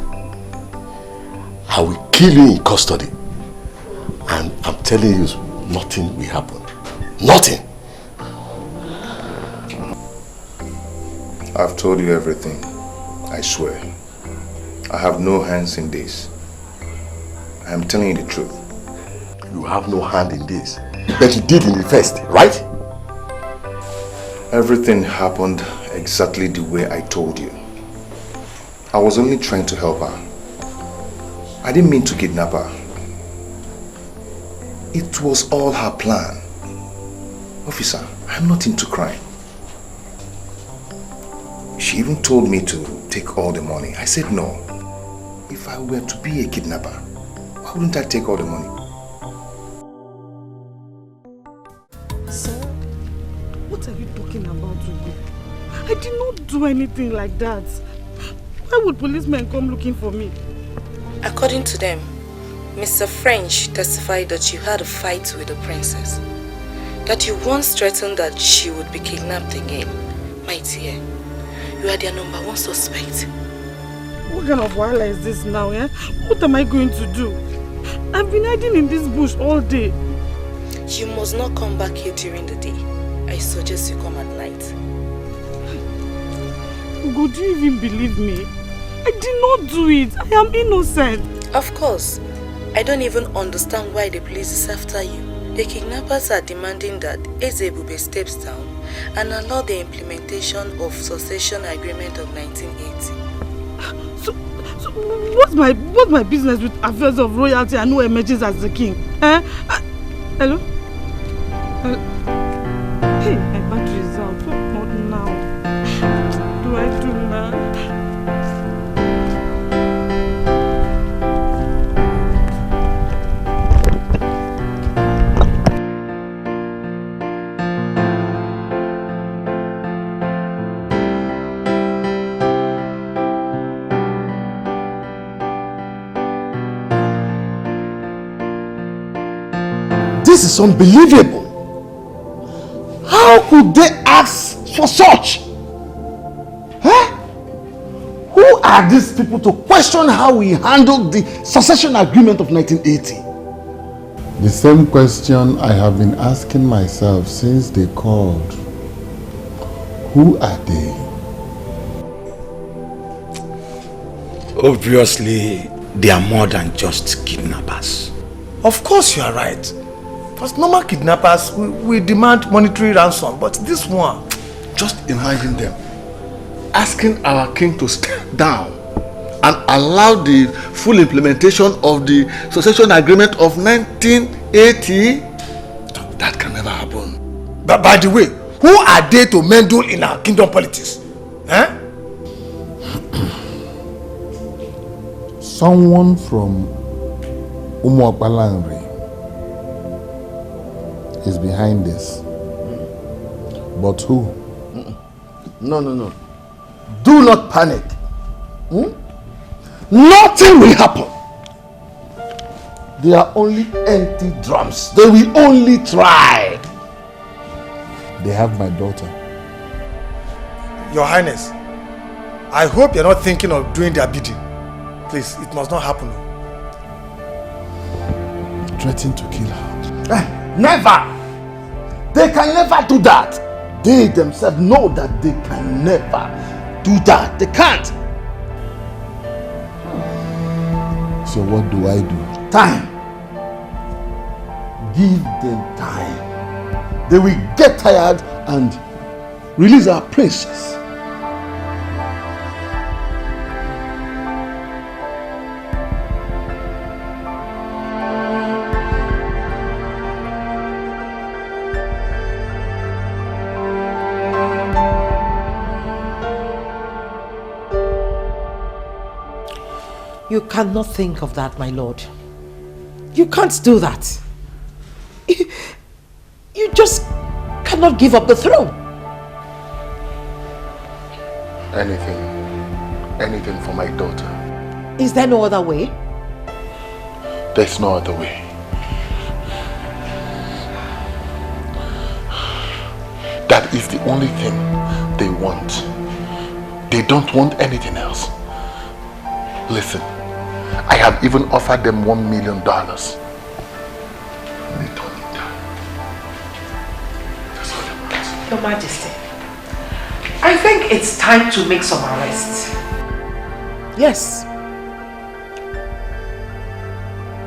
I will kill you in custody. And I'm telling you, nothing will happen. Nothing. I've told you everything. I swear. I have no hands in this. I am telling you the truth. You have no hand in this. But you did in the first, right? Everything happened exactly the way I told you. I was only trying to help her. I didn't mean to kidnap her. It was all her plan. Officer, I'm not into crime. She even told me to take all the money. I said no. If I were to be a kidnapper, why wouldn't I take all the money? Sir, what are you talking about, Ugo? I did not do anything like that. Why would policemen come looking for me? According to them, Mr. French testified that you had a fight with the princess. That you once threatened that she would be kidnapped again. My dear, you are their number one suspect. What kind of wahala is this now, eh? What am I going to do? I've been hiding in this bush all day. You must not come back here during the day. I suggest you come at night. Ugo, do you even believe me? I did not do it. I am innocent. Of course. I don't even understand why the police is after you. The kidnappers are demanding that Ezebube steps down and allow the implementation of Succession Agreement of 1980. So what's my business with affairs of royalty and who emerges as the king? Eh? Hello? Hey, my battery is out. What now? What do I do now? This is unbelievable. How could they ask for such? Huh? Who are these people to question how we handled the succession agreement of 1980? The same question I have been asking myself since they called. Who are they? Obviously, they are more than just kidnappers. Of course you are right. Because normal kidnappers, we demand monetary ransom, but this one... Just imagine them asking our king to step down and allow the full implementation of the succession agreement of 1980. That can never happen. But by the way, who are they to meddle in our kingdom politics? Eh? Someone from Umuapalanri is behind this. But who? No. Do not panic. Nothing will happen. They are only empty drums. They will only try. They have my daughter. Your Highness, I hope you're not thinking of doing their bidding. Please, it must not happen. Threatening to kill her. Never! They can never do that. They themselves know that they can never do that. They can't. So what do I do? Time. Give them time. They will get tired and release our princess. You cannot think of that, my lord. You can't do that. You just cannot give up the throne. Anything for my daughter. Is there no other way? There's no other way. That is the only thing they want. They don't want anything else. Listen, I have even offered them $1 million. Your Majesty, I think it's time to make some arrests. Yes.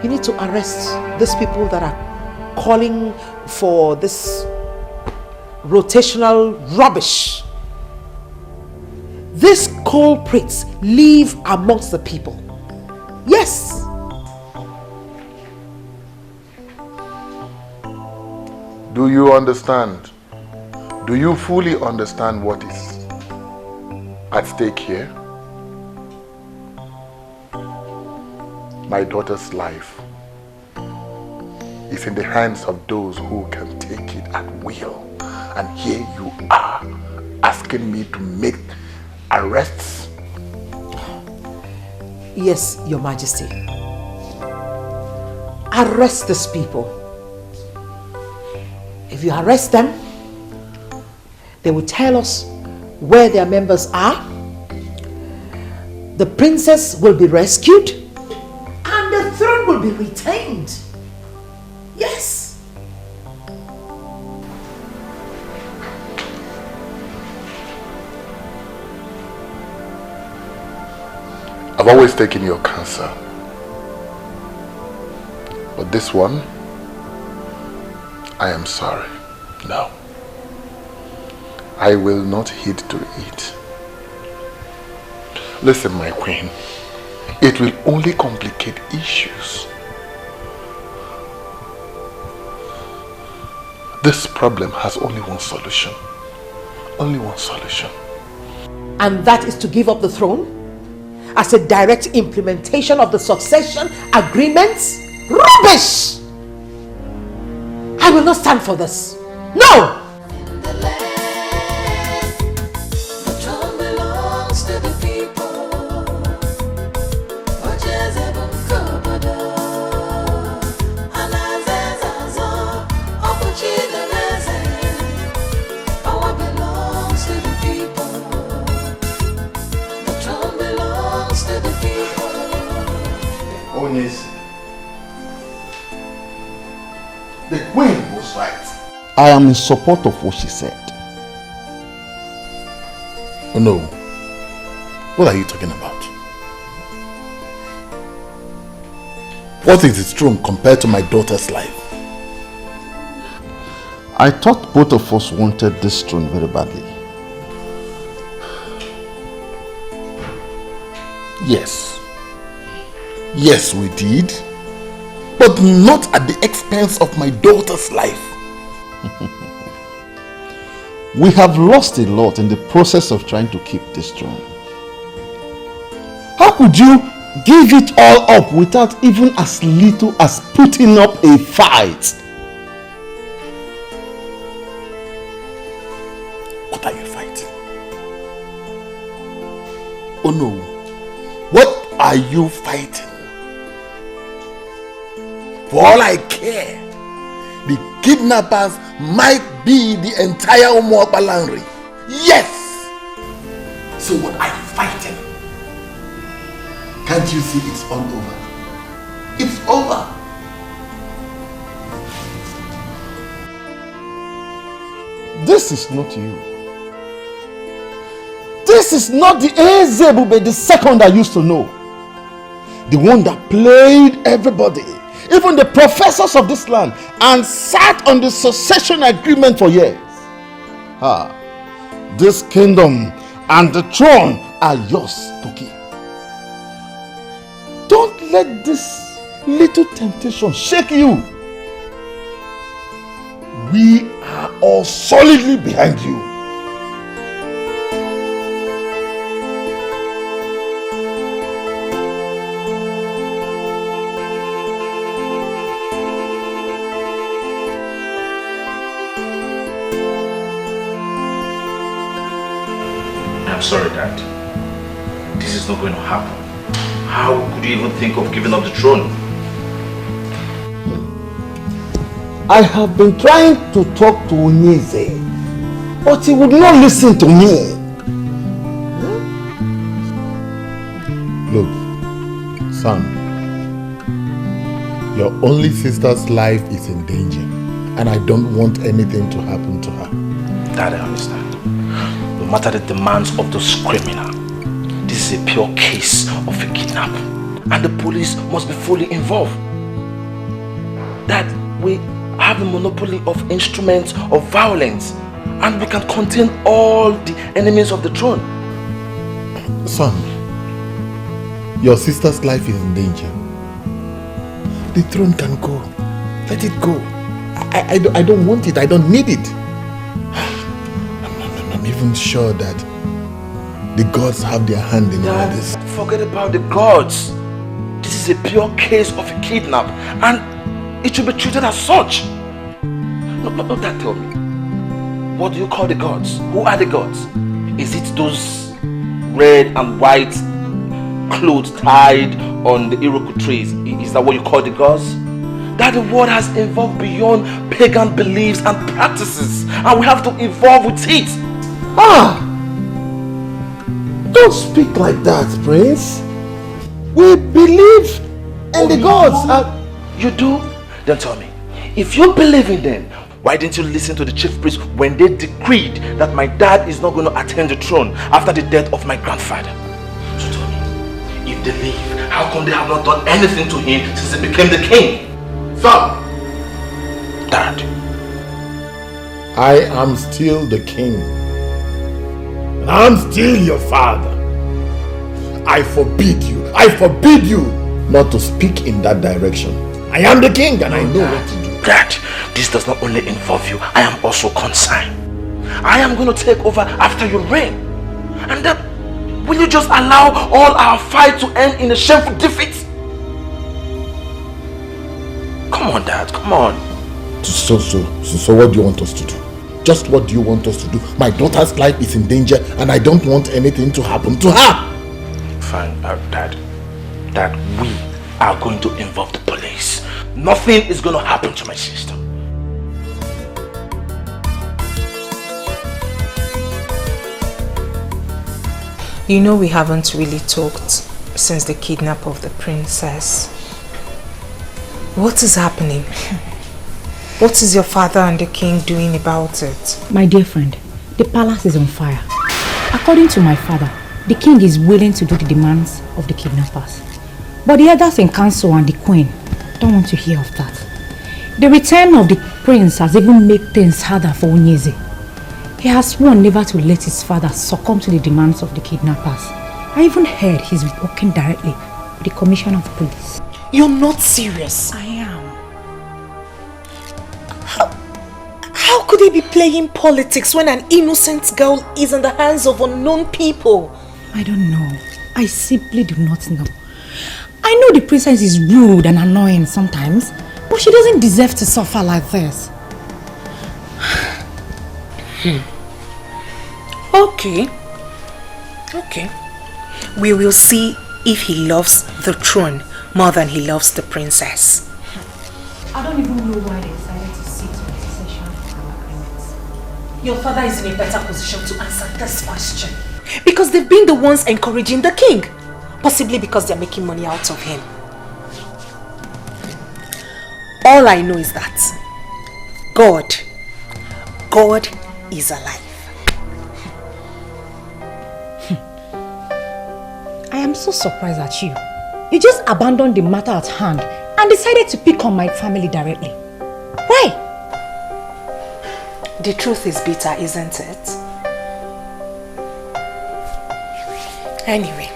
You need to arrest these people that are calling for this rotational rubbish. These culprits live amongst the people. Yes. Do you understand? Do you fully understand what is at stake here? My daughter's life is in the hands of those who can take it at will. And here you are asking me to make arrests? Yes, Your Majesty. Arrest these people. If you arrest them, they will tell us where their members are. The princess will be rescued and the throne will be retained. Yes. I've always taken your counsel. But this one, I am sorry. No. I will not heed to it. Listen, my queen. It will only complicate issues. This problem has only one solution. Only one solution. And that is to give up the throne as a direct implementation of the succession agreements? Rubbish! I will not stand for this. No! The queen was right. I am in support of what she said. Oh no. What are you talking about? What is its throne compared to my daughter's life? I thought both of us wanted this throne very badly. Yes. Yes, we did. But not at the expense of my daughter's life. We have lost a lot in the process of trying to keep this throne. How could you give it all up without even as little as putting up a fight? What are you fighting? Oh no. What are you fighting? For all I care, the kidnappers might be the entire Umuopalanri. Yes! So what are you fighting? Can't you see it's all over? It's over. This is not you. This is not the Ezebube the second I used to know. The one that played everybody, even the professors of this land, and sat on the succession agreement for years. This kingdom and the throne are yours to keep. Don't let this little temptation shake you. We are all solidly behind you. I'm sorry, Dad. This is not going to happen. How could you even think of giving up the throne? I have been trying to talk to Onyeze, but he would not listen to me. Look, Son, your only sister's life is in danger, and I don't want anything to happen to her. That I understand. No matter the demands of those criminals, this is a pure case of a kidnap, and the police must be fully involved. That we have the monopoly of instruments of violence, and we can contain all the enemies of the throne. Son, your sister's life is in danger. The throne can go. Let it go. I don't want it. I don't need it. I'm even sure that the gods have their hand in all this. Forget about the gods. This is a pure case of a kidnap, and it should be treated as such. No, that tell me. What do you call the gods? Who are the gods? Is it those red and white clothes tied on the Iroquois trees? Is that what you call the gods? That the world has evolved beyond pagan beliefs and practices, and we have to evolve with it. Don't speak like that, Prince. We believe in the gods. You do? Then tell me, if you believe in them, why didn't you listen to the chief priest when they decreed that my dad is not going to attend the throne after the death of my grandfather? So tell me, if they leave, how come they have not done anything to him since he became the king? Son! Dad. I am still the king. And I'm still your father. I forbid you not to speak in that direction. I am the king and I know what to do. Dad, this does not only involve you, I am also concerned. I am going to take over after your reign. And then, will you just allow all our fight to end in a shameful defeat? Come on, Dad, come on. So what do you want us to do? Just what do you want us to do? My daughter's life is in danger and I don't want anything to happen to her. Fine, Dad, we are going to involve the police. Nothing is going to happen to my sister. You know we haven't really talked since the kidnap of the princess. What is happening? What is your father and the king doing about it? My dear friend, the palace is on fire. According to my father, the king is willing to do the demands of the kidnappers. But the others in council and the queen don't want to hear of that. The return of the prince has even made things harder for Onyeze. He has sworn never to let his father succumb to the demands of the kidnappers. I even heard he's working directly with the commissioner of police. You're not serious. I am. How could he be playing politics when an innocent girl is in the hands of unknown people? I don't know. I simply do not know. I know the princess is rude and annoying sometimes, but she doesn't deserve to suffer like this. Okay. We will see if he loves the throne more than he loves the princess. I don't even know why they decided to sit on the cessation of our agreements. Your father is in a better position to answer this question. Because they've been the ones encouraging the king. Possibly because they're making money out of him. All I know is that God is alive. I am so surprised at you. You just abandoned the matter at hand and decided to pick on my family directly. Why? The truth is bitter, isn't it? Anyway,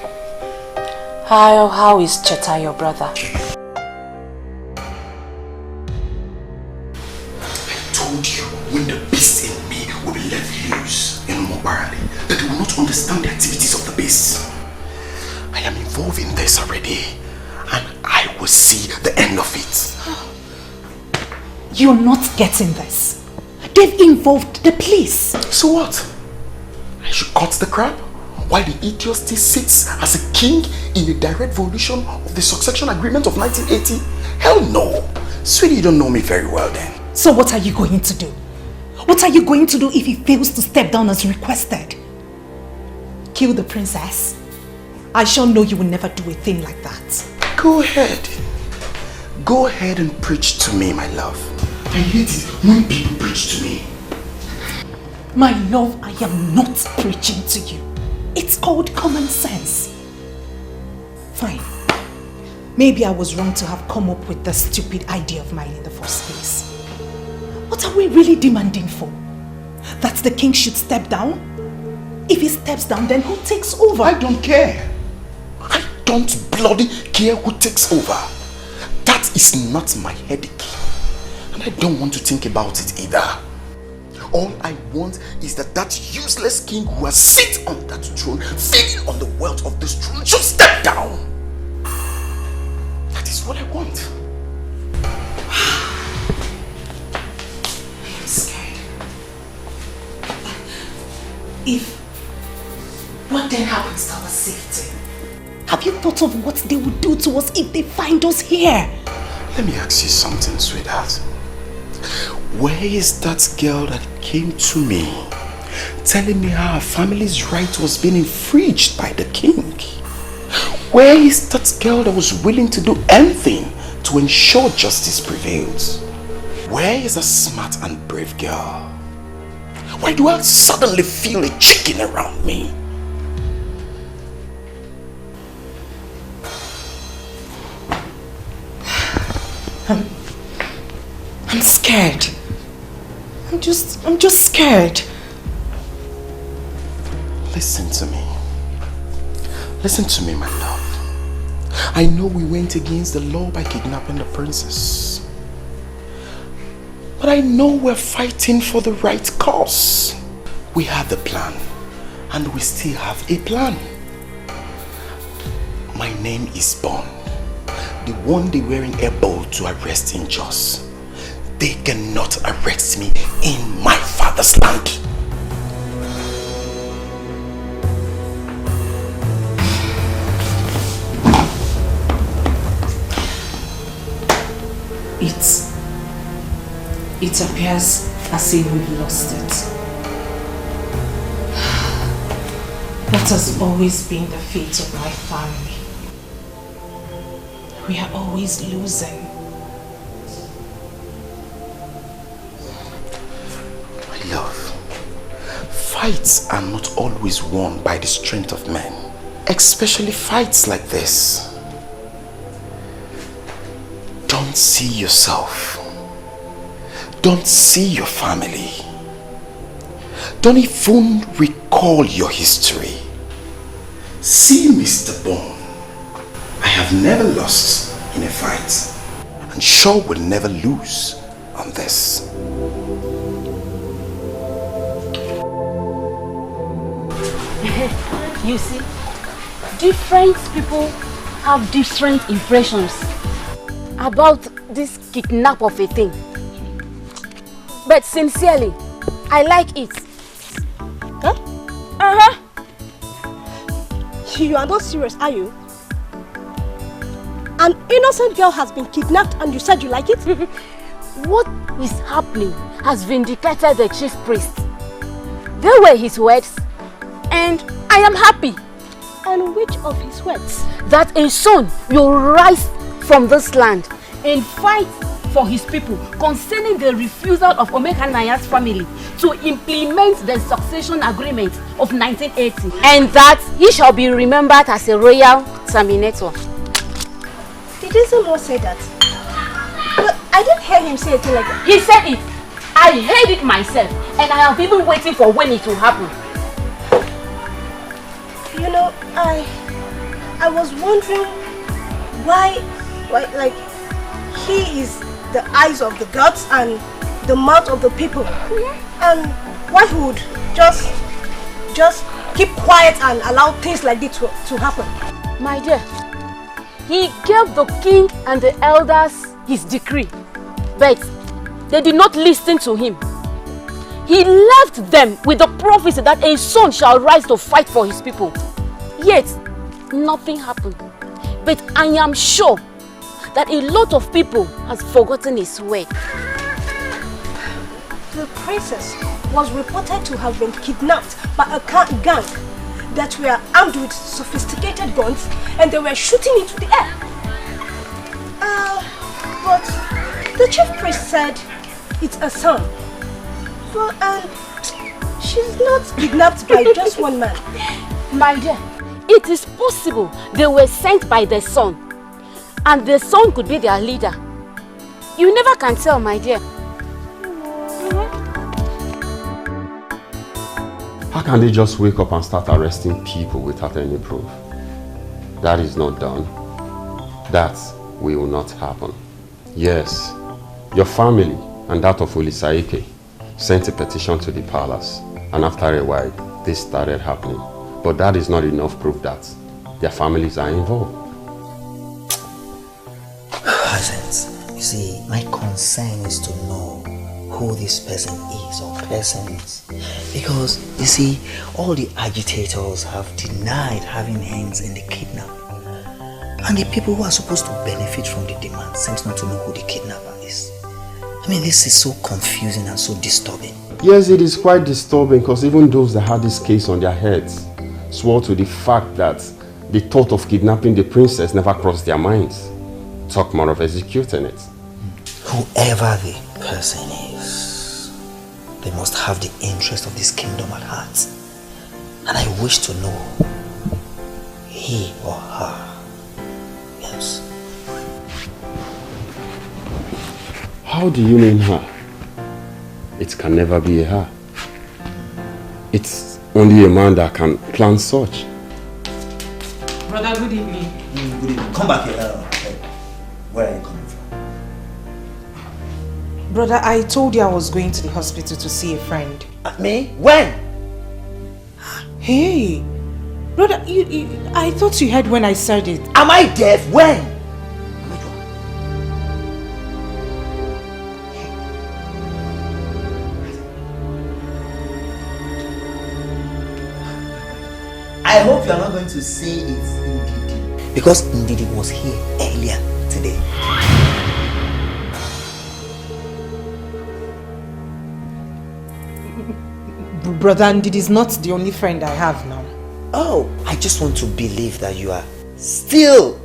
how is Cheta, your brother? I told you when the beast in me will be let loose in Mobarali that they will not understand the activities of the beast. I am involved in this already and I will see the end of it. You're not getting this. They've involved the police. So what? I should cut the crap? While the idiot still sits as a king in a direct violation of the succession agreement of 1980? Hell no. Sweetie, you don't know me very well then. So what are you going to do? What are you going to do if he fails to step down as requested? Kill the princess? I sure know you will never do a thing like that. Go ahead. Go ahead and preach to me, my love. I hate it when people preach to me. My love, I am not preaching to you. It's called common sense. Fine. Maybe I was wrong to have come up with the stupid idea of mine in the first place. What are we really demanding for? That the king should step down? If he steps down, then who takes over? I don't care. I don't bloody care who takes over. That is not my headache. And I don't want to think about it either. All I want is that useless king who has sit on that throne, feeding on the wealth of this throne, should step down. That is what I want. I am scared. What then happens to our safety? Have you thought of what they would do to us if they find us here? Let me ask you something, sweetheart. Where is that girl that came to me telling me how her family's right was being infringed by the king? Where is that girl that was willing to do anything to ensure justice prevails? Where is a smart and brave girl? Why do I suddenly feel a chicken around me? I'm scared. I'm just scared. Listen to me. Listen to me, my love. I know we went against the law by kidnapping the princess. But I know we're fighting for the right cause. We have the plan. And we still have a plan. My name is Bond. The one they were able to arrest in Jos. They cannot arrest me in my father's land. It appears as if we've lost it. That has always been the fate of my family. We are always losing. My love, fights are not always won by the strength of men, especially fights like this. Don't see yourself. Don't see your family. Don't even recall your history. See Mr. Bone. I have never lost in a fight, and sure will never lose on this. You see, different people have different impressions about this kidnap of a thing. But sincerely, I like it. Huh? Uh-huh. You are not serious, are you? An innocent girl has been kidnapped and you said you like it? What is happening has vindicated the chief priest. They were his words, and I am happy. And which of his words? That a son will rise from this land and fight for his people concerning the refusal of Omekanaya's family to implement the succession agreement of 1980, and that he shall be remembered as a royal terminator. Did Izumo say that? But I didn't hear him say anything like that. He said it. I heard it myself, and I have been waiting for when it will happen. You know, I was wondering why like he is the eyes of the gods and the mouth of the people, and why he would just keep quiet and allow things like this to happen. My dear, he gave the king and the elders his decree, but they did not listen to him. He left them with the prophecy that a son shall rise to fight for his people. Yet, nothing happened. But I am sure that a lot of people has forgotten his word. The princess was reported to have been kidnapped by a gang that were armed with sophisticated guns, and they were shooting into the air. The chief priest said it's a son. So, she's not kidnapped by just one man. My dear, it is possible they were sent by the son. And the son could be their leader. You never can tell, my dear. How can they just wake up and start arresting people without any proof? That is not done. That will not happen. Yes, your family and that of Olisaike sent a petition to the palace, and after a while, this started happening. But that is not enough proof that their families are involved. Presence. You see, my concern is to know who this person is or persons. Because, you see, all the agitators have denied having hands in the kidnap. And the people who are supposed to benefit from the demand seems not to know who the kidnapper is. I mean, this is so confusing and so disturbing. Yes, it is quite disturbing because even those that had this case on their heads swore to the fact that the thought of kidnapping the princess never crossed their minds. Talk more of executing it. Whoever the person is, they must have the interest of this kingdom at heart. And I wish to know he or her. Yes. How do you mean her? It can never be a her. It's only a man that can plan such. Brother, good evening. Good evening. Come back here. Where are you coming from? Brother, I told you I was going to the hospital to see a friend. Me? When? Hey! Brother, I thought you heard when I said it. Am I deaf? When? I hope you are not going to say it's Ndidi. Because Ndidi was here earlier today. Brother, Ndidi is not the only friend I have now. Oh, I just want to believe that you are still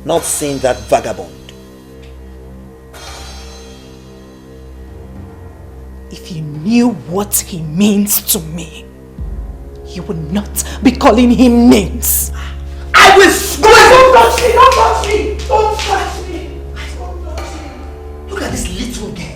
not seeing that vagabond. If you knew what he means to me, you would not be calling him names. I will swear! Don't touch me! Don't touch me! Don't touch me! Don't touch me! Look at this little girl.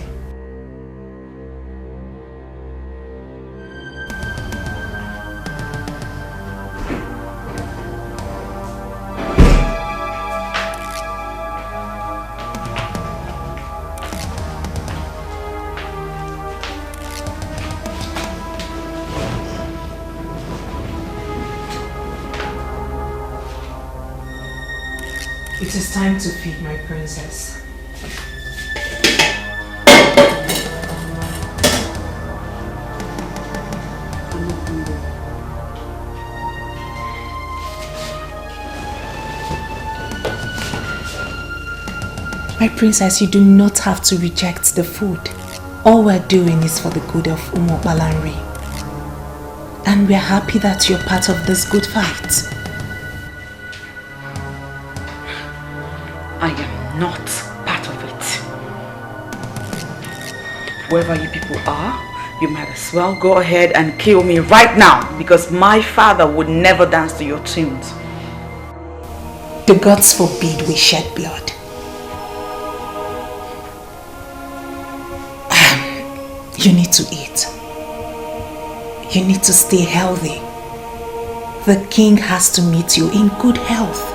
It is time to feed my princess. My princess, you do not have to reject the food. All we're doing is for the good of Umo Balanri. And we're happy that you're part of this good fight. I am not part of it. Whoever you people are, you might as well go ahead and kill me right now, because my father would never dance to your tunes. The gods forbid we shed blood. You need to eat. You need to stay healthy. The king has to meet you in good health.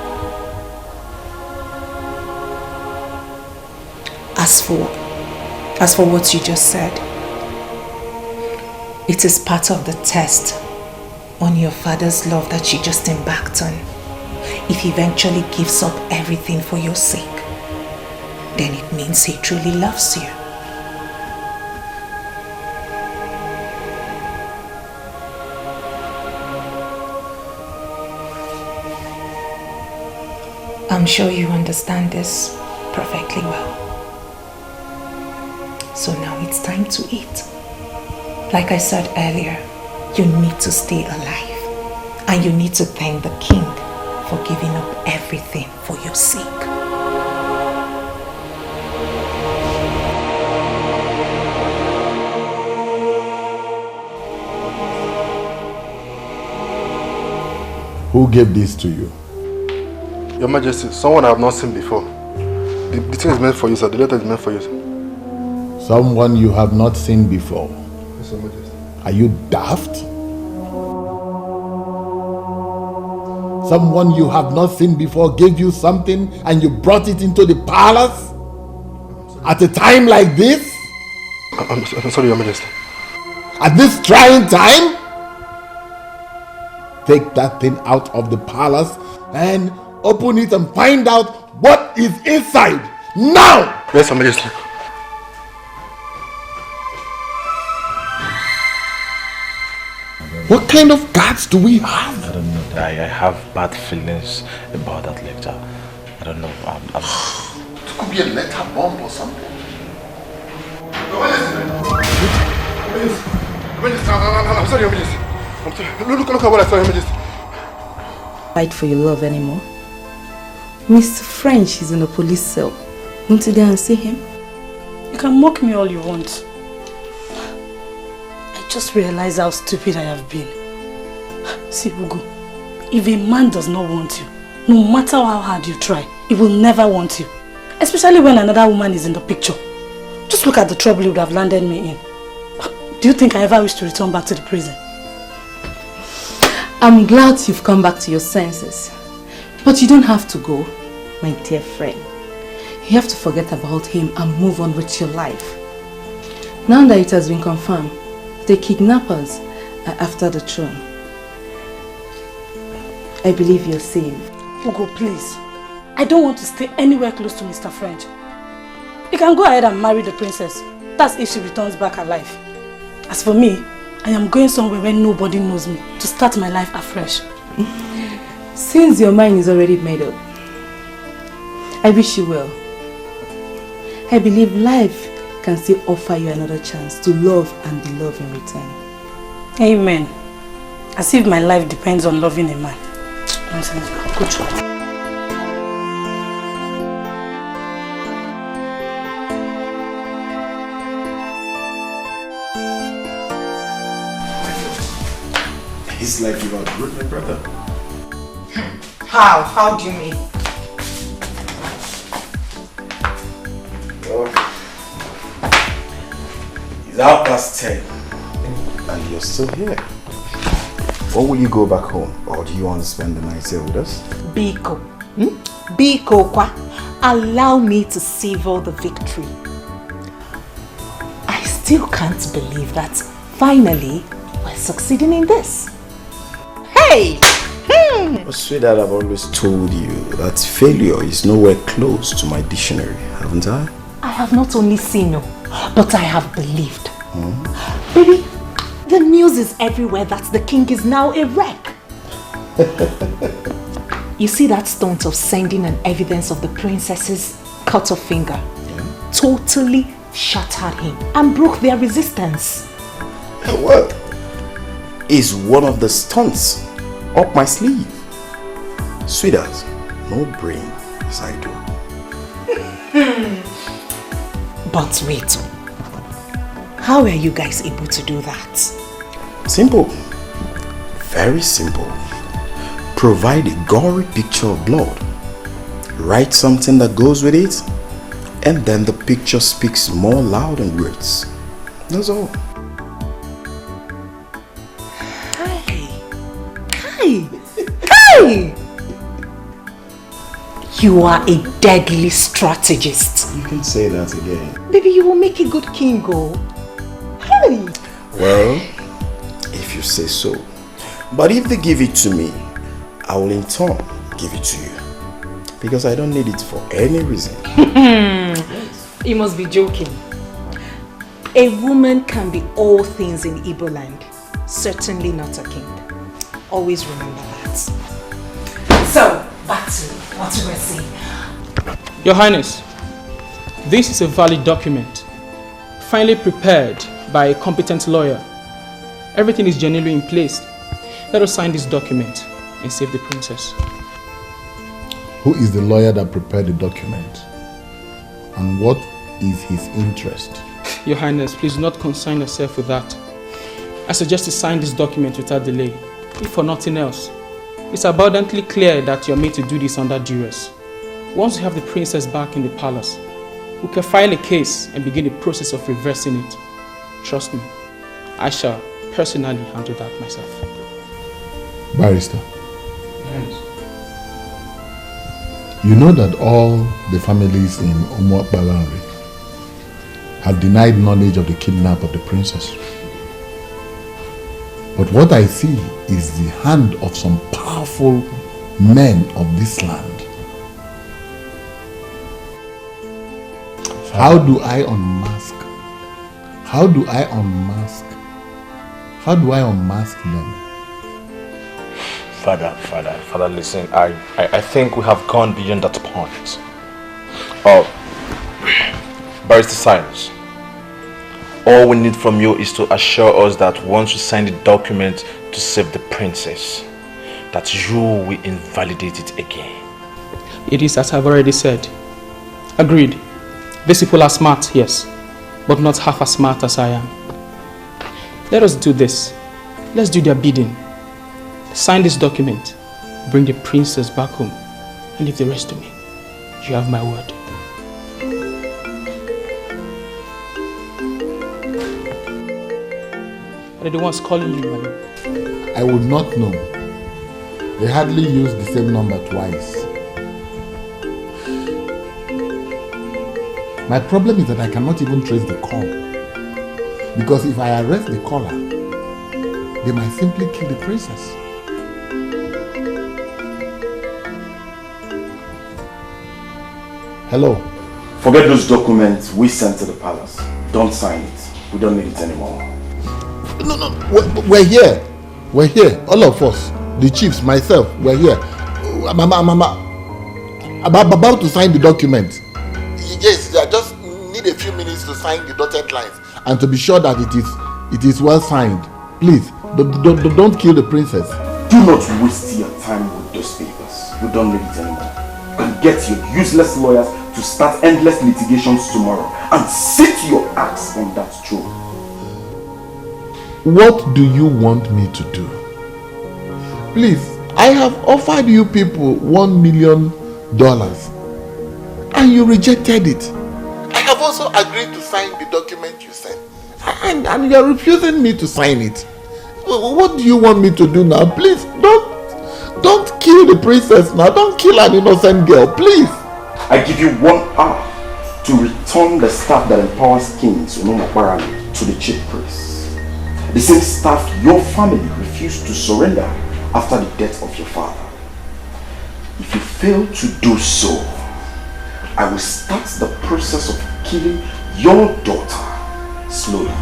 As for what you just said, it is part of the test on your father's love that you just embarked on. If he eventually gives up everything for your sake, then it means he truly loves you. I'm sure you understand this perfectly well. So now it's time to eat. Like I said earlier, you need to stay alive. And you need to thank the king for giving up everything for your sake. Who gave this to you? Your Majesty, someone I have not seen before. The thing is meant for you, sir. The letter is meant for you, sir. Someone you have not seen before. Yes, Your Majesty. Are you daft? Someone you have not seen before gave you something and you brought it into the palace? At a time like this? I'm sorry, Your Majesty. At this trying time? Take that thing out of the palace and open it and find out what is inside. Now! Yes, Your Majesty. What kind of guards do we have? I don't know. I have bad feelings about that lecture. I don't know. It could be a letter bomb or something. I'm sorry, Your Majesty. I'm sorry. Look at what I saw, Your Majesty. Fight for your love anymore. Mr. French is in a police cell. Want to go and see him? You can mock me all you want. I just realized how stupid I have been. See, Ugo, if a man does not want you, no matter how hard you try, he will never want you. Especially when another woman is in the picture. Just look at the trouble you would have landed me in. Do you think I ever wish to return back to the prison? I'm glad you've come back to your senses. But you don't have to go, my dear friend. You have to forget about him and move on with your life. Now that it has been confirmed, the kidnappers are after the throne. I believe you're safe. Ugo, please. I don't want to stay anywhere close to Mr. French. You can go ahead and marry the princess. That's if she returns back alive. As for me, I am going somewhere where nobody knows me to start my life afresh. Since your mind is already made up, I wish you well. I believe life can still offer you another chance to love and be loved in return. Amen. As if my life depends on loving a man. Nonsense. Good job. It's like you outgrew my brother. How? How do you mean? It's 10:30. And you're still here. Or will you go back home? Or do you want to spend the night here with us? Biko. Biko kwa. Allow me to savor the victory. I still can't believe that finally we're succeeding in this. Hey! Oh, sweetheart, I've always told you that failure is nowhere close to my dictionary, haven't I? I have not only seen no, but I have believed. Baby, the news is everywhere that the king is now a wreck. You see that stunt of sending an evidence of the princess's cut off finger? Yeah. Totally shattered him and broke their resistance. Well, is one of the stunts up my sleeve. Sweetheart, no brain as I do. But wait, how were you guys able to do that? Simple. Very simple. Provide a gory picture of blood. Write something that goes with it, and then the picture speaks more loud than words. That's all. Hey! You are a deadly strategist. You can say that again. Baby, you will make a good king, go. Hey! Well, if you say so. But if they give it to me, I will in turn give it to you. Because I don't need it for any reason. You must be joking. A woman can be all things in Igbo land. Certainly not a king. Always remember that. So, back to what we were saying. Your Highness, this is a valid document, finally prepared by a competent lawyer. Everything is genuinely in place. Let us sign this document and save the princess. Who is the lawyer that prepared the document? And what is his interest? Your Highness, please do not concern yourself with that. I suggest you sign this document without delay, if for nothing else. It's abundantly clear that you're made to do this under duress. Once you have the princess back in the palace, we can file a case and begin the process of reversing it. Trust me, I shall personally handle that myself. Barrister. Yes. You know that all the families in Umuakbalari have denied knowledge of the kidnap of the princess. But what I see is the hand of some powerful men of this land. How do I unmask? How do I unmask? How do I unmask them? Father, listen, I think we have gone beyond that point. Barrister Cyrus, all we need from you is to assure us that once you sign the document to save the princess, that you will invalidate it again. It is as I've already said. Agreed. These people are smart, yes, but not half as smart as I am. Let us do this. Let's do their bidding. Sign this document, bring the princess back home, and leave the rest to me. You have my word. Are they the ones calling you, my lord? I would not know. They hardly use the same number twice. My problem is that I cannot even trace the call. Because if I arrest the caller, they might simply kill the princess. Hello? Forget those documents we sent to the palace. Don't sign it. We don't need it anymore. No, we're here. We're here. All of us. The chiefs, myself, we're here. I'm about to sign the document. Yes, I just need a few minutes to sign the dotted lines and to be sure that it is well signed. Please, don't kill the princess. Do not waste your time with those papers. We don't need it anymore. You can get your useless lawyers to start endless litigations tomorrow and sit your ass on that throne. What do you want me to do? Please, I have offered you people $1 million and you rejected it. I have also agreed to sign the document you sent and you are refusing me to sign it. What do you want me to do now? Please, don't kill the princess now. Don't kill an innocent girl, please. I give you 1 hour to return the staff that empowers kings to the chief priest. The same staff your family refused to surrender after the death of your father. If you fail to do so, I will start the process of killing your daughter slowly.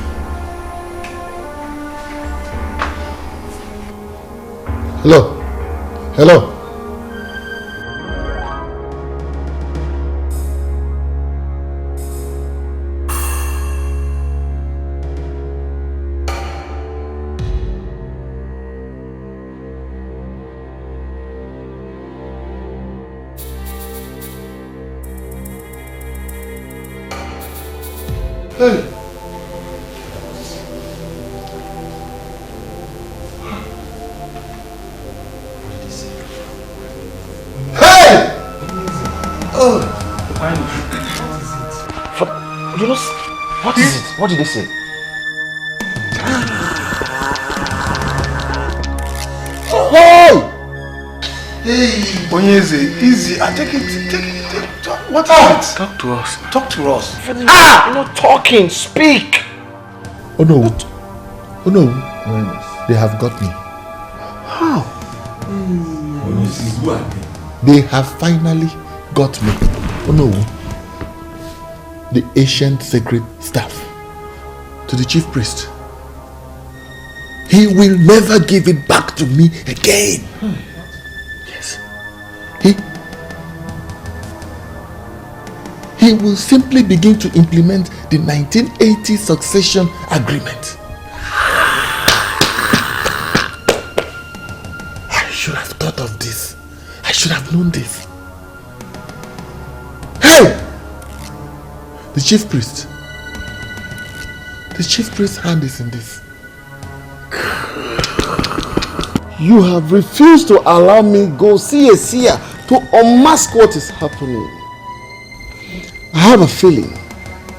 Hello? Hello? Hey! You know, what is it? What did they say? Hey! Hey! Onyeze, easy. Take it. What is it? Talk to us. Talk to us. You're not talking. Speak. Oh no. Oh no. They have got me. How? They have finally got me. Oh no. The ancient sacred staff to the chief priest. He will never give it back to me again. Yes. He will simply begin to implement the 1980 succession agreement. I should have thought of this. I should have known this. Hey! The chief priest. The chief priest's hand is in this. You have refused to allow me go see a seer to unmask what is happening. I have a feeling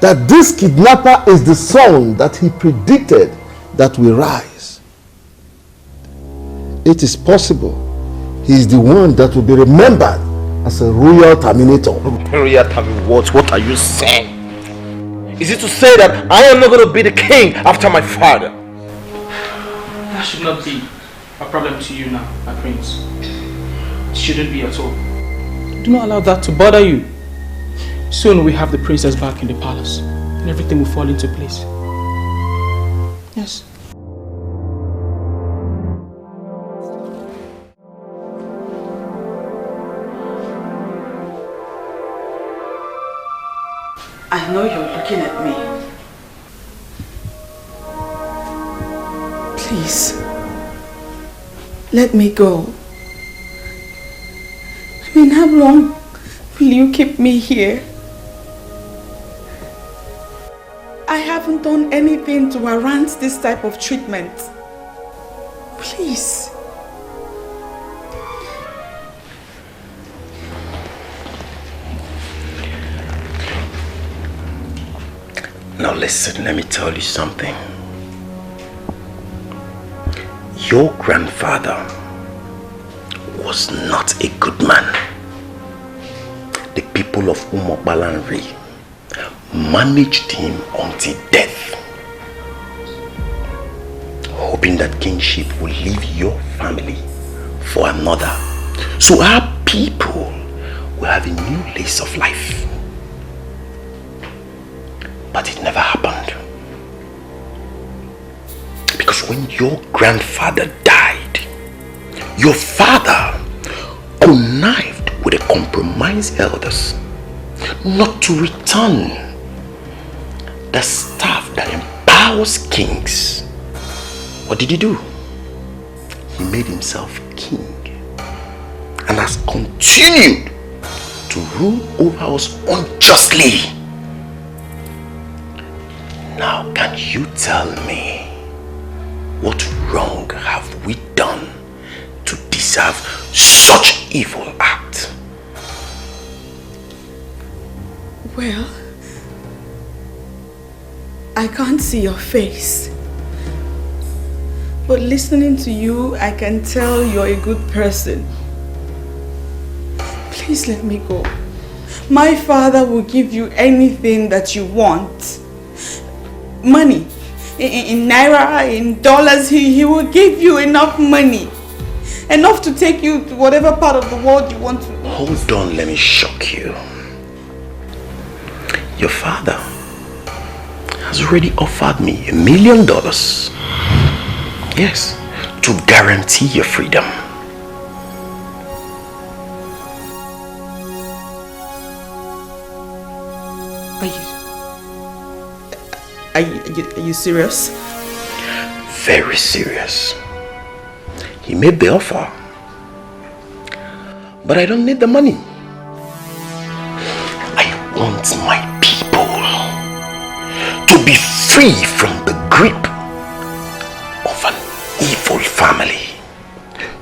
that this kidnapper is the son that he predicted that will rise. It is possible he is the one that will be remembered as a royal terminator. Royal terminator? What are you saying? Is it to say that I am not going to be the king after my father? That should not be a problem to you now, my prince. It shouldn't be at all. Do not allow that to bother you. Soon we have the princess back in the palace and everything will fall into place. Yes. I know you're looking at me. Please, let me go. I mean, how long will you keep me here? I haven't done anything to warrant this type of treatment. Please. Now listen, let me tell you something. Your grandfather was not a good man. The people of Umobalanri managed him until death, hoping that kingship will leave your family for another. So our people will have a new lease of life. But it never happened. Because when your grandfather died, your father connived with the compromised elders not to return the staff that empowers kings. What did he do? He made himself king and has continued to rule over us unjustly. Now, can you tell me what wrong have we done to deserve such evil act? Well, I can't see your face, but listening to you, I can tell you're a good person. Please let me go. My father will give you anything that you want. Money, in naira, in dollars, he will give you enough money. Enough to take you to whatever part of the world you want to. Hold on, let me shock you. Your father has already offered me $1 million. Yes, to guarantee your freedom. Are you serious? Very serious. He made the offer, but I don't need the money. I want my people to be free from the grip of an evil family.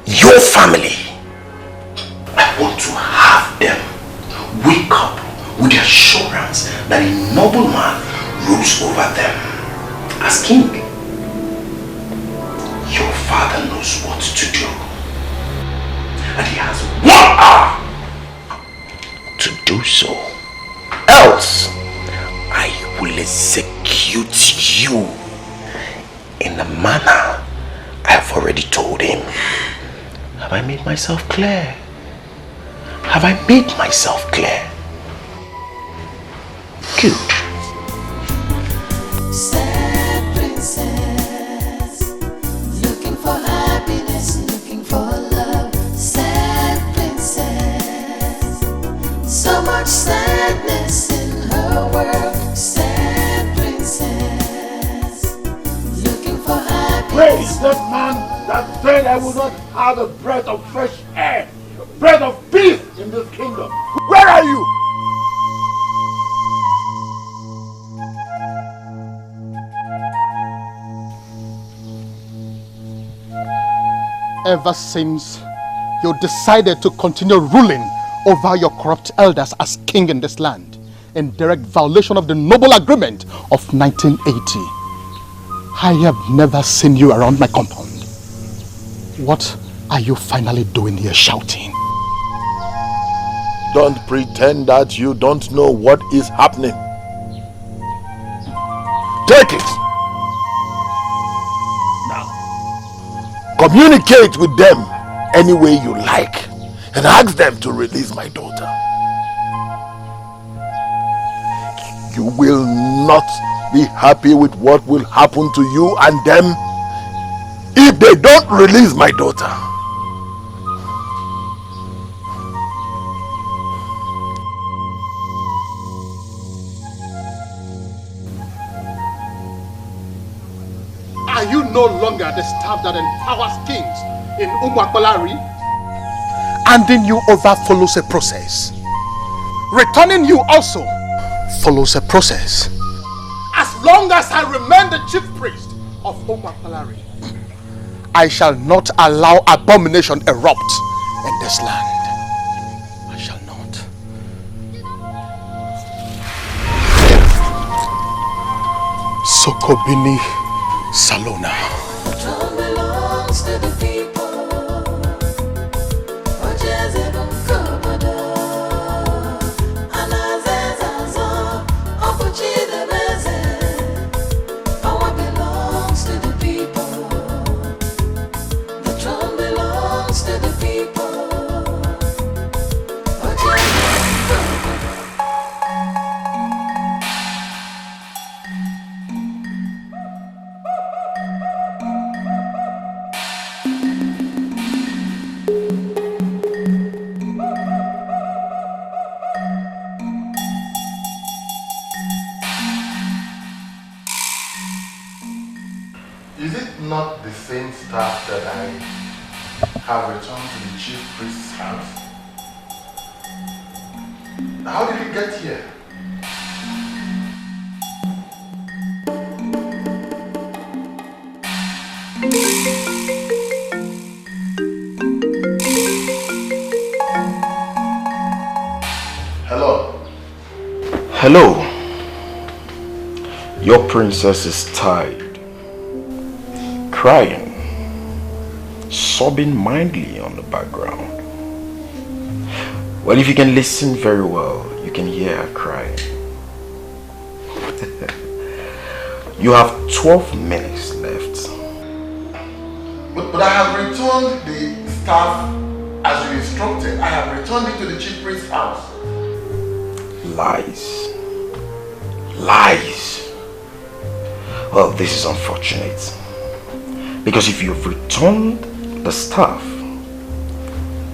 Your family. I want to have them wake up with the assurance that a noble man rules over them as king. Your father knows what to do, and he has 1 hour to do so, else I will execute you in the manner I have already told him. Have I made myself clear? Have I made myself clear? Good. Sad princess, looking for happiness, looking for love. Sad princess, so much sadness in her world. Sad princess, looking for happiness. Praise the man that said I will not have a breath of fresh air, a breath of peace in this kingdom. Where are you? ever since you decided to continue ruling over your corrupt elders as king in this land, in direct violation of the noble agreement of 1980. I have never seen you around my compound. What are you finally doing here shouting? Don't pretend that you don't know what is happening. Take it. Now, communicate with them any way you like and ask them to release my daughter. You will not be happy with what will happen to you and them if they don't release my daughter. Are you no longer the staff that empowers kings in Umwakolari? Handing you over follows a process. Returning you also follows a process. As long as I remain the chief priest of Umwakolari, I shall not allow abomination erupt in this land. I shall not. Sokobini Salona. Throne belongs to the people. Ojezebon Kobodo. Anazezazo. Opuchidebeze. Power belongs to the people. The throne belongs to the people. Ojezebon Kobodo. Is it not the same staff that I have returned to the chief priest's house? How did it get here? Hello? Hello. Your princess is tired, crying, sobbing mildly on the background. Well, if you can listen very well, you can hear her crying. You have 12 minutes left. But I have returned the staff as you instructed. I have returned it to the chief priest's house. Lies. Lies. Well, this is unfortunate. Because if you've returned the staff,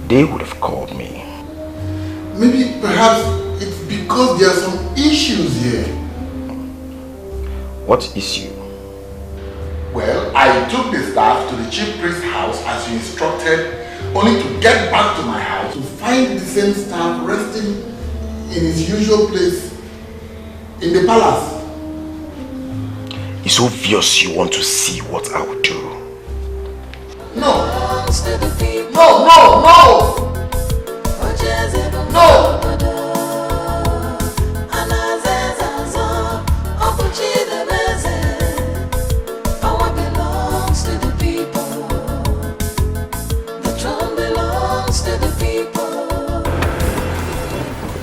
they would have called me. Maybe perhaps it's because there are some issues here. What issue? Well, I took the staff to the chief priest's house as you instructed, only to get back to my house to find the same staff resting in his usual place in the palace. It's obvious you want to see what I will do. No! No, no, no! No! Power belongs to the people. The throne belongs to the people.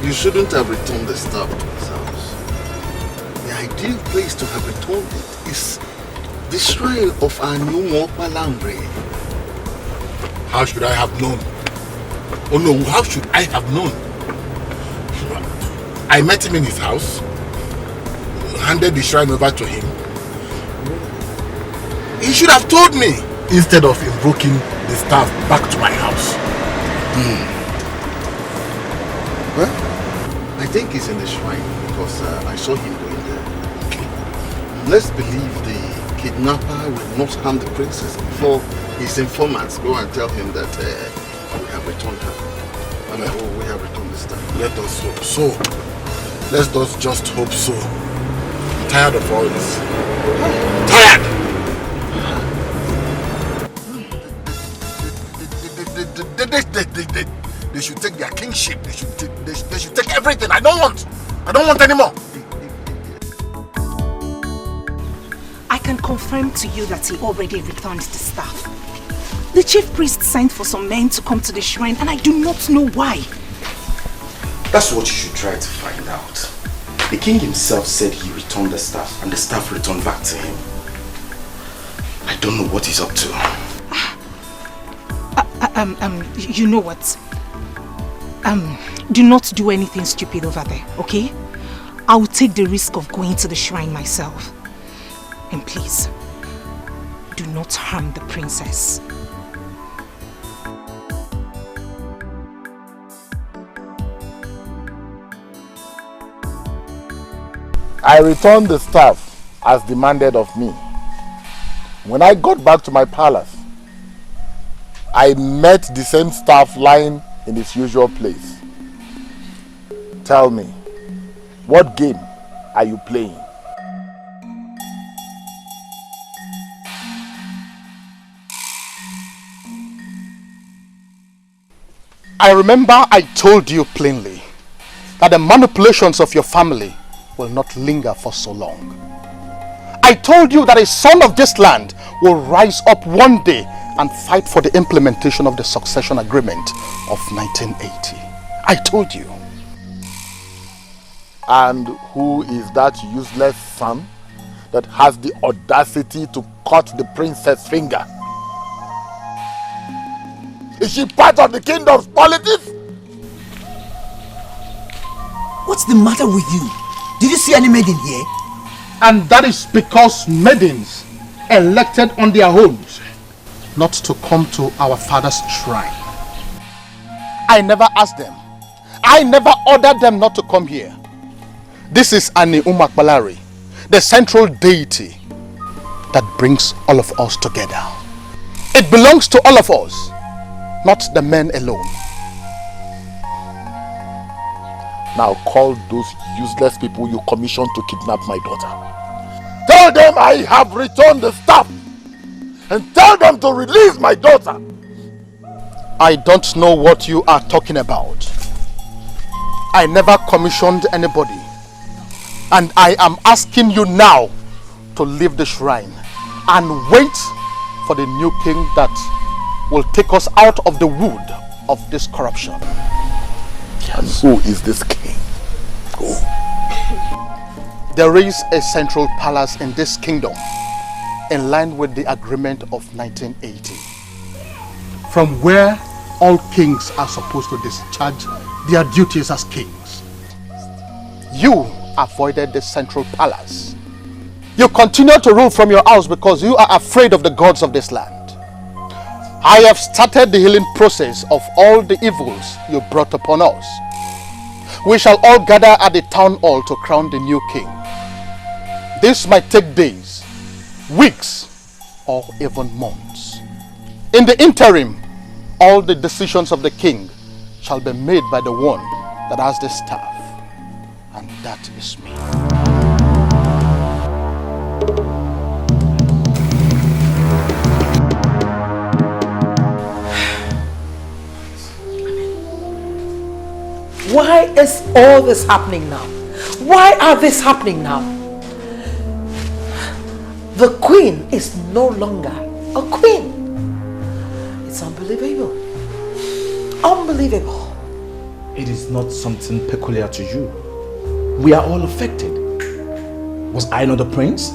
You shouldn't have returned the staff to his house. The ideal place to have returned it is the shrine of our new Mokwalambre. How should I have known? Oh no, how should I have known? I met him in his house, handed the shrine over to him. He should have told me instead of invoking the staff back to my house. Well, I think he's in the shrine because I saw him going there. Okay. Let's believe the kidnapper will not harm the princess before his informants go and tell him that we have returned her. We have returned the staff. Let us hope so. Let us just hope so. I'm tired of all this. Tired! They should take their kingship. They should take everything. I don't want anymore. I can confirm to you that he already returned the staff. The chief priest sent for some men to come to the shrine and I do not know why. That's what you should try to find out. The king himself said he returned the staff and the staff returned back to him. I don't know what he's up to. You know what? Do not do anything stupid over there, okay? I will take the risk of going to the shrine myself. And please, do not harm the princess. I returned the staff as demanded of me. When I got back to my palace, I met the same staff lying in its usual place. Tell me, what game are you playing? I remember I told you plainly that the manipulations of your family will not linger for so long. I told you that a son of this land will rise up one day and fight for the implementation of the succession agreement of 1980. I told you. And who is that useless son that has the audacity to cut the princess' finger? Is she part of the kingdom's politics? What's the matter with you? Did you see any maiden here? And that is because maidens elected on their own not to come to our father's shrine. I never asked them. I never ordered them not to come here. This is Ani Umakbalari, the central deity that brings all of us together. It belongs to all of us, not the men alone. Now call those useless people you commissioned to kidnap my daughter. Tell them I have returned the staff. And tell them to release my daughter. I don't know what you are talking about. I never commissioned anybody. And I am asking you now to leave the shrine and wait for the new king that will take us out of the wood of this corruption. And who is this king? Who? There is a central palace in this kingdom in line with the agreement of 1980, from where all kings are supposed to discharge their duties as kings. You avoided the central palace. You continue to rule from your house because you are afraid of the gods of this land. I have started the healing process of all the evils you brought upon us. We shall all gather at the town hall to crown the new king. This might take days, weeks, or even months. In the interim, all the decisions of the king shall be made by the one that has the staff, and that is me. Why is all this happening now? Why are this happening now? The queen is no longer a queen. It's unbelievable. Unbelievable. It is not something peculiar to you. We are all affected. Was I not the prince?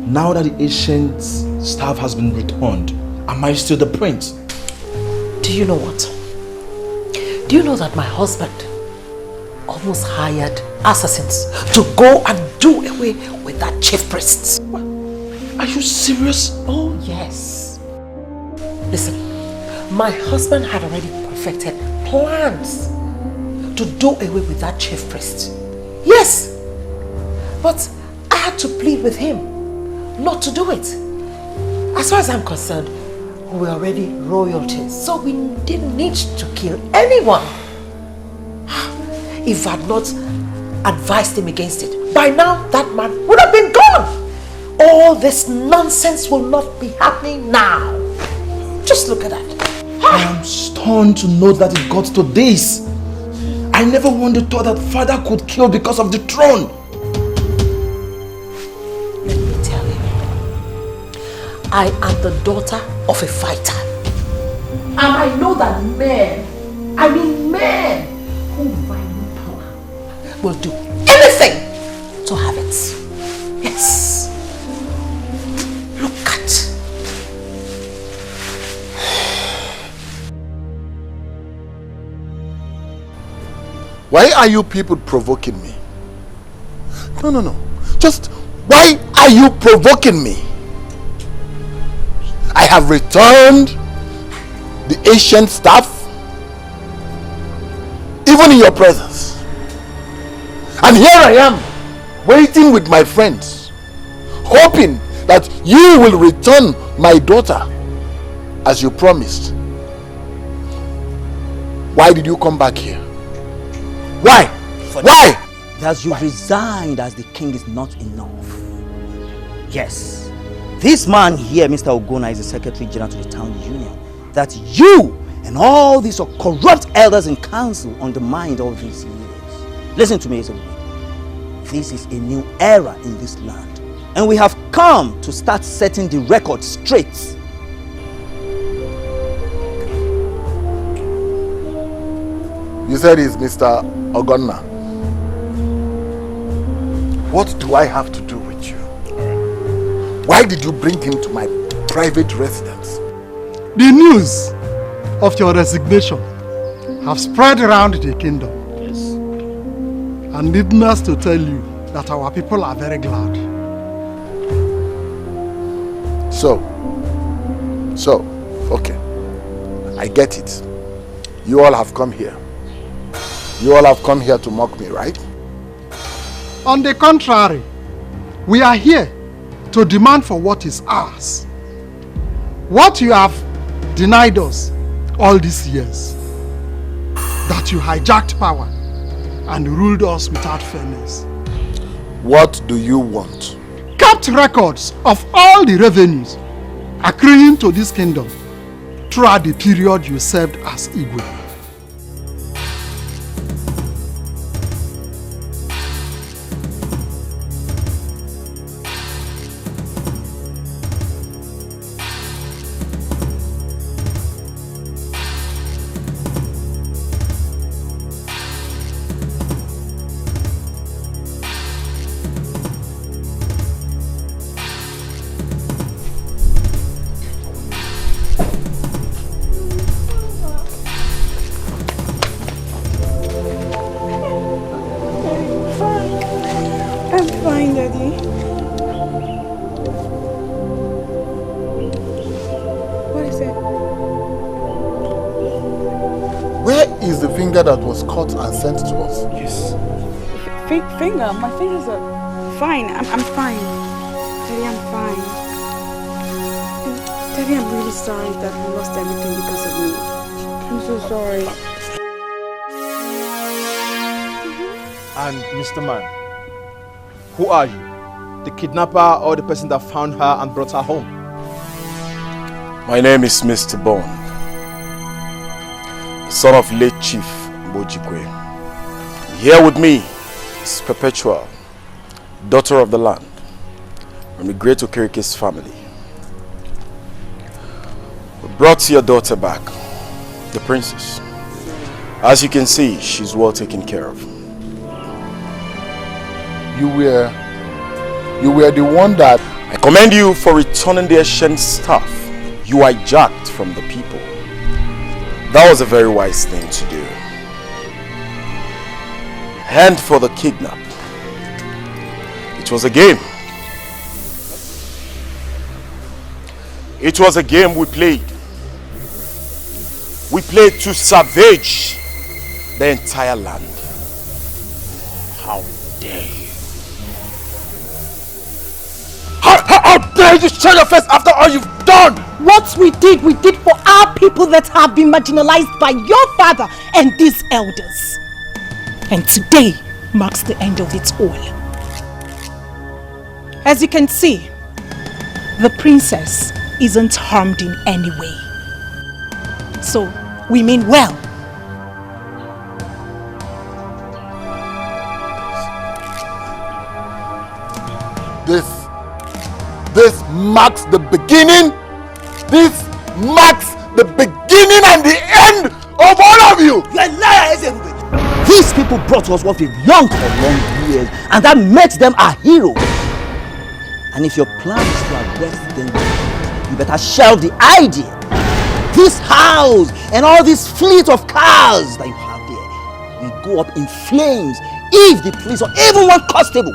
Now that the ancient staff has been returned, am I still the prince? Do you know what? Do you know that my husband almost hired assassins to go and do away with that chief priest? Are you serious? Oh yes. Listen, my husband had already perfected plans to do away with that chief priest. Yes, but I had to plead with him not to do it. As far as I'm concerned, we were already royalties, so we didn't need to kill anyone. If I had not advised him against it, by now that man would have been gone. All this nonsense will not be happening now. Just look at that. I am stunned to know that it got to this. I never once thought that father could kill because of the throne. Let me tell you, I am the daughter of a fighter. And I know that men who value power will do anything to have it. Yes. Look at. Why are you people provoking me? No. Just why are you provoking me? I have returned the ancient staff, even in your presence. And here I am, waiting with my friends, hoping that you will return my daughter as you promised. Why did you come back here? Why? Why? That you resigned as the king is not enough. Yes, this man here, Mr. Ogona, is the Secretary General to the Town Union. That you and all these corrupt elders in council undermined all these years. Listen to me, this is a new era in this land, and we have come to start setting the record straight. You said it's Mr. Ogonna. What do I have to do with you? Why did you bring him to my private residence? The news of your resignation have spread around the kingdom. Yes. And needless to tell you that our people are very glad. So, okay. I get it. You all have come here. You all have come here to mock me, right? On the contrary, we are here to demand for what is ours. What you have denied us all these years. That you hijacked power and ruled us without fairness. What do you want? Kept records of all the revenues accruing to this kingdom throughout the period you served as Igwe. That was cut and sent to us. Yes. Finger? My fingers are fine. I'm fine. Daddy, I'm fine. Daddy, I'm really sorry that we lost everything because of me. I'm so sorry. And Mr. Man, who are you? The kidnapper or the person that found her and brought her home? My name is Mr. Bond, the son of late Chief Bojikwe. Here with me is Perpetual, daughter of the land, from the great Okerike's family. We brought your daughter back, the princess. As you can see, she's well taken care of. You were the one that... I commend you for returning the ancient staff you hijacked from the people. That was a very wise thing to do. And for the kidnap, it was a game. It was a game we played. We played to savage the entire land. How dare you? How dare you show your face after all you've done? What we did for our people that have been marginalized by your father and these elders. And today marks the end of it all. As you can see, the princess isn't harmed in any way. So, we mean well. This marks the beginning. This marks the beginning and the end of all of you. You're a liar, Ezebube. These people brought us what we've longed for long years, and that makes them our heroes. And if your plan is to arrest them, you better shelve the idea. This house and all this fleet of cars that you have there will go up in flames if the police or even one constable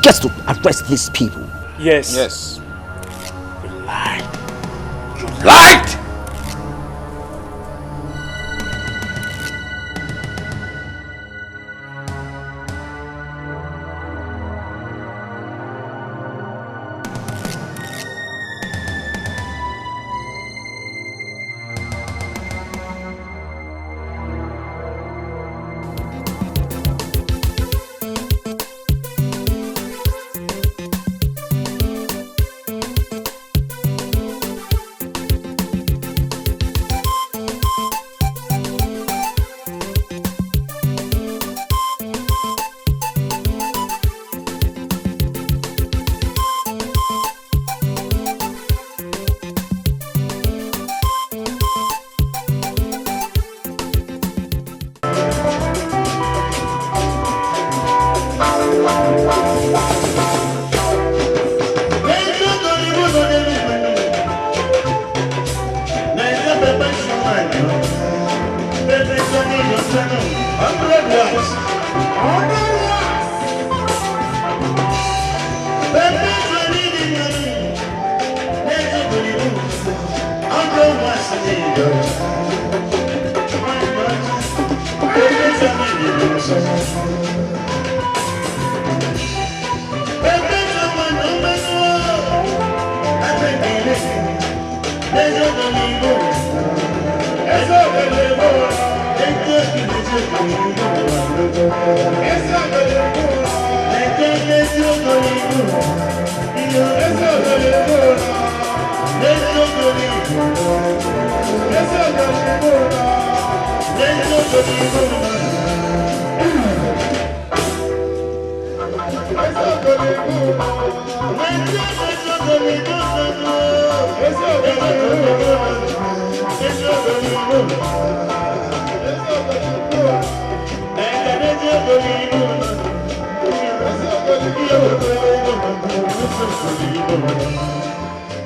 gets to arrest these people. Yes. Yes. You lied. You lied!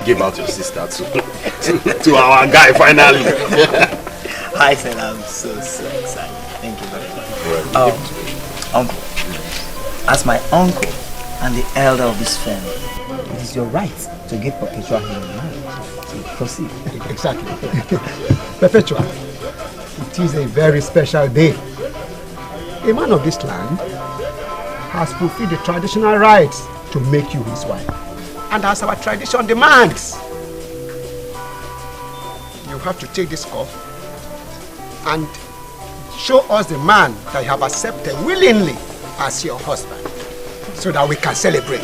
Give out your sister to our guy finally. I said I'm so excited. Thank you very much. Uncle, as my uncle and the elder of this family, it is your right to give Perpetua in marriage. So proceed. Exactly. Perpetua, it is a very special day. A man of this land has fulfilled the traditional rites to make you his wife. And as our tradition demands, you have to take this cup and show us the man that you have accepted willingly as your husband, so that we can celebrate.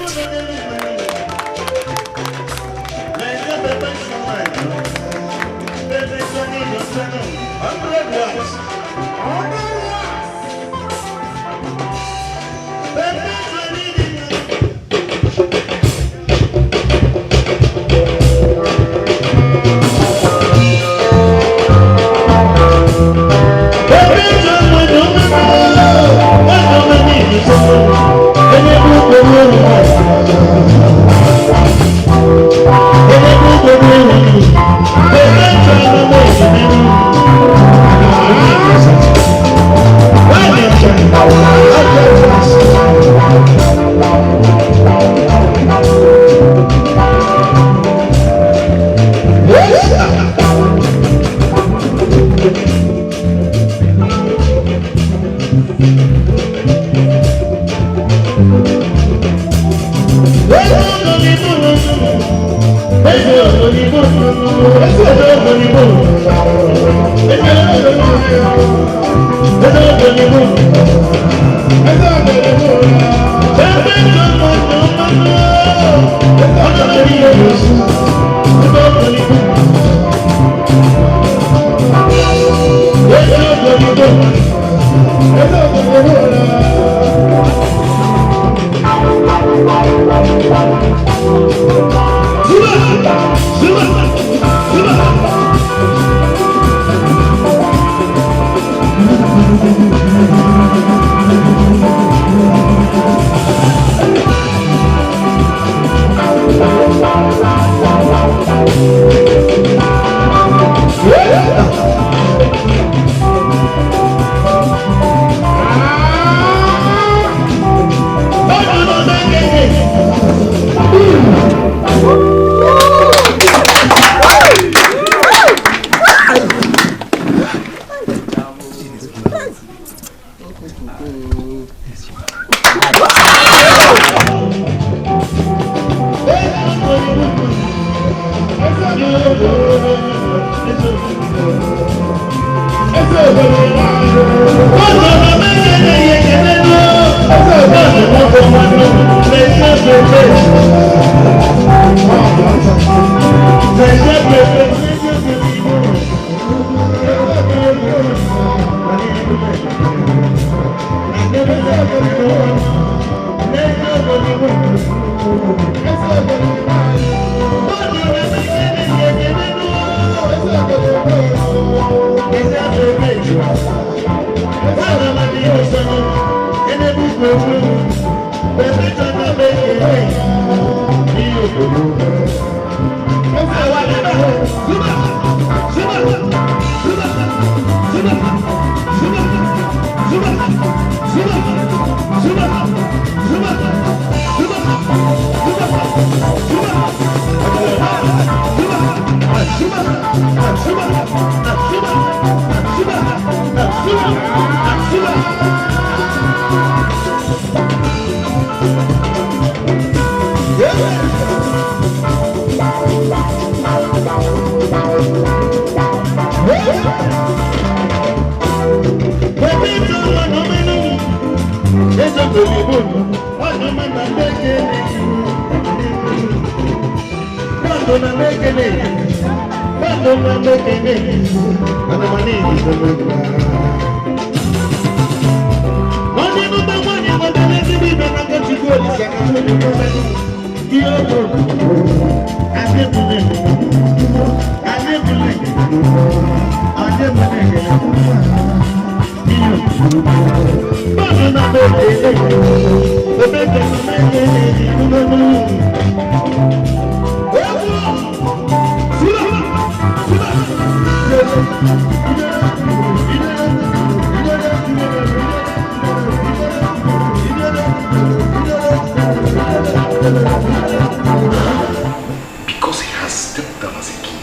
Because he has stepped down as a king,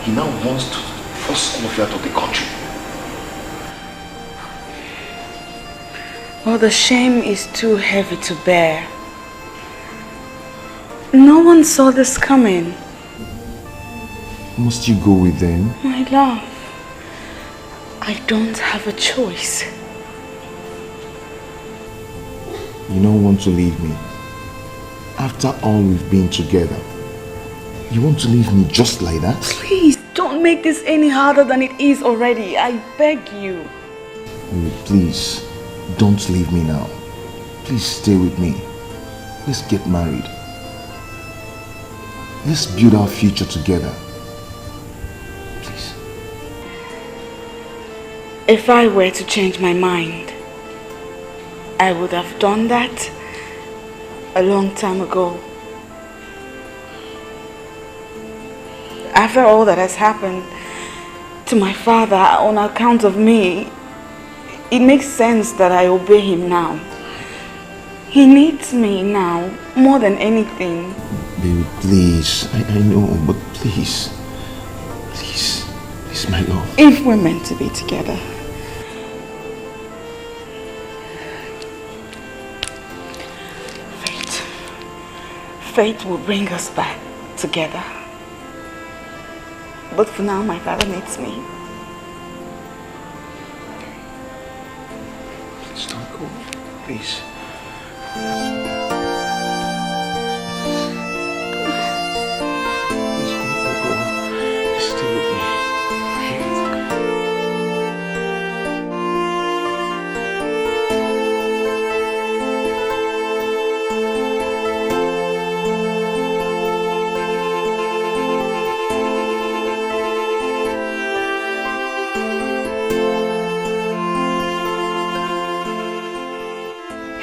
he now wants to force all of you out of the country. Well, the shame is too heavy to bear. No one saw this coming. Must you go with them? My love, I don't have a choice. You don't want to leave me. After all we've been together, you want to leave me just like that? Please, don't make this any harder than it is already. I beg you. Please, don't leave me now. Please stay with me. Let's get married. Let's build our future together. Please. If I were to change my mind, I would have done that a long time ago. After all that has happened to my father on account of me, it makes sense that I obey him now. He needs me now more than anything. Baby, please. I know, but please. Please. Please, my love. If we're meant to be together, fate will bring us back together. But for now, my father needs me. Please don't go. Please.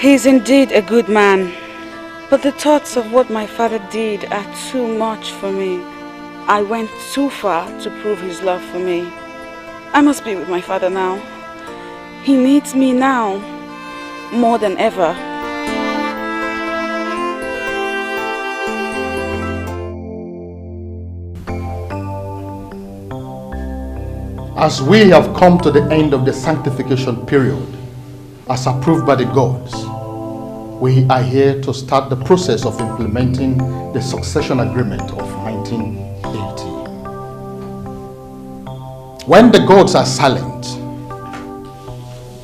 He's indeed a good man, but the thoughts of what my father did are too much for me. I went too far to prove his love for me. I must be with my father now. He needs me now, more than ever. As we have come to the end of the sanctification period, as approved by the gods, we are here to start the process of implementing the succession agreement of 1980. When the gods are silent,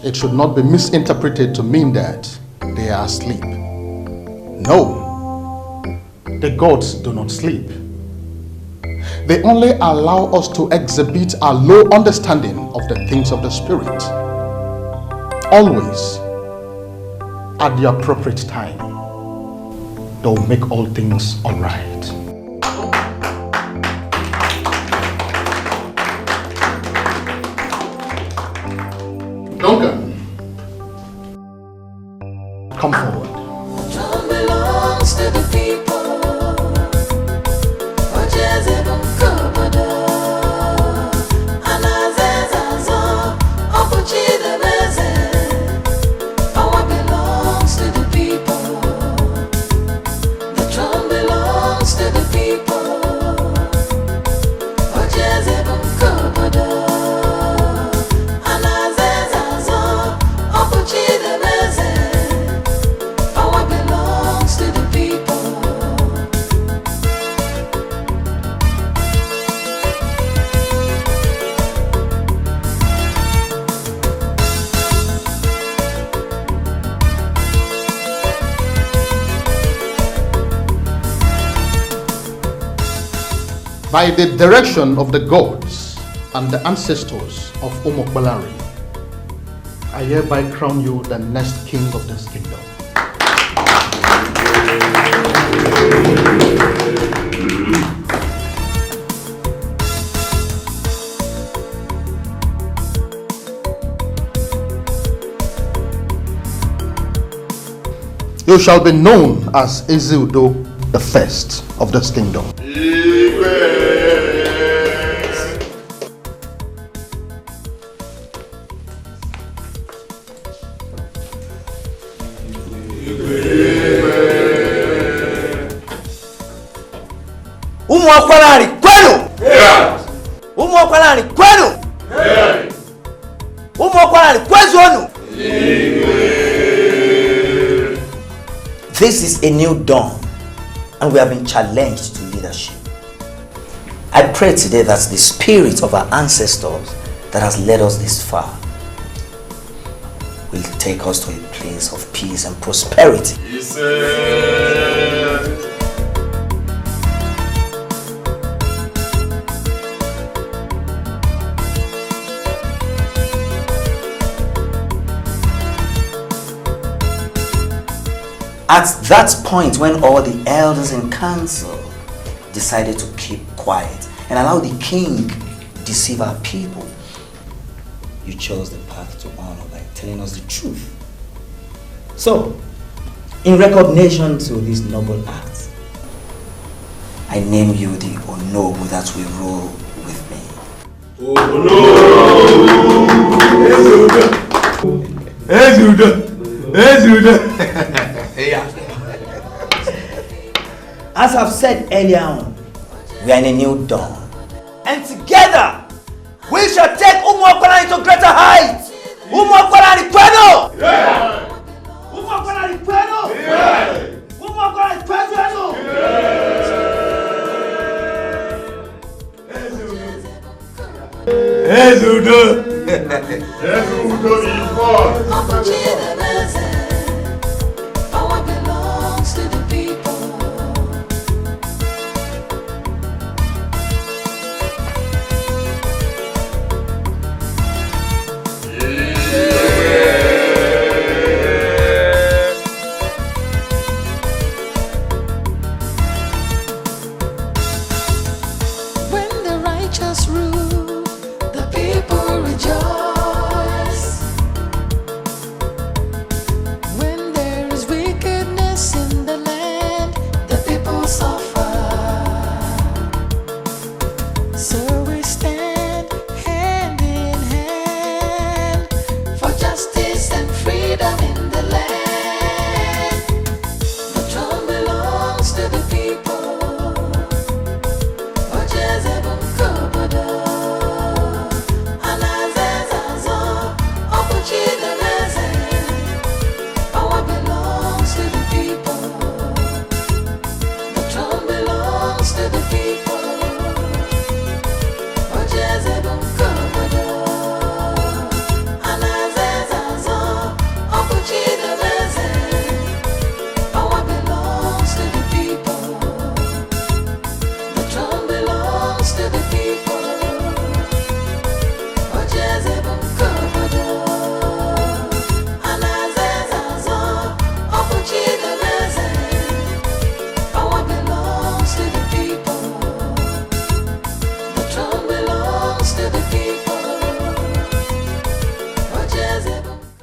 it should not be misinterpreted to mean that they are asleep. No, the gods do not sleep. They only allow us to exhibit our low understanding of the things of the Spirit. Always, at the appropriate time, they'll make all things all right. Duncan, come forward. Throne belongs to the people. Power belongs to the people. The throne belongs to the people. Power belongs to the people. By the direction of the gods and the ancestors of Omokbalari, I hereby crown you the next king of this kingdom. You shall be known as Ezeudo the first of this kingdom. This is a new dawn, and we have been challenged to leadership. I pray today that the spirit of our ancestors that has led us this far will take us to a place of peace and prosperity. At that point, when all the elders in council decided to keep quiet and allow the king deceive our people, you chose the path to honor by telling us the truth. So, in recognition to this noble act, I name you the Onobu that will rule with me. As I've said earlier on, we are in a new dawn. And together, we shall take Umuokwala into greater heights. Umuokwala ni kwenu! Umuokwala ni kwenu! Umuokwala ni kwenu! Ezeudo is born.